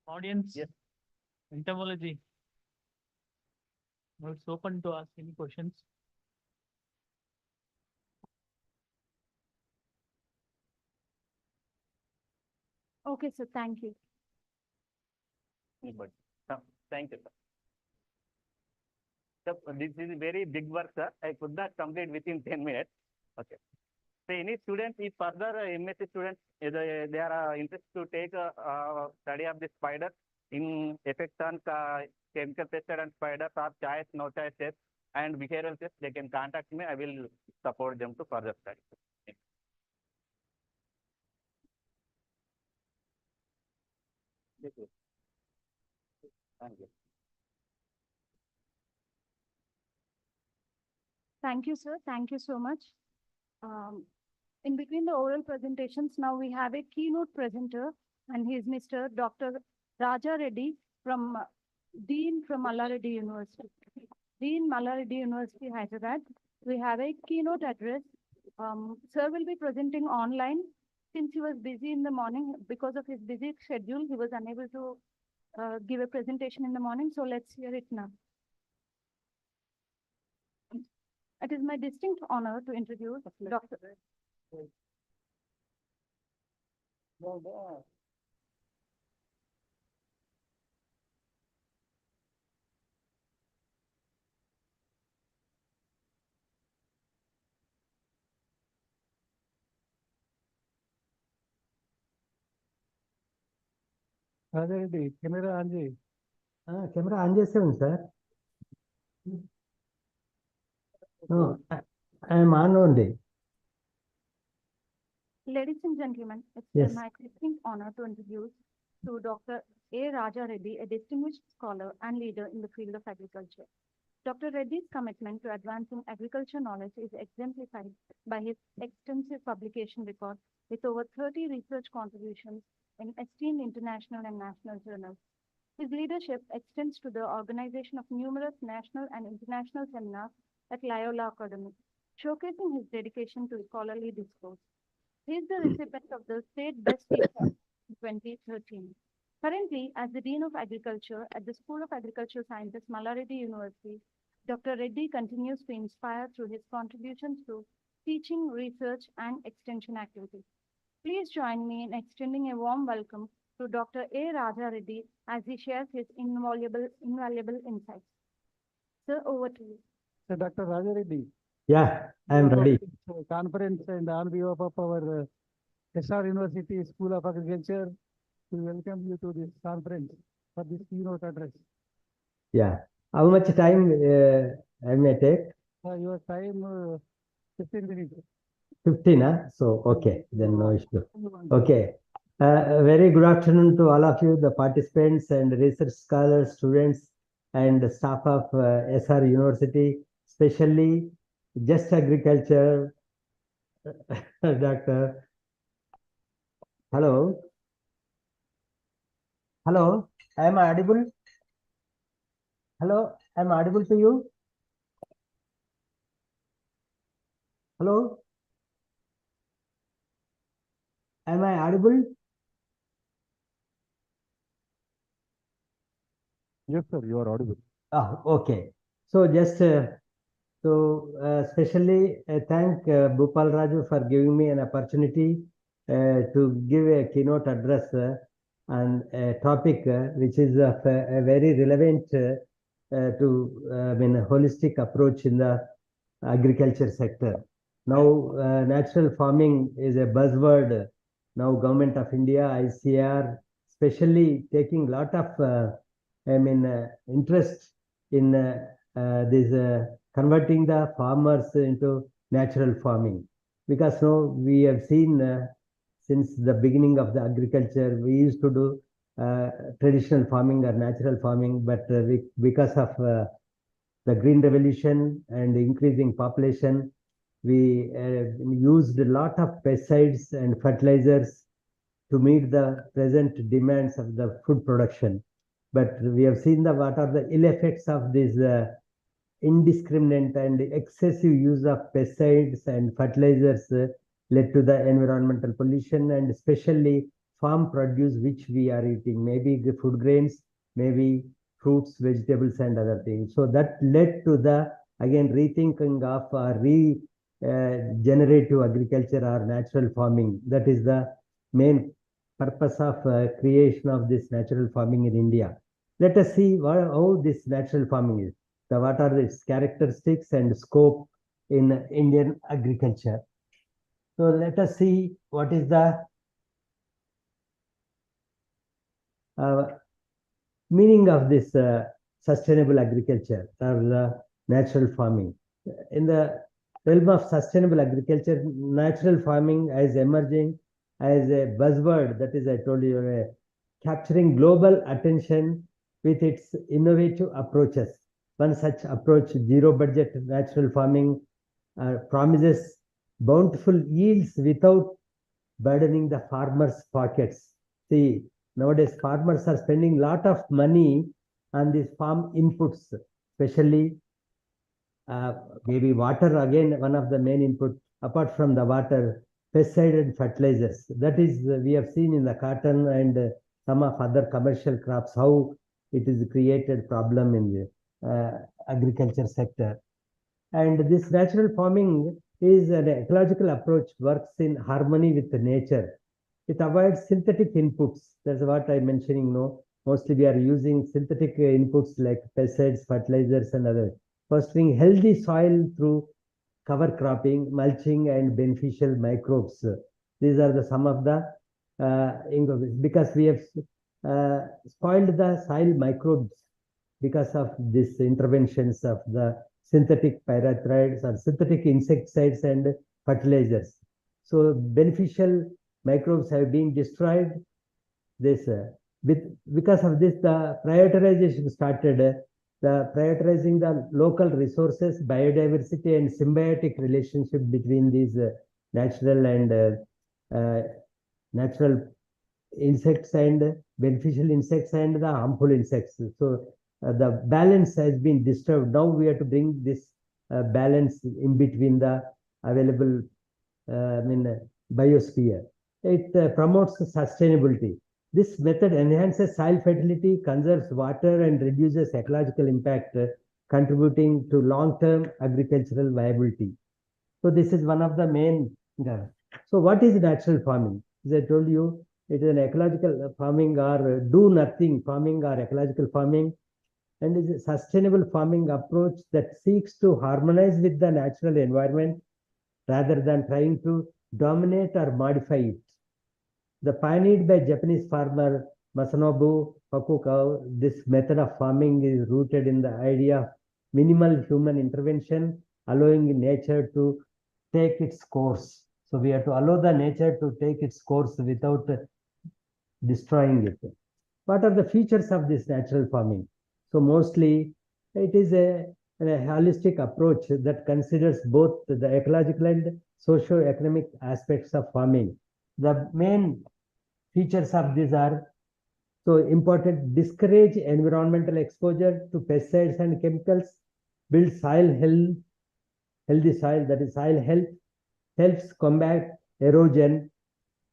Audience, yes. Entomology. Now it's open to ask any questions. Okay, so thank you. But, thank you, sir. So, this is a very big work, sir. I could not complete within 10 minutes. Okay. So any students, if further MSc students, they are interested to take a study of the spider in effects on chemical pesticide and spiders or choice, no choice tests and behavioral tests, they can contact me. I will support them to further study. Thank you. Thank you. Thank you, sir. Thank you so much. In between the oral presentations, now we have a keynote presenter, and he is Mr. Dr. Raja Reddy from Dean from Mallareddy University. Dean Mallareddy University, Hyderabad. We have a keynote address. Sir will be presenting online. Since he was busy in the morning, because of his busy schedule, he was unable to give a presentation in the morning. So let's hear it now. It is my distinct honor to introduce Dr. Reddy, camera on చేయి. Camera on చేసే ఉంది sir. I'm on ఉంది. Ladies and gentlemen, it's Yes. my distinct honor to introduce to Dr. A. Raja Reddy, a distinguished scholar and leader in the field of agriculture. Dr. Reddy's commitment to advancing agriculture knowledge is exemplified by his extensive publication record with over 30 research contributions in esteemed international and national journals. His leadership extends to the organization of numerous national and international seminars at Loyola Academy, showcasing his dedication to scholarly discourse. He is the recipient of the State Best Teacher in 2013. Currently, as the Dean of Agriculture at the School of Agricultural Sciences, Mallareddy University, Dr. Reddy continues to inspire through his contributions to teaching, research, and extension activities. Please join me in extending a warm welcome to Dr. A. Raja Reddy as he shares his invaluable insights. Sir, over to you. So Dr. Raja Reddy. Yeah, I am ready. Conference and on behalf of our SR University School of Agriculture, we welcome you to this conference for this keynote address. Yeah. How much time I may take? Your time 15 minutes. 15, huh? So, okay, then no issue. Okay. Very good afternoon to all of you, the participants and research scholars, students, and staff of SR University, especially Just Agriculture, Dr. Hello. Hello, am I audible? Hello, am I audible to you? Hello? Am I audible? Yes, sir, you are audible. Ah, okay. So just especially thank Bhupal Raju for giving me an opportunity to give a keynote address on a topic which is of a very relevant to a holistic approach in the agriculture sector. Now, natural farming is a buzzword. Now, Government of India, ICR, especially taking lot of interest in this converting the farmers into natural farming, because now we have seen since the beginning of the agriculture, we used to do traditional farming or natural farming, but because of the green revolution and increasing population, we used a lot of pesticides and fertilizers to meet the present demands of the food production. But we have seen what are the ill effects of this indiscriminate and excessive use of pesticides and fertilizers led to the environmental pollution, and especially farm produce which we are eating, maybe the food grains, maybe fruits, vegetables, and other things. So that led to the again rethinking of regenerative agriculture or natural farming. That is the main purpose of creation of this natural farming in India. Let us see how this natural farming is. What are its characteristics and scope in Indian agriculture. So let us see what is the meaning of this sustainable agriculture or the natural farming. In the realm of sustainable agriculture, natural farming is emerging as a buzzword, that is, I told you, capturing global attention with its innovative approaches. One such approach, zero budget natural farming, promises bountiful yields without burdening the farmers' pockets. See, nowadays farmers are spending a lot of money on these farm inputs, especially maybe water, again, one of the main input, apart from the water, pesticide and fertilizers. That is, we have seen in the cotton and some of other commercial crops, how it is created problem in the agriculture sector. And this natural farming is an ecological approach, works in harmony with the nature. It avoids synthetic inputs. That's what I'm mentioning now. Mostly we are using synthetic inputs like pesticides, fertilizers, and others, fostering healthy soil through cover cropping, mulching, and beneficial microbes. These are the some of the because we have spoiled the soil microbes because of these interventions of the synthetic pyrethroids or synthetic insecticides and fertilizers. So beneficial microbes have been destroyed. This because of this, the prioritization started. The prioritizing the local resources, biodiversity, and symbiotic relationship between these natural and natural insects and beneficial insects and the harmful insects. So the balance has been disturbed. Now we have to bring this balance in between the available biosphere. It promotes sustainability. This method enhances soil fertility, conserves water, and reduces ecological impact, contributing to long-term agricultural viability. So this is one of the main. So what is natural farming? As I told you, it is an ecological farming or do nothing farming or ecological farming, and is a sustainable farming approach that seeks to harmonize with the natural environment rather than trying to dominate or modify it. The pioneered by Japanese farmer Masanobu Fukuoka, this method of farming is rooted in the idea of minimal human intervention, allowing nature to take its course. So we have to allow the nature to take its course without destroying it. What are the features of this natural farming? So mostly it is a holistic approach that considers both the ecological and socio-economic aspects of farming. The main features of these are so important: discourage environmental exposure to pesticides and chemicals, build soil health, healthy soil, that is soil health, helps combat erosion,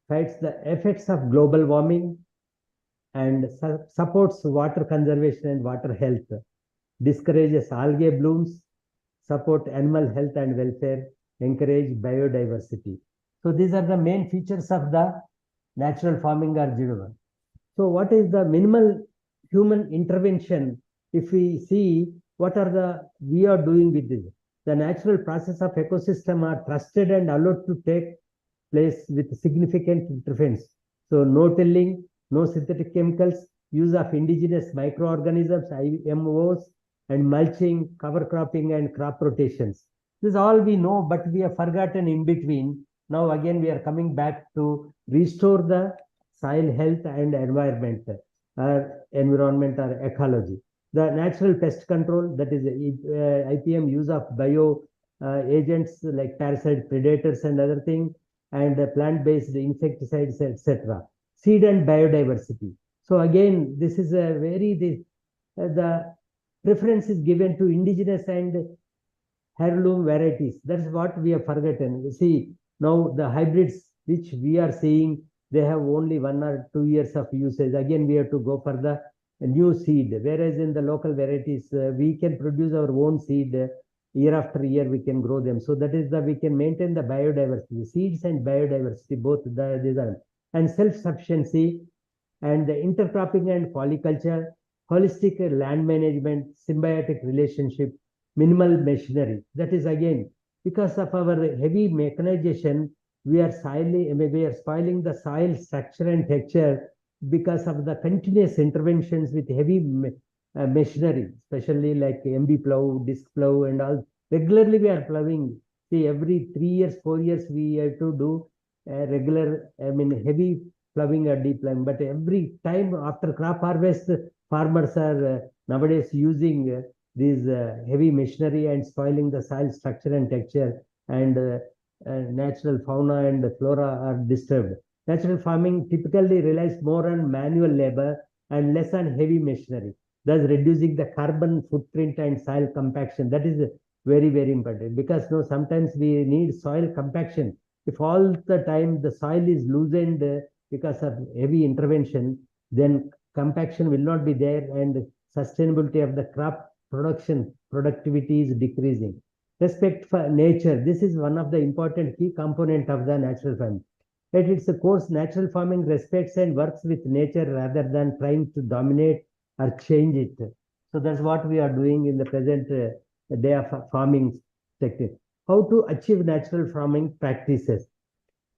fights the effects of global warming, and supports water conservation and water health, discourages algae blooms, support animal health and welfare, encourage biodiversity. So these are the main features of the natural farming or zero. So what is the minimal human intervention? If we see what are we are doing with this, the natural process of ecosystem are trusted and allowed to take place with significant interference. So no tilling, no synthetic chemicals, use of indigenous microorganisms, IMOs, and mulching, cover cropping, and crop rotations. This is all we know, but we have forgotten in between. Now again, we are coming back to restore the soil health and environment, environment or ecology. The natural pest control, that is IPM, use of bio agents like parasite predators and other things, and plant-based insecticides, etc. Seed and biodiversity. So again, this is a the preference is given to indigenous and heirloom varieties. That's what we have forgotten. You see, now the hybrids which we are seeing, they have only 1 or 2 years of usage. Again, we have to go for the new seed. Whereas in the local varieties, we can produce our own seed. Year after year, we can grow them. So that is we can maintain the biodiversity, seeds and biodiversity, both these are, and self-sufficiency, and the intercropping and polyculture, holistic land management, symbiotic relationship, minimal machinery. That is again, because of our heavy mechanization, we are spoiling the soil structure and texture because of the continuous interventions with heavy machinery, especially like MB plow, disc plow, and all. Regularly we are plowing. See, every 3 years, 4 years, we have to do regular, heavy plowing or deep plowing. But every time after crop harvest, farmers are nowadays using these heavy machinery and spoiling the soil structure and texture, and natural fauna and flora are disturbed. Natural farming typically relies more on manual labor and less on heavy machinery, thus reducing the carbon footprint and soil compaction. That is very, very important, because sometimes we need soil compaction. If all the time the soil is loosened because of heavy intervention, then compaction will not be there, and sustainability of the crop productivity is decreasing. Respect for nature. This is one of the important key component of the natural farming. At its core, natural farming respects and works with nature rather than trying to dominate or change it. So that's what we are doing in the present day of farming technique. How to achieve natural farming practices?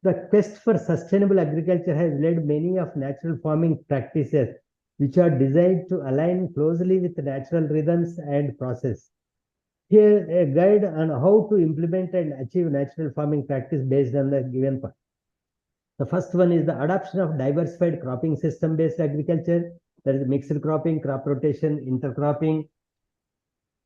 The quest for sustainable agriculture has led many of natural farming practices which are designed to align closely with natural rhythms and process. Here, a guide on how to implement and achieve natural farming practice based on the given part. The first one is the adoption of diversified cropping system-based agriculture. That is mixed cropping, crop rotation, intercropping.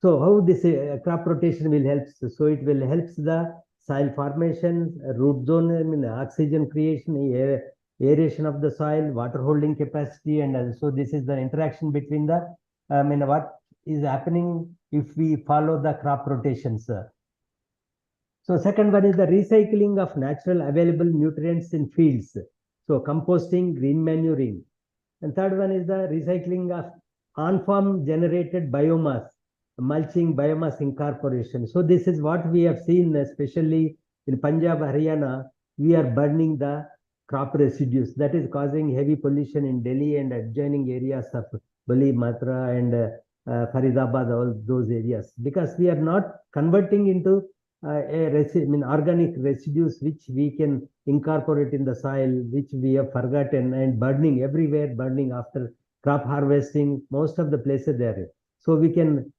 So how this crop rotation will help? So it will help the soil formation, root zone, oxygen creation, aeration of the soil, water holding capacity, and also this is the interaction between the, what is happening if we follow the crop rotations. So second one is the recycling of natural available nutrients in fields. So composting, green manuring. And third one is the recycling of on-farm generated biomass, mulching, biomass incorporation. So this is what we have seen, especially in Punjab, Haryana, we are burning the crop residues. That is causing heavy pollution in Delhi and adjoining areas of Bali, Matra, and Faridabad, all those areas, because we are not converting into organic residues which we can incorporate in the soil, which we have forgotten, and burning everywhere, burning after crop harvesting, most of the places there. So we can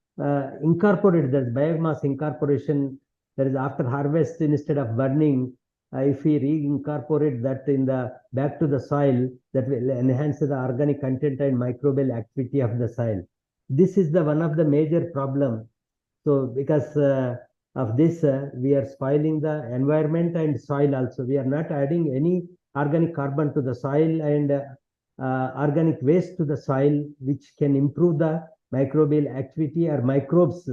incorporate that biomass incorporation, that is after harvest, instead of burning, if we reincorporate that in the back to the soil, that will enhance the organic content and microbial activity of the soil. This is the one of the major problem. So because of this, we are spoiling the environment and soil also. We are not adding any organic carbon to the soil and organic waste to the soil, which can improve the microbial activity or microbes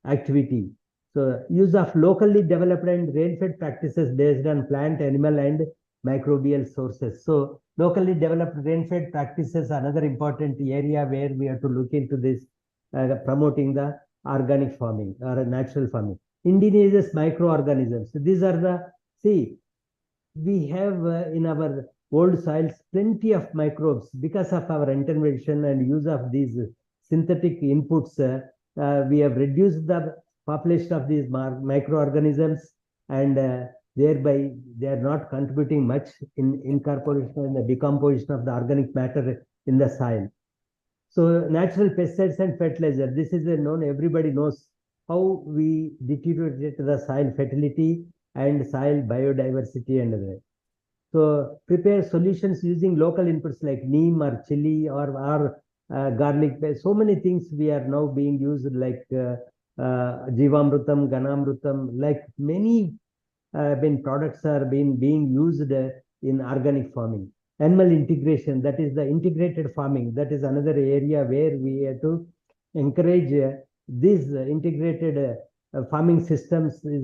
activity. So use of locally developed and rain-fed practices based on plant, animal, and microbial sources. So locally developed rain-fed practices, another important area where we have to look into this, promoting the organic farming or natural farming. Indigenous microorganisms. These are the, see, we have in our old soils plenty of microbes because of our intervention and use of these synthetic inputs. We have reduced the population of these microorganisms, and thereby they are not contributing much in incorporation and the decomposition of the organic matter in the soil. So natural pesticides and fertilizer, this is a known, everybody knows how we deteriorate the soil fertility and soil biodiversity and other. So prepare solutions using local inputs like neem or chili or garlic. So many things we are now being used like Jivamrutam, Ganamrutam, like many products are being used in organic farming. Animal integration, that is the integrated farming. That is another area where we have to encourage these integrated farming systems. It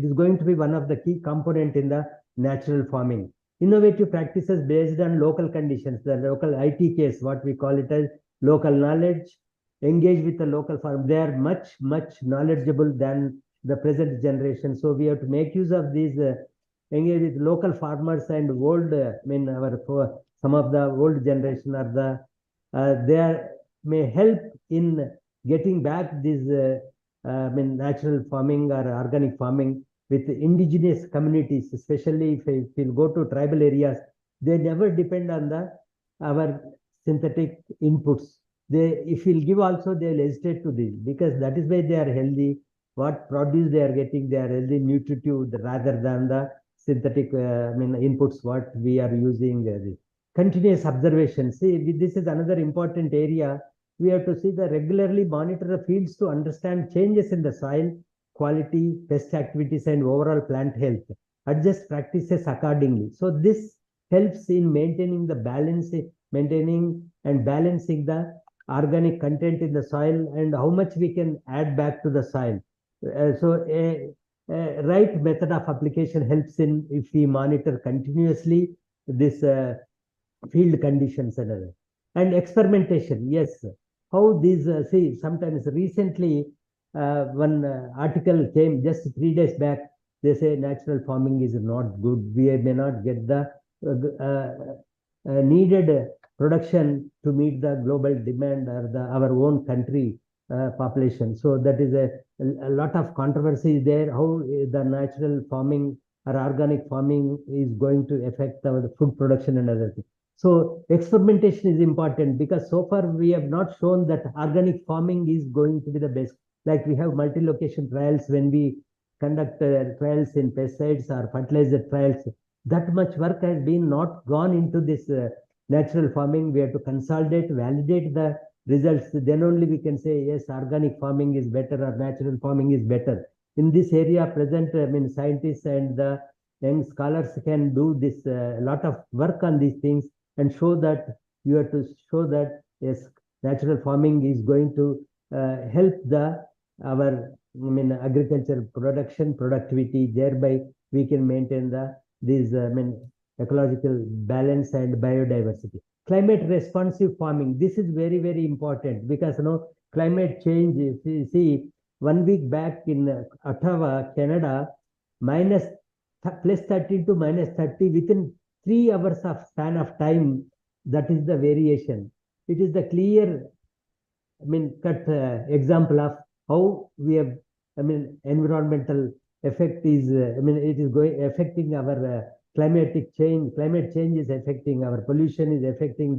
is going to be one of the key component in the natural farming. Innovative practices based on local conditions, the local ITKs, what we call it as local knowledge, engage with the local farm. They are much knowledgeable than the present generation. So we have to make use of these, engage with local farmers and old, some of the old generation are the, they may help in getting back this natural farming or organic farming with indigenous communities, especially if you go to tribal areas. They never depend on our synthetic inputs. If you'll give also, they'll hesitate to this, because that is why they are healthy. What produce they are getting, they are healthy, nutritive, rather than the synthetic inputs what we are using. Continuous observation. See, this is another important area. We have to see the regularly monitor the fields to understand changes in the soil quality, pest activities, and overall plant health. Adjust practices accordingly. So this helps in maintaining the balance, maintaining and balancing the organic content in the soil and how much we can add back to the soil. So a right method of application helps in if we monitor continuously this field conditions and other. And experimentation, yes. How these, see, sometimes recently one article came just 3 days back. They say natural farming is not good. We may not get the needed production to meet the global demand or our own country population. So that is a lot of controversy there, how the natural farming or organic farming is going to affect the food production and other things. So experimentation is important, because so far we have not shown that organic farming is going to be the best. Like we have multi-location trials when we conduct trials in pesticides or fertilizer trials. That much work has been not gone into this natural farming. We have to consolidate, validate the results. Then only we can say, yes, organic farming is better or natural farming is better. In this area, present, scientists and the young scholars can do this, a lot of work on these things, and show that you have to show that, yes, natural farming is going to help our agriculture production productivity. Thereby we can maintain these ecological balance and biodiversity. Climate responsive farming, this is very important, because climate change. See, 1 week back in Ottawa, Canada, +30 to -30 within 3 hours of span of time. That is the variation. It is the clear cut example of how we have, environmental effect is, it is affecting our climatic change. Climate change is affecting our pollution, is affecting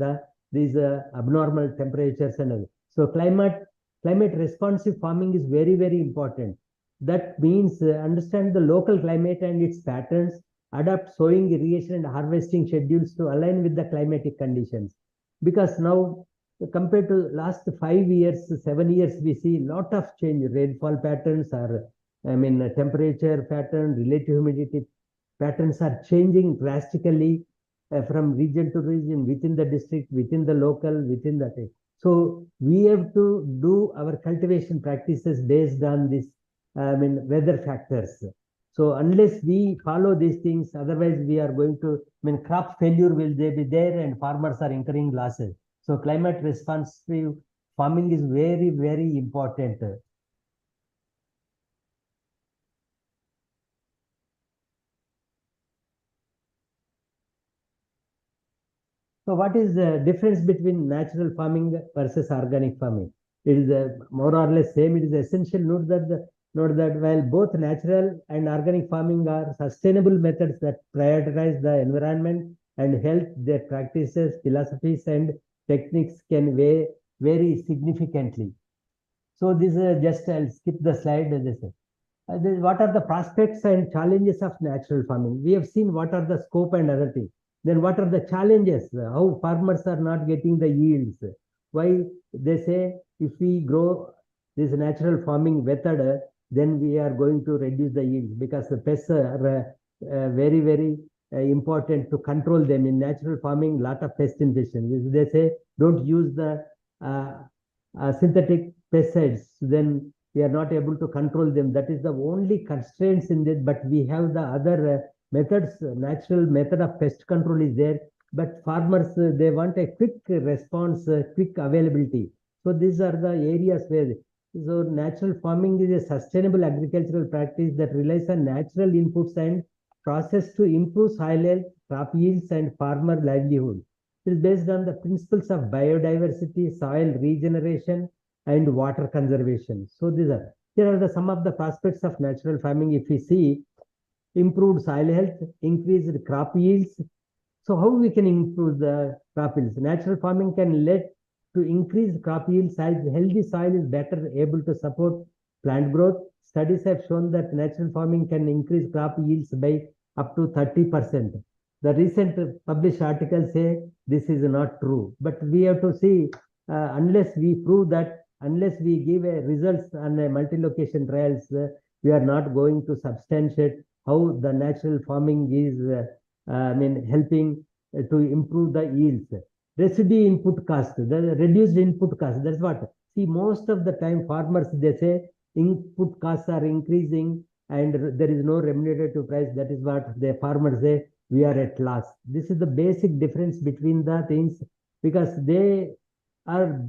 these abnormal temperatures and other. So climate responsive farming is very important. That means understand the local climate and its patterns, adapt sowing, irrigation, and harvesting schedules to align with the climatic conditions. Because now, compared to last 5 years, 7 years, we see lot of change. Rainfall patterns are, temperature pattern, relative humidity patterns are changing drastically from region to region, within the district, within the local, within the. So we have to do our cultivation practices based on this, weather factors. So unless we follow these things, otherwise we are going to, crop failure will be there and farmers are incurring losses. So climate responsive farming is very, very important. So what is the difference between natural farming versus organic farming? It is more or less same. It is essential note that while both natural and organic farming are sustainable methods that prioritize the environment and health, their practices, philosophies, and techniques can vary significantly. So this is just, I'll skip the slide. What are the prospects and challenges of natural farming? We have seen what are the scope and other things. Then what are the challenges? How farmers are not getting the yields? Why they say if we grow this natural farming method, then we are going to reduce the yields because the pests are very, very important to control them. In natural farming, lot of pest infestation. They say don't use the synthetic pesticides, then we are not able to control them. That is the only constraints in this, but we have the other methods. Natural method of pest control is there, but farmers, they want a quick response, quick availability. So these are the areas where, so natural farming is a sustainable agricultural practice that relies on natural inputs and process to improve soil health, crop yields, and farmer livelihood. It is based on the principles of biodiversity, soil regeneration, and water conservation. So here are some of the prospects of natural farming. If we see improved soil health, increased crop yields. So how we can improve the crop yields? Natural farming can lead to increased crop yields as healthy soil is better able to support plant growth. Studies have shown that natural farming can increase crop yields by up to 30%. The recent published articles say this is not true, but we have to see, unless we prove that, unless we give a results on a multi-location trials, we are not going to substantiate how the natural farming is helping to improve the yields. Residue input cost, the reduced input cost, that's what. See, most of the time farmers, they say input costs are increasing and there is no remunerative price. That is what the farmers say, we are at loss. This is the basic difference between the things, because they are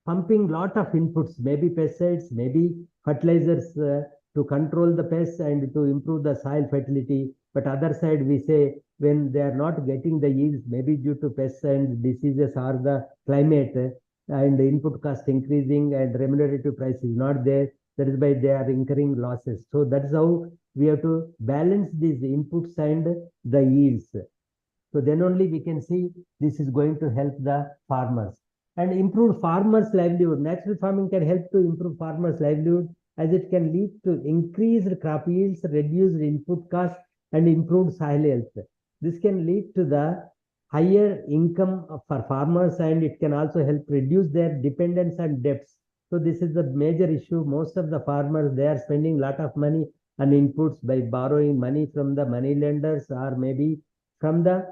pumping lot of inputs, maybe pesticides, maybe fertilizers to control the pests and to improve the soil fertility. But other side, we say when they are not getting the yields, maybe due to pests and diseases or the climate, and the input cost increasing and remunerative price is not there. That is why they are incurring losses. So that is how we have to balance these inputs and the yields. So then only we can see this is going to help the farmers. And improve farmers' livelihood. Natural farming can help to improve farmers' livelihood as it can lead to increased crop yields, reduced input costs, and improved soil health. This can lead to the higher income for farmers, and it can also help reduce their dependence on debts. So this is the major issue. Most of the farmers, they are spending a lot of money on inputs by borrowing money from the money lenders or maybe from the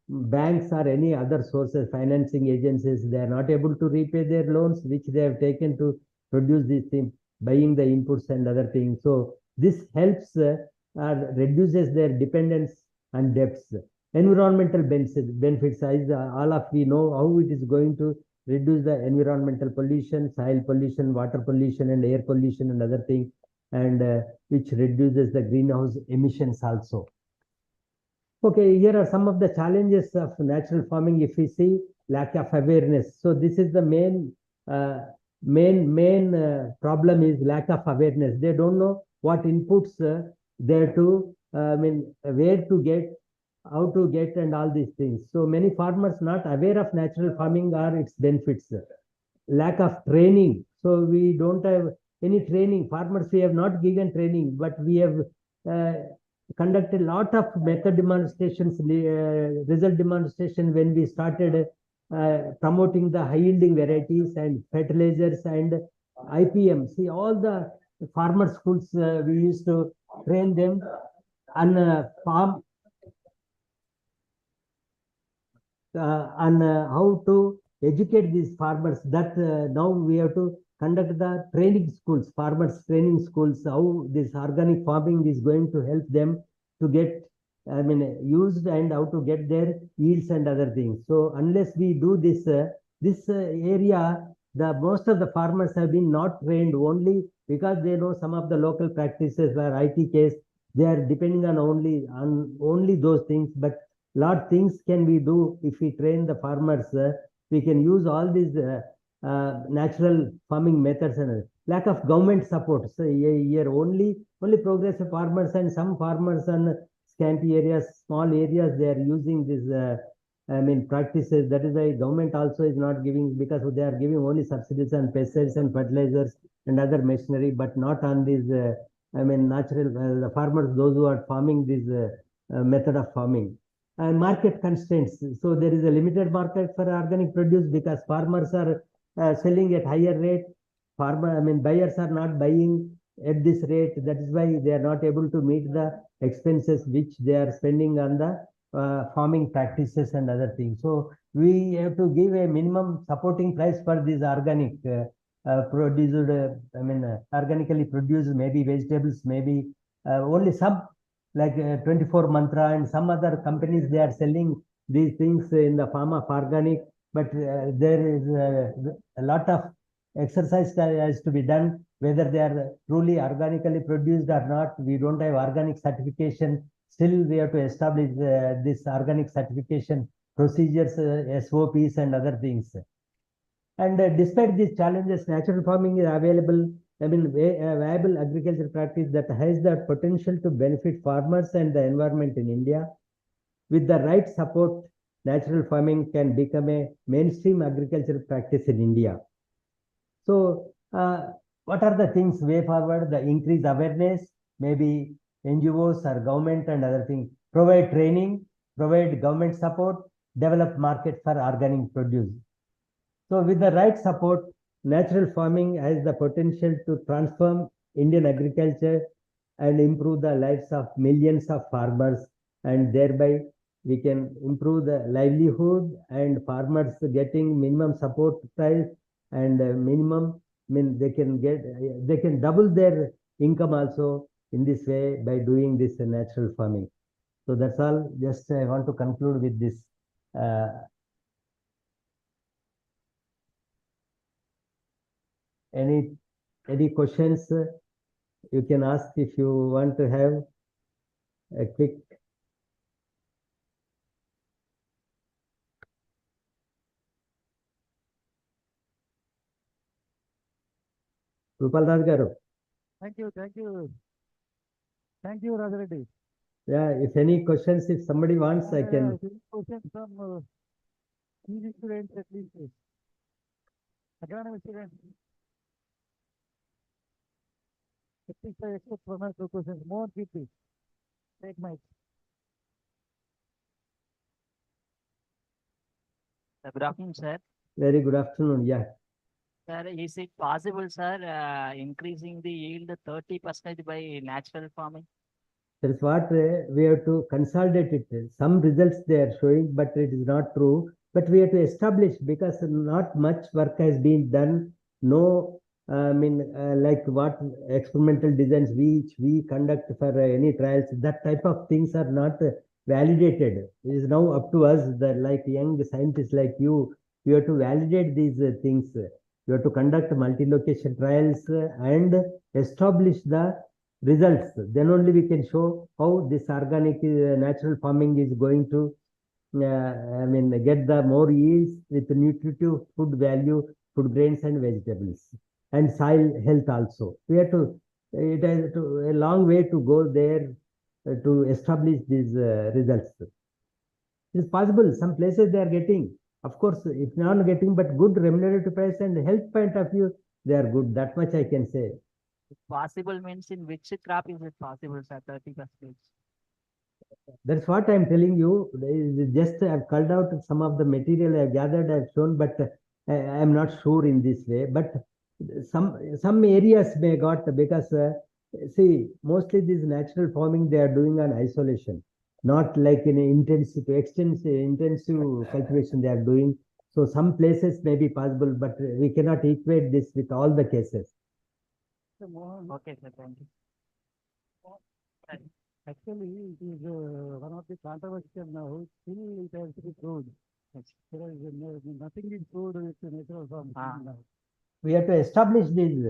banks or any other sources, financing agencies. They are not able to repay their loans, which they have taken to produce these things, buying the inputs and other things. So this helps reduces their dependence on debts. Environmental benefits, as all of we know how it is going to reduce the environmental pollution, soil pollution, water pollution, and air pollution and other things, and which reduces the greenhouse emissions also. Okay, here are some of the challenges of natural farming. If we see lack of awareness, so this is the main problem is lack of awareness. They don't know what inputs there to, where to get, how to get, and all these things. So many farmers not aware of natural farming or its benefits. Lack of training. So we don't have any training. Farmers, we have not given training, but we have conduct a lot of method demonstrations, result demonstration when we started promoting the high yielding varieties and fertilizers and IPM. See, all the farmer schools, we used to train them on farm, on how to educate these farmers. That now we have to conduct the training schools, farmers training schools, how this organic farming is going to help them to get, I mean, used, and how to get their yields and other things. So unless we do this, area, the most of the farmers have been not trained only because they know some of the local practices where IT case, they are depending on only those things. But lot things can we do if we train the farmers. We can use all these natural farming methods, and lack of government support. So here only progressive farmers and some farmers on scanty areas, small areas, they are using this I mean practices. That is why government also is not giving, because they are giving only subsidies on pesticides and fertilizers and other machinery, but not on these I mean natural the farmers, those who are farming this method of farming. And market constraints. So there is a limited market for organic produce because farmers are selling at higher rate. Buyers are not buying at this rate. That is why they are not able to meet the expenses which they are spending on the farming practices and other things. So we have to give a minimum supporting price for these organic produced, organically produced, maybe vegetables, maybe only some, like 24 Mantra and some other companies, they are selling these things in the form of organic, but there is a lot of exercise that has to be done, whether they are truly organically produced or not. We don't have organic certification. Still, we have to establish this organic certification procedures, SOPs and other things. And despite these challenges, natural farming is available. A viable agriculture practice that has the potential to benefit farmers and the environment in India. With the right support, natural farming can become a mainstream agricultural practice in India. So, what are the things way forward? The increased awareness, maybe NGOs or government and other things. Provide training, provide government support, develop market for organic produce. So with the right support, natural farming has the potential to transform Indian agriculture and improve the lives of millions of farmers, and thereby we can improve the livelihood and farmers getting minimum support price and minimum, they can double their income also in this way by doing this natural farming. So that's all. Just I want to conclude with this. Any questions you can ask if you want to have a quick. Balraj garu. Thank you. Thank you, Reddy. Yeah, if any questions, if somebody wants, I can. Questions from PG students at least. Academic students. At least I expect one or two questions. More people. Take mic. Good afternoon, sir. Very good afternoon. Yeah. Sir, is it possible, sir, increasing the yield 30% by natural farming? That is what we have to consolidate it. Some results they are showing, but it is not true. But we have to establish, because not much work has been done. No, like what experimental designs which we conduct for any trials, that type of things are not validated. It is now up to us, that like young scientists like you have to validate these things. You have to conduct multi-location trials and establish the results. Then only we can show how this organic natural farming is going to get the more yields with nutritive food value, food grains and vegetables, and soil health also. We have to, it has a long way to go there to establish these results. It is possible. Some places they are getting, of course, if not getting, but good remunerative price and health point of view, they are good. That much I can say. Possible means in which crop is it possible, sir? 30%. That's what I'm telling you. Just I've culled out some of the material I've gathered, I've shown, but I'm not sure in this way. But some areas may got, because see, mostly this natural farming they are doing on isolation, not like in intensive, intensive cultivation they are doing. So some places may be possible, but we cannot equate this with all the cases. Okay, sir, thank you. Actually, it is one of the controversial now. Still, it has to be proved. There is nothing is proved with the natural farm now. We have to establish these,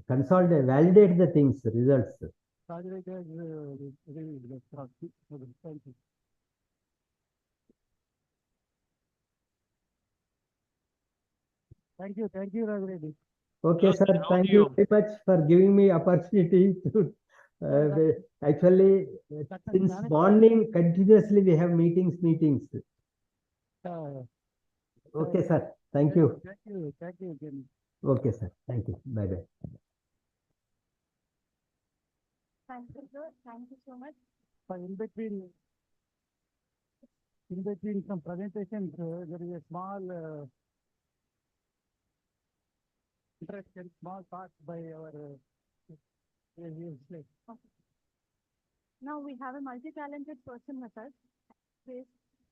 consolidate, validate the things, results. Rajraj has revealed the trust. Thank you. Thank you, Rajraj. Okay, sir. Thank you very much for giving me opportunity to. Actually, since morning continuously we have meetings. Okay, sir. Thank you. Thank you again. Okay, sir. Thank you. Bye bye. Thank you, sir. Thank you so much. In between some presentations, there is a small interesting small part by our Now we have a multi-talented person with us. This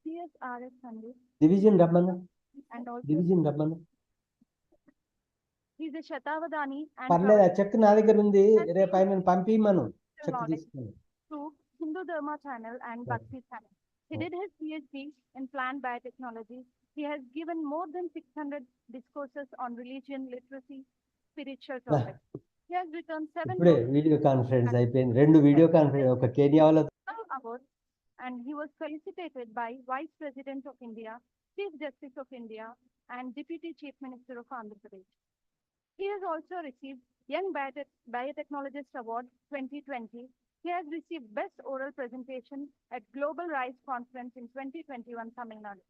CSRS Sunday. Division Ramana. And also Division Ramana. he's a Shatavadani and పర్లేదు ఆ check నా దగ్గర ఉంది రేపు ఆయన పంపిమను check knowledge తీసుకుని through Hindu Dharma channel and Bhakti channel. He did his PhD in plant biotechnology. He has given more than 600 discourses on religion, literacy, spiritual topics. He has written 7 ఇప్పుడే books video conference అయిపోయింది 2 video conference ఒక కేనియా వాళ్ళ awards, and he was felicitated by Vice President of India, Chief Justice of India, and Deputy Chief Minister of Andhra Pradesh. He has also received Young Biotechnologist Award 2020. He has received Best Oral Presentation at Global Rise Conference in 2021, Tamil Nadu.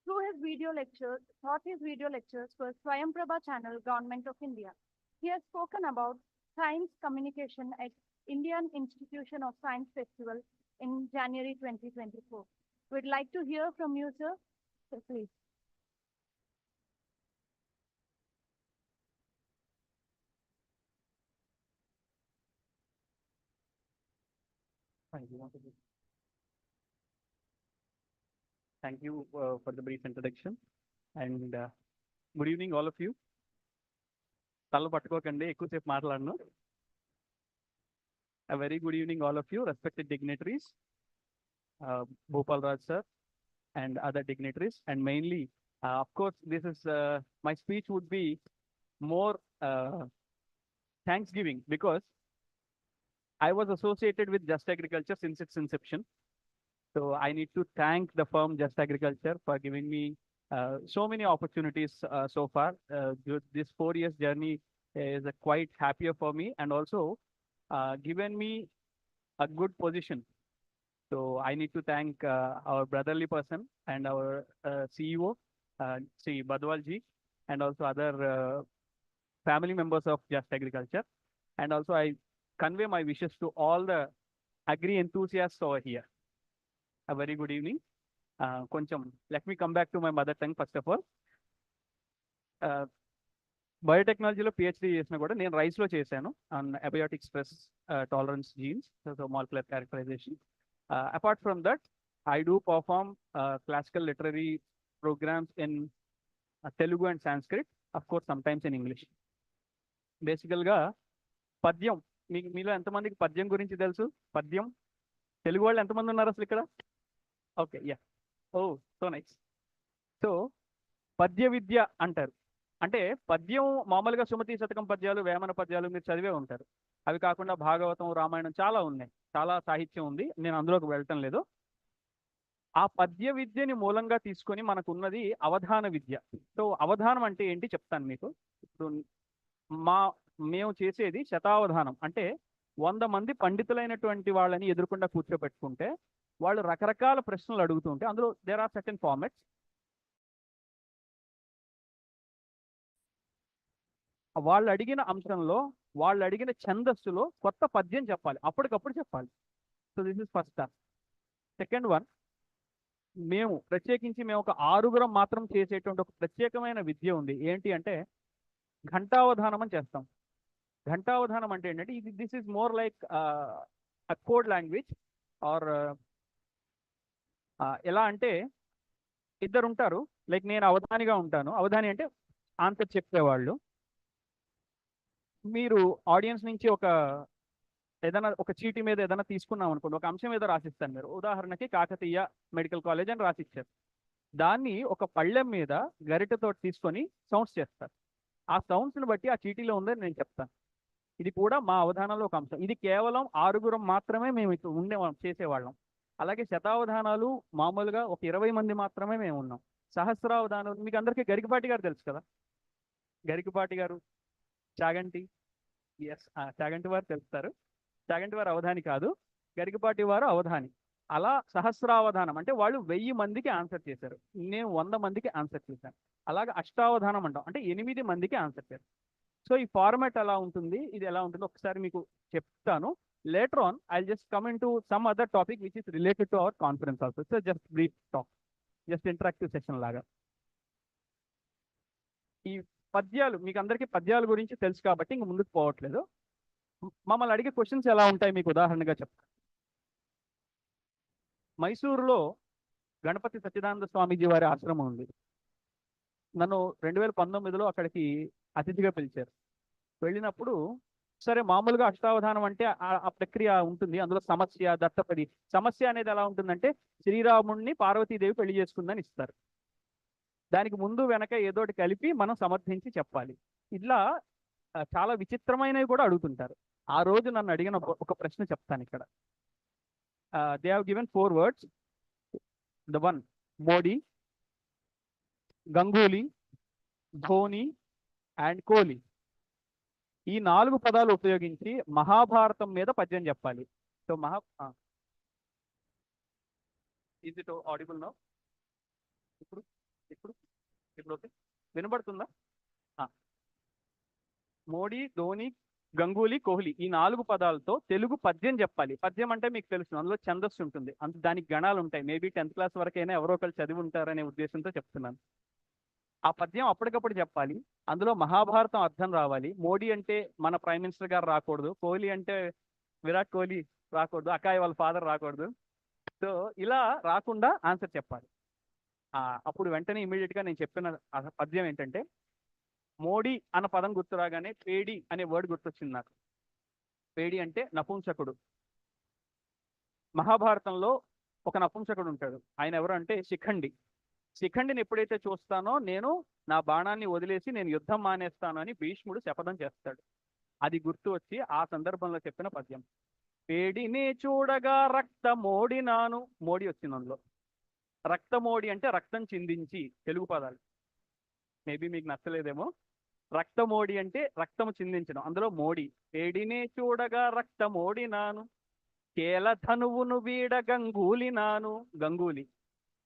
Through his video lectures, for Swayamprabha channel, Government of India. He has spoken about science communication at Indian Institution of Science Festival in January 2024. We'd like to hear from you, sir. So please. Thank you for the brief introduction, and good evening all of you. తల పట్టుకోకండి ఎక్కువసేపు మాట్లాడను. A very good evening all of you, respected dignitaries, Balraj sir and other dignitaries, and mainly of course this is my speech would be more thanksgiving, because I was associated with Just Agriculture since its inception. So I need to thank the firm Just Agriculture for giving me so many opportunities so far. This 4 years journey is quite happier for me, and also given me a good position. So I need to thank our brotherly person and our CEO, Sri Badwal ji, and also other family members of Just Agriculture. And also I convey my wishes to all the agri enthusiasts over here. A very good evening. Koncham, let me come back to my mother tongue first of all. బయోటెక్నాలజీలో PhD చేసినా కూడా నేను రైస్లో చేశాను on abiotic stress tolerance genes, so molecular characterization. Apart from that I do perform classical literary programs in Telugu and Sanskrit, of course sometimes in English. బేసికల్గా పద్యం, మీలో ఎంతమందికి పద్యం గురించి తెలుసు? పద్యం తెలుగు వాళ్ళు ఎంతమంది ఉన్నారు అసలు ఇక్కడ? ఓకే, యా, ఓ సో నైస్. సో పద్య విద్య అంటారు, అంటే పద్యం మామూలుగా సుమతి శతకం పద్యాలు, వేమన పద్యాలు మీరు చదివే ఉంటారు. అవి కాకుండా భాగవతం, రామాయణం చాలా ఉన్నాయి, చాలా సాహిత్యం ఉంది, నేను అందులోకి వెళ్ళటం లేదు. ఆ పద్య విద్యని మూలంగా తీసుకొని మనకు ఉన్నది అవధాన విద్య. సో అవధానం అంటే ఏంటి చెప్తాను మీకు. ఇప్పుడు మేము చేసేది శతావధానం, అంటే 100 మంది పండితులైనటువంటి వాళ్ళని ఎదురుకుండా కూర్చోబెట్టుకుంటే వాళ్ళు రకరకాల ప్రశ్నలు అడుగుతుంటే అందులో దేర్ ఆర్ సర్టెన్ ఫార్మాట్స్. వాళ్ళు అడిగిన అంశంలో, వాళ్ళు అడిగిన ఛందస్సులో కొత్త పద్యం చెప్పాలి, అప్పటికప్పుడు చెప్పాలి. So this is first task. Second one, మేము ప్రత్యేకించి మేము ఒక 6గురం మాత్రం చేసేటువంటి ఒక ప్రత్యేకమైన విద్య ఉంది. ఏంటి అంటే ఘంటావధానం అని చేస్తాం. ఘంటావధానం అంటే ఏంటంటే this is more like code language or ఎలా అంటే ఇద్దరు ఉంటారు. లైక్ నేను అవధానిగా ఉంటాను. అవధాని అంటే ఆన్సర్ చెప్పేవాళ్ళు. మీరు ఆడియన్స్ నుంచి ఏదైనా ఒక చీటీ మీద ఏదైనా తీసుకున్నాం అనుకోండి, ఒక అంశం ఏదో రాసిస్తాను. మీరు ఉదాహరణకి కాకతీయ మెడికల్ కాలేజ్ అని రాసిచ్చారు. దాన్ని ఒక పళ్ళెం మీద గరిటెతో తీసుకొని సౌండ్స్ చేస్తారు. ఆ సౌండ్స్ని బట్టి ఆ చీటీలో ఉందని నేను చెప్తాను. ఇది కూడా మా అవధానంలో ఒక అంశం. ఇది కేవలం 6గురం మాత్రమే మేము ఇక్కడ చేసేవాళ్ళం. అలాగే శతావధానాలు మామూలుగా ఒక 20 మంది మాత్రమే మేము ఉన్నాం. సహస్రావధానాలు మీకు అందరికీ గరికపాటి గారు తెలుసు కదా, గరికపాటి గారు, చాగంటి, చాగంటి వారు తెలుస్తారు. చాగంటి వారు అవధాని కాదు, గరికపాటి వారు అవధాని. అలా సహస్రావధానం అంటే వాళ్ళు 1000 మందికి ఆన్సర్ చేశారు. నేను 100 మందికి ఆన్సర్ చేశాను. అలాగే అష్టావధానం అంటాం, అంటే 8 మందికి ఆన్సర్ చేశారు. సో ఈ ఫార్మాట్ ఎలా ఉంటుంది, ఇది ఎలా ఉంటుందో ఒకసారి మీకు చెప్తాను. Later on I just come in to some other topic which is related to our conference also. So just brief talk, just interactive session లాగా. ఈ పద్యాలు మీకు అందరికీ పద్యాల గురించి తెలుసు కాబట్టి ఇంక ముందుకు పోవట్లేదు. మమ్మల్ని అడిగే క్వశ్చన్స్ ఎలా ఉంటాయి మీకు ఉదాహరణగా చెప్తాను. మైసూరులో గణపతి సచ్చిదానంద స్వామీజీ వారి ఆశ్రమం ఉంది. నన్ను 2019లో అక్కడికి అతిథిగా పిలిచారు. వెళ్ళినప్పుడు సరే మామూలుగా అష్టావధానం అంటే ఆ ప్రక్రియ ఉంటుంది. అందులో సమస్య, దత్తపది. సమస్య అనేది ఎలా ఉంటుందంటే శ్రీరాముడిని పార్వతీదేవి పెళ్లి చేసుకుందని ఇస్తారు. దానికి ముందు వెనక ఏదోటి కలిపి మనం సమర్థించి చెప్పాలి. ఇట్లా చాలా విచిత్రమైనవి కూడా అడుగుతుంటారు. ఆ రోజు నన్ను అడిగిన ఒక ప్రశ్న చెప్తాను ఇక్కడ. They have given 4 words. The one Modi, Ganguly, Dhoni and Kohli. ఈ 4 పదాలు ఉపయోగించి మహాభారతం మీద పద్యం చెప్పాలి. So is it audible now? ఇప్పుడు ఇప్పుడు ఇప్పుడు ఓకే, వినబడుతుందా? మోడీ, ధోని, గంగూలీ, కోహ్లీ ఈ 4 పదాలతో తెలుగు పద్యం చెప్పాలి. పద్యం అంటే మీకు తెలుసు, అందులో ఛందస్సు ఉంటుంది, దానికి గణాలు ఉంటాయి. మేబీ 10th క్లాస్ వరకైనా ఎవరో ఒకరు చదివి ఉంటారనే ఉద్దేశంతో చెప్తున్నాను. ఆ పద్యం అప్పటికప్పుడు చెప్పాలి. అందులో మహాభారతం అర్థం రావాలి. మోడీ అంటే మన ప్రైమ్ మినిస్టర్ గారు రాకూడదు, కోహ్లీ అంటే విరాట్ కోహ్లీ రాకూడదు, అకాయ్ వాళ్ళ ఫాదర్ రాకూడదు. సో ఇలా రాకుండా ఆన్సర్ చెప్పాలి. అప్పుడు వెంటనే ఇమీడియట్గా నేను చెప్పిన పద్యం ఏంటంటే, మోడీ అన్న పదం గుర్తు రాగానే పేడి అనే వర్డ్ గుర్తొచ్చింది నాకు. పేడి అంటే నపుంసకుడు. మహాభారతంలో ఒక నపుంసకుడు ఉంటాడు. ఆయన ఎవరు అంటే శిఖండి. శిఖండిని ఎప్పుడైతే చూస్తానో నేను నా బాణాన్ని వదిలేసి నేను యుద్ధం మానేస్తాను అని భీష్ముడు శపథం చేస్తాడు. అది గుర్తు వచ్చి ఆ సందర్భంలో చెప్పిన పద్యం. పేడిని చూడగా రక్తమోడినాను. మోడీ వచ్చింది అందులో. రక్తమోడి అంటే రక్తం చిందించి, తెలుగు పదాలు. మేబీ మీకు నచ్చలేదేమో. రక్తమోడి అంటే రక్తము చిందించడం, అందులో మోడీ. పేడిని చూడగా రక్తమోడినాను, కేల ధనువును వీడ గంగూలినాను. గంగూలీ.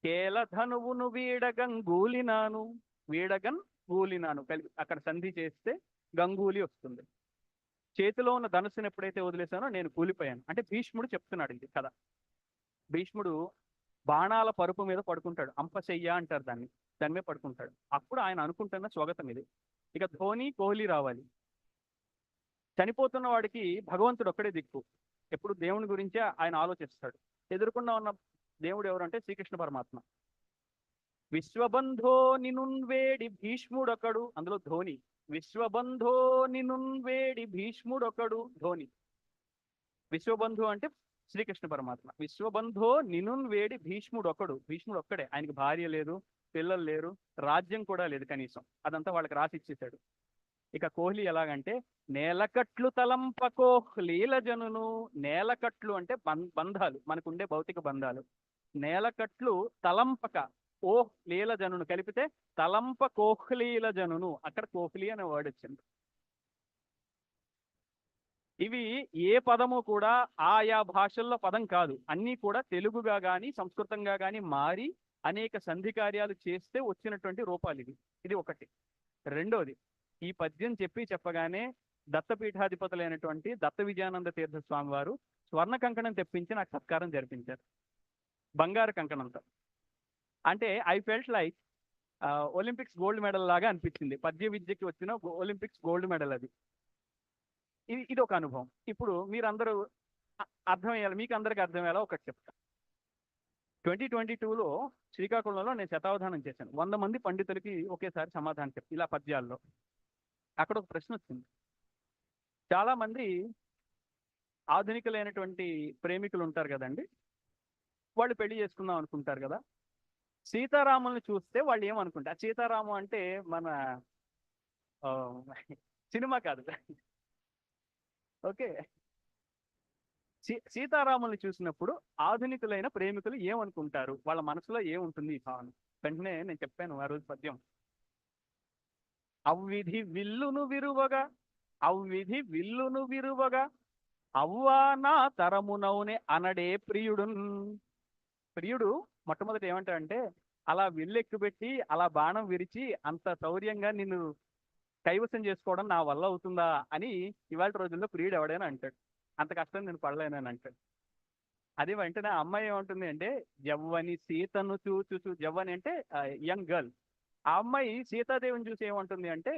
కేల ధనువును వీడ గంగూలినాను, వీడగన్ గూలినాను కలిపి అక్కడ సంధి చేస్తే గంగూలీ వస్తుంది. చేతిలో ఉన్న ధనుసును ఎప్పుడైతే వదిలేసానో నేను కూలిపోయాను అంటే భీష్ముడు చెప్తున్నాడు ఇది కథ. భీష్ముడు బాణాల పరుపు మీద పడుకుంటాడు, అంపశయ్య అంటారు దాన్ని, దాని మీద పడుకుంటాడు. అప్పుడు ఆయన అనుకుంటున్న స్వాగతం ఇది. ఇక ధోని, కోహ్లీ రావాలి. చనిపోతున్న వాడికి భగవంతుడు ఒక్కడే దిక్కు. ఎప్పుడు దేవుని గురించే ఆయన ఆలోచిస్తాడు. ఎదుర్కొన్న ఉన్న దేవుడు ఎవరంటే శ్రీకృష్ణ పరమాత్మ. విశ్వబంధో నినున్వేడి భీష్ముడొకడు, అందులో ధోని. విశ్వబంధో నినున్వేడి భీష్ముడొకడు, ధోని. విశ్వబంధు అంటే శ్రీకృష్ణ పరమాత్మ. విశ్వబంధో నినున్వేడి భీష్ముడొకడు. భీష్ముడు ఒక్కడే, ఆయనకి భార్య లేదు, పిల్లలు లేరు, రాజ్యం కూడా లేదు కనీసం. అదంతా వాళ్ళకి రాసి ఇచ్చేశాడు. ఇక కోహ్లీ ఎలాగంటే నేలకట్లు తలంప కోహ్లీల జనును. నేలకట్లు అంటే బంధాలు, మనకుండే భౌతిక బంధాలు. నేలకట్లు తలంపక ఓహ్ లీల జనును కలిపితే తలంప కోహ్లీల జనును. అక్కడ కోహ్లీ అనే వర్డ్ వచ్చింది. ఇవి ఏ పదము కూడా ఆయా భాషల్లో పదం కాదు, అన్నీ కూడా తెలుగుగా కానీ సంస్కృతంగా కానీ మారి అనేక సంధి కార్యాలు చేస్తే వచ్చినటువంటి రూపాలు ఇవి. ఇది ఒకటి. రెండోది, ఈ పద్యం చెప్పగానే దత్తపీఠాధిపతులైనటువంటి దత్త విజయానంద తీర్థ స్వామి వారు స్వర్ణ కంకణం తెప్పించి నాకు సత్కారం జరిపించారు. బంగారు కంకణంతో. అంటే I felt like Olympics gold medal లాగా అనిపించింది. పద్య విద్యకి వచ్చిన ఒలింపిక్స్ గోల్డ్ మెడల్ అది. ఇది ఒక అనుభవం. ఇప్పుడు మీరందరూ అర్థమయ్యాలి, మీకు అందరికి అర్థమయ్యేలా ఒకటి చెప్తా. 2022లో శ్రీకాకుళంలో నేను శతావధానం చేశాను. 100 మంది పండితులకి ఒకేసారి సమాధానం చెప్పి ఇలా పద్యాల్లో. అక్కడ ఒక ప్రశ్న వచ్చింది. చాలా మంది ఆధునికులైనటువంటి ప్రేమికులు ఉంటారు కదండి, వాళ్ళు పెళ్లి చేసుకుందాం అనుకుంటారు కదా. సీతారాముల్ని చూస్తే వాళ్ళు ఏమనుకుంటారు? సీతారాము అంటే మన సినిమా కాదు, ఓకే. సీతారాముల్ని చూసినప్పుడు ఆధునికులైన ప్రేమికులు ఏమనుకుంటారు, వాళ్ళ మనసులో ఏముంటుంది ఈ భావన? వెంటనే నేను చెప్పాను ఆ రోజు పద్యం. అవ్విధి విల్లును విరువగా, అవ్విధి విల్లును విరువగా, అవ్వా నా తరమునవునే అనడే ప్రియుడు. ప్రియుడు మొట్టమొదటి ఏమంటాడంటే, అలా విల్లెక్కుబెట్టి అలా బాణం విరిచి అంత శౌర్యంగా నిన్ను కైవసం చేసుకోవడం నా వల్ల అవుతుందా అని ఇవాళ రోజుల్లో ప్రియుడు ఎవడైనా అంటాడు. అంత కష్టం నేను పడలేనని అంటాడు. అది వెంటనే ఆ అమ్మాయి ఏమంటుంది అంటే, జవ్వని సీతను చూచు, జవ్వని అంటే యంగ్ గర్ల్. ఆ అమ్మాయి సీతాదేవిని చూసి ఏమంటుంది అంటే,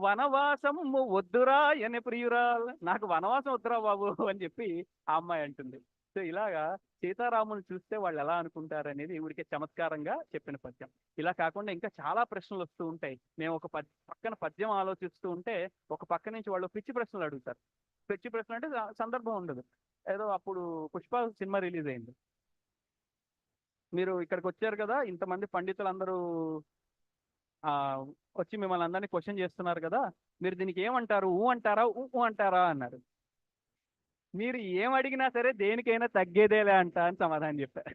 వనవాసము వద్దురా అనే ప్రియురా, నాకు వనవాసం వద్దురా బాబు అని చెప్పి ఆ అమ్మాయి అంటుంది. సో ఇలాగా సీతారాములు చూస్తే వాళ్ళు ఎలా అనుకుంటారు అనేది ఊరికే చమత్కారంగా చెప్పిన పద్యం. ఇలా కాకుండా ఇంకా చాలా ప్రశ్నలు వస్తూ ఉంటాయి. మేము ఒక పక్కన పద్యం ఆలోచిస్తూ ఉంటే ఒక పక్క నుంచి వాళ్ళు పిచ్చి ప్రశ్నలు అడుగుతారు. పిచ్చి ప్రశ్న అంటే సందర్భం ఉండదు. ఏదో అప్పుడు పుష్ప సినిమా రిలీజ్ అయింది, మీరు ఇక్కడికి వచ్చారు కదా, ఇంతమంది పండితులందరూ వచ్చి మిమ్మల్ని అందరినీ క్వశ్చన్ చేస్తున్నారు కదా, మీరు దీనికి ఏమంటారు, ఊ అంటారా ఊ అంటారా అన్నారు. మీరు ఏం అడిగినా సరే దేనికైనా తగ్గేదేలే అంట అని సమాధానం చెప్పారు.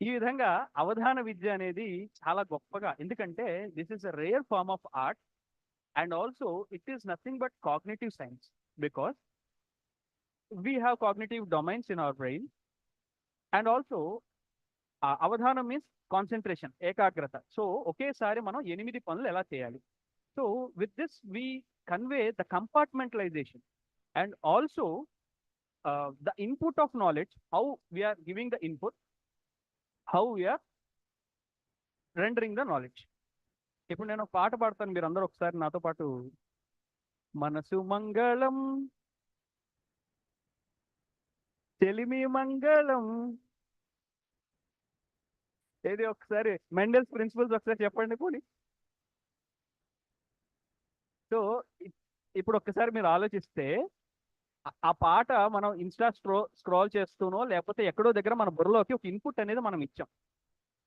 ఈ విధంగా అవధాన విద్య అనేది చాలా గొప్పగా, ఎందుకంటే this is a rare form of art and also it is nothing but cognitive science, because we have cognitive domains in our brain, and also avadhanam means concentration, ekagrata. So okesari మనం 8 పనులు ఎలా చేయాలి. So with this we convey the compartmentalization and also the input of knowledge, how we are giving the input, how we are rendering the knowledge. ఇప్పుడు నేను పాట పాడతాను, మీరు అందరూ ఒకసారి నాతో పాటు. మనసు మంగళం చెలిమి మంగళం, ఏది ఒకసారి మెండెల్స్ ప్రిన్సిపల్స్ ఒకసారి చెప్పండి పోనీ. సో ఇప్పుడు ఒక్కసారి మీరు ఆలోచిస్తే ఆ పాట మనం ఇన్స్టా స్క్రోల్ చేస్తూనో లేకపోతే ఎక్కడో దగ్గర మన బుర్రలోకి ఒక ఇన్పుట్ అనేది మనం ఇచ్చాం,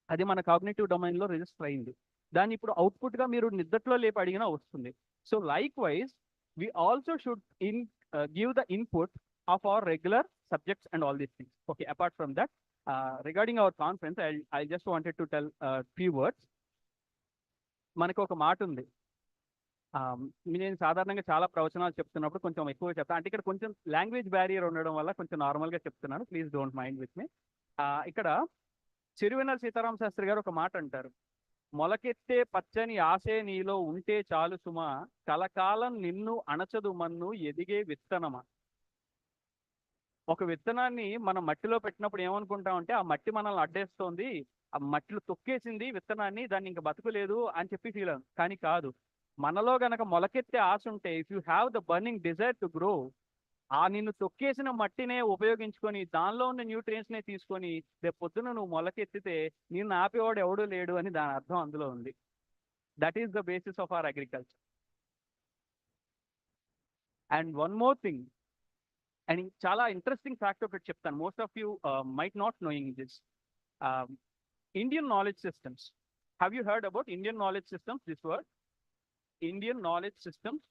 అది మన కాగ్నిటివ్ డొమైన్లో రిజిస్టర్ అయింది. దాన్ని ఇప్పుడు అవుట్పుట్గా మీరు నిద్దట్లో లేపి అడిగినా వస్తుంది. So likewise we also should give the input of our regular subjects and all these things. Okay, apart from that, regarding our conference, I just wanted to tell few words. మనకు ఒక మాట ఉంది, నేను సాధారణంగా చాలా ప్రవచనాలు చెప్తున్నప్పుడు కొంచెం ఎక్కువ చెప్తాను, అంటే ఇక్కడ కొంచెం లాంగ్వేజ్ బ్యారియర్ ఉండడం వల్ల కొంచెం నార్మల్గా చెప్తున్నాను, please don't mind with me. ఇక్కడ చిరువెన్నెల సీతారామ శాస్త్రి గారు ఒక మాట అంటారు, మొలకెత్తే పచ్చని ఆశే నీలో ఉంటే చాలు సుమ, కలకాలం నిన్ను అణచదు మన్ను ఎదిగే విత్తనమా. ఒక విత్తనాన్ని మనం మట్టిలో పెట్టినప్పుడు ఏమనుకుంటామంటే ఆ మట్టి మనల్ని అడ్డేస్తోంది, ఆ మట్టిలో తొక్కేసింది విత్తనాన్ని, దాన్ని ఇంకా బతుకులేదు అని చెప్పి ఫీల్ అవుతుంది. కానీ కాదు, మనలో గనక మొలకెత్తే ఆశ ఉంటే, if you have the burning desire to grow, ఆ నిన్ను తొక్కేసిన మట్టినే ఉపయోగించుకొని దానిలో ఉన్న న్యూట్రియంట్స్నే తీసుకొని రేపు పొద్దున నువ్వు మొలకెత్తితే నిన్ను ఆపేవాడు ఎవడూ లేడు అని దాని అర్థం అందులో ఉంది. That is the basis of our agriculture. And one more thing, and చాలా ఇంట్రెస్టింగ్ ఫ్యాక్ట్ ఒకటి చెప్తాను, most of you might not knowing this. Indian knowledge systems, have you heard about Indian knowledge systems? This word Indian knowledge systems.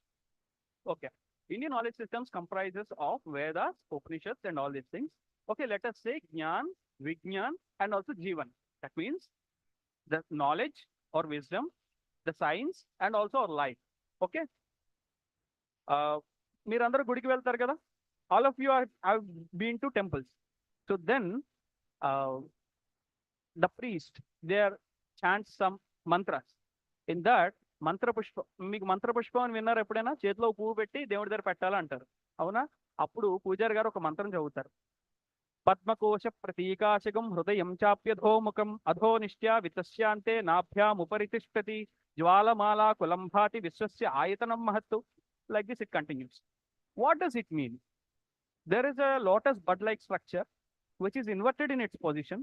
Okay, Indian knowledge systems comprises of Vedas, Upanishads and all these things. Okay, let us say Jnana, Vignan and also Jivan. That means the knowledge or wisdom, the science and also our life. Okay, మీరందరూ గుడికి వెళ్తారు కదా, all of you have been to temples. So then the priest there chants some mantras. In that మంత్ర పుష్పం, మీకు మంత్ర పుష్పం అని విన్నారు ఎప్పుడైనా? చేతిలో పువ్వు పెట్టి దేవుడి దగ్గర పెట్టాలంటారు, అవునా? అప్పుడు పూజారి గారు ఒక మంత్రం చదువుతారు, పద్మకోశ ప్రతీకాశకం హృదయం చాప్యధోముఖం అధో నిష్ట్యా వితస్యాంతే నాభ్యాముపరి తిష్టతి జ్వాలమాలా కులంభాతి విశ్వస్య ఆయతనం మహత్తు. Like this it continues. What does it mean? There is a lotus bud-like structure which is inverted in its position,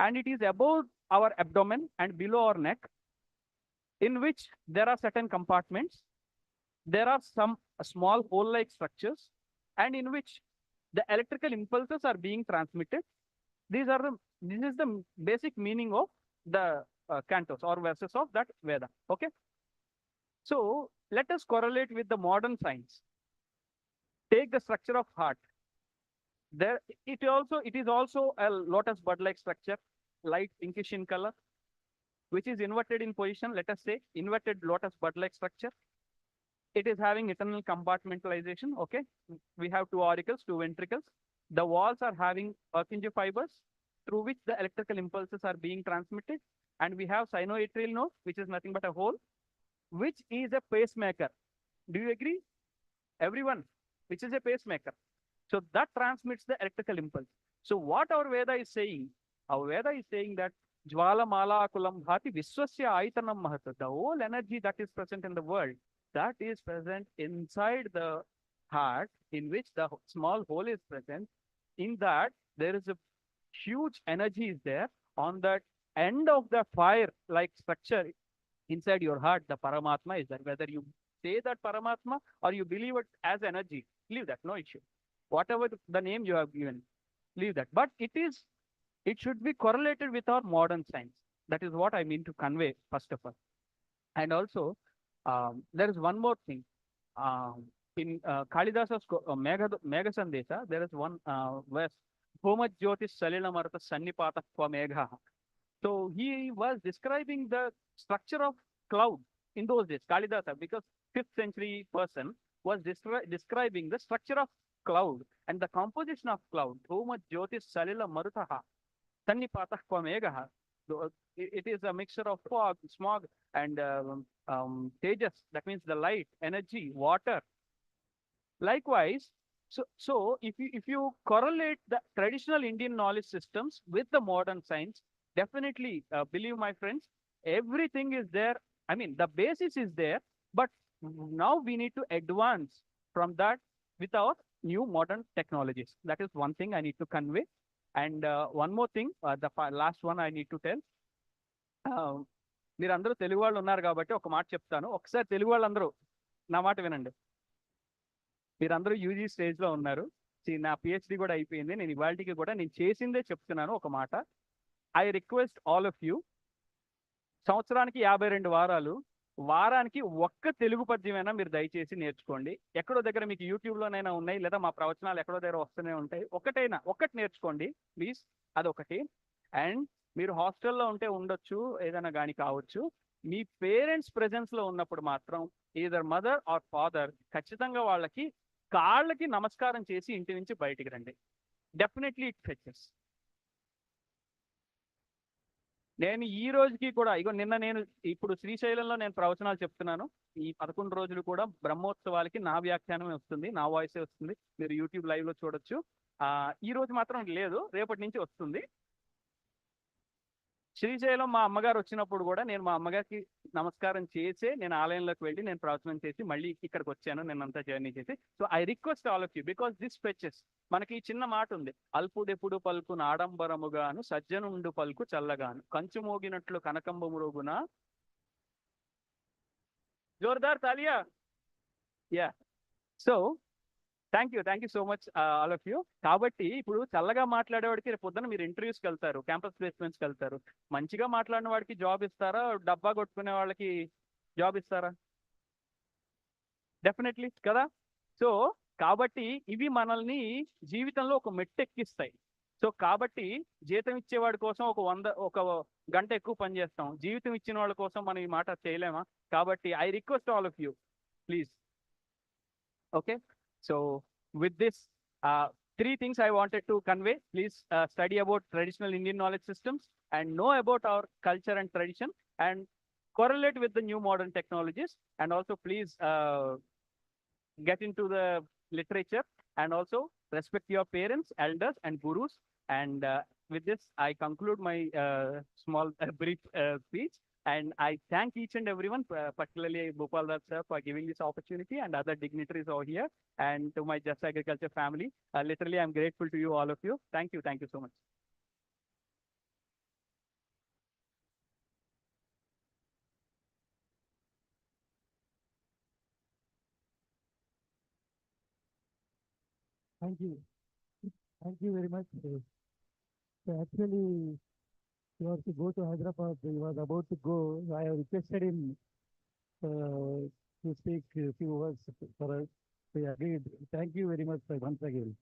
and it is above our abdomen and below our neck, in which there are certain compartments. There are some small hole-like structures, and in which the electrical impulses are being transmitted. This is the basic meaning of the cantos or verses of that Veda. Okay. So let us correlate with the modern science. Take the structure of heart. There, it is also a lotus bud-like structure, light pinkish in color, which is inverted in position. Let us say inverted lotus bud-like structure. It is having internal compartmentalization. Okay, we have two auricles, two ventricles. The walls are having Purkinje fibers through which the electrical impulses are being transmitted, and we have sinoatrial node, which is nothing but a hole, which is a pacemaker. Do you agree, everyone? Which is a pacemaker. So that transmits the electrical impulse. So what our Veda is saying? Our Veda is saying that Jwala Mala Kulam Bhati Viswasya Aitanam Mahata. The whole energy that is present in the world, that is present inside the heart, in which the small hole is present. In that, there is a huge energy is there. On that end of the fire-like structure inside your heart, the Paramatma is there. Whether you say that Paramatma or you believe it as energy, leave that, no issue. Whatever the name you have given, leave that. But it should be correlated with our modern science. That is what I mean to convey, first of all. And also, there is one more thing. In Kalidasa's Megha Sandesha, there is one verse, Homa Jyotis Salila Marata Sannipata Kwa Megha. So he was describing the structure of cloud in those days, Kalidasa, because 5th century person was describing the structure of cloud and the composition of cloud. Homa Jyotis Salila Marutaha Sannipata Kwa Megha. It is a mixture of fog, smog, and tejas. That means the light, energy, water. Likewise, so if you correlate the traditional Indian knowledge systems with the modern science, definitely believe my friends, everything is there. I mean, the basis is there, but now we need to advance from that with our new modern technologies. That is one thing I need to convey. And one more thing, the last one I need to tell. మీరందరూ తెలుగు వాళ్ళు ఉన్నారు కాబట్టి ఒక మాట చెప్తాను. ఒకసారి తెలుగు వాళ్ళందరూ నా మాట వినండి. మీరందరూ యూజీ స్టేజ్లో ఉన్నారు. నా పిహెచ్డి కూడా అయిపోయింది. నేను ఇవాళకి కూడా నేను చేసిందే చెప్తున్నాను ఒక మాట. I request all of you, సంవత్సరానికి 52 వారాలు, వారానికి ఒక్క తెలుగు పద్యమైనా మీరు దయచేసి నేర్చుకోండి. ఎక్కడో దగ్గర మీకు యూట్యూబ్లోనైనా ఉన్నాయి, లేదా మా ప్రవచనాలు ఎక్కడో దగ్గర వస్తూనే ఉంటాయి. ఒక్కటి నేర్చుకోండి ప్లీజ్, అదొకటి. అండ్ మీరు హాస్టల్లో ఉంటే ఉండొచ్చు, ఏదైనా కానీ కావచ్చు. మీ పేరెంట్స్ ప్రెజెన్స్లో ఉన్నప్పుడు మాత్రం ఈదర్ మదర్ ఆర్ ఫాదర్ ఖచ్చితంగా వాళ్ళకి కాళ్ళకి నమస్కారం చేసి ఇంటి నుంచి బయటికి రండి. Definitely it fetches. నేను ఈ రోజుకి కూడా నిన్న నేను ఇప్పుడు శ్రీశైలంలో నేను ప్రవచనాలు చెప్తున్నాను. ఈ 11 రోజులు కూడా బ్రహ్మోత్సవాలకి నా వ్యాఖ్యానమే వస్తుంది, నా వాయిసే వస్తుంది. మీరు యూట్యూబ్ లైవ్లో చూడొచ్చు. ఈ రోజు మాత్రం లేదు, రేపటి నుంచి వస్తుంది. శ్రీశైలం మా అమ్మగారు వచ్చినప్పుడు కూడా నేను మా అమ్మగారికి నమస్కారం చేసే నేను ఆలయంలోకి వెళ్ళి నేను ప్రవచనం చేసి మళ్ళీ ఇక్కడికి వచ్చాను, నేనంతా జర్నీ చేసి. So I request all of you, because this fetches. మనకి చిన్న మాట ఉంది, అల్పుడెప్పుడు పలుకు నాడంబరముగాను సజ్జనుండు పలుకు చల్లగాను కంచు మోగినట్లు కనకంబ మురుగున. జోర్దార్ తాలియా. Yeah. So thank you so much all of you. కాబట్టి ఇప్పుడు చల్లగా మాట్లాడేవాడికి రేపు పొద్దున మీరు ఇంటర్వ్యూస్కి వెళ్తారు, క్యాంపస్ ప్లేస్మెంట్స్కి వెళ్తారు. మంచిగా మాట్లాడిన వాడికి జాబ్ ఇస్తారా, డబ్బా కొట్టుకునే వాళ్ళకి జాబ్ ఇస్తారా? డెఫినెట్లీ కదా. సో కాబట్టి ఇవి మనల్ని జీవితంలో ఒక మెట్టు ఎక్కిస్తాయి. సో కాబట్టి జీతం ఇచ్చేవాడి కోసం ఒక గంట ఎక్కువ పని చేస్తాం, జీవితం ఇచ్చిన వాళ్ళ కోసం మనం ఈ మాట చేయలేమా? కాబట్టి I request all of you please. Okay. So with this, 3 things I wanted to convey. Please study about traditional Indian knowledge systems and know about our culture and tradition and correlate with the new modern technologies. And also please get into the literature and also respect your parents, elders, and gurus. And with this, I conclude my small brief speech. And I thank each and everyone, particularly Bhupal Raj sir, for giving this opportunity and other dignitaries over here. And to my Just Agriculture family, literally, I'm grateful to you, all of you. Thank you so much. Thank you. Thank you very much. So actually, he was to go to Hyderabad. He was about to go. I have requested him to speak a few words for us. He agreed. Thank you very much once again.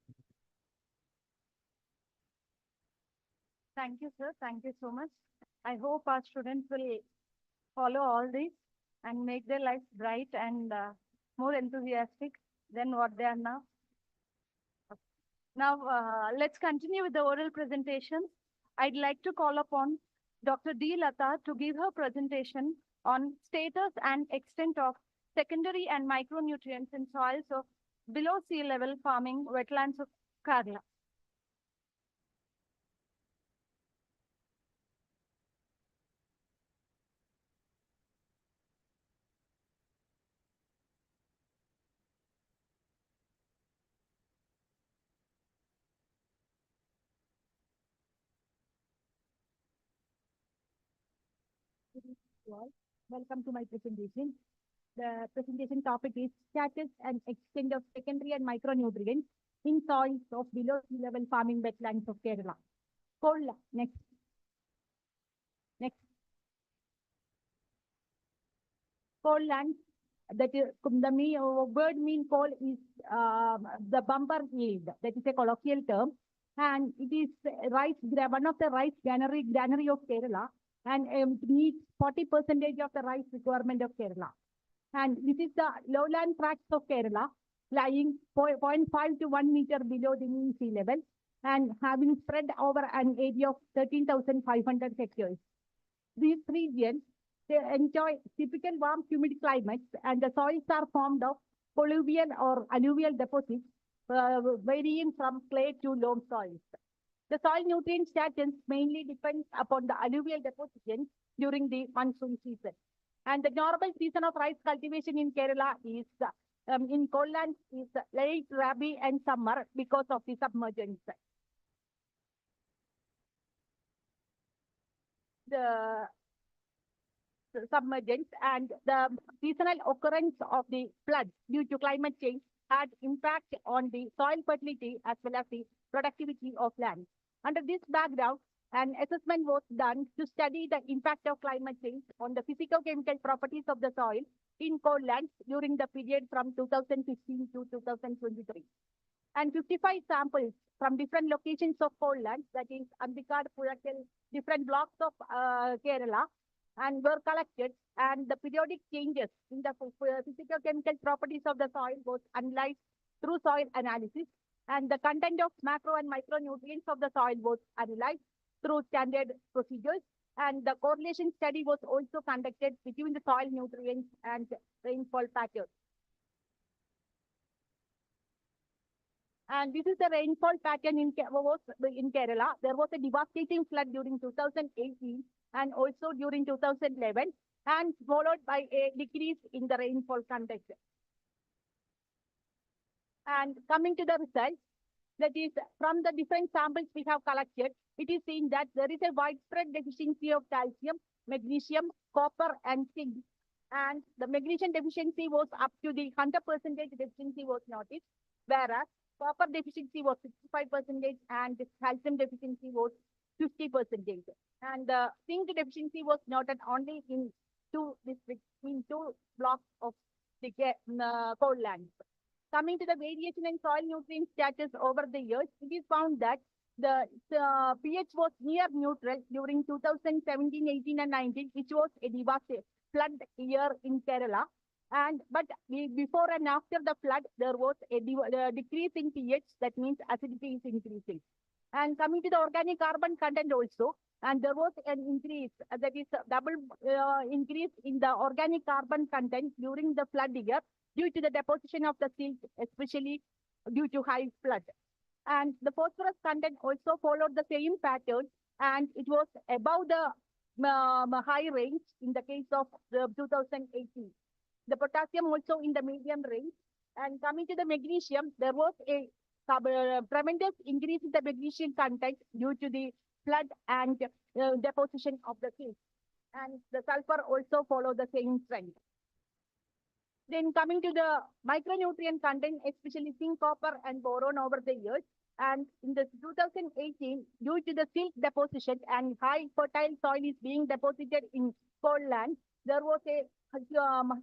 Thank you, sir. Thank you so much. I hope our students will follow all this and make their lives bright and more enthusiastic than what they are now. Now, let's continue with the oral presentations. I'd like to call upon Dr. D. Lata to give her presentation on status and extent of secondary and micronutrients in soils of below sea level farming wetlands of Kerala. Welcome to my presentation. The presentation topic is status and extent of secondary and micronutrients in soils of below sea level farming wetlands of Kerala. Coal, next. Coal lands, that is, the word mean coal is the bumper yield, that is a colloquial term, and it is one of the rice granary of Kerala, and meets 40% of the rice requirement of Kerala. And this is the lowland tracts of Kerala, lying 0.5 to 1 meter below the mean sea level and having spread over an area of 13,500 hectares. These regions, they enjoy typical warm, humid climates, and the soils are formed of colluvial or alluvial deposits, varying from clay to loam soils. The soil nutrient status mainly depends upon the alluvial deposition during the monsoon season. And the normal season of rice cultivation in Kerala is, in coallands, is late Rabi and summer because of the submergence. The submergence and the seasonal occurrence of the floods due to climate change had impact on the soil fertility as well as the productivity of land. Under this background, an assessment was done to study the impact of climate change on the physico-chemical properties of the soil in coal lands during the period from 2015 to 2023. And 55 samples from different locations of coal lands, that is Ambikad, Purakkal, different blocks of Kerala, and were collected, and the periodic changes in the physico-chemical properties of the soil was analyzed through soil analysis, and the content of macro and micronutrients of the soil was analyzed through standard procedures, and the correlation study was also conducted between the soil nutrients and rainfall patterns. And this is the rainfall pattern in Kerala. There was a devastating flood during 2018 and also during 2011, and followed by a decrease in the rainfall content. And coming to the results, that is, from the different samples we have collected, it is seen that there is a widespread deficiency of calcium, magnesium, copper, and zinc. And the magnesium deficiency was up to the 100% deficiency was noticed, whereas copper deficiency was 65% and calcium deficiency was 50%. And the zinc deficiency was noted only in 2 districts, in 2 blocks of the coal lands. Coming to the variation in soil nutrient status over the years, it is found that the pH was near neutral during 2017, 18, and 19, which was a devastating flood year in Kerala. But before and after the flood, there was a decrease in pH, that means acidity is increasing. And coming to the organic carbon content also, and there was an increase, that is double increase in the organic carbon content during the flood year due to the deposition of the silt, especially due to high flood. And the phosphorus content also followed the same pattern, and it was above the high range in the case of the 2018. The potassium also in the medium range. And coming to the magnesium, there was a tremendous increase in the magnesium content due to the flood and deposition of the silt. And the sulfur also followed the same trend. Then coming to the micronutrient content, especially zinc, copper, and boron over the years. And in the 2018, due to the silt deposition and high fertile soil is being deposited in coal land, there was a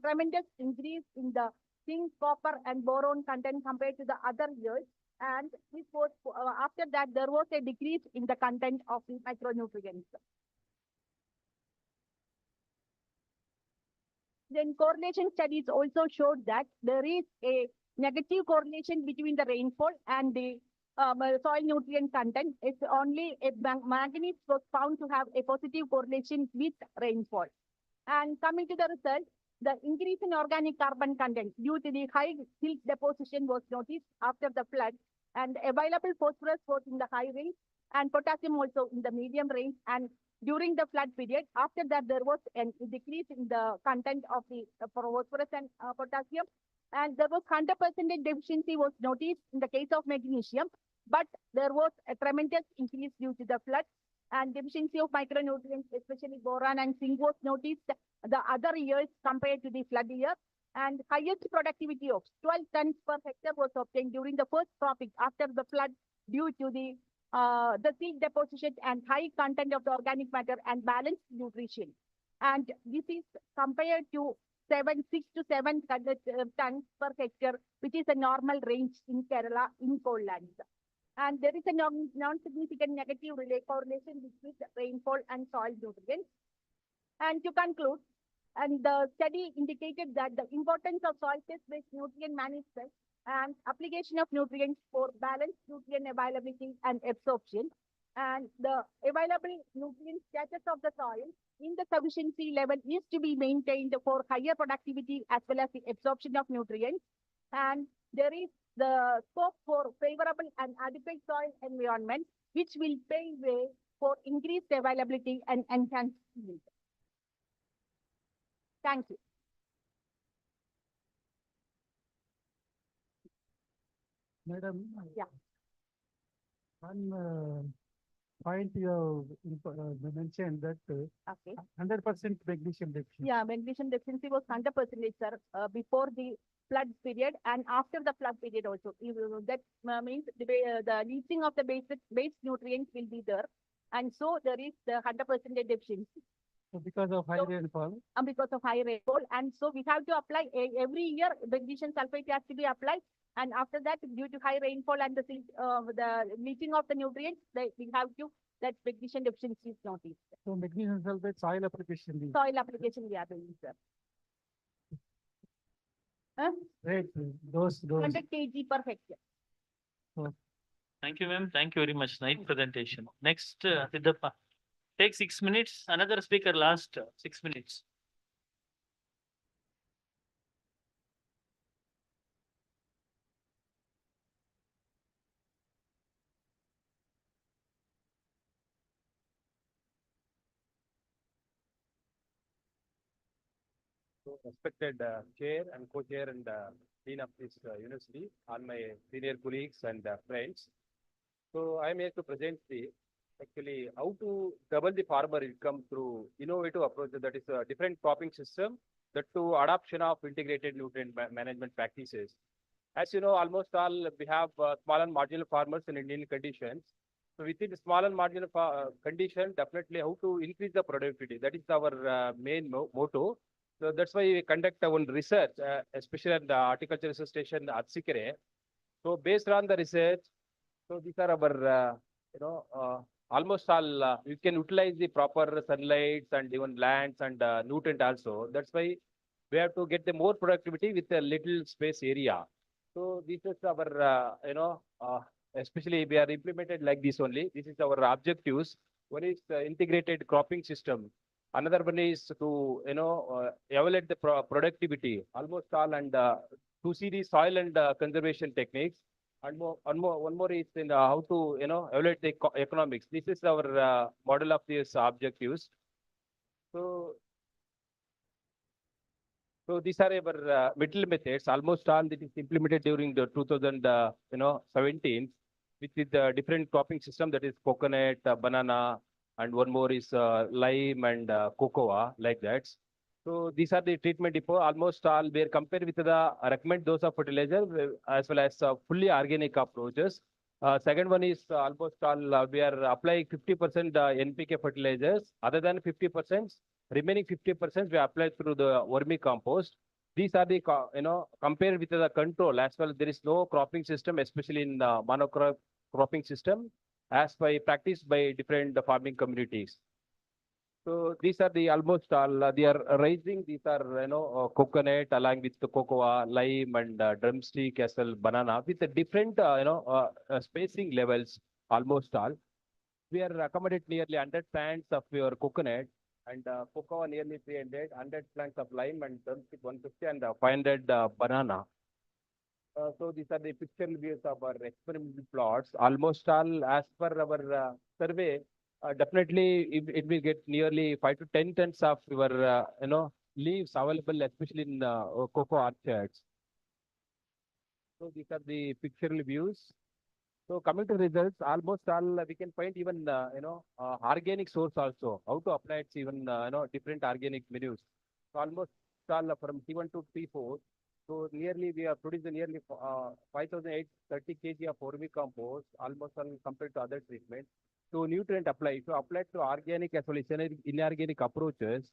tremendous increase in the zinc, copper, and boron content compared to the other years. And this was after that there was a decrease in the content of the micronutrients. Then correlation studies also showed that there is a negative correlation between the rainfall and the soil nutrient content. It's only a manganese was found to have a positive correlation with rainfall. And coming to the result, the increase in organic carbon content due to the high silt deposition was noticed after the flood, and available phosphorus was in the high range and potassium also in the medium range. And during the flood period, after that, there was a decrease in the content of the phosphorus and potassium, and there was 100% deficiency was noticed in the case of magnesium, but there was a tremendous increase due to the flood, and deficiency of micronutrients, especially boron and zinc, was noticed the other years compared to the flood year. And highest productivity of 12 tons per hectare was obtained during the first cropping after the flood due to the silt deposition and high content of the organic matter and balanced nutrition. And this is compared to 6 to 7 tons per hectare, which is a normal range in Kerala in coal lands. And there is a non-significant negative correlation between rainfall and soil nutrients. And to conclude, and the study indicated that the importance of soil test-based nutrient management and application of nutrients for balanced nutrient availability and absorption, and the available nutrient status of the soil in the sufficiency level is to be maintained for higher productivity as well as the absorption of nutrients. And there is the scope for favorable and adequate soil environment, which will pave way for increased availability and enhanced yield. Thank you. Madam, Yeah. one point you have mentioned that Okay. 100% magnesium deficiency. Yeah, magnesium deficiency was 100%, sir, before the flood period and after the flood period also. That means the leaching of the base nutrients will be there, and so there is the 100% deficiency. So because of high rainfall. Because of high rainfall, and so we have to apply every year. Magnesium sulfate has to be applied, and after that, due to high rainfall and the leaching of the nutrients, we have to that magnesium deficiency is noticed. So magnesium sulfate soil application. Soil application we are doing, sir. Right, those 100 kg per hectare. Thank you, ma'am. Thank you very much. Nice presentation. Next, Siddhappa. Take 6 minutes. Another speaker last 6 minutes. So respected chair and co-chair and dean of this university, all my senior colleagues and friends. So I am here to present actually how to double the farmer income through innovative approach, that is a different cropping system, that to adoption of integrated nutrient management practices. As you know, almost all we have small and marginal farmers in Indian conditions. So within the small and marginal condition, definitely how to increase the productivity. That is our main motto. So that's why we conduct our own research, especially at the Horticulture Research Station at Sikere. So based on the research, so these are our, almost all, you can utilize the proper sunlight and even lands and nutrient also. That's why we have to get the more productivity with a little space area. So this is our, especially we are implemented like this only. This is our objectives. One is integrated cropping system. Another one is to, evaluate the productivity, almost all, and to see the soil and conservation techniques. One more is in how to evaluate the economics. This is our model of these objectives. So these are our middle methods. Almost all that is implemented during the 2017, which is the different cropping system, that is coconut, banana, and one more is lime and cocoa, like that. So these are the treatment depot. Almost all were compared with the recommend dose of fertilizer as well as fully organic approaches. Second one is almost all we are applying 50% NPK fertilizers. Other than 50%, remaining 50% we apply through the vermicompost. These are the compared with the control as well. There is no cropping system, especially in monocrop cropping system, as by practiced by different farming communities. So these are the almost all they are raising. These are coconut along with the cocoa, lime, and drumstick as well banana with the different spacing levels. Almost all we are accommodate nearly 100 plants of your coconut and cocoa nearly 300, 100 plants of lime and drumstick 150 and 500 banana. So these are the pictorial views of our experimental plots. Almost all, as per our survey, definitely it will get nearly 5 to 10 tons of your leaves available, especially in cocoa orchards. So these are the pictorial views. So coming to results, almost all we can find even organic source also. How to apply it, even different organic menus. So almost all from T1 to T4. So nearly we are producing nearly 5,830 kg of vermicompost, almost all compared to other treatments. So nutrient apply. If you apply to organic as well as inorganic approaches,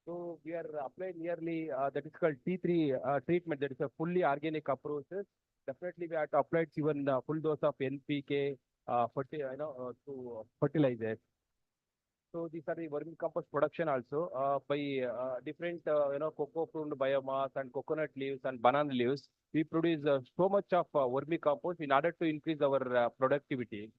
so we are applying nearly that is called T3 treatment. That is a fully organic approaches. Definitely we have to apply even full dose of NPK to fertilizers. So these are the vermicompost production also by different cocoa pruned biomass and coconut leaves and banana leaves. We produce so much of vermicompost in order to increase our productivity.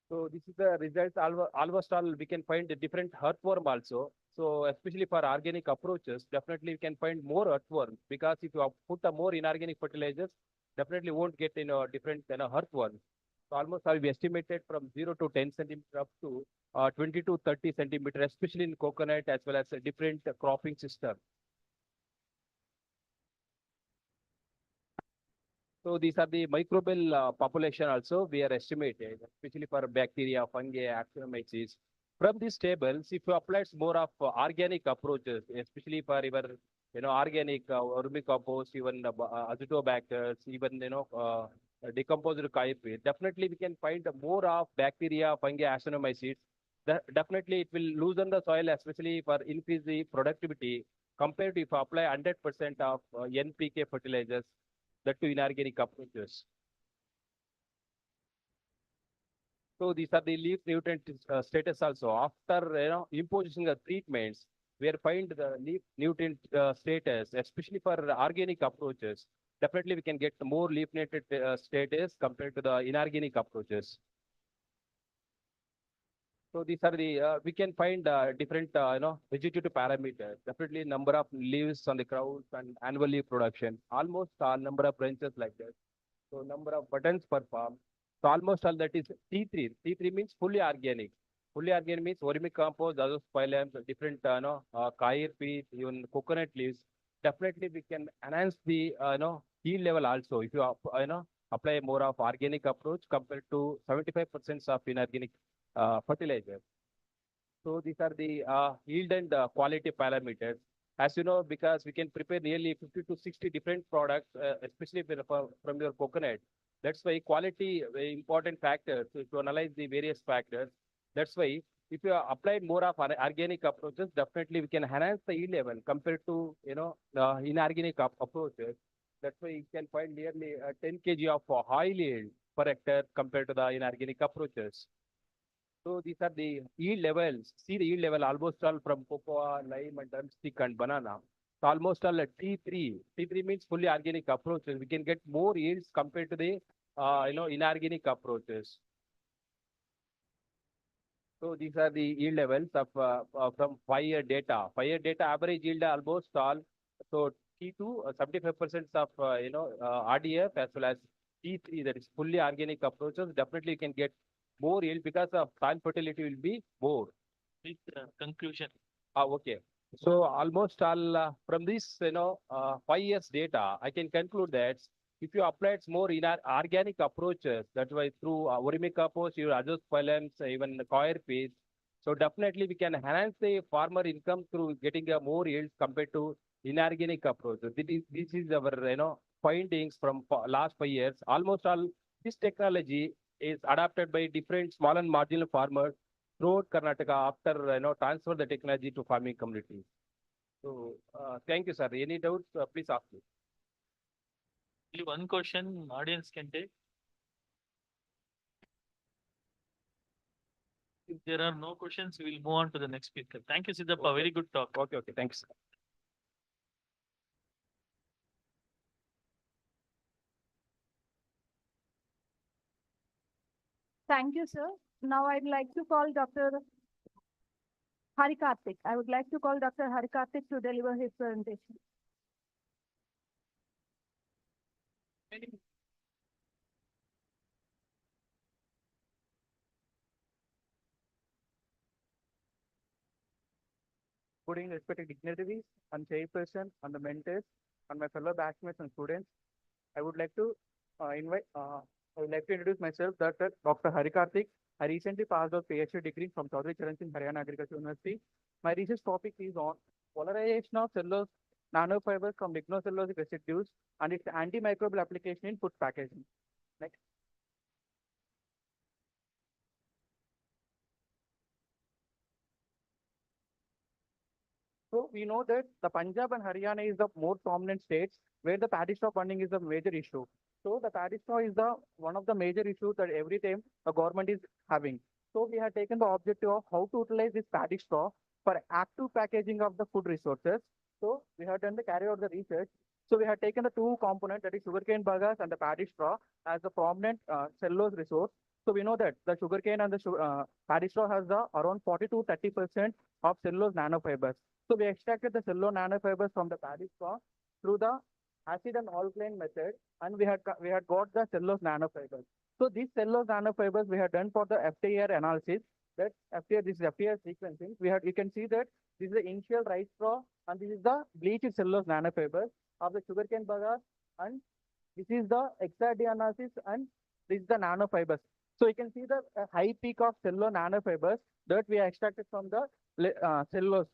So this is the results. Almost all we can find a different earthworm also. So especially for organic approaches, definitely we can find more earthworms, because if you put a more inorganic fertilizers, definitely won't get different earthworms. So almost all we estimated from 0 to 10 centimeter up to 20 to 30 centimeter, especially in coconut as well as a different cropping system. So these are the microbial population also we are estimated, especially for bacteria, fungi, actinomyces. From these tables, if you apply more of organic approaches, especially for your organic vermicompost, even azotobacters, even decomposed chickpea, definitely we can find more of bacteria, fungi, actinomyces. Definitely it will loosen the soil, especially for increase the productivity compared to if you apply 100% of NPK fertilizers, that to inorganic approaches. So these are the leaf nutrient status also. After imposition of treatments, we are find the leaf nutrient status, especially for organic approaches. Definitely we can get more leaf nutrient status compared to the inorganic approaches. So these are the we can find different vegetative parameters. Definitely number of leaves on the crowds and annual leaf production. Almost all number of branches like that. So number of buttons per farm. So almost all that is T3. T3 means fully organic. Fully organic means vermicompost, azospilum, different chickpea, even coconut leaves. Definitely we can enhance the yield level also if you apply more of organic approach compared to 75% of inorganic fertilizer. So these are the yield and quality parameters. As you know, because we can prepare nearly 50 to 60 different products, especially from your coconut. That's why quality very important factor. So to analyze the various factors, that's why if you apply more of organic approaches, definitely we can enhance the yield level compared to inorganic approaches. That's why you can find nearly 10 kg of oil yield per hectare compared to the inorganic approaches. So these are the yield levels. See the yield level almost all from cocoa, lime, and drumstick and banana. So almost all at T3. T3 means fully organic approaches. We can get more yields compared to the inorganic approaches. So these are the yield levels of from 5-year data. 5-year data average yield almost all. So T2 75% of RDF as well as T3, that is fully organic approaches, definitely you can get more yield because of soil fertility will be more. With conclusion. Okay. So almost all from this, 5 years data, I can conclude that if you apply more in our organic approaches, that's why through vermi compost, your adjust phylums, even the coir paste. So definitely we can enhance the farmer income through getting a more yield compared to inorganic approaches. This is our findings from last 5 years. Almost all this technology is adapted by different small and marginal farmers throughout Karnataka after transfer the technology to farming communities. So thank you, sir. Any doubts? Please ask me. Only one question audience can take. If there are no questions, we will move on to the next speaker. Thank you, Siddhappa. Very good talk. Okay, thanks. Thank you, sir. Now I'd like to call Dr. Hari Karthik. I would like to call Dr. Hari Karthik to deliver his presentation. Good evening, respected dignitaries and chairperson and the mentors and my fellow batchmates and students. I would like to introduce myself, Dr. Hari Karthik. I recently passed out PhD degree from Chaudhary Charan Singh Haryana Agriculture University. My research topic is on polarization of cellulose nanofibers from lignocellulosic residues and its antimicrobial application in food packaging. Next. So we know that the Punjab and Haryana is the more prominent states where the paddy straw burning is a major issue. So the paddy straw is the one of the major issues that every time the government is having. So we have taken the objective of how to utilize this paddy straw for active packaging of the food resources. So we have done the carry out the research. So we have taken the two components, that is sugarcane bagasse and the paddy straw, as the prominent cellulose resource. So we know that the sugarcane and the paddy straw has the around 40 to 30% of cellulose nanofibers. So we extracted the cellulose nanofibers from the paddy straw through the acid and alkaline method, and we had got the cellulose nanofibers. So these cellulose nanofibers we had done for the FTIR analysis. That this is FTIR sequencing. You can see that this is the initial rice straw, and this is the bleached cellulose nanofibers of the sugarcane bagasse, and this is the XRD analysis, and this is the nanofibers. So you can see the high peak of cellulose nanofibers that we extracted from the cellulose.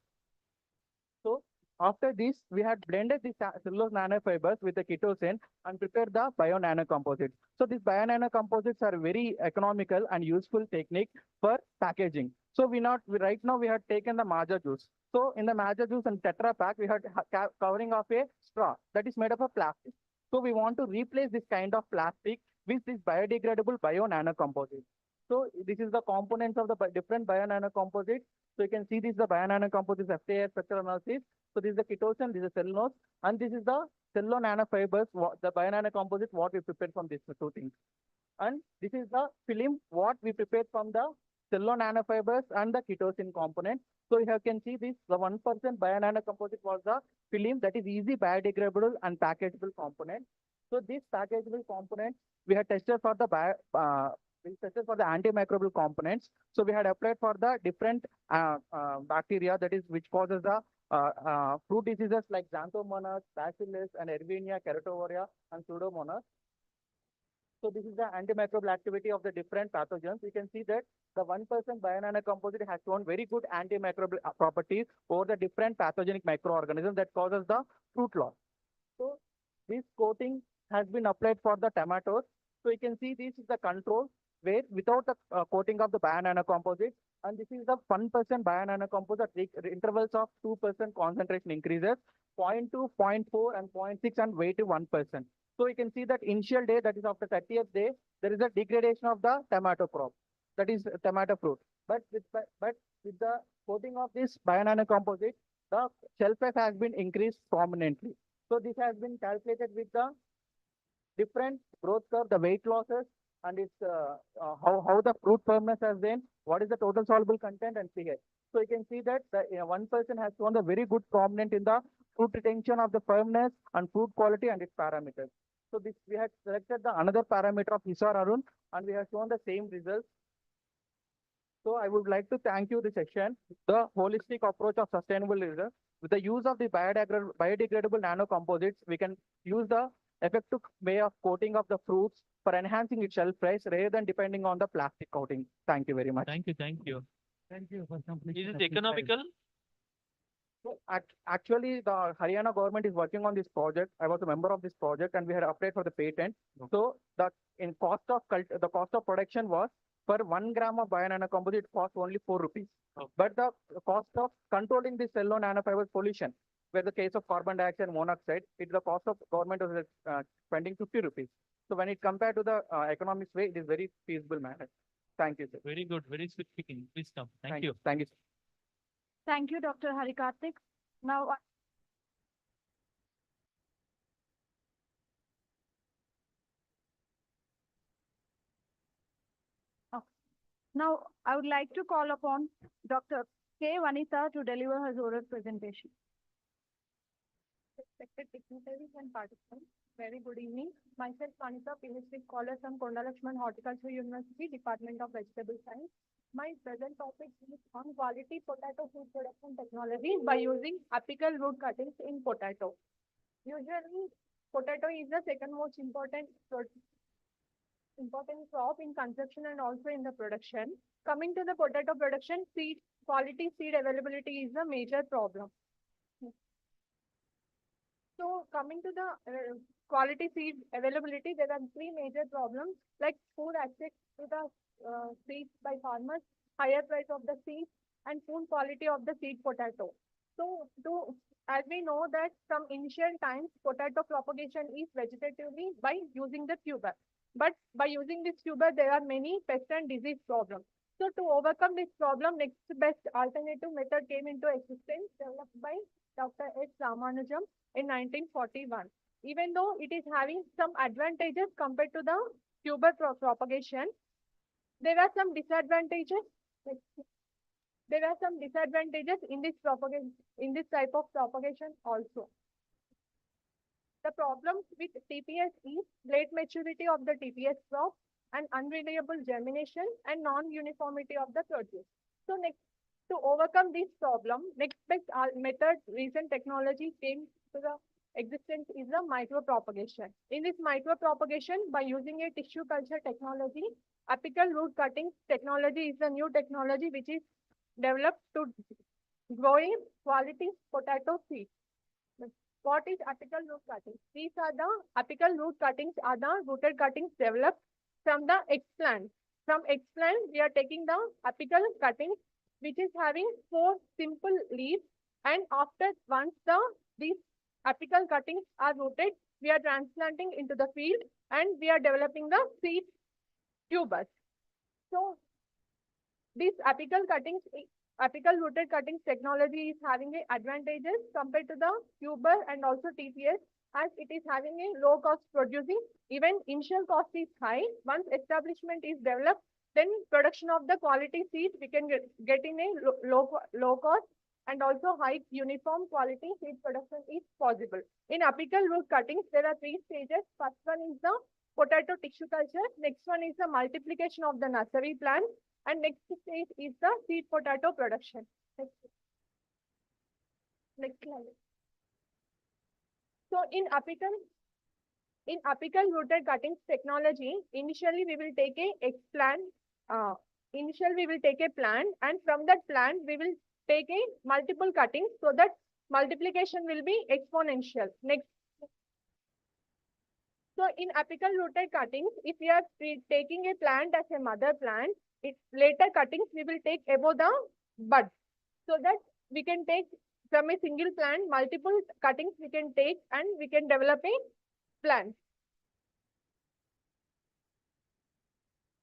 So after this, we had blended the cellulose nanofibers with the ketosane and prepared the bio-nanocomposites. So these bio-nanocomposites are very economical and useful technique for packaging. So right now we have taken the maja juice. So in the maja juice and Tetra Pak, we had covering of a straw that is made of a plastic. So we want to replace this kind of plastic with this biodegradable bio-nanocomposite. So this is the components of the different bio-nanocomposites. So you can see this is the bio-nanocomposites FTIR structural analysis. So this is the ketosane, this is cellulose, and this is the cellulose nanofibers, the bio-nanocomposite, what we prepared from these two things. And this is the film, what we prepared from the cellulose nanofibers and the ketosane component. So you can see this, the 1% bio-nanocomposite was the film that is easy biodegradable and packageable component. So this packageable component, we had tested for the antimicrobial components. So we had applied for the different bacteria that is which causes the fruit diseases like Xanthomonas, Bacillus, and Erwinia, Keratoria, and Pseudomonas. So this is the antimicrobial activity of the different pathogens. You can see that the 1% bio-nanocomposite has shown very good antimicrobial properties over the different pathogenic microorganisms that causes the fruit loss. So this coating has been applied for the tomatoes. So you can see this is the control where without the coating of the bio-nanocomposite, and this is the 1% bio-nanocomposite intervals of 2% concentration increases, 0.2, 0.4, and 0.6, and weight to 1%. So you can see that initial day, that is after 30th day, there is a degradation of the tomato crop, that is tomato fruit. But with the coating of this bio-nanocomposite, the shelf life has been increased prominently. So this has been calculated with the different growth curve, the weight losses, and it's how the fruit firmness has been, what is the total soluble content, and pH. So you can see that the 1% has shown a very good prominent in the fruit retention of the firmness and fruit quality and its parameters. So this we had selected the another parameter of Hisar Arun, and we have shown the same results. So I would like to thank you this section. The holistic approach of sustainable leader. With the use of the biodegradable nanocomposites, we can use the effective way of coating of the fruits for enhancing its shelf life rather than depending on the plastic coating. Thank you very much. Thank you, thank you. Thank you for completion. Is of it this slide. economical? So actually, the Haryana government is working on this project. I was a member of this project, and we had applied for the patent. So the cost of production was for 1 gram of bio-nanocomposite cost only 4 rupees. But the cost of controlling the cellular nanofiber pollution, where the case of carbon dioxide and monoxide, the cost of government was spending 50 rupees. So when it compared to the economics way, it is very feasible manner. Thank you, sir. Very good, very sweet speaking. Please come. Thank you. Thank you, sir. Thank you, Dr. Harikarthik. Now, now I would like to call upon Dr. K. Vanitha to deliver her oral presentation. Respected dignitaries and participants, very good evening. Myself, Vanitha, PhD scholar from Kondalakshman Horticulture University, Department of Vegetable Science. My present topic is on quality potato food production technology by using apical root cuttings in potato. Usually, potato is the second most important crop in consumption and also in the production. Coming to the potato production, quality seed availability is a major problem. So coming to the quality seed availability, there are three major problems like poor access to the seeds by farmers, higher price of the seeds, and poor quality of the seed potato. So as we know that from initial times, potato propagation is vegetatively by using the tuber. But by using this tuber, there are many pest and disease problems. So to overcome this problem, next best alternative method came into existence developed by Dr. S. Ramanujam in 1941. Even though it is having some advantages compared to the tuber propagation, there are some disadvantages. There are some disadvantages in this type of propagation also. The problem with TPS is late maturity of the TPS crop and unreliable germination and non-uniformity of the produce. So to overcome this problem, next best method, recent technology came to the existence is the micropropagation. In this micropropagation, by using a tissue culture technology, apical root cutting technology is the new technology which is developed to growing quality potato seeds. What is apical root cuttings? These are the apical root cuttings are the rooted cuttings developed from the eggplant. From eggplant, we are taking the apical cuttings, which is having 4 simple leaves, and after once these apical cuttings are rooted, we are transplanting into the field and we are developing the seed tubers. So this apical rooted cuttings technology is having advantages compared to the tuber and also TPS, as it is having a low cost producing. Even initial cost is high. Once establishment is developed, then production of the quality seed we can get in a low cost and also high uniform quality seed production is possible. In apical root cuttings, there are 3 stages. First one is the potato tissue culture. Next one is the multiplication of the nursery plant. And next stage is the seed potato production. Next slide. So in apical rooted cuttings technology, initially we will take a plant, and from that plant we will take a multiple cuttings so that multiplication will be exponential. Next. So in apical rooted cuttings, if we are taking a plant as a mother plant, later cuttings we will take above the bud, so that we can take from a single plant multiple cuttings we can take and we can develop a plant.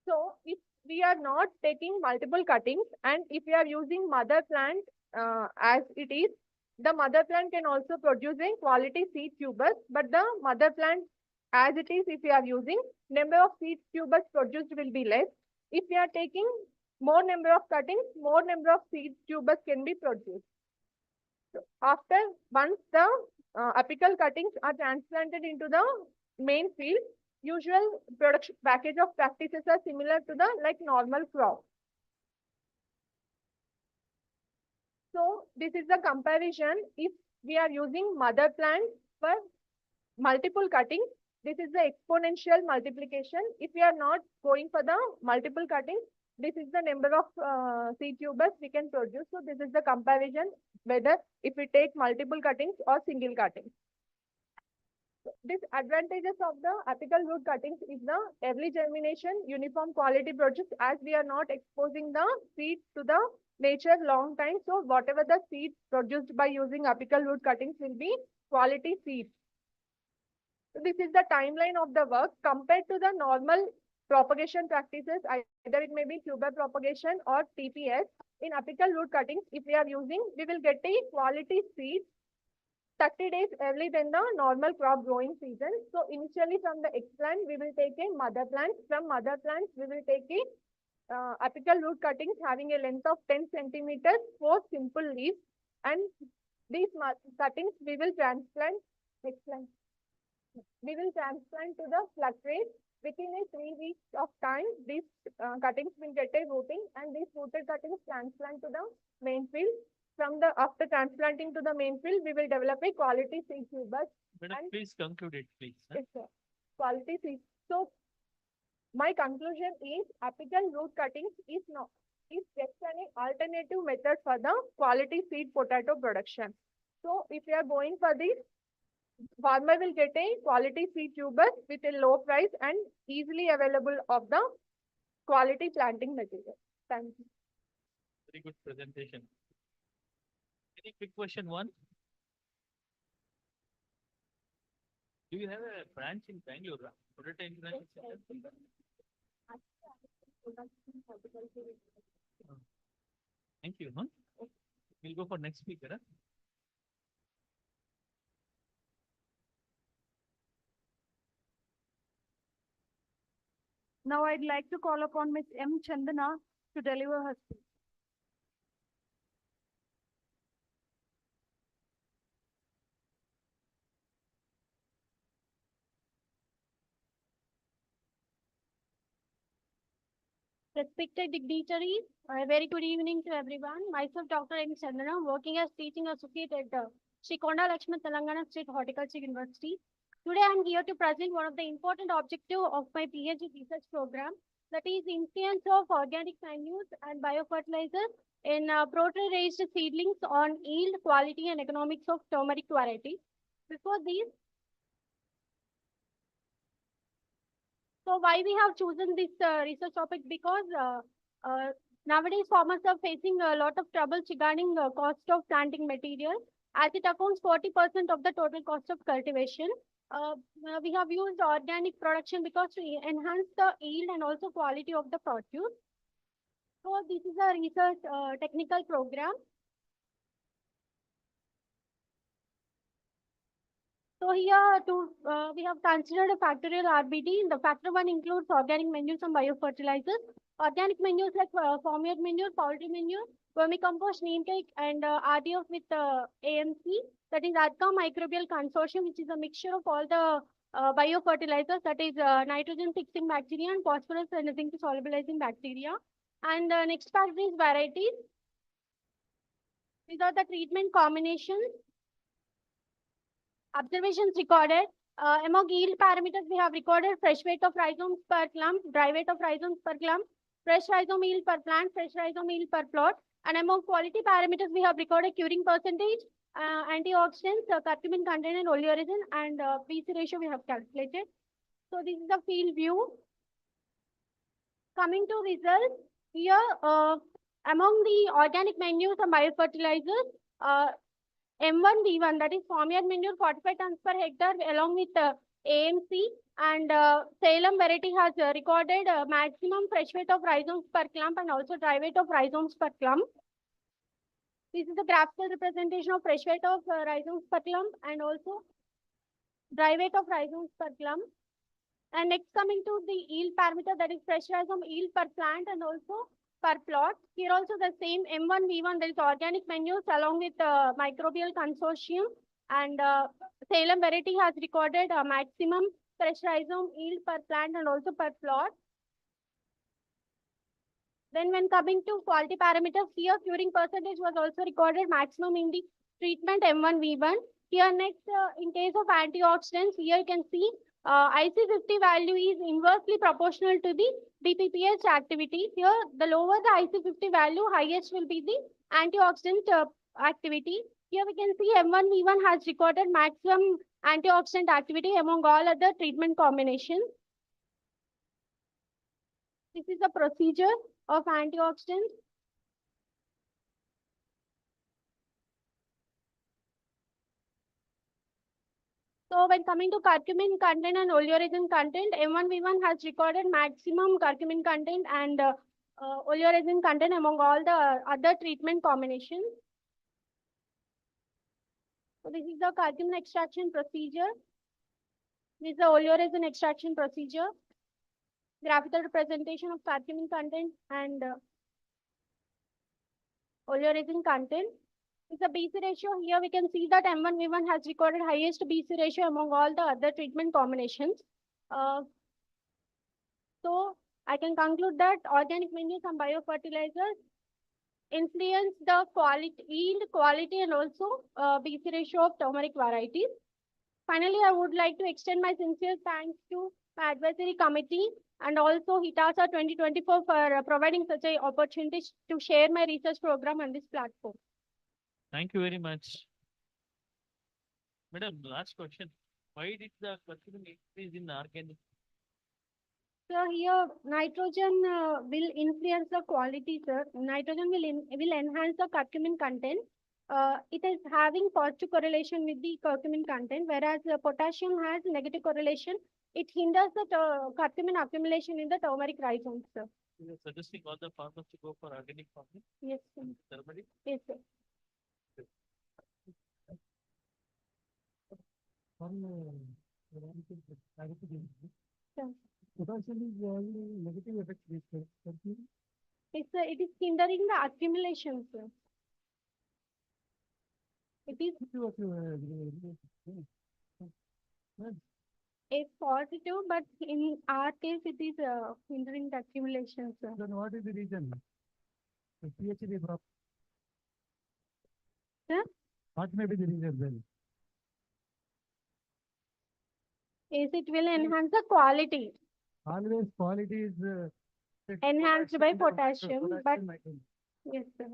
So if we are not taking multiple cuttings and if we are using mother plant as it is, the mother plant can also produce a quality seed tubers, but the mother plant as it is, if we are using, number of seed tubers produced will be less. If we are taking more number of cuttings, more number of seed tubers can be produced. So once the apical cuttings are transplanted into the main field. Usual production package of practices are similar to the like normal crop. So this is the comparison. If we are using mother plant for multiple cuttings, this is the exponential multiplication. If we are not going for the multiple cuttings, this is the number of seed tubers we can produce. So this is the comparison whether if we take multiple cuttings or single cuttings. Disadvantages of the apical root cuttings is the early germination, uniform quality produce, as we are not exposing the seed to the nature long time. So whatever the seed produced by using apical root cuttings will be quality seed. So this is the timeline of the work compared to the normal propagation practices. Either it may be tuber propagation or TPS. In apical root cuttings, if we are using, we will get a quality seed 30 days early than the normal crop growing season. So initially from the eggplant, we will take a mother plant. From mother plants, we will take a apical root cuttings having a length of 10 centimeters, 4 simple leaves. And these cuttings we will transplant, we will transplant to the fluctuate. Within a 3 weeks of time, these cuttings will get a rooting, and these rooted cuttings transplant to the main field. From the after transplanting to the main field, we will develop a quality seed tubers. Madam, please conclude it, please. Yes, sir. Quality seed. So my conclusion is apical root cuttings is just an alternative method for the quality seed potato production. So if you are going for this, farmer will get a quality seed tubers with a low price and easily available of the quality planting material. Thank you. Very good presentation. Any quick question one? Do you have a branch in Bangalore? Potato International Center? Thank you. Huh? We'll go for next speaker. Huh? Now I'd like to call upon Ms. M. Chandana to deliver her speech. Respected dignitaries, a very good evening to everyone. Myself, Dr. M. Chandana, working as teaching associate at Sri Konda Lakshman Telangana State Horticulture University. Today, I am here to present one of the important objectives of my PhD research program, that is influence of organic manures and biofertilizers in protein-raised seedlings on yield, quality, and economics of turmeric variety. Before this, so why we have chosen this research topic? Because nowadays farmers are facing a lot of troubles regarding cost of planting material, as it accounts 40% of the total cost of cultivation. We have used organic production because to enhance the yield and also quality of the produce. So this is a research technical program. So here we have considered a factorial RBD. The factor 1 includes organic manures and biofertilizers. Organic manures like farmyard manure, poultry manure, vermicompost, neem cake, and RDF with AMC, that is ADCA Microbial Consortium, which is a mixture of all the biofertilizers, that is nitrogen fixing bacteria and phosphorus and zinc solubilizing bacteria. And next factor is varieties. These are the treatment combinations. Observations recorded. Among yield parameters, we have recorded fresh weight of rhizomes per clump, dry weight of rhizomes per clump, fresh rhizome yield per plant, fresh rhizome yield per plot. And among quality parameters, we have recorded curing percentage, antioxidants, curcumin content, and oleoresin, and PC ratio we have calculated. So this is the field view. Coming to results, here among the organic manures and biofertilizers, M1V1, that is farmyard manure, 45 tons per hectare, along with AMC, and Salem variety has recorded maximum fresh weight of rhizomes per clump and also dry weight of rhizomes per clump. This is the graphical representation of fresh weight of rhizomes per clump and also dry weight of rhizomes per clump. And next, coming to the yield parameter, that is fresh rhizome yield per plant and also per plot. Here also the same M1V1, there is organic manures along with microbial consortium, and Salem variety has recorded a maximum fresh rhizome yield per plant and also per plot. Then when coming to quality parameters, here curing percentage was also recorded maximum in the treatment M1V1. Here next, in case of antioxidants, here you can see IC50 value is inversely proportional to the DPPH activity. Here, the lower the IC50 value, highest will be the antioxidant activity. Here we can see M1V1 has recorded maximum antioxidant activity among all other treatment combinations. This is the procedure of antioxidants. So when coming to curcumin content and oleoresin content, M1V1 has recorded maximum curcumin content and oleoresin content among all the other treatment combinations. So this is the curcumin extraction procedure. This is the oleoresin extraction procedure. Graphical representation of curcumin content and oleoresin content. It's a BC ratio. Here we can see that M1V1 has recorded highest BC ratio among all the other treatment combinations. So I can conclude that organic manures and biofertilizers influence the quality, yield, quality, and also BC ratio of turmeric varieties. Finally, I would like to extend my sincere thanks to my advisory committee and also HITASA 2024 for providing such an opportunity to share my research program on this platform. Thank you very much. Madam, last question. Why did the curcumin increase in organic? So here nitrogen will influence the quality, sir. Nitrogen will enhance the curcumin content. It is having positive correlation with the curcumin content, whereas potassium has negative correlation. It hinders the curcumin accumulation in the turmeric rhizomes, sir. You are suggesting all the farmers to go for organic farming? Yes, sir. Turmeric? Yes, sir. Sir. Potentially, only negative effect is It is hindering the accumulation, sir. It is it's positive, but in our case, it is hindering the accumulation, sir. Then what is the reason? The pH drop. Sir? What may be the reason then? Yes, it will enhance the quality. Always quality is Enhanced by potassium, but yes, sir.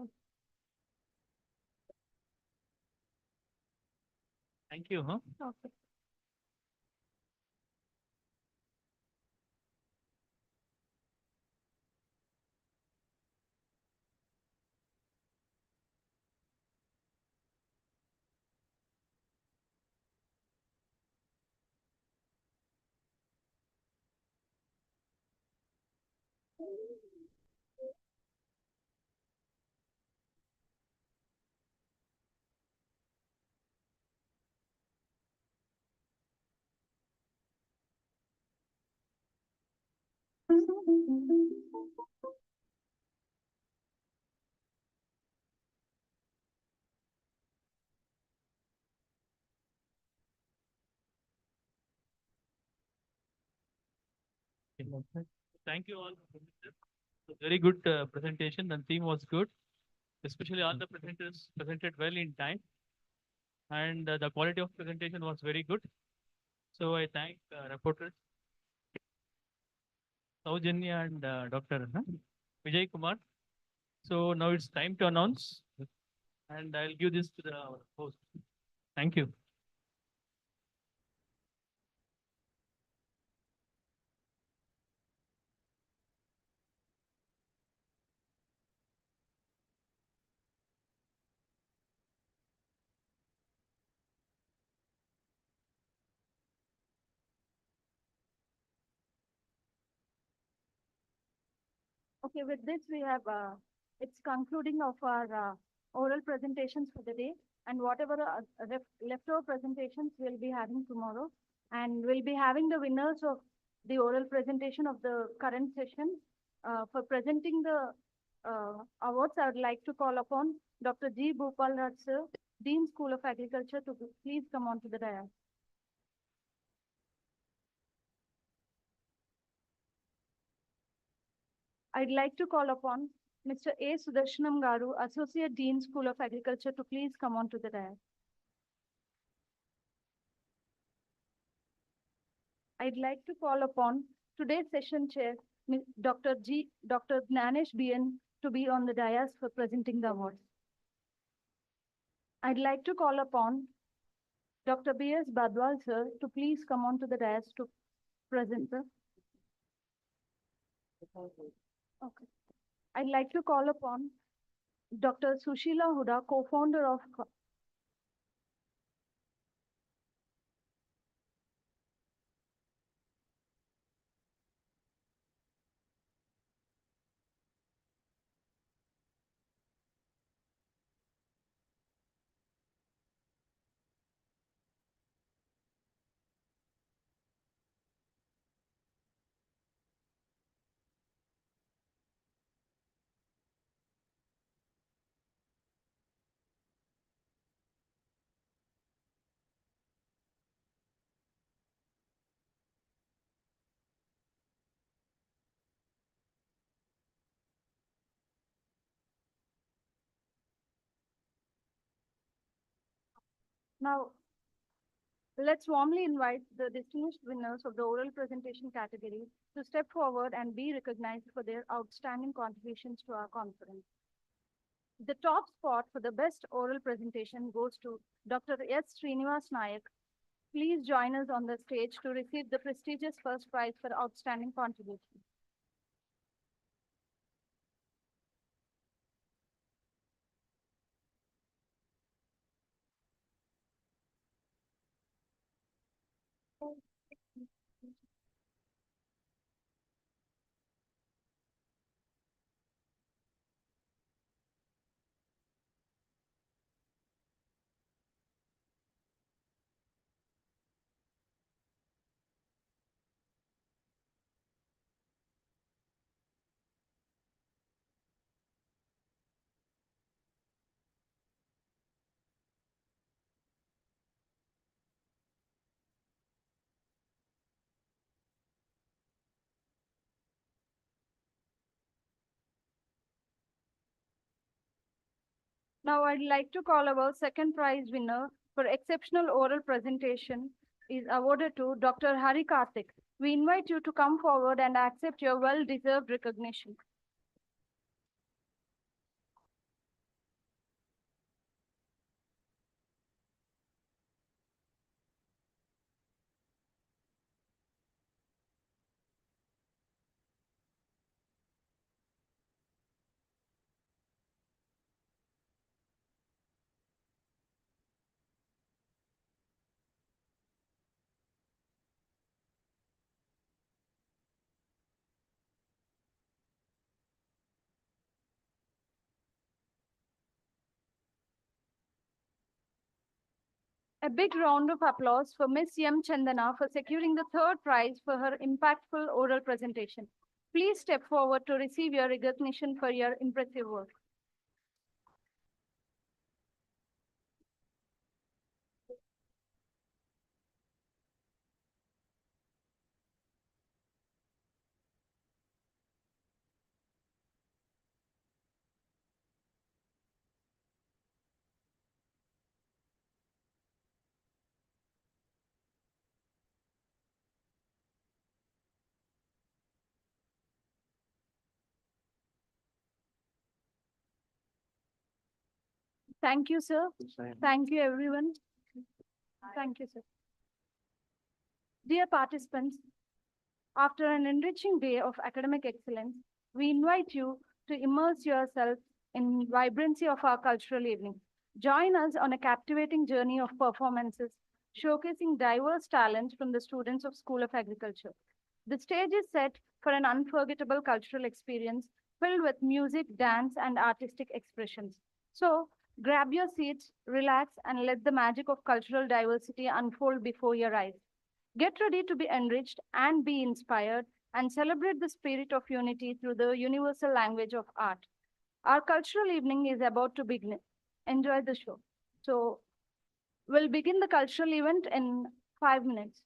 Thank you. Huh? Okay. Thank you all. Very good presentation. The theme was good. Especially all the presenters presented well in time. And the quality of presentation was very good. So I thank reporters, Saujanya and Dr. Vijay Kumar. So now it's time to announce. And I'll give this to the host. Thank you. Okay, with this, we have, it's concluding of our oral presentations for the day, and whatever leftover presentations we'll be having tomorrow. And we'll be having the winners of the oral presentation of the current session. For presenting the awards, I would like to call upon Dr. G. Balraj, sir, Dean School of Agriculture, to please come on to the dais. I'd like to call upon Mr. A. Sudarshanam Garu, Associate Dean, School of Agriculture, to please come on to the dais. I'd like to call upon today's session chair, Dr. Gnanesh BN, to be on the dais for presenting the awards. I'd like to call upon Dr. DPS Badwal, sir, to please come on to the dais to present the. Okay. I'd like to call upon Dr. Sushila Huda, co-founder of Now, let's warmly invite the distinguished winners of the oral presentation category to step forward and be recognized for their outstanding contributions to our conference. The top spot for the best oral presentation goes to Dr. S. Srinivas Nayak. Please join us on the stage to receive the prestigious first prize for outstanding contribution. Now, I'd like to call our second prize winner for exceptional oral presentation is awarded to Dr. Hari Karthik. We invite you to come forward and accept your well-deserved recognition. A big round of applause for Miss M. Chandana for securing the third prize for her impactful oral presentation. Please step forward to receive your recognition for your impressive work. Thank you, sir. Thank you, everyone. Thank you, sir. Dear participants, after an enriching day of academic excellence, we invite you to immerse yourself in vibrancy of our cultural evening. Join us on a captivating journey of performances, showcasing diverse talents from the students of School of Agriculture. The stage is set for an unforgettable cultural experience filled with music, dance, and artistic expressions. So, grab your seats, relax, and let the magic of cultural diversity unfold before your eyes. Get ready to be enriched and be inspired and celebrate the spirit of unity through the universal language of art. Our cultural evening is about to begin. Enjoy the show. So, we'll begin the cultural event in 5 minutes.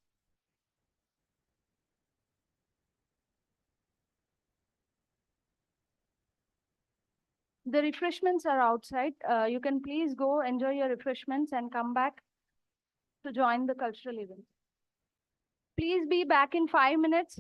The refreshments are outside. You can please go enjoy your refreshments and come back to join the cultural event. Please be back in 5 minutes.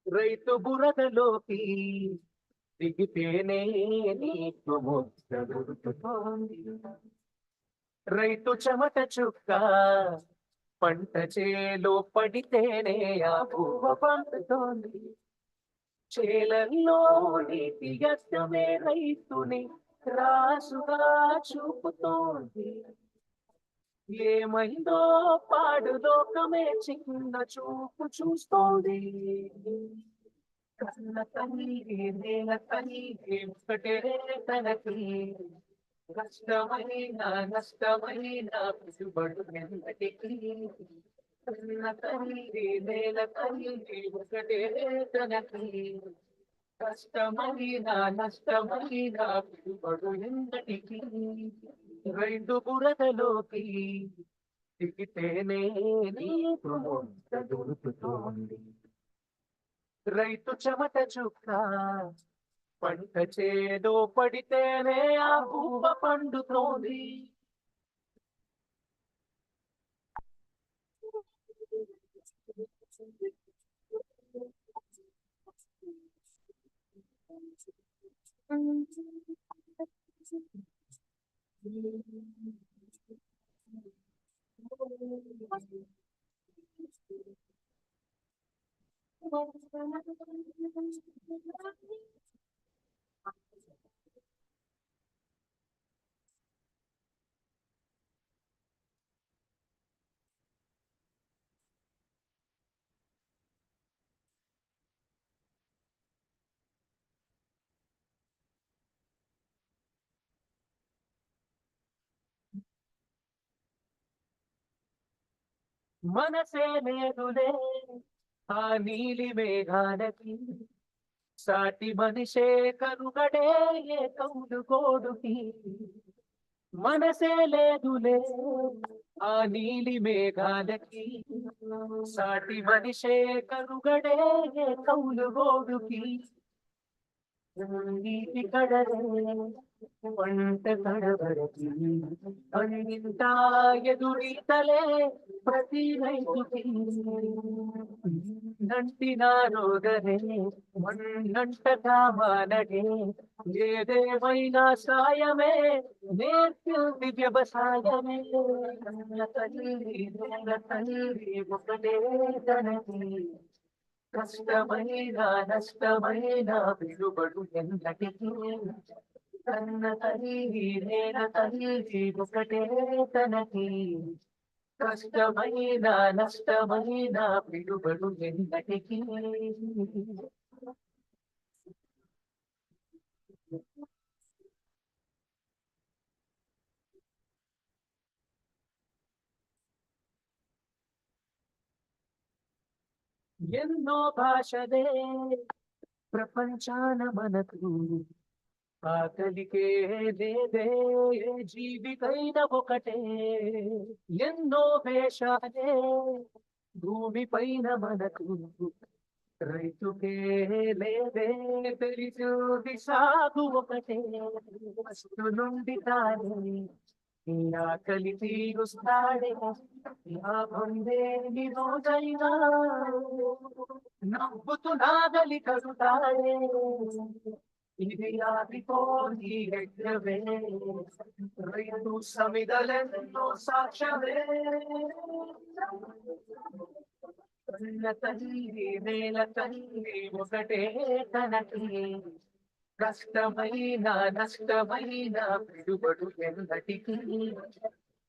రైతు బురదలోకి దిగితేనే నీకు ముక్త దొరుకుతోంది. రైతు చెమట చుక్క పంట చేలో పడితేనే ఆ పువ్వ పండుతోంది. చేలల్లో నీటి గడ్డమే రైతుని రాసుగా చూపుతోంది. ఏమైందో పాడు లోకమే చిన్న చూపు చూస్తోంది. కన్న తల్లి నేల తల్లి ఒకటే తనకి నష్టమైన పెట్టుబడు ఎంతటికి. కన్న తల్లి నేల తల్లి ఒకటే తనకి కష్టమైన పెట్టుబడు ఎంతటికి. రైతు బురదలోకి దిగితేనే నీకు ముక్త దొరుకుతోంది. రైతు చెమట చుక్క పంట చేలో పడితేనే ఆ పువ్వ పండుతోంది. మనసే లేదులే ఆ నీలి మేఘాలకి, సాటి మనిషే కరుగడే ఏ కౌలు గోడుకి. మనసే లేదులే ఆ నీలి మేఘాలకి, సాటి మనిషే కరుగడే ఏ కౌలు గోడుకి. నీటి కడలే పంట కడబడకి అన్నింటా ఎదురీతలే ప్రతి రైతుకి. నంటిన రోగరే మన్నంట కావాలనే ఏదేమైనా సాయమే నేర్పింది వ్యవసాయమే. తల్లి ఒకటే తనకి కష్టమైన నష్టమైన పెట్టుబడు ఎంతటికి. కన్న తల్లి నేల తల్లి ఒకటే తనకి కష్టమైన నష్టమైన పెట్టుబడు ఎంతటికి. ఎన్నో భాషలే ప్రపంచాన మనకు, ఆకలికే లేదే ఏ జీవికైన ఒకటే. ఎన్నో వేషాలే భూమి పైన మనకు, రైతుకే లేదే తెలిసింది సాగు ఒకటే. ఫస్ట్ నుండి తానే ఈ ఆకలి తీరుస్తాడే లాభం లేని రోజైనా నవ్వుతూ నాగలి కడుతాడే. ఇది ఆదిపోని యజ్ఞమే రైతు సమిదలెన్నో సాక్ష్యమే. కన్న తల్లి నేల తల్లి ఒకటే తనకి కష్టమైన నష్టమైన పెట్టుబడు ఎంతటికి.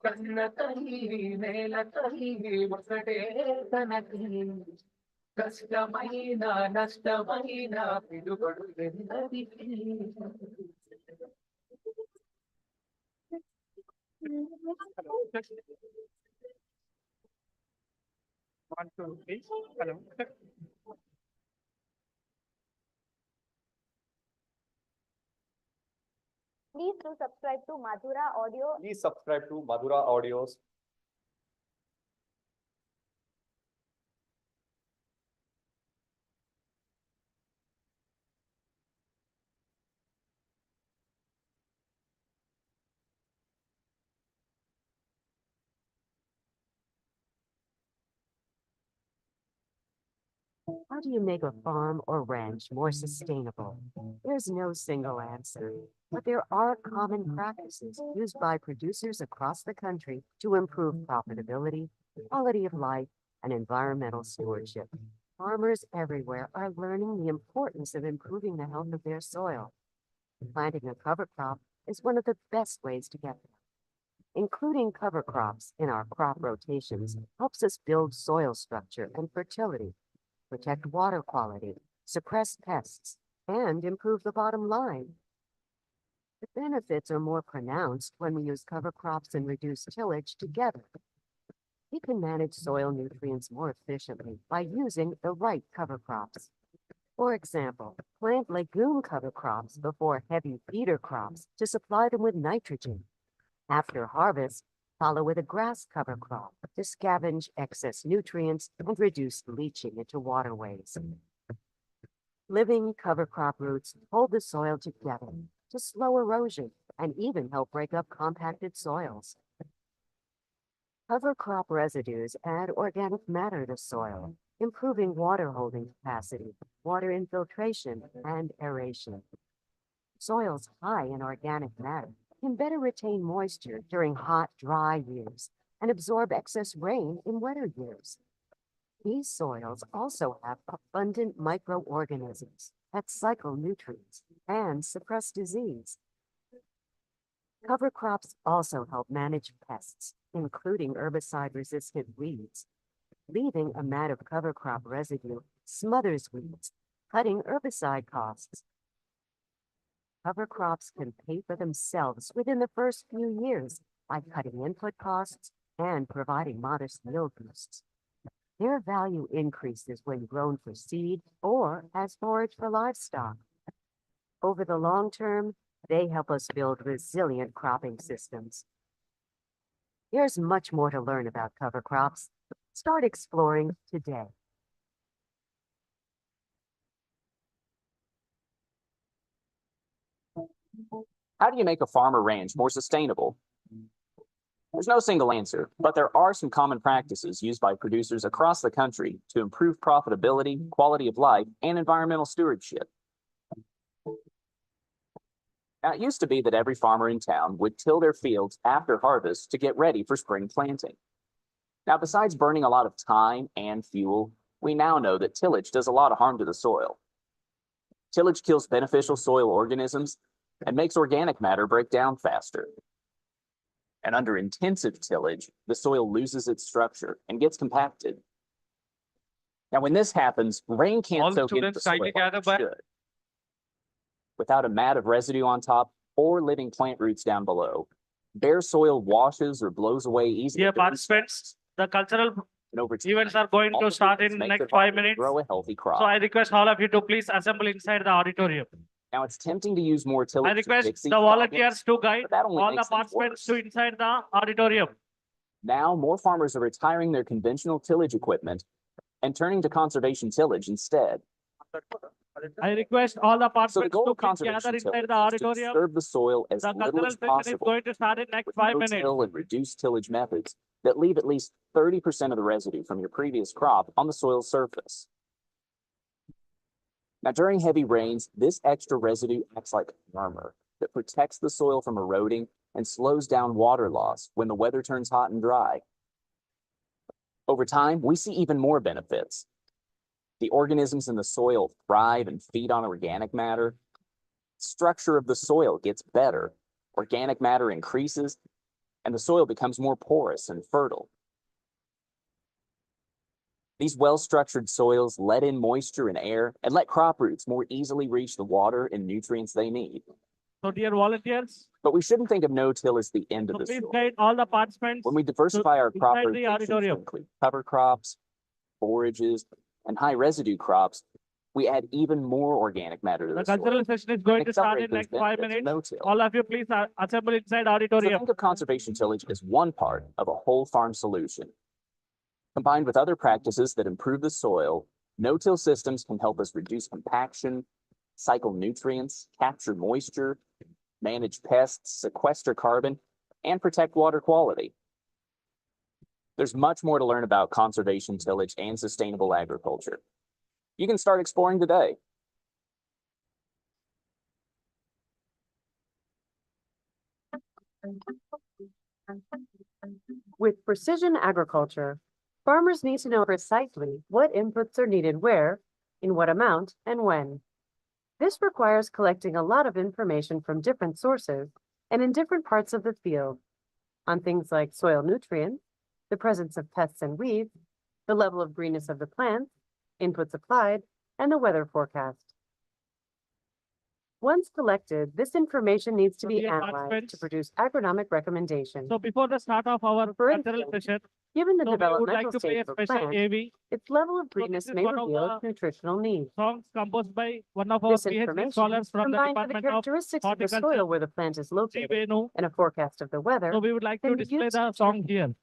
కన్న తల్లి నేల తల్లి ఒకటే తనకి కష్టమైన నష్టమైన పెట్టుబడు ఎంతటికి. 1, 2, 3. Hello. Check. Please do subscribe to Madhura Audio. Please subscribe to Madhura Audios. How do you make a farm or ranch more sustainable? There's no single answer, but there are common practices used by producers across the country to improve profitability, quality of life, and environmental stewardship. Farmers everywhere are learning the importance of improving the health of their soil. Planting a cover crop is one of the best ways to get there. Including cover crops in our crop rotations helps us build soil structure and fertility, protect water quality, suppress pests, and improve the bottom line. The benefits are more pronounced when we use cover crops and reduce tillage together. We can manage soil nutrients more efficiently by using the right cover crops. For example, plant legume cover crops before heavy feeder crops to supply them with nitrogen. After harvest, follow with a grass cover crop to scavenge excess nutrients and reduce leaching into waterways. Living cover crop roots hold the soil together to slow erosion and even help break up compacted soils. Cover crop residues add organic matter to soil, improving water holding capacity, water infiltration, and aeration. Soils high in organic matter can better retain moisture during hot, dry years and absorb excess rain in wetter years. These soils also have abundant microorganisms that cycle nutrients and suppress disease. Cover crops also help manage pests, including herbicide-resistant weeds. Leaving a mat of cover crop residue smothers weeds, cutting herbicide costs. Cover crops can pay for themselves within the first few years by cutting input costs and providing modest yield boosts. Their value increases when grown for seed or as forage for livestock. Over the long term, they help us build resilient cropping systems. There's much more to learn about cover crops. Start exploring today. How do you make a farm or ranch more sustainable? There's no single answer, but there are some common practices used by producers across the country to improve profitability, quality of life, and environmental stewardship. Now, it used to be that every farmer in town would till their fields after harvest to get ready for spring planting. Now, besides burning a lot of time and fuel, we now know that tillage does a lot of harm to the soil. Tillage kills beneficial soil organisms and makes organic matter break down faster. And under intensive tillage, the soil loses its structure and gets compacted. Now, when this happens, rain can't soak into the soil like it should. Without a mat of residue on top or living plant roots down below, bare soil washes or blows away easily. Dear participants, the cultural events are going to start in next 5 minutes. Grow a healthy crop. So I request all of you to please assemble inside the auditorium. Now, it's tempting to use more tillage. I request the volunteers to guide all the participants to inside the auditorium. Now, more farmers are retiring their conventional tillage equipment and turning to conservation tillage instead. I request all the So the participants goal to of please conservation gather inside tillage the is to auditorium. disturb the soil as The little cultural as session is possible going to start in next with 5 minutes. no-till and reduced tillage methods that leave at least 30% of the residue from your previous crop on the soil's surface. Now, during heavy rains, this extra residue acts like armor that protects the soil from eroding and slows down water loss when the weather turns hot and dry. Over time, we see even more benefits. The organisms in the soil thrive and feed on organic matter. Structure of the soil gets better, organic matter increases, and the soil becomes more porous and fertile. These well-structured soils let in moisture and air and let crop roots more easily reach the water and nutrients they need. So dear volunteers, But we shouldn't think of no-till as the end of so the please story. guide all the participants When we diversify our crop inside the rotations to auditorium. include cover crops, forages, and high residue crops, we add even more organic matter to The the soil. cultural session is going and to start in accelerate next those 5 benefits of minutes. no-till. All of you, please assemble inside So auditorium. think of conservation tillage as one part of a whole farm solution. Combined with other practices that improve the soil, no-till systems can help us reduce compaction, cycle nutrients, capture moisture, manage pests, sequester carbon, and protect water quality. There's much more to learn about conservation tillage and sustainable agriculture. You can start exploring today. With precision agriculture, farmers need to know precisely what inputs are needed where, in what amount, and when. This requires collecting a lot of information from different sources and in different parts of the field on things like soil nutrients, the presence of pests and weeds, the level of greenness of the plants, inputs applied, and the weather forecast. Once collected, this information needs to be Dear analyzed participants, to produce agronomic recommendations. So before the start of our For cultural instance, session, given the so we would like developmental to play stage a of a special plant, AV. its level of So greenness this is may one of reveal the its nutritional needs. songs composed by one of our This PhD information, scholars from the combined with the Department of characteristics of the Horticulture, soil where the plant is G. located, Venu. and a forecast of the weather, So we would like to can be display used the to song here.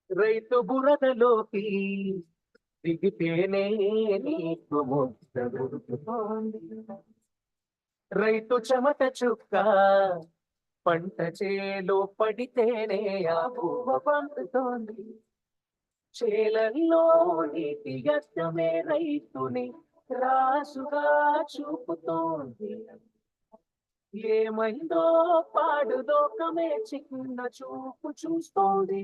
రైతు బురదలోకి దిగితేనే నీకు ముక్త దొరుకుతోంది. రైతు చెమట చుక్క పంట చేలో పడితేనే ఆ పువ్వ పండుతోంది. చేలల్లో నీటి గద్దమే రైతుని రాసుగా చూపుతోంది. ఏమైందో పాడు లోకమే చిన్న చూపు చూస్తోంది.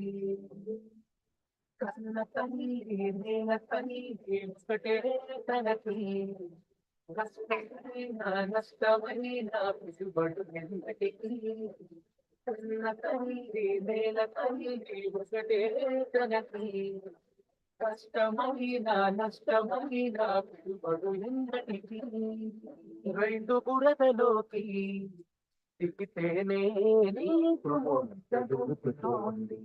కన్న తల్లి నేల తల్లి ఒకటే తనకి నష్టమైన పిలుబడు ఎంతటికి. కన్న తల్లి నేల తల్లి ఒకటే తనకి కష్టమైన నష్టమైన పిలుబడు ఎంతటికి. రైతు బురదలోకి దిగితేనే నీకు ముక్త దొరుకుతోంది.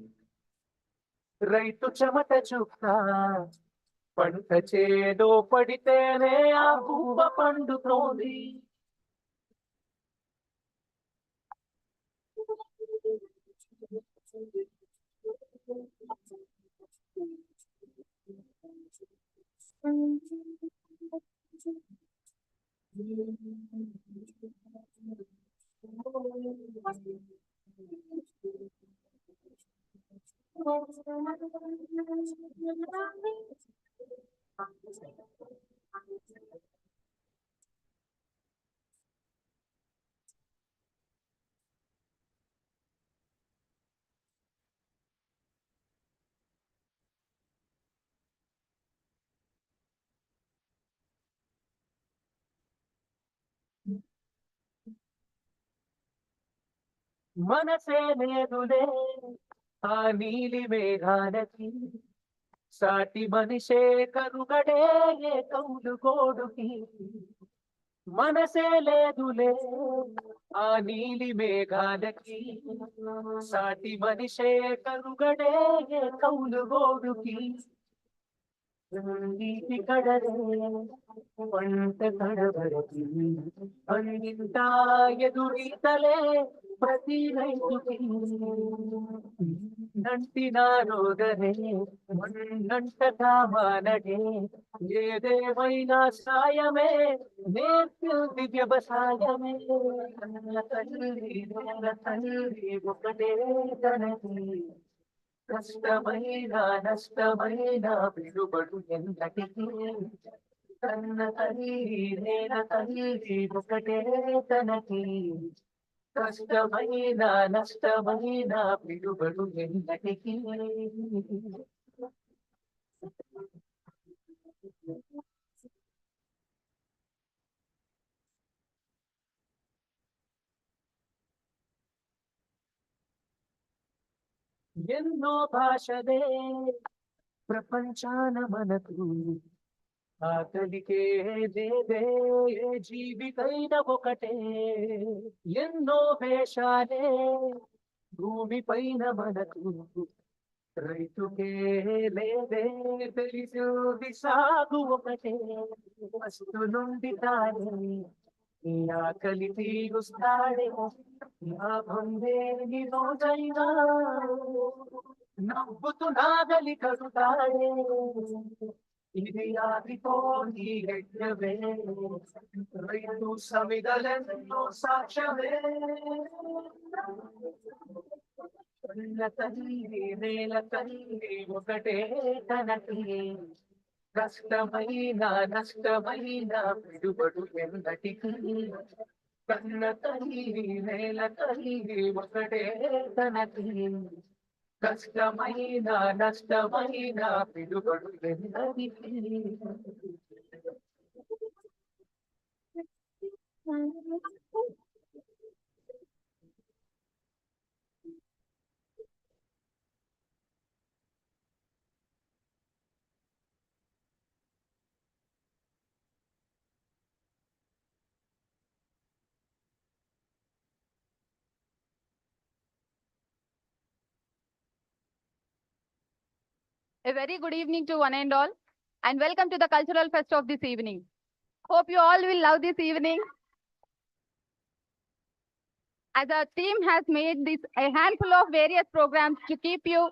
రైతు చెమట చుక్క పంట చేలో పడితేనే ఆ పువ్వ పండుతోంది. మనసే లేదులే ఆ నీలి మేఘాలకి, సాటి మనిషే కరుగడే ఏ కౌలు గోడుకి. మనసే లేదులే ఆ నీలి మేఘాలకి, సాటి మనిషే కరుగడే ఏ కౌలు గోడుకి. నీటి కడలే పంట కడవరకి, అందింత ఎదురీతలే ప్రతి రైతుకి. నంటిన రోగనే మన్నంట కామానడే, ఏదేమైనా సాయమే నేర్పింది వ్యవసాయమే. తల్లి తల్లి ఒకటే తనకి కష్టమైన నష్టమైన పిలుబడు ఎంతటికి. కన్న తల్లి నేల తల్లి ఒకటే తనకి కష్టమైన నష్టమైన పిలుబడు ఎన్నటికీ ఎన్నో భాషలే ప్రపంచాన మనకు ఆకలికే లేదే ఏ జీవికైన ఒకటే ఎన్నో వేషాలే భూమి పైన మనకు రైతుకే లేదే తెలిసింది సాగు ఒకటే వస్తు నుండి తానే ఈ ఆకలి తీరుస్తాడే లాభం లేని రోజైనా నవ్వుతూ నాగలి కడుతాడే ఇది ఆగిపోని యజ్ఞమే రైతు సమిదలెన్నో సాక్ష్యమే కన్న తల్లి నేల తల్లి ఒకటే తనకి కష్టమైన నష్టమైన పిడుబడు ఎన్నటికీ కన్న తల్లి నేల తల్లి ఒకటే తనకి కష్టమైన నష్టమైన పిడుబడు ఎన్నటికీ A very good evening to one and all, and welcome to the cultural fest of this evening. Hope you all will love this evening. As our team has made this a handful of various programs to keep you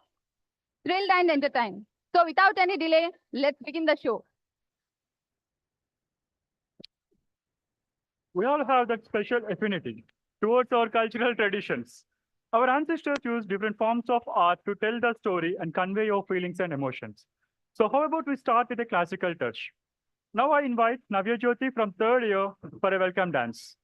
thrilled and entertained. So without any delay, let's begin the show. We all have that special affinity towards our cultural traditions. Our ancestors used different forms of art to tell the story and convey your feelings and emotions. So how about we start with a classical touch? Now I invite Navya Jyoti from third year for a welcome dance.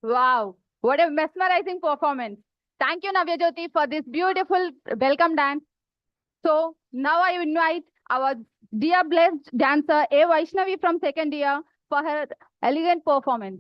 Wow, what a mesmerizing performance. Thank you, Navyajyoti, for this beautiful welcome dance. So now I invite our dear blessed dancer, A. Vaishnavi from second year, for her elegant performance.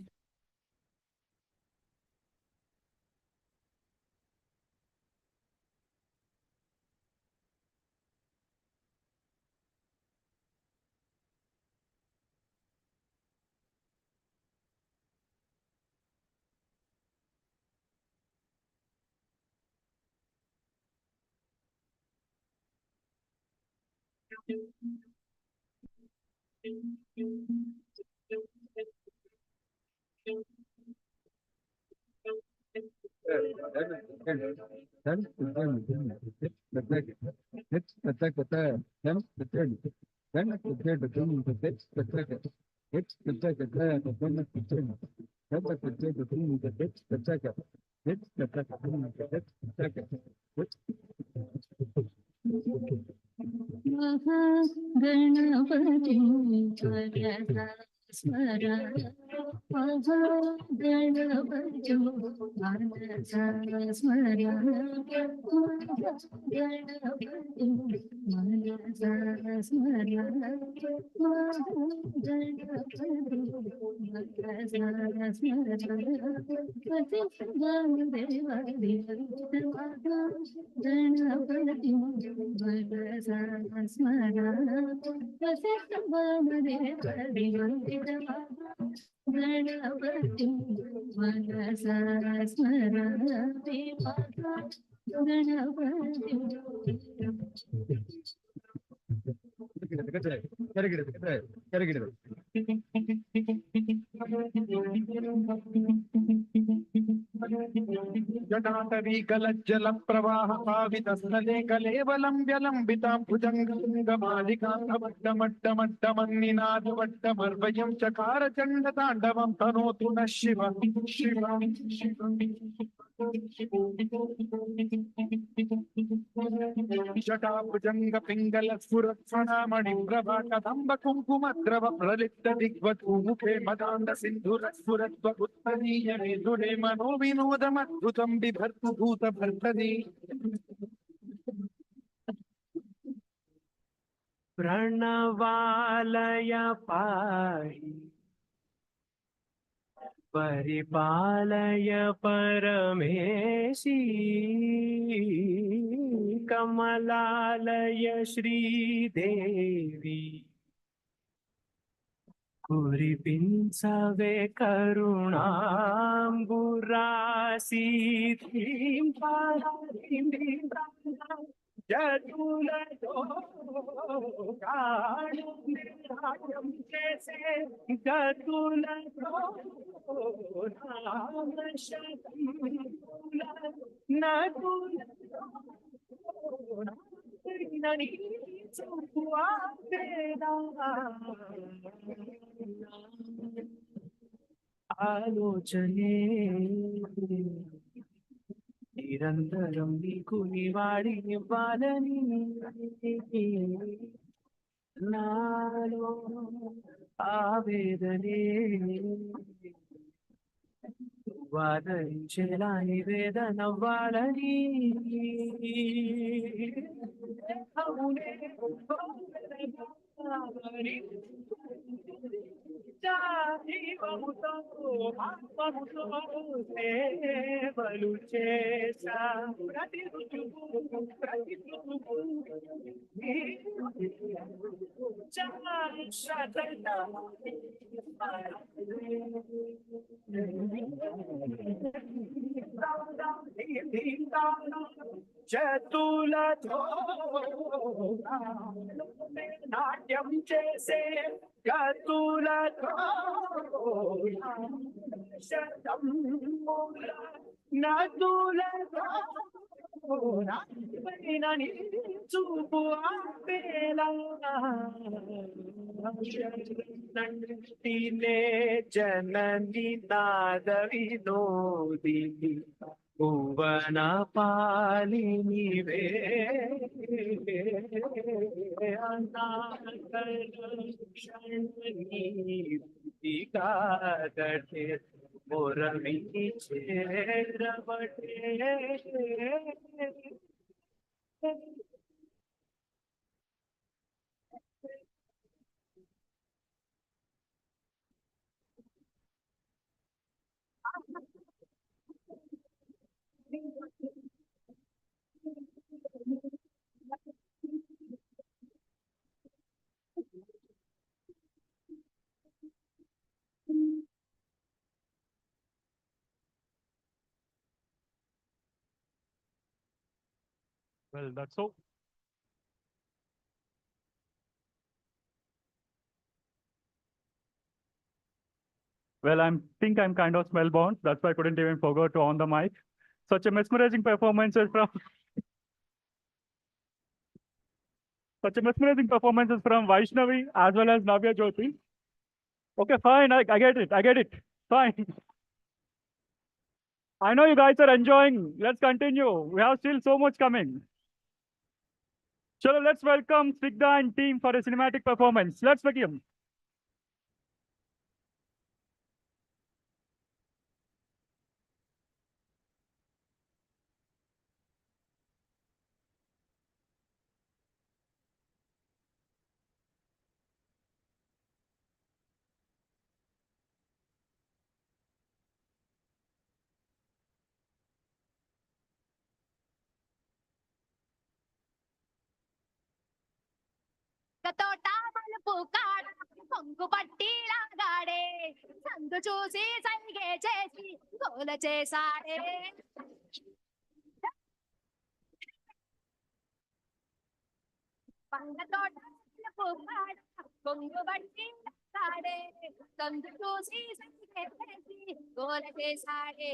जटाटवीकलज्जल प्रवाह पावितस्थले कलेवलं व्यलम्बितां भुजङ्गलिङ्गमालिकाङ्गवट्टमट्टमट्टमन्निनादवट्टमर्वयं चकार चण्डताण्डवं तनोतु नः शिव शिव जटाभुजङ्ग पिङ्गल स्फुरत्फणामणिप्रभा कदम्ब कुङ्कुमद्रव प्रलिप्त दिग्वधूमुखे मदान्द सिन्धुरस्फुरत्व उत्तरीय मेधुरे मनो विनोदमद्भुतं बिभर्तु भूतभर्तरि प्रणवालय पाहि परिपालय परमेशी कमलालय श्रीदेवी कुरिपिंसवे करुणाम्बुरासी धीं पारां जतुलतो गाढं जैसे जतुलतो नाम शतं नतुलतो ननी सुवादेदा आलोचने నిరంతరం నీకు నివాడి ఇవ్వాలని నాలో ఆవేదనే వాదరించేలా నివేదనవ్వాలని అవునే జీవముతో ఆత్మముతో సేవలు చేసా ప్రతి ఋతువు ప్రతి ఋతువు చతులతో నాట్యం చేసే గతులతో శతముల నదులతో చూపు ఆపేలా జనని నాద వినోదిని భువన పాలినివే కాదటే మొరవి చేరబటే Well, that's so. Well, think I'm kind of spellbound. That's why I couldn't even forget to on the mic. Such a mesmerizing performances from Vaishnavi as well as Navya Jyoti. Okay, fine. I get it. I get it. Fine. I know you guys are enjoying. Let's continue. We have still so much coming. So let's welcome Sigda and team for a cinematic performance. Let's begin. తోట మలుపు కాడ కొంగు పట్టి లాగాడే సందు చూసి సైగే చేసి గోల చేసాడే పంగ తోట మలుపు కాడ కొంగు పట్టి లాగాడే సందు చూసి సైగే చేసి గోల చేసాడే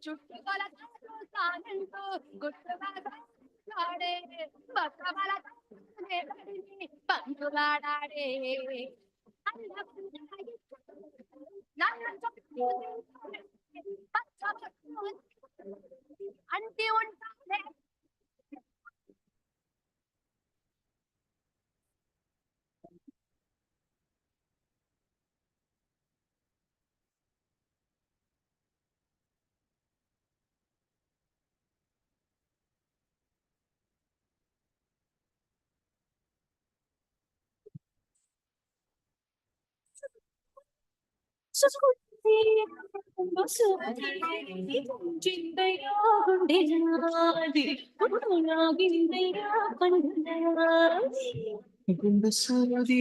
చుట్టుకొల చూస్తానంటూ గుట్టుగా ఆడే బక్కబల పంతులాడాడే అంటి ఉంటాడే గుండు సూది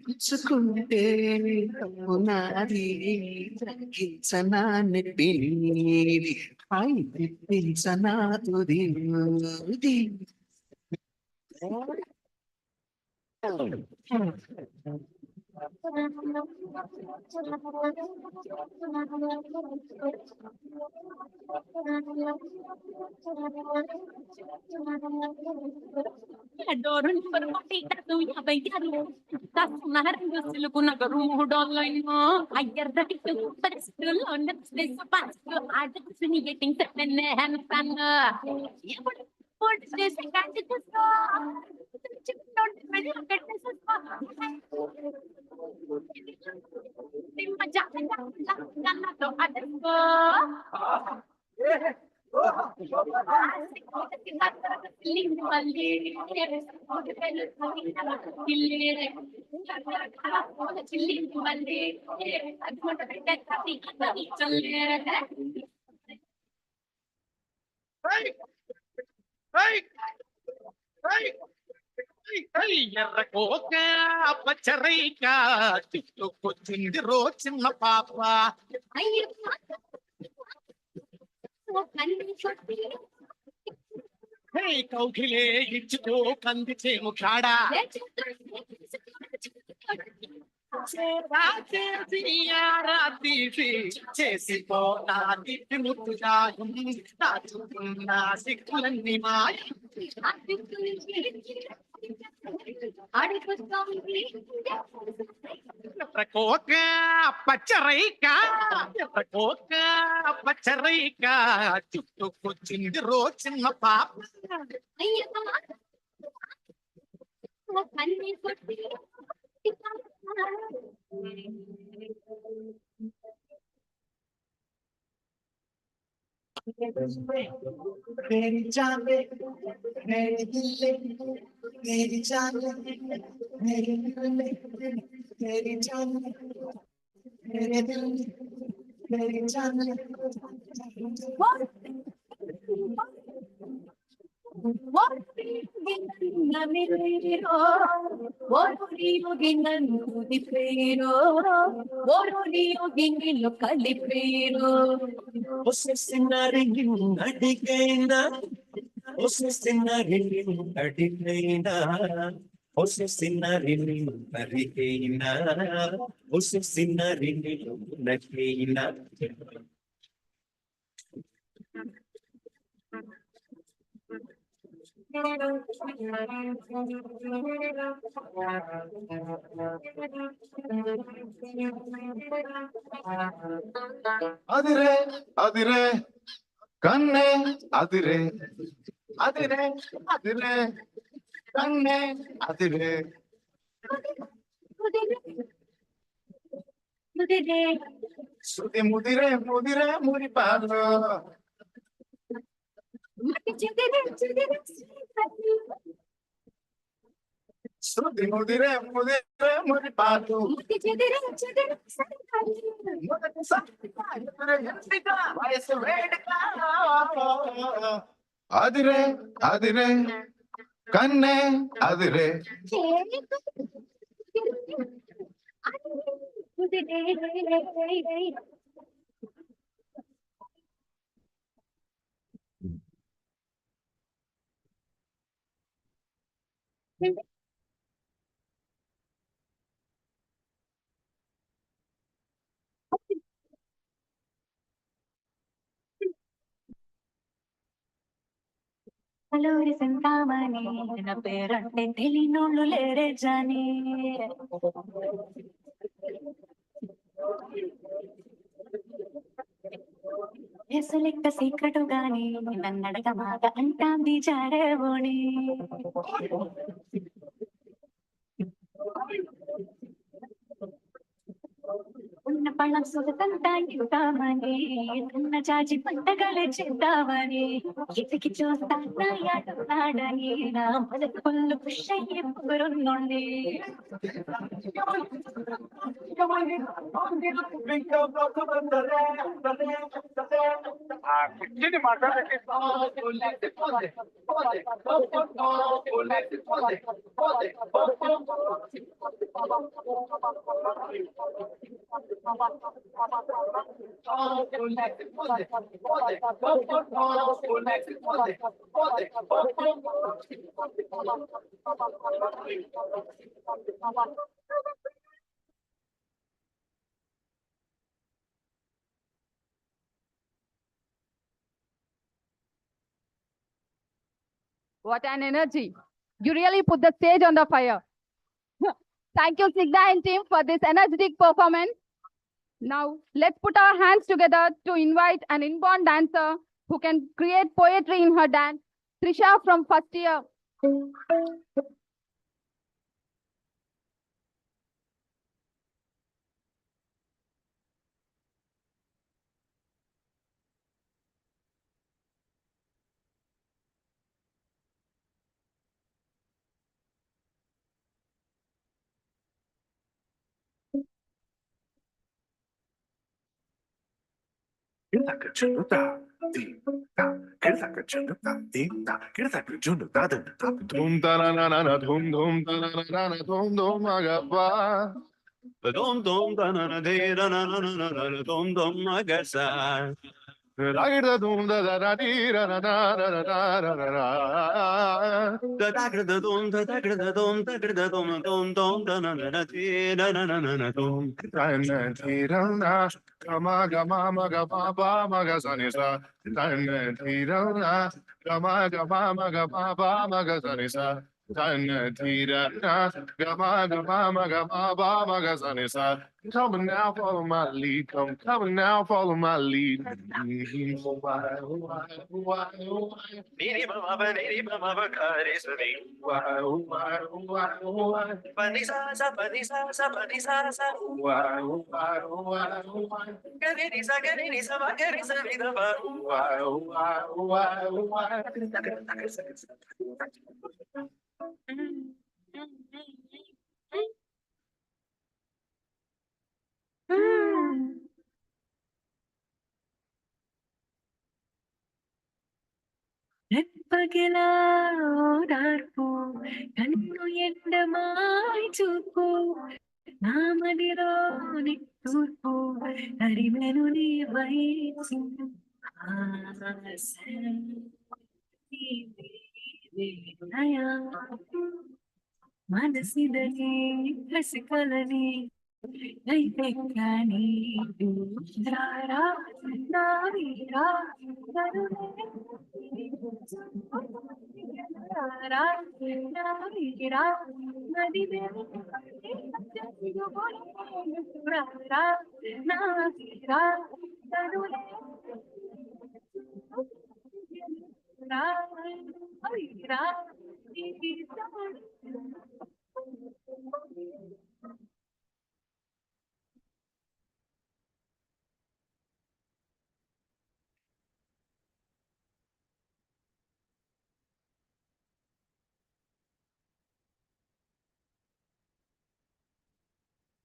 పుచ్చుకుంటే తప్పునాది తగ్గించనా నెప్పిది హాయ్ తెప్పించనా తుది adorun parvati tatu yabayyaru tasmaran silku nagaru online ayarda tikku pastu london this pastu adusini getting certain and fun what this can't just ఎర్రకోక పచ్చరైక చుట్టుకొచ్చింది రో చిన్న పాప హే కౌకిలే ఇచ్చుకో కంది చేము కాడా తీసి చేసిపో నా దిట్టి ముట్టుదాయం దాచుకున్న సిక్కులన్నీ మాయ ఎర్రకోక పచ్చరైక ఎర్రకోక పచ్చరైక చుట్టుకొచ్చింది రో చిన్న పాప मेरी जान मेरी दिल मेरी जान मेरी दिल मेरी जान मेरे दिल मेरी जान Você sinarin adigayna, você sinarin adigayna, você sinarin adigayna, você sinarin adigayna. అదిరే అదిరే కన్నే అదిరే అదిరే అదిరే కన్నే అదిరే శృతి ముదిరే ముదిరే మురిపాలు శృతి ముదిరే ముదిరే మురిపాలు వయసు వేడుక అదిరే అదిరే కన్నే అదిరే Allora sentamani, na perante telinollu lere jani. ఎసలెక్క సీక్రెట్ గాని నన్నడక మాట అంటాంది జాడేవోని ఉన్న పళ్ళం సుగతంతా ఇంటామని ఉన్న జాజి పంటగలే చేద్దామని ఎతికి చూస్తా నా యాడున్నాడని నా మొదటి పుల్లు పుష్ అయ్యే పొగరున్నోండి What an energy. You really put the stage on the fire. Thank you, Sigda and team, for this energetic performance. Now, let's put our hands together to invite an inborn dancer who can create poetry in her dance, Trisha from first year. Dhum ta na na na na dhum dhum ta na na na na dhum dhum agappa. Dum dum da na na de da na na na na na dum dum agasa. Ragda dhum da da da di ra na na na na na na na. Da da da dum da da da dum da da dum dum dum da na na na de da na na na na dum. Dana di ra na gama gama ma ga pa pa ma ga sa ni sa. Dana di ra na gama gama ma ga pa pa ma ga sa ni sa. Dana di ra na gama gama ma ga pa pa ma ga sa ni sa. Come on now, follow my lead. Come on now, follow my lead. Niri ba ba niri ba ba ka re sa ni. Pa ni sa sa pa ni sa sa pa ni sa sa. Ga ni sa ba ga ni sa ni da ba. రెప్పగిలా ఓదార్పు కన్ను ఎండమాయి చూపు నా మదిలోని తూర్పు తరిమెను నీ వయసు మనసిదని హసికలని నైపెక్కని రారా నారీరా రారా నారీరా నదివే రారా నారీరా తనులే రారీరా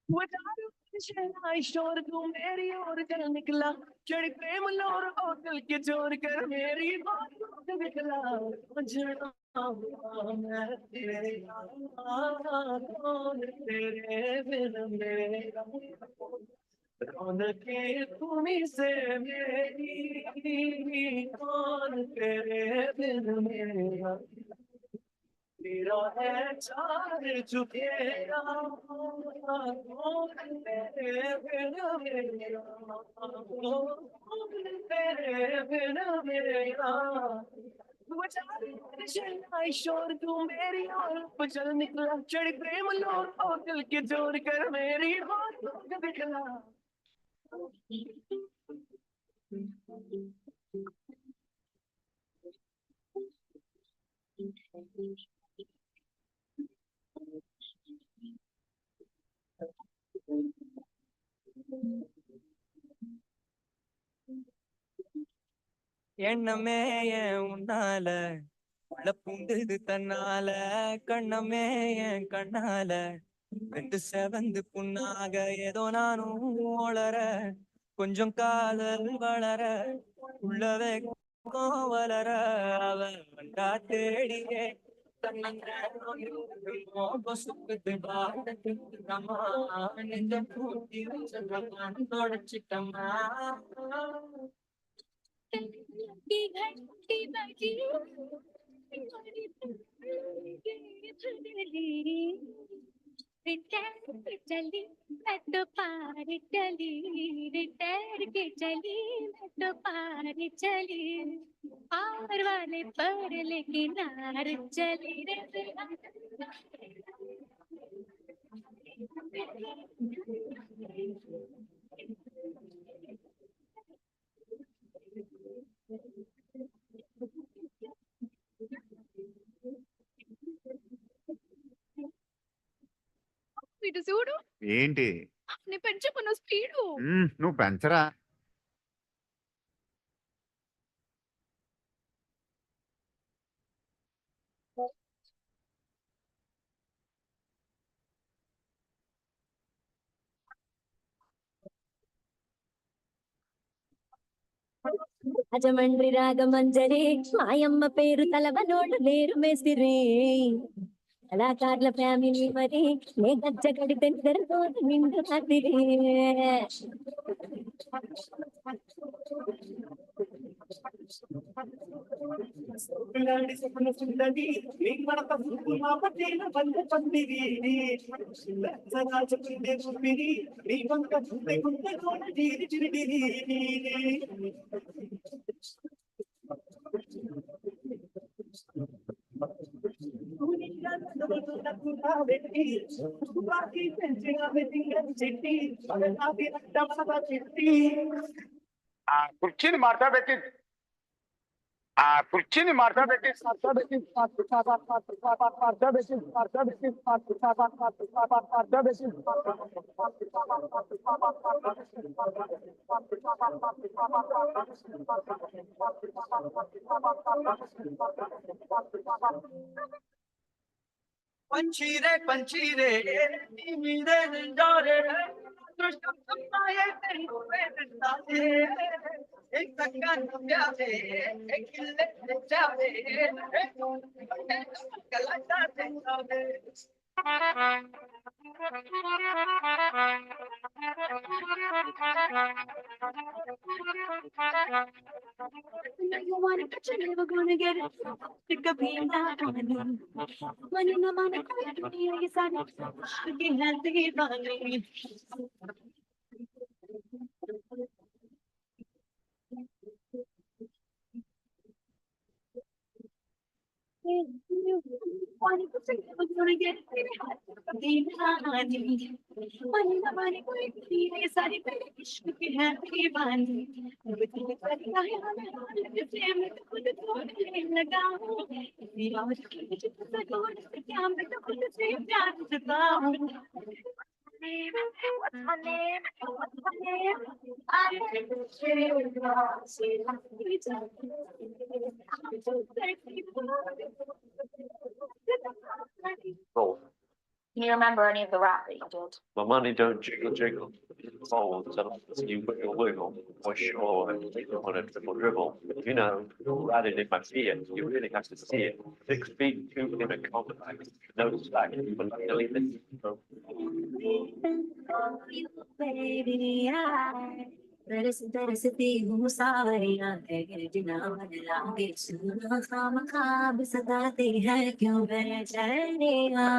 वो दारू की शहनाई शोर तू मेरी ओर चल निकला चढ़ी प्रेम लोर ओ दिल के जोर कर मेरी बात को निकला उजड़ा हुआ मैं तेरा कौन तेरे बिन मेरा रौनके तुम्हीं से मेरी कौन तेरे बिन मेरा तेरा है चार चुकेरा कौन तेरे बिन मेरा कौन तेरे बिन मेरा वो चार शहनाई शोर तू मेरी ओर चल निकला चढ़ी प्रेम लोर ओ दिल के जोर कर मेरी बात को दिखला எண்ணமே என் உன்னால உள்ள பூந்தது தன்னால கண்ணமே என் கண்ணால ரெண்டு செவந்து புண்ணாக ஏதோ நானும் ஒளர கொஞ்சம் காதல் வளர உள்ளவே வளர அவ வந்தா தேடியே சுக்குது பாடத்துக்கம்மா நெஞ்சம் பூட்டி தொடச்சிட்டம்மா घंटी बजी रिटायर के चली मैं तो पार चली, रिटायर के चली मैं तो पार चली, पार वाले पर लेकिन नार चली रे। ఇటు చూడు ఏంటి నేను పెంచుకున్న స్పీడు నువ్వు పెంచరా అజమండ్రి రాగమంజరి మాయమ్మ పేరు తలవనోడు లేరు మేసిరి, కళాకారుల ఫ్యామిలీ మరి నే గజ్జ కడితే నిద్రపోదు నిండు రాత్రి. ఆ కుర్చీని మార్చబెట్టి పంచీరే పంచీరే నీ మీదే నిండారే అదృష్టం అమ్మాయే నువ్వే నిండారే ఎంతగా నవ్వావే ఎక్కిల్లే తెచ్చావే కలతా తెచ్చావే You wanna touch it, never gonna get it. Pick up in that one. Money no money, you said it. Again, I'll take it on me. Money to take, never gonna get it. Again, money no money, you said it. Again, I'll take it on me. What's my name? What's my name? I think it's Roll. Can you remember any of the rap that you did? My money don't jiggle jiggle. Oh, so you put your wiggle for sure and take it on a triple dribble. You know, rather than my fear, you really have to see it. 6 feet 2 in a compact, no slack, but luckily this. Baby, तरसती हूँ सावरियां तेरे नाम लागे सुना खामखा सताती है क्यों बेचैनियां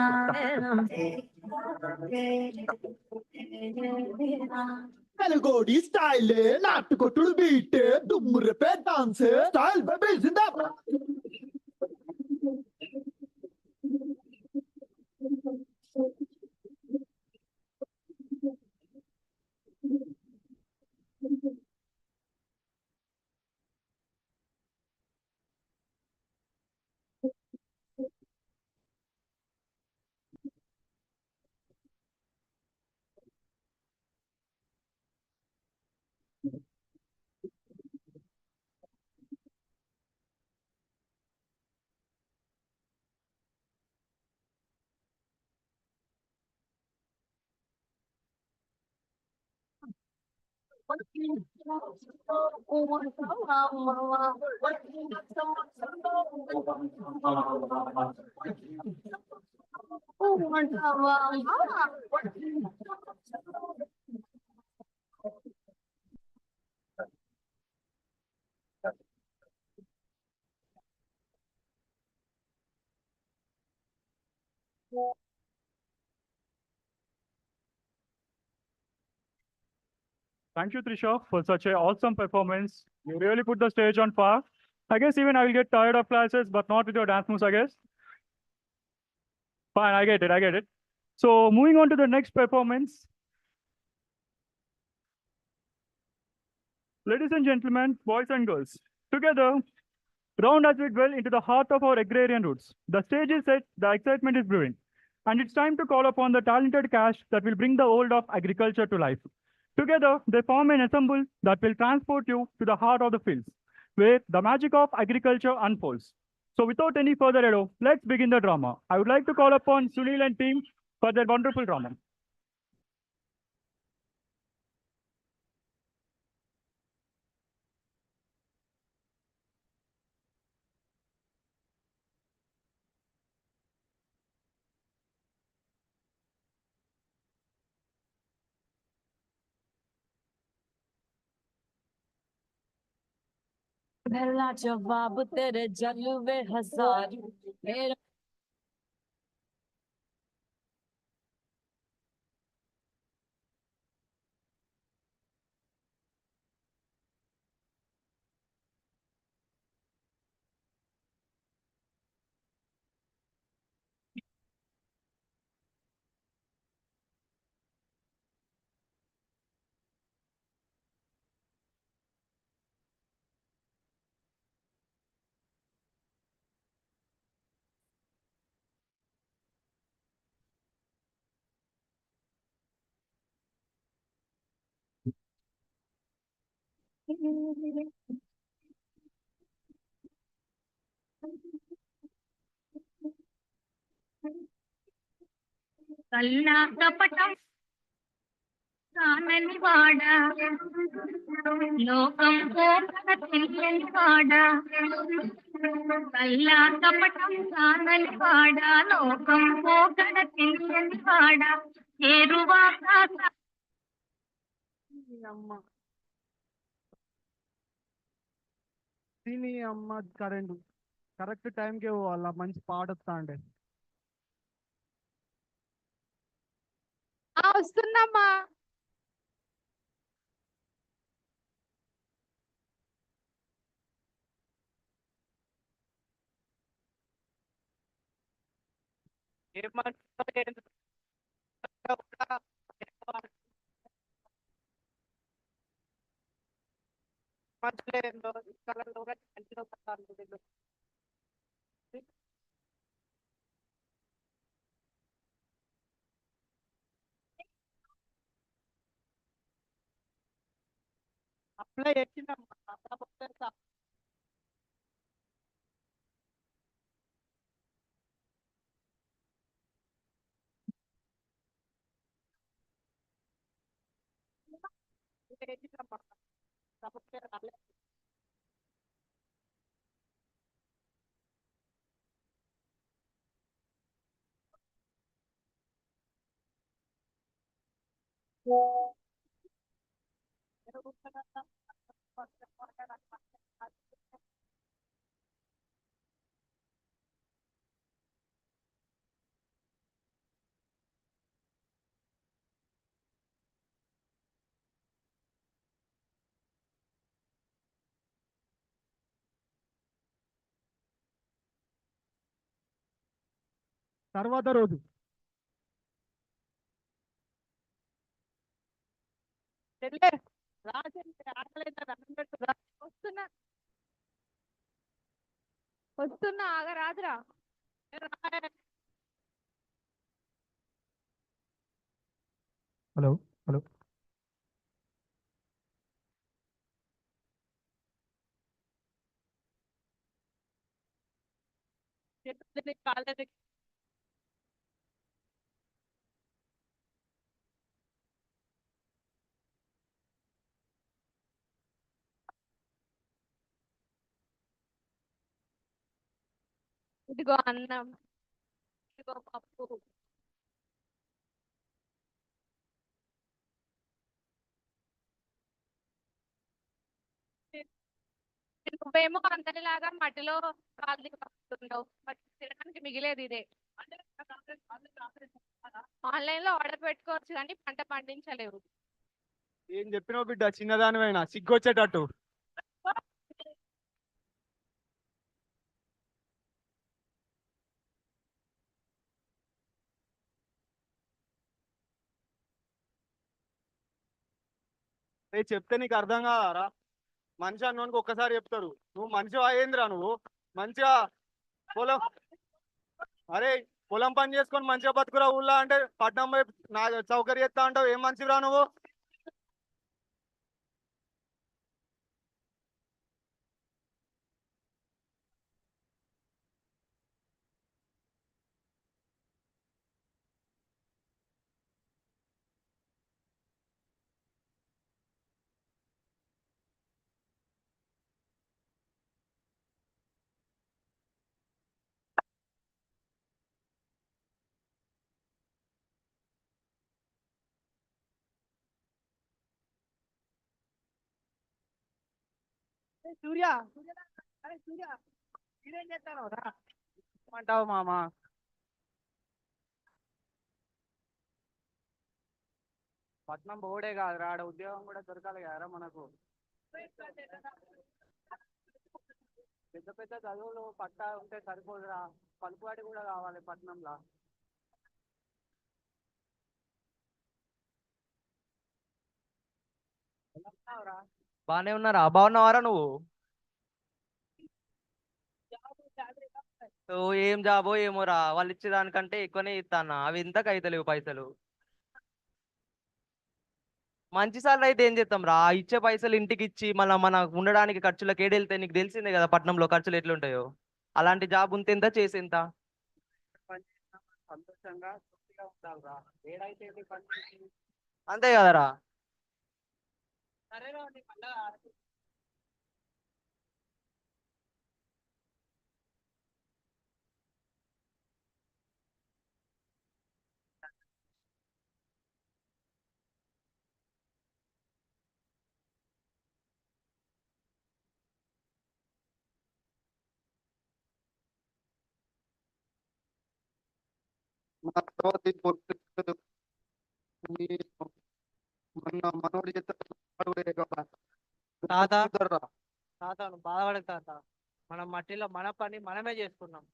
Melody style, నాటుకొట్టుడు beat, దుమ్మురపే dance, style baby Zindabad. Thank you, Trisha, for such an awesome performance. You really put the stage on fire. I guess even I will get tired of classes, but not with your dance moves, I guess. Fine, I get it, I get it. So moving on to the next performance. Ladies and gentlemen, boys and girls, together, round as we dwell into the heart of our agrarian roots. The stage is set, the excitement is brewing, and it's time to call upon the talented caste that will bring the old of agriculture to life. Together, they form an ensemble that will transport you to the heart of the fields, where the magic of agriculture unfolds. So without any further ado, let's begin the drama. I would like to call upon Sunil and team for their wonderful drama. पहला जवाब तेरे जलवे हजार मेरा కల్లా కపటం కానని వాడా లోకం కోరక తెలియని వాడా కల్లా కపటం కానని వాడా లోకం పోకడ తెలియని వాడా చేరువాక అమ్మ తిని అమ్మ కరెక్ట్ టైంకే పోవాలా మంచి పాట వస్తా అంటే వస్తున్నమ్మా. అప్లై చేసిందమ్మా తర్వాత రోజు వస్తున్నా ఆగరాదురా. హలో హలో ఇదిగో అన్నం, ఇదిగో పప్పు. నువ్వేమో అందరిలాగా మట్టిలో కాలు దిగుతుండవు, బట్ తినడానికి మిగిలేది ఇదే. ఆన్లైన్ లో ఆర్డర్ పెట్టుకోవచ్చు కానీ పంట పండించలేవు. ఏం చెప్పినావు బిడ్డ చిన్నదానివైనా సిగ్గొచ్చేటట్టు. రేపు చెప్తే నీకు అర్థం కాదారా? మనిషి అన్నోనికి ఒక్కసారి చెప్తారు. నువ్వు మనిషి అయ్యేంద్రా నువ్వు మంచిగా పొలం అరే పొలం పని చేసుకొని మంచిగా బతుకురా ఊళ్ళో అంటే పట్నం వైపు నా సౌకర్యం ఎత్తా అంటావు. ఏం మనిషిరా నువ్వు? సూర్య అరే సూర్య మీరేం చేస్తాను రా అంటావు మామ. పట్నం పోడే కాదురా, ఆడ ఉద్యోగం కూడా దొరకాలి కదరా మనకు. పెద్ద పెద్ద చదువులు పట్టా ఉంటే సరిపోదురా, పలుకుబడి కూడా కావాలి పట్నంలో. బానే ఉన్నారా? బాగున్నావారా నువ్వు? ఓ ఏం జాబో ఏమోరా, వాళ్ళు ఇచ్చేదానికంటే ఎక్కువనే ఇస్తానా, అవి ఇంతకు అయితలేవు పైసలు. మంచి సార్లు అయితే ఏం చేస్తాం రా, ఇచ్చే పైసలు ఇంటికి ఇచ్చి మళ్ళీ మన ఉండడానికి ఖర్చులకు ఏడెళ్తే నీకు తెలిసిందే కదా పట్నంలో ఖర్చులు ఎట్లుంటాయో. అలాంటి జాబ్ ఉంటే ఎంత చేసేంత. సంతోషంగా తృప్తిగా ఉండాలిరా. ఏడైతే ఏంటి పని చేసి. అంతే కదరా. సరేరా నీ పండగ మన మనోడి తాత తాత నువ్వు బాధపడకు తాత. మనం మట్టిలో మన పని మనమే చేసుకున్నాం.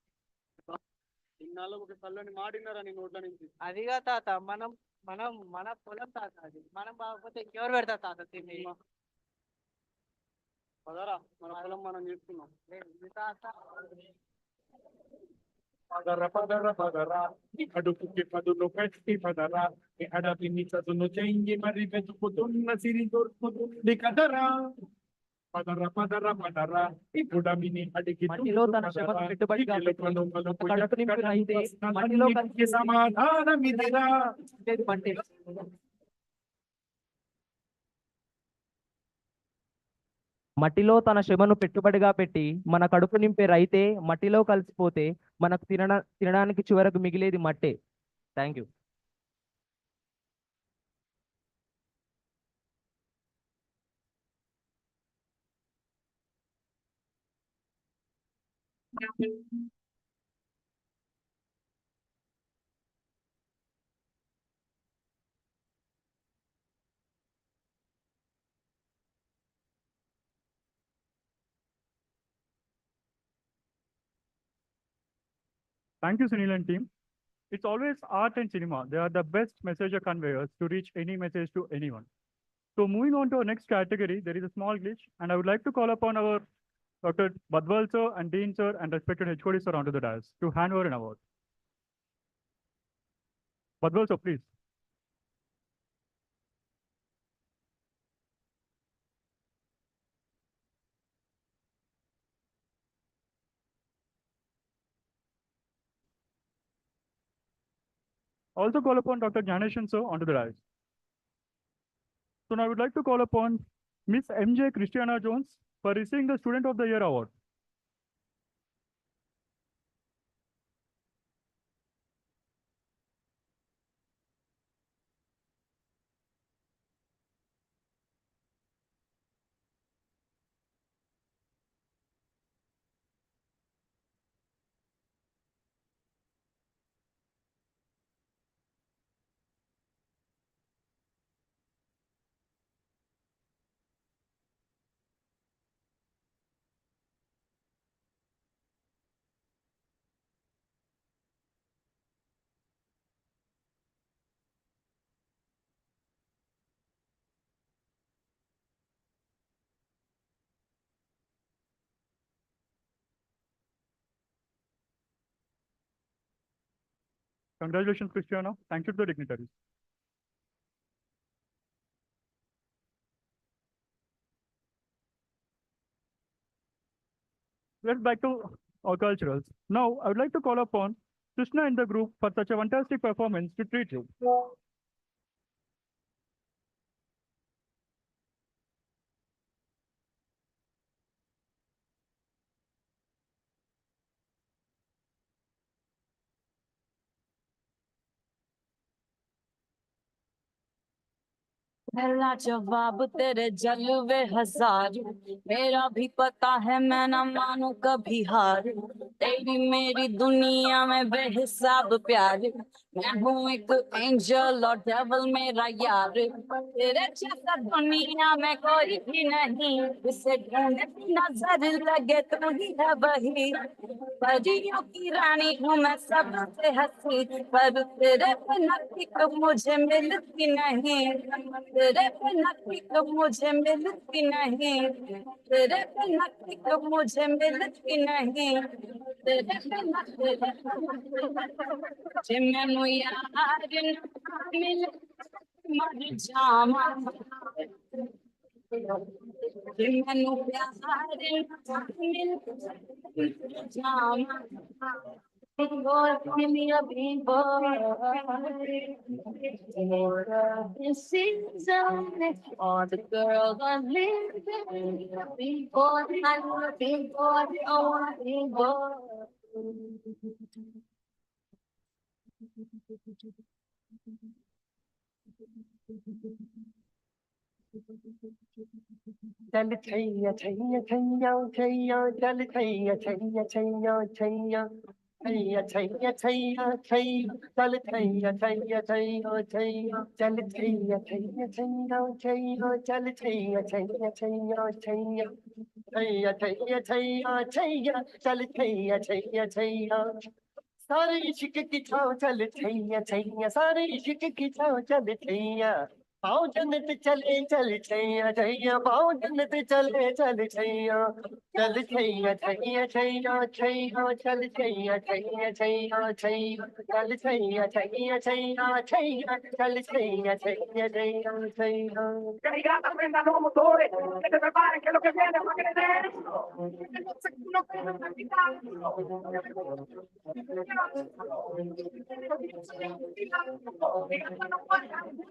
ఇన్నాళ్ళు ఒక తల్లని మాడినారా నీ నోట్ల నుంచి. అదిగా తాత మనం మనం మన పొలం తాత, అది మనం బాగపోతే ఇంకెవరు పెడతారు తాత తిని. పదరా మన పొలం మనం చేసుకున్నాం. తాత పదర పదర పదర అడుపుకి పదును పెట్టి పదర అడవిని చదును చెయ్యి మరి వెతుకుతున్న సిరి దొరుకుతుంది కదరా. పదర పదర పదర ఇప్పుడమిని అడిగి మట్టిలో తన శ్రమను పెట్టుబడిగా పెట్టి కడుపు నింపిన అయితే మట్టిలో కలిసి సమాధానం ఇదిరా. మట్టి మట్టిలో తన శ్రమను పెట్టుబడిగా పెట్టి మన కడుపు నింపే రైతే మట్టిలో కలిసిపోతే మనకు తినడానికి చివరకు మిగిలేది మట్టే. Thank you. Thank you, Sunil and team. It's always art and cinema. They are the best messenger conveyors to reach any message to anyone. So moving on to our next category, there is a small glitch, and I would like to call upon our Dr. Badwal sir and Dean sir and respected HOD sir onto the dais to hand over an award. Badwal sir, please. Also call upon Dr. Gyaneshan sir onto the dais. So now I would like to call upon Miss MJ Christiana Jones for receiving the Student of the Year award. Congratulations, Christiana. Thank you to the dignitaries. Let's back to our culturals. Now, I would like to call upon Krishna in the group for such a fantastic performance to treat you. पहला जवाब तेरे जलवे हजार, मेरा भी पता है मैं ना मानू कभी हार, तेरी मेरी दुनिया में बेहिसाब प्यार, मैं हूँ एक एंजल और डेविल मेरा यार, तेरे जैसा दुनिया में कोई भी नहीं, इसे ढूंढती नजर लगे तू ही है वही, परियों की रानी हूँ मैं सबसे हंसी, पर तेरे बिना किक मुझे मिलती नहीं, तेरे बिना किक मुझे मिलती नहीं, तेरे बिना किक मुझे मिलती नहीं, तेरे बिना जे मैनू यार ना मिले मर जावां, जे मैनू प्यार ना मिले मर जावां, big boy, give me a big boy. This season, all the girls are living. A big boy, I want a big boy, I want a big boy. चल छैया छैया छैया छैया चल छैया छैया छैया छैया छैया छैया छैया छैया चल छैया छैया छैया छैया चल छैया छैया छैया छैया चल छैया छैया छैया छैया छैया छैया छैया छैया चल छैया छैया छैया सारे इश्क की छाव चल छैया छैया सारे इश्क की छाव चल छैया पाओ जन्नत चले चल छैया छैया पाओ जन्नत चले चल छैया चल छैया छैया छैया छैया चल छैया छैया छैया छैया चल छैया छैया छैया छैया चल Chaiyya Chaiyya Chaiyya Chaiyya Caricata, prendano motore, che deve fare quello che viene, ma che ne deve? Se uno che non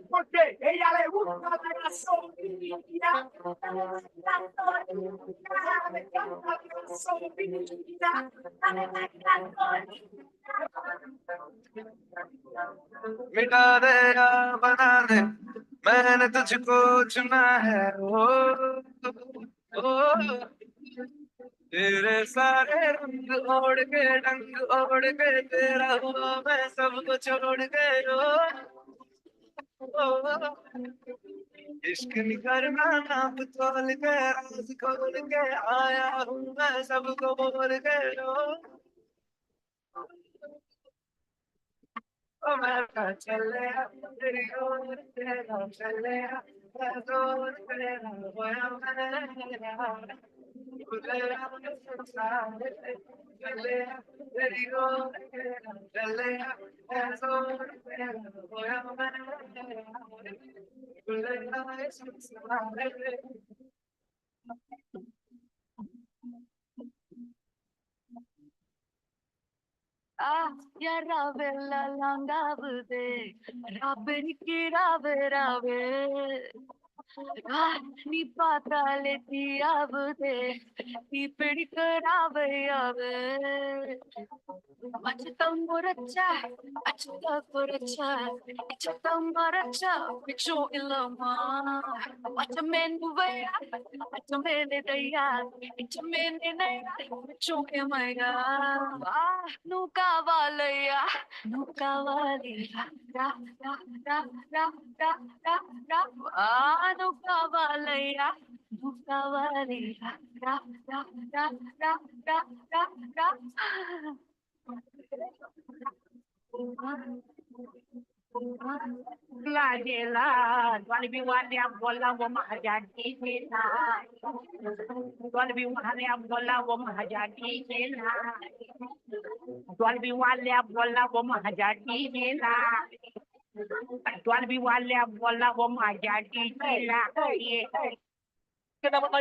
porque ella le gusta la sobrina. मिटा दे या बना दे, मैंने तुझको चुना है ओ तेरे सारे रंग ओढ़ के डंग ओढ़ के तेरा हुआ मैं सबको छोड़ के ओ इश्क नहीं करना नाप तोल के राज खोल के आया हूँ मैं सबको बोल के ओ मैं चले तेरी ओर तेरा चले मैं दूर तेरा होया मैं चले तेरी ओर तेरा चले मैं दूर तेरा होया मैं Ah, ya rave la langa bude, rabe ni ki rave rave. Ah, ni pata le ti abude, ni pedi karave ave. Achitam moracha, achita moracha, achitam moracha, bicho ilama. Achamen buvaya, achamen daya, achamen naya, bicho emaya. Ah, nunca valaya, nunca valaya, ra ra ra ra ra ra ra. Ah, nunca valaya, nunca valaya, ra ra ra ra ra ra ra.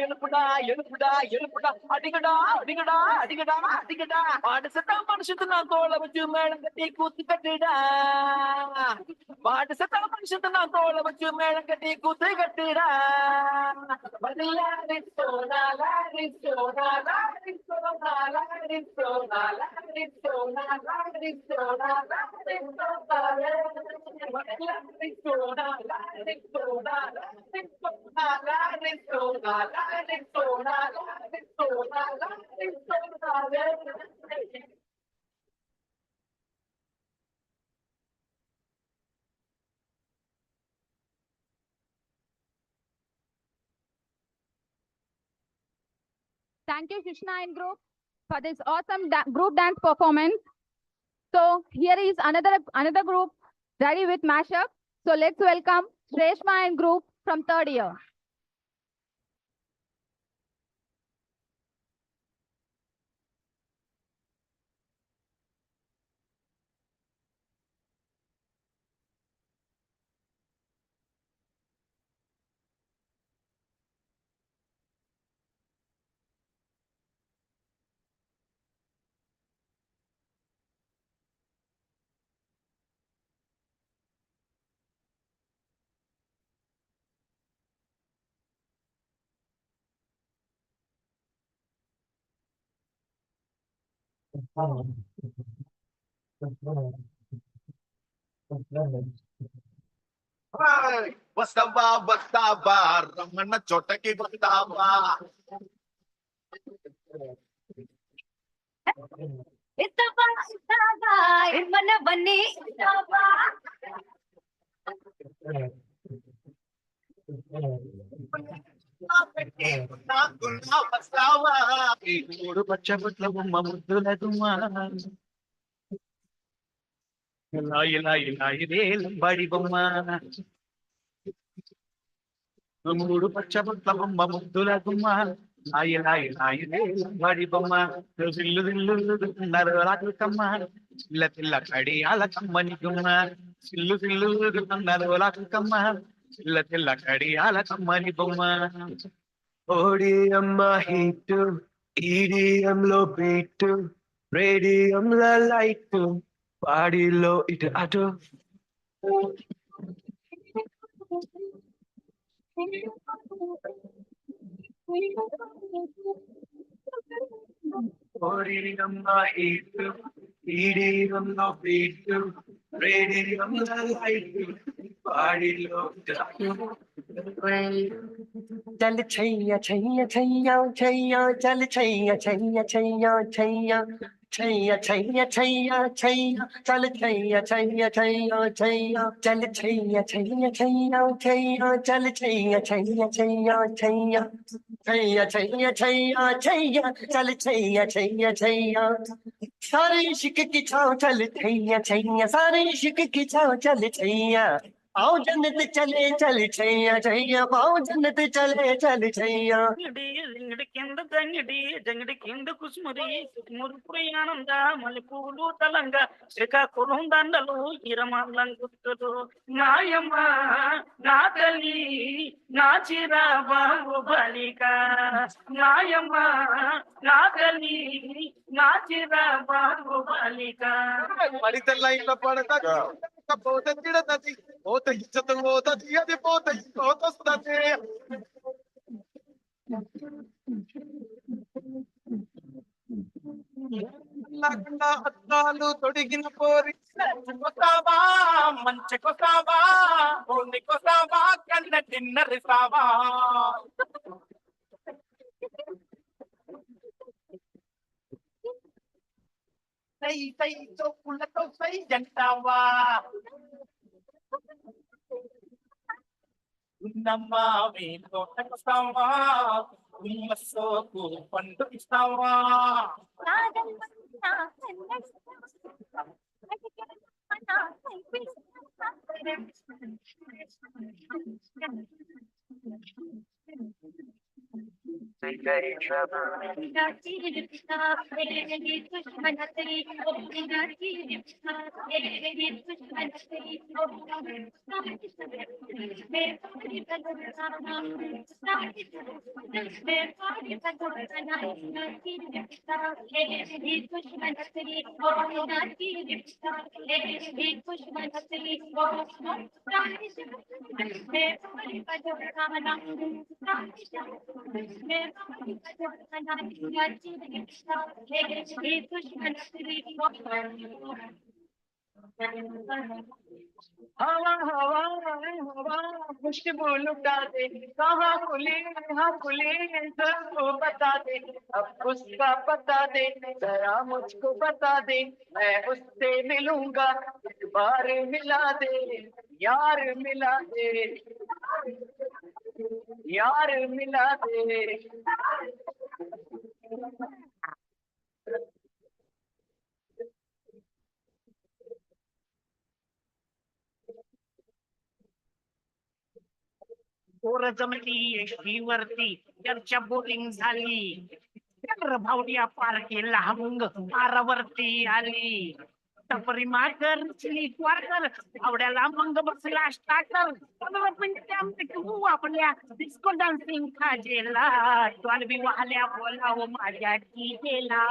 ఎలుపుడా ఎలుపుడా ఎలుపుడా అడిగడా అడిగడా అడిగడా అడిగడా వాడసత మనుషుడు నా తోళ వచ్చి madam కట్టి కూతు కట్టిడా వాడసత మనుషుడు నా తోళ వచ్చి madam కట్టి కూతు కట్టిడా లారిసోనా లారిసోనా లారిసోనా లారిసోనా లారిసోనా లారిసోనా లారిసోనా లారిసోనా లారిసోనా Thank you, Sushila and group, for this awesome group dance performance. So here is another group ready with mashup. So let's welcome Shreshma and group from third year. వస్తావా వస్తావా రమ్మన్న చోటకి వస్తావా ఇస్తావా ఇస్తావా ఇమ్మనవన్నీ ఇస్తావా వస్తావా మూడు పచ్చబుట్ల బొమ్మ ముద్దుల గుమ్మ ఇలా ఇలా ఇలా ఇదే లంబాడి బొమ్మ మూడు పచ్చబుట్ల బొమ్మ ముద్దుల గుమ్మ ఇలా ఇలా ఇదే లంబాడి బొమ్మ సిల్లు సిల్లు నరకమ్మ పిల్ల పిల్ల కడియాల కమ్మని గుమ్మ సిల్లు సిల్లు నరకమ్మ పిల్ల పిల్ల కడియాల కమ్మని బొమ్మ ఓడిఎం హీట్ ఈడిఎం లో బీట్ రేడియం లైట్ బాడీలో ఇటు అటు ఓడిఎం హీట్ ఈడిఎం లో బీట్ రేడియం లైట్ బాడీలో ఇటు అటు चल छैया छैया छैया छैया चल छैया छैया छैया छैया छैया छैया छैया छैया चल छैया छैया छैया छैया चल छैया छैया छैया छैया चल छैया छैया छैया छैया छैया छैया छैया छैया चल छैया छैया छैया सारे इश्क की छाँव चल छैया छैया सारे इश्क की छाँव चल छैया आओ जन्नत चले चल छैया छैया आओ जन्नत चले चल छैया జంగడి కింద జంగడి జంగడి కింద కుసుమరి మురు ప్రయాణంద మల్లెపూలు తలంగా శ్రీకాకుళం దండలు ఇరమల్లం గుర్తులు నాయమ్మ నా తల్లి నా చిరాబాబు బలిక నాయమ్మ నా తల్లి నా చిరాబాబు బలిక మరి తెల్ల పడతా పోతే తిడతది పోతే ఇచ్చత పోతది అది పోతే పోతొస్తది అద్దాలు తొడిగిన పోరి కొసావా మంచి కొసావా ఓని కొసావా కన్న తిన్నరిసావా సై సై చోకులతో సై జంటావా ఉన్నమ్మా మీ తోటకొస్తావా ఉమ్మ సోకు పండు ఇస్తావా Gay trouble. हवा हवा हवा खुशबू लुटा दे कहाँ खुले सबको बता दे अब उसका पता दे जरा मुझको बता दे मैं उससे मिलूंगा एक बार मिला दे यार मिला दे यार मिला दे पोरं जमली वरती चर्चा बोलिंग झाली भावड्या पार्टीला हमंग पारावरती आली टपरी माकर स्लीप वारकर भावड्याला मंग बसला स्टार्टर 15 मिनिटे आमचे तू आपल्या डिस्को डान्सिंग खाजेला टॉलबी वाल्या बोलाव माझ्या डीजेला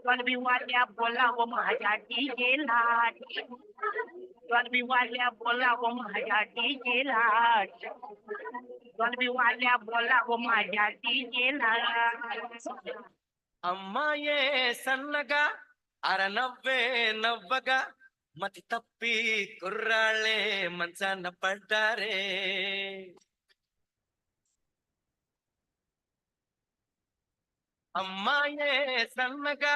टॉलबी वाल्या बोलाव माझ्या डीजेला टॉलबी वाल्या बोलाव माझ्या डीजेला टॉलबी वाल्या बोलाव माझ्या डीजेला అమ్మాయే సన్నగా అరనవ్వే నవ్వగా మతి తప్పి కుర్రాళ్ళే మంచాన పడ్డారే అమ్మాయే సన్నగా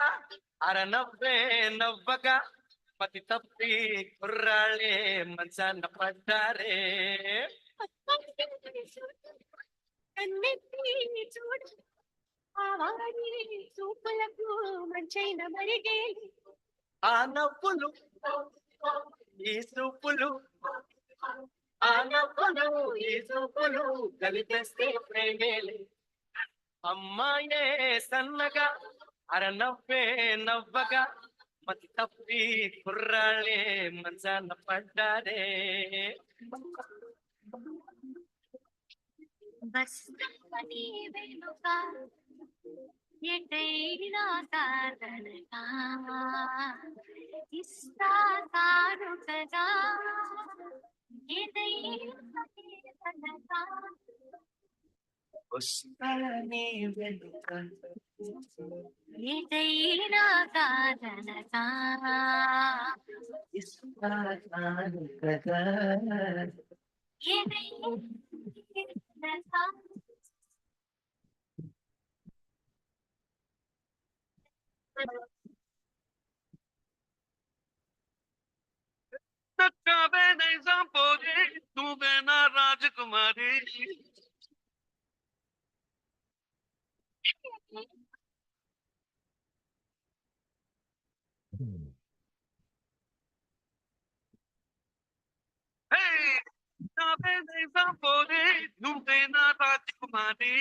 అరనవ్వే నవ్వగా మతి తప్పి కుర్రాళ్ళే మంచాన పడ్డారే చూడు చూపులకు మంచైన మరిగేలి ఆ నవ్వులు ఈ సూపులు ఆ నవ్వులు ఈ సూపులు కలిపేస్తే ప్రేమేలే అమ్మాయే సన్నగా అరనవ్వే నవ్వగా మతి తప్పి కుర్రాళ్ళే మంచాన పడ్డారే బస్తని వెనుక ఎటైనా సాధనగా ఇస్తా తాను కదా ఏదైనా సాధనగా వస్తానే వెనుక ఏదైనా సాధనగా ఇస్తాను కదా ఏదైనా तू बेना राजकुमारी तू बेना राजकुमारी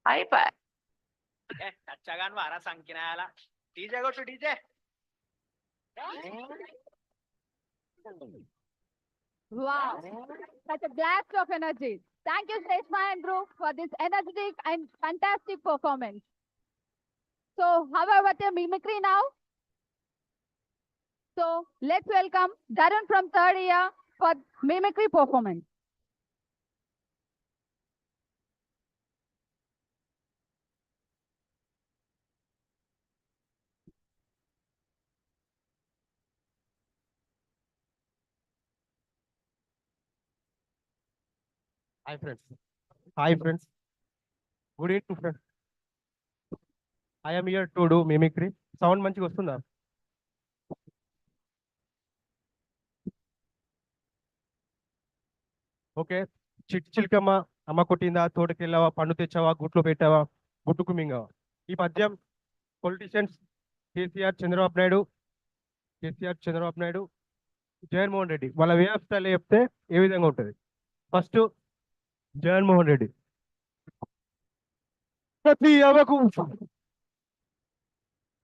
అయిపోయి చచ్చగాను వారా సంకినాయాల డీజే కొట్టు DJ Wow, such a blast of energy. Thank you, Sreshma and group, for this energetic and fantastic performance. So, how about your mimicry now? So, let's welcome Darun from third year for mimicry performance. Hi friends. Hi friends. Good evening friends. I am here to do mimicry. Sound మంచిగా వస్తుందా? Okay. చిలకమ్మ అమ్మ కొట్టిందా, తోటకెళ్ళావా, పండు తెచ్చావా, గుట్లో పెట్టావా, గుట్టుకు మింగావా. ఈ పద్యం politicians KCR Chandrababu Naidu Jaganmohan Reddy వాళ్ళ వే ఆఫ్ స్టైల్ చెప్తే ఏ విధంగా ఉంటుంది. ఫస్ట్ జగన్మోహన్ రెడ్డి ప్రతి అవ్వకు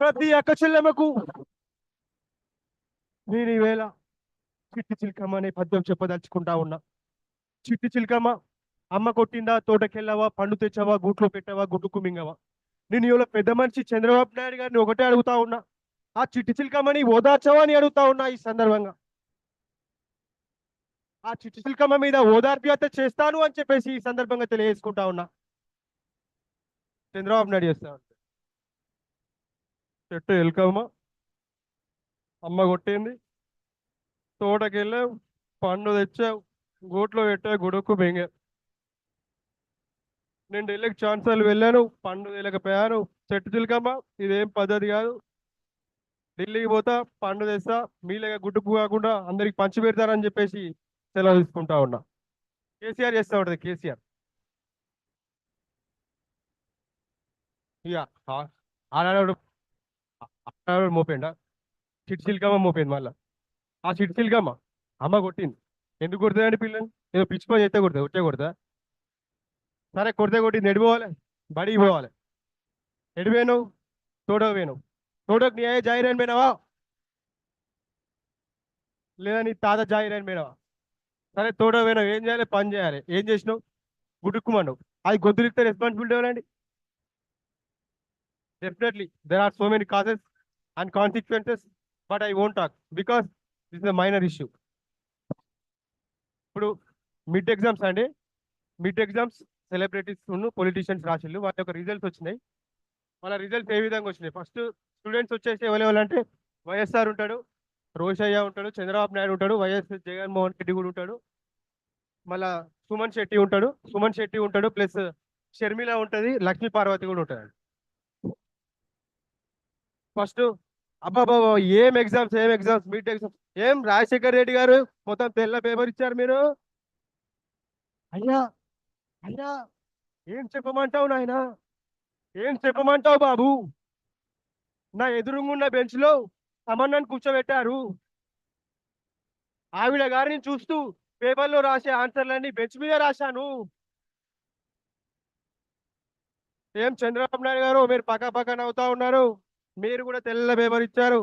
ప్రతి అక్క చెల్లెమ్మకు నేను ఈవేళ చిట్టి చిలకమ్మ అనే పద్యం చెప్పదలుచుకుంటా ఉన్నా. చిట్టి చిలకమ్మ అమ్మ కొట్టిందా, తోటకెళ్ళావా, పండు తెచ్చావా, గూట్లో పెట్టావా, గుడ్డుకు మింగవా. నేను ఇవాళ పెద్ద మనిషి చంద్రబాబు నాయుడు గారిని ఒకటే అడుగుతా ఉన్నా, ఆ చిట్టి చిలకమ్మని ఓదార్చవా అని అడుగుతా ఉన్నా. ఈ సందర్భంగా ఆ చిట్టి చిలకమ్మ మీద ఓదార్ప్యత చేస్తాను అని చెప్పేసి ఈ సందర్భంగా తెలియజేసుకుంటా ఉన్నా. చంద్రబాబు నాయుడు చేస్తా ఉంటాడు. చెట్టు ఎలుకమ్మ అమ్మ కొట్టింది, తోటకెళ్ళావు, పండు తెచ్చావు, గూట్లో పెట్టావు, గుడుకు బెంగా. నేను ఢిల్లీకి ఛాన్సర్లు వెళ్ళాను, పండు తెలియకపోయాను. చెట్టు చిలకమ్మ ఇదేం పద్ధతి కాదు, ఢిల్లీకి పోతా, పండు తెస్తా, మీలేగా గుడ్డుకు కాకుండా అందరికి పంచి పెడతారని చెప్పేసి సెలవు తీసుకుంటా ఉన్నా. కేసీఆర్ చేస్తా ఉంటుంది. కేసీఆర్ ఇక ఆడాడు మోపోయిండా, చిట్టి చిలకమ్మ మోపోయింది. మళ్ళా ఆ చిట్టి చిలకమ్మ అమ్మ కొట్టింది. ఎందుకు కొడుతుందండి పిల్లలు? ఏదో పిచ్చి పని చేస్తే కొడుతుంది, వచ్చే కొడతా. సరే కొడితే కొట్టింది, ఎడిపోవాలి, బడికి పోవాలి. ఎడిపోయాను, తోటకు పోయాను. తోటకు నీ అయ్యే జాయిరైన పోయినావా, లేదా నీ తాత జాయిరైన పోయినావా? సరే తోటకు పోయినావు, ఏం చేయాలి? పని చేయాలి. ఏం చేసినావు? గుడుక్కుమన్నావు. అది గొంతులిస్తే రెస్పాన్సిబిలిటీ ఎవరండి? Definitely, there are so many causes and consequences, but I won't talk because this is a minor issue. ఇప్పుడు మిడ్ ఎగ్జామ్స్ అండి, మిడ్ ఎగ్జామ్స్ సెలబ్రిటీస్ పొలిటీషియన్స్ రాసిళ్ళు, వాళ్ళ యొక్క రిజల్ట్స్ వచ్చినాయి. వాళ్ళ రిజల్ట్స్ ఏ విధంగా వచ్చినాయి? ఫస్ట్ స్టూడెంట్స్ వచ్చేసి ఎవరెవరు అంటే వైఎస్ఆర్ ఉంటాడు, రోషయ్య ఉంటాడు, చంద్రబాబు నాయుడు ఉంటాడు, వైఎస్ జగన్మోహన్ రెడ్డి కూడా ఉంటాడు, మళ్ళా సుమన్ శెట్టి ఉంటాడు, ప్లస్ షర్మిల ఉంటుంది, లక్ష్మీ పార్వతి కూడా ఉంటాడు. ఫస్ట్ అబ్బాబా ఏం ఎగ్జామ్స్ మిడ్ ఎగ్జామ్స్. ఏం రాజశేఖర్ రెడ్డి గారు మొత్తం తెల్ల పేపర్ ఇచ్చారు మీరు? అయ్యా అయ్యా ఏం చెప్పమంటావు నాయన, ఏం చెప్పమంటావు బాబు? నా ఎదురుగున్న బెంచ్ లో తమన్నాను కూర్చోబెట్టారు. ఆవిడ గారిని చూస్తూ పేపర్లో రాసే ఆన్సర్లన్నీ బెంచ్ మీద రాశాను. ఏం చంద్రబాబు నాయుడు గారు మీరు పక్క నవ్వుతా ఉన్నారు, మీరు కూడా తెల్ల పేపర్ ఇచ్చారు.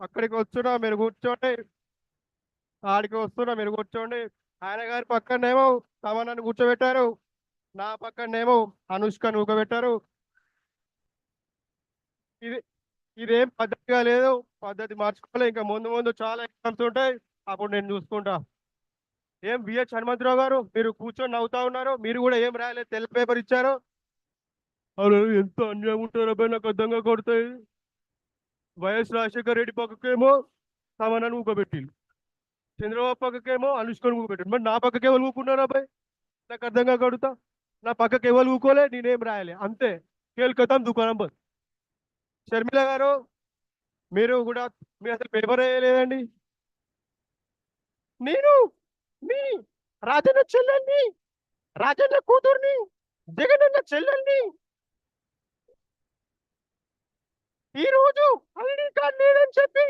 అక్కడికి వస్తున్నా మీరు కూర్చోండి, ఆడికి వస్తున్నా మీరు కూర్చోండి. ఆయన గారి పక్కనేమో తమన్నాను కూర్చోబెట్టారు, నా పక్కనేమో అనుష్కను ఊకబెట్టారు. ఇదేం పద్ధతిగా లేదు, పద్ధతి మార్చుకోవాలి. ఇంకా ముందు చాలా ఎగ్జామ్స్ ఉంటాయి, అప్పుడు నేను చూసుకుంటా. ఏం బిహెచ్ హనుమంతరావు గారు మీరు కూర్చొని నవ్వుతా ఉన్నారు, మీరు కూడా ఏం రాయలేదు, తెల్ల పేపర్ ఇచ్చారు. అరే ఎంత అన్యాయం ఉంటారు అబ్బాయి, నాకు అర్థంగా కొడతాయి. వైఎస్ రాజశేఖర్ రెడ్డి పక్కకేమో తమన్నాను ఊకబెట్టి, చంద్రబాబు పక్కకేమో అనుష్కను ఊకబెట్టారు. మరి నా పక్కకి ఎవరు ఊకున్నారు అబ్బాయి? నాకు అర్థంగా కొడుతా. నా పక్కకి ఎవరు ఊకోలే, నేనేం రాయలే, అంతే. కేల్కతాం దుకాణం బంద్. షర్మిల గారు మీరు అసలు పేపర్ వేయలేదండి. నేను మీ రాజన్న చెల్లెల్ని, రాజన్న కూతుర్ని, జగనన్న చెల్లెల్ని. ఈ రోజు ఐడి కార్డు లేదని చెప్పి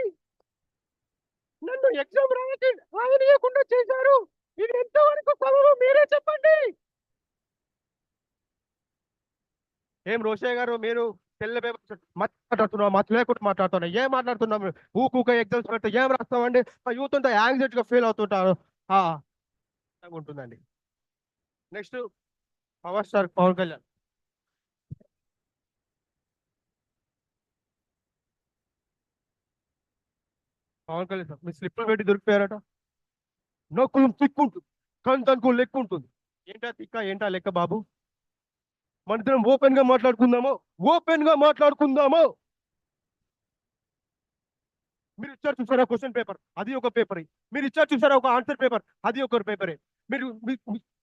నన్ను ఎగ్జామ్ రాయనీయకుండా చేశారు. ఇది ఎంతవరకు సబబు మీరే చెప్పండి. ఏం రోషయ్య గారు మీరు తెల్ల పేపర్ మాట్లాడుతున్నావు, లేకుండా మాట్లాడుతున్నా, ఏం మాట్లాడుతున్నాం? ఊక ఎగ్జామ్స్ పెడితే ఏం రాస్తామండి? యూత్ అంతా యాంగ్జైటీగా ఫీల్ అవుతుంటారు ఉంటుందండి. Next power star Pawan Kalyan. మీ స్లిప్పులు పెట్టి దొరికిపోయారట. నొక్కులు తిక్కు ఉంటుంది, కంతనుకు లెక్క ఉంటుంది. ఏంటా తిక్క, ఏంటా లెక్క బాబు? మన ఇద్దరం ఓపెన్ గా మాట్లాడుకుందామో. మీరు ఇచ్చారు చూసారా క్వశ్చన్ పేపర్, అది ఒక పేపర్. మీరు ఇచ్చారు చూసారా ఒక ఆన్సర్ పేపర్, అది ఒక పేపరే. మీరు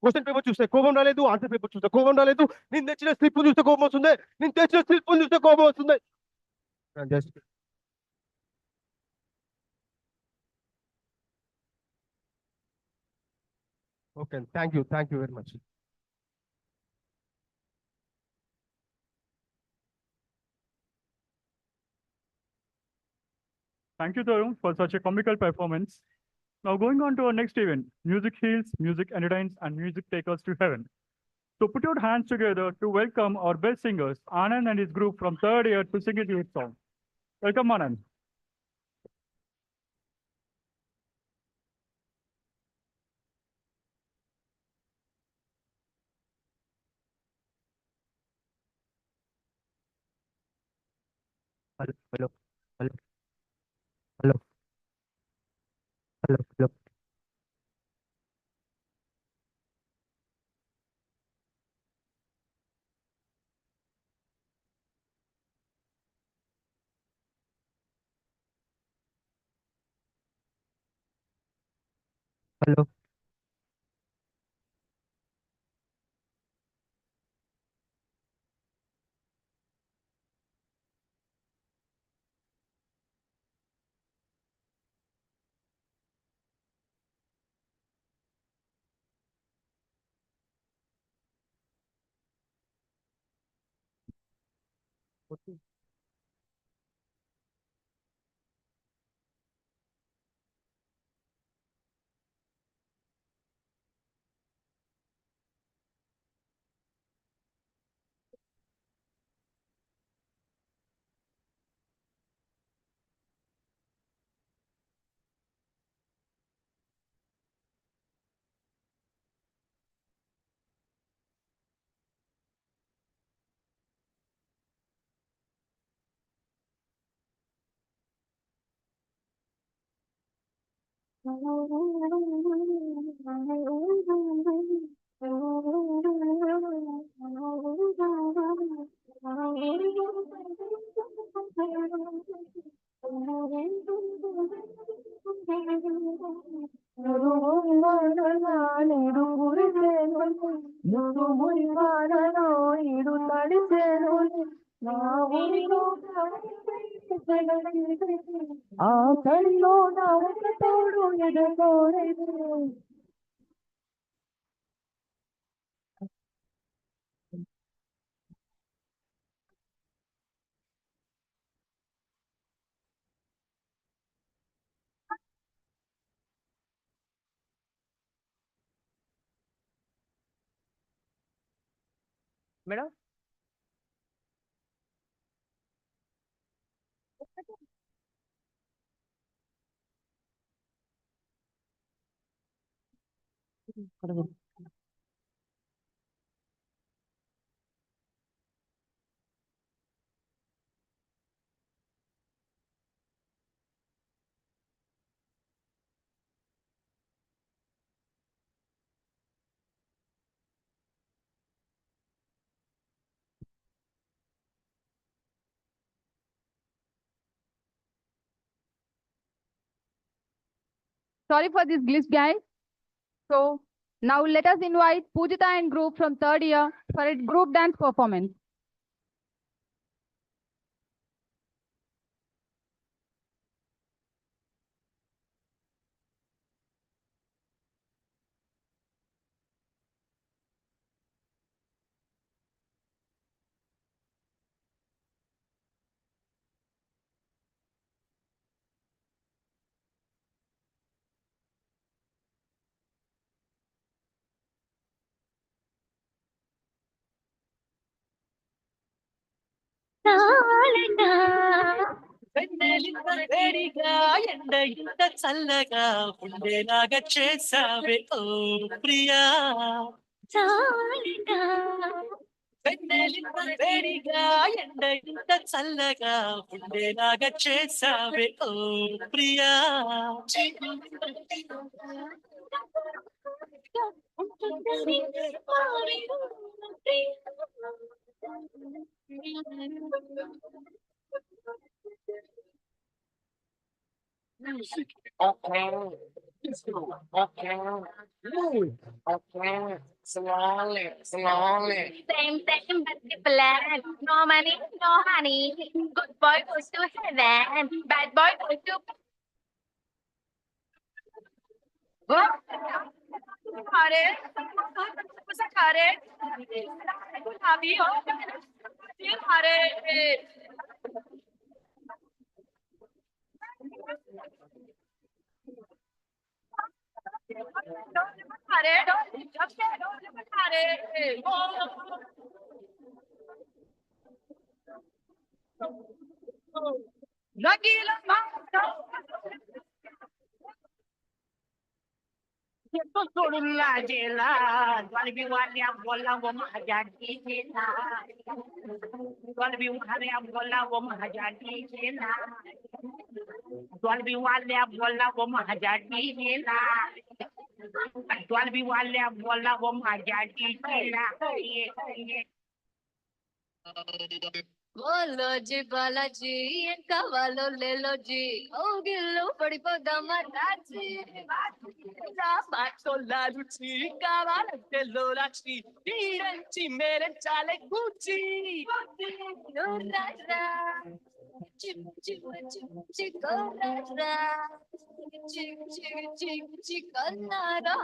క్వశ్చన్ పేపర్ చూస్తే కోపం రాలేదు, ఆన్సర్ పేపర్ చూస్తే కోపం రాలేదు, నేను తెచ్చిన స్లిప్ చూస్తే కోపం వస్తుంది, నేను తెచ్చిన స్లిప్ చూస్తే కోపం వస్తుంది. Just okay, thank you very much. Thank you, Tarun, for such a comical performance. Now going on to our next event, music heals, music entertains, and music takes us to heaven. So put your hands together to welcome our best singers, Anand and his group from third year to sing a duet song. Welcome, Anand. Hello, hello, hello, hello, hello, hello. Hello. Okay. Madam Sorry for this glitch, guys. So now let us invite Pujita and group from third year for a group dance performance. వెన్నెలింత వేడిగా ఎండ ఇంత చల్లగా ఉండేలాగా చేసావే ఓ ప్రియా వెన్నెలింత వేడిగా ఎండ ఇంత చల్లగా ఉండేలాగా చేసావే ఓ Priya Music. Okay. Okay. Okay. Slowly, slowly. Same, but the plan. No money, no honey. Good boy goes to heaven. Bad boy goes to. Hare, Hare, Happy, Hare. बोलो जी बालाजी इनका वालो ले लो जी ओ गिल्लो पड़ी पदमा राजी Sola ruci, cavala dell'ora ci, direnci mere ciale cuci. Nurra chip chip chip chip nurra chip chip chip chip nara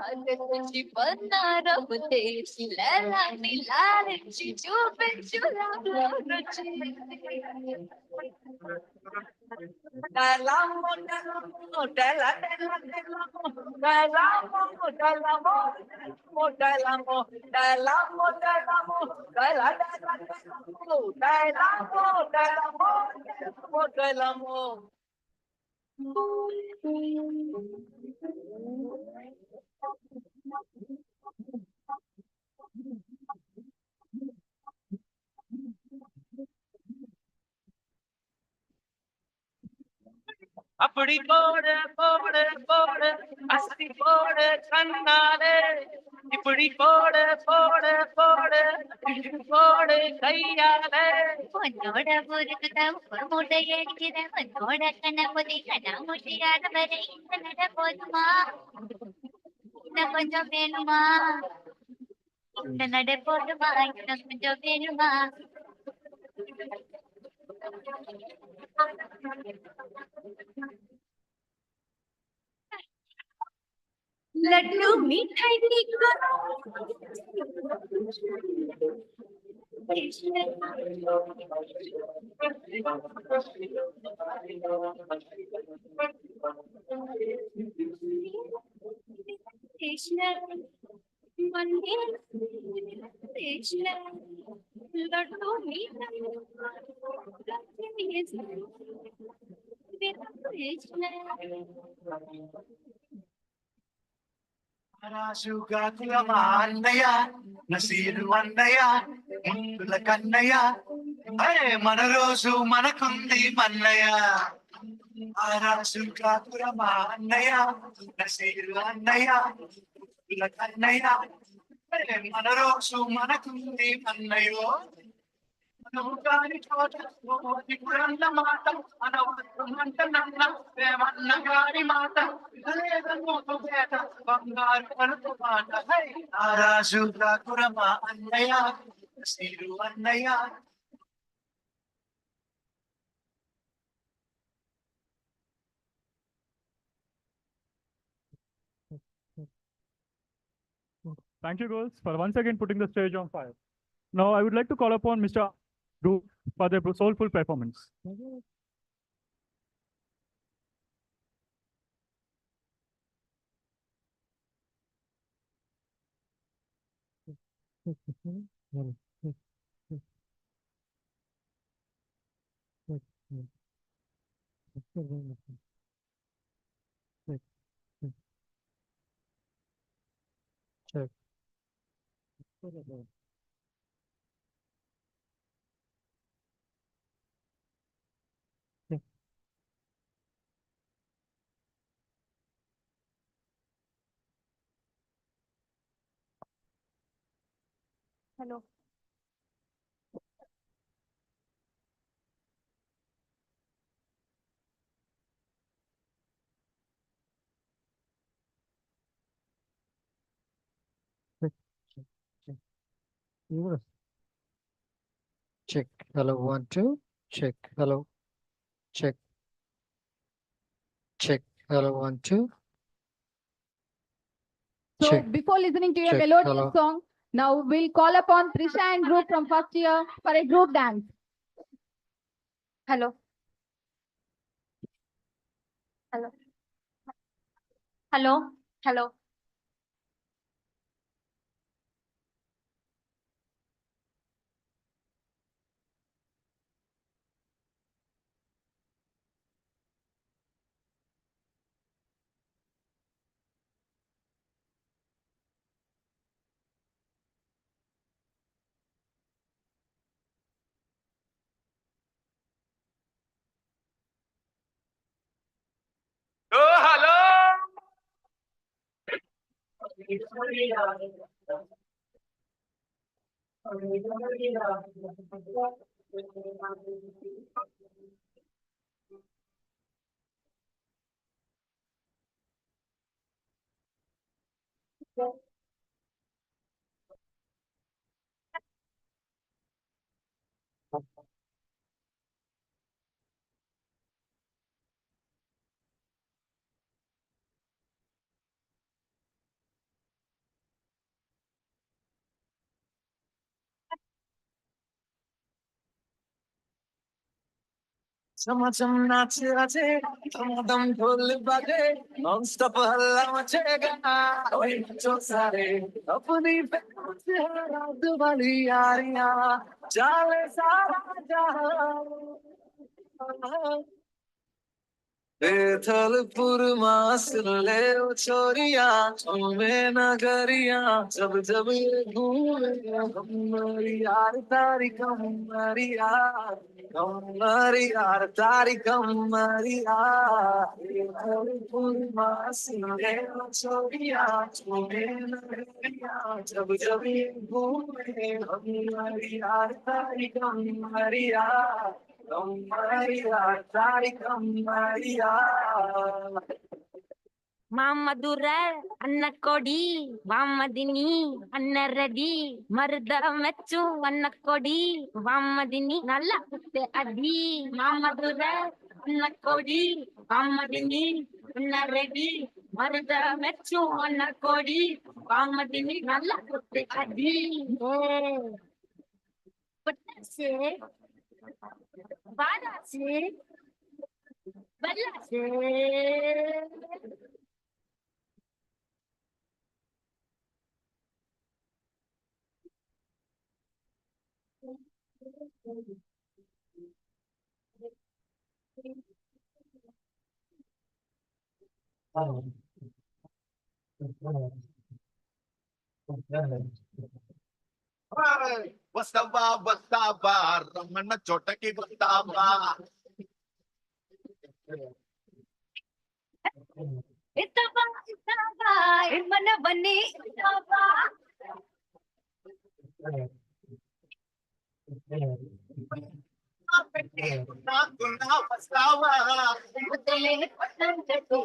chip nara bute chilala nilale chupe chula ruchi அப்படி போடு போடு போடு அசதி போடு கண்ணாலே இப்படி போடு போடு போடு இப்படி போடு கையாலே பொன்னோட பொறுக்குதான் மூட்டை அடிக்கிற பொன்னோட கண்ணபதி கண்ணா முட்டையாட வர இந்த நட போதுமா இன்னும் கொஞ்சம் வேணுமா இந்த நட போதுமா இன்னும் கொஞ்சம் வேணுமா लड्डू मिठाई लड्डू రాజుగాకుల మా అన్నయ్య నసీరు అన్నయ్య ముందుల కన్నయ్య అరే మన రోజు మనకుంది మన్నయ్య ఆ రాజుగాకుల మా అన్నయ్య నసీరు అన్నయ్య ముందుల కన్నయ్య అరే మన రోజు మనకుంది మన్నయ్యో నువ్వు కాని చోట ఇప్పుడన్న మాట అనవసరమంట నన్న ప్రేమన్న గారి మాట లేదన్ను పేట బంగారు కనుక మాట ఆ రాజు రాకురమ అన్నయ్య శ్రీరు అన్నయ్య Thank you, girls, for once again putting the stage on fire. Now, I would like to call upon Mr. Dhruv for their soulful performance. Check. Hello. Check. Hello, 1, 2. Check. Hello. Check. Check. Hello, 1, 2. So Check. before listening to a Check. melodious Hello. song, now we'll call upon Trisha and group from first year for a group dance. Hello. Hello. Hello. Hello. Oh, hello. चमचम नाच रचे धमधम ढोल बजे non stop हल्ला मचेगा वही बच्चों सारे अपनी famous है रात वाली यारियां जाले सारा जहां बेथलपुर मासुर ले ओ छोरिया तुम्हें नगरिया जब जब ये घूमे हमारी यार तारी कमरिया हमारी यार तारी कमरिया बेथलपुर मासुर ले ओ छोरिया तुम्हें नगरिया जब जब ये घूमे हमारी यार तारी कमरिया మామధుర అన్న కొడి వామదిని అన్న రెడ్డి మరుద మెచ్చు అన్న కొడి వామదిని నల్ల పుట్టే అడి మామధుర అన్న కొడి వామదిని అన్న రెడ్డి మరుద మెచ్చు అన్న కొడి వామదిని నల్ల పుట్టే అడి పుట్టసే బాలాసే బల్లాసే వస్తావా రమ్మన్న చోటకి వస్తావా ఇతవా ఇమన బని ఇతవా వస్తావా ఉదలే పట్టం చెట్టు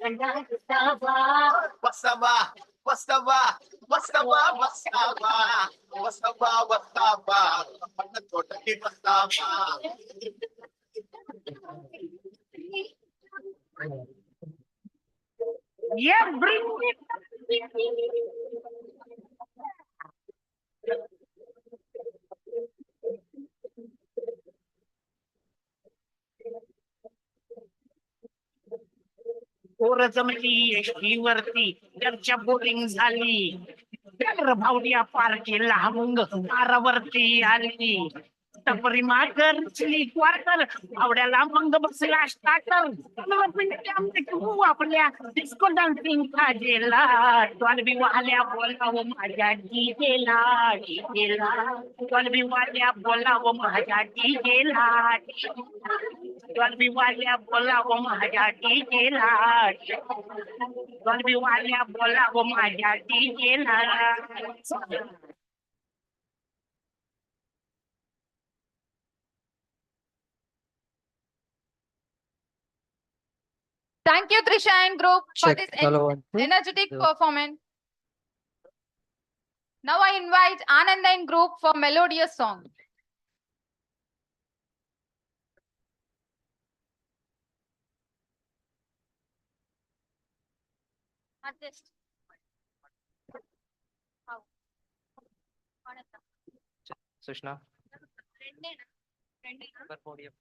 గండా ఇస్తావా వస్తావా వస్తావా వస్తావా వస్తావా వస్తావా వస్తావా రమ్మన్న చోటకి వస్తావా Yeah, bring it. जमली एसटीवरती घरच्या बोरिंग झाली तर भावड्या पार केला मग पारावरती आली टपरी मारली क्वार्टर भावड्याला मग बसला स्टार्टर आपल्या डिस्को डान्सिंग खाजेला डॉल्बी वाल्या बोलावं माझ्या डीजेला डीजेला डॉल्बी वाल्या बोलावं माझ्या डीजेला डॉल्बी वाल्या बोलावं माझ्या डीजेला डॉल्बी वाल्या बोलावं माझ्या डीजेला Thank you, Trisha and group, for Check. this Hello, 1, 2. energetic performance. Now I invite Ananda and group for melodious song. Artist. How? Sushna. Reddy. Per podium.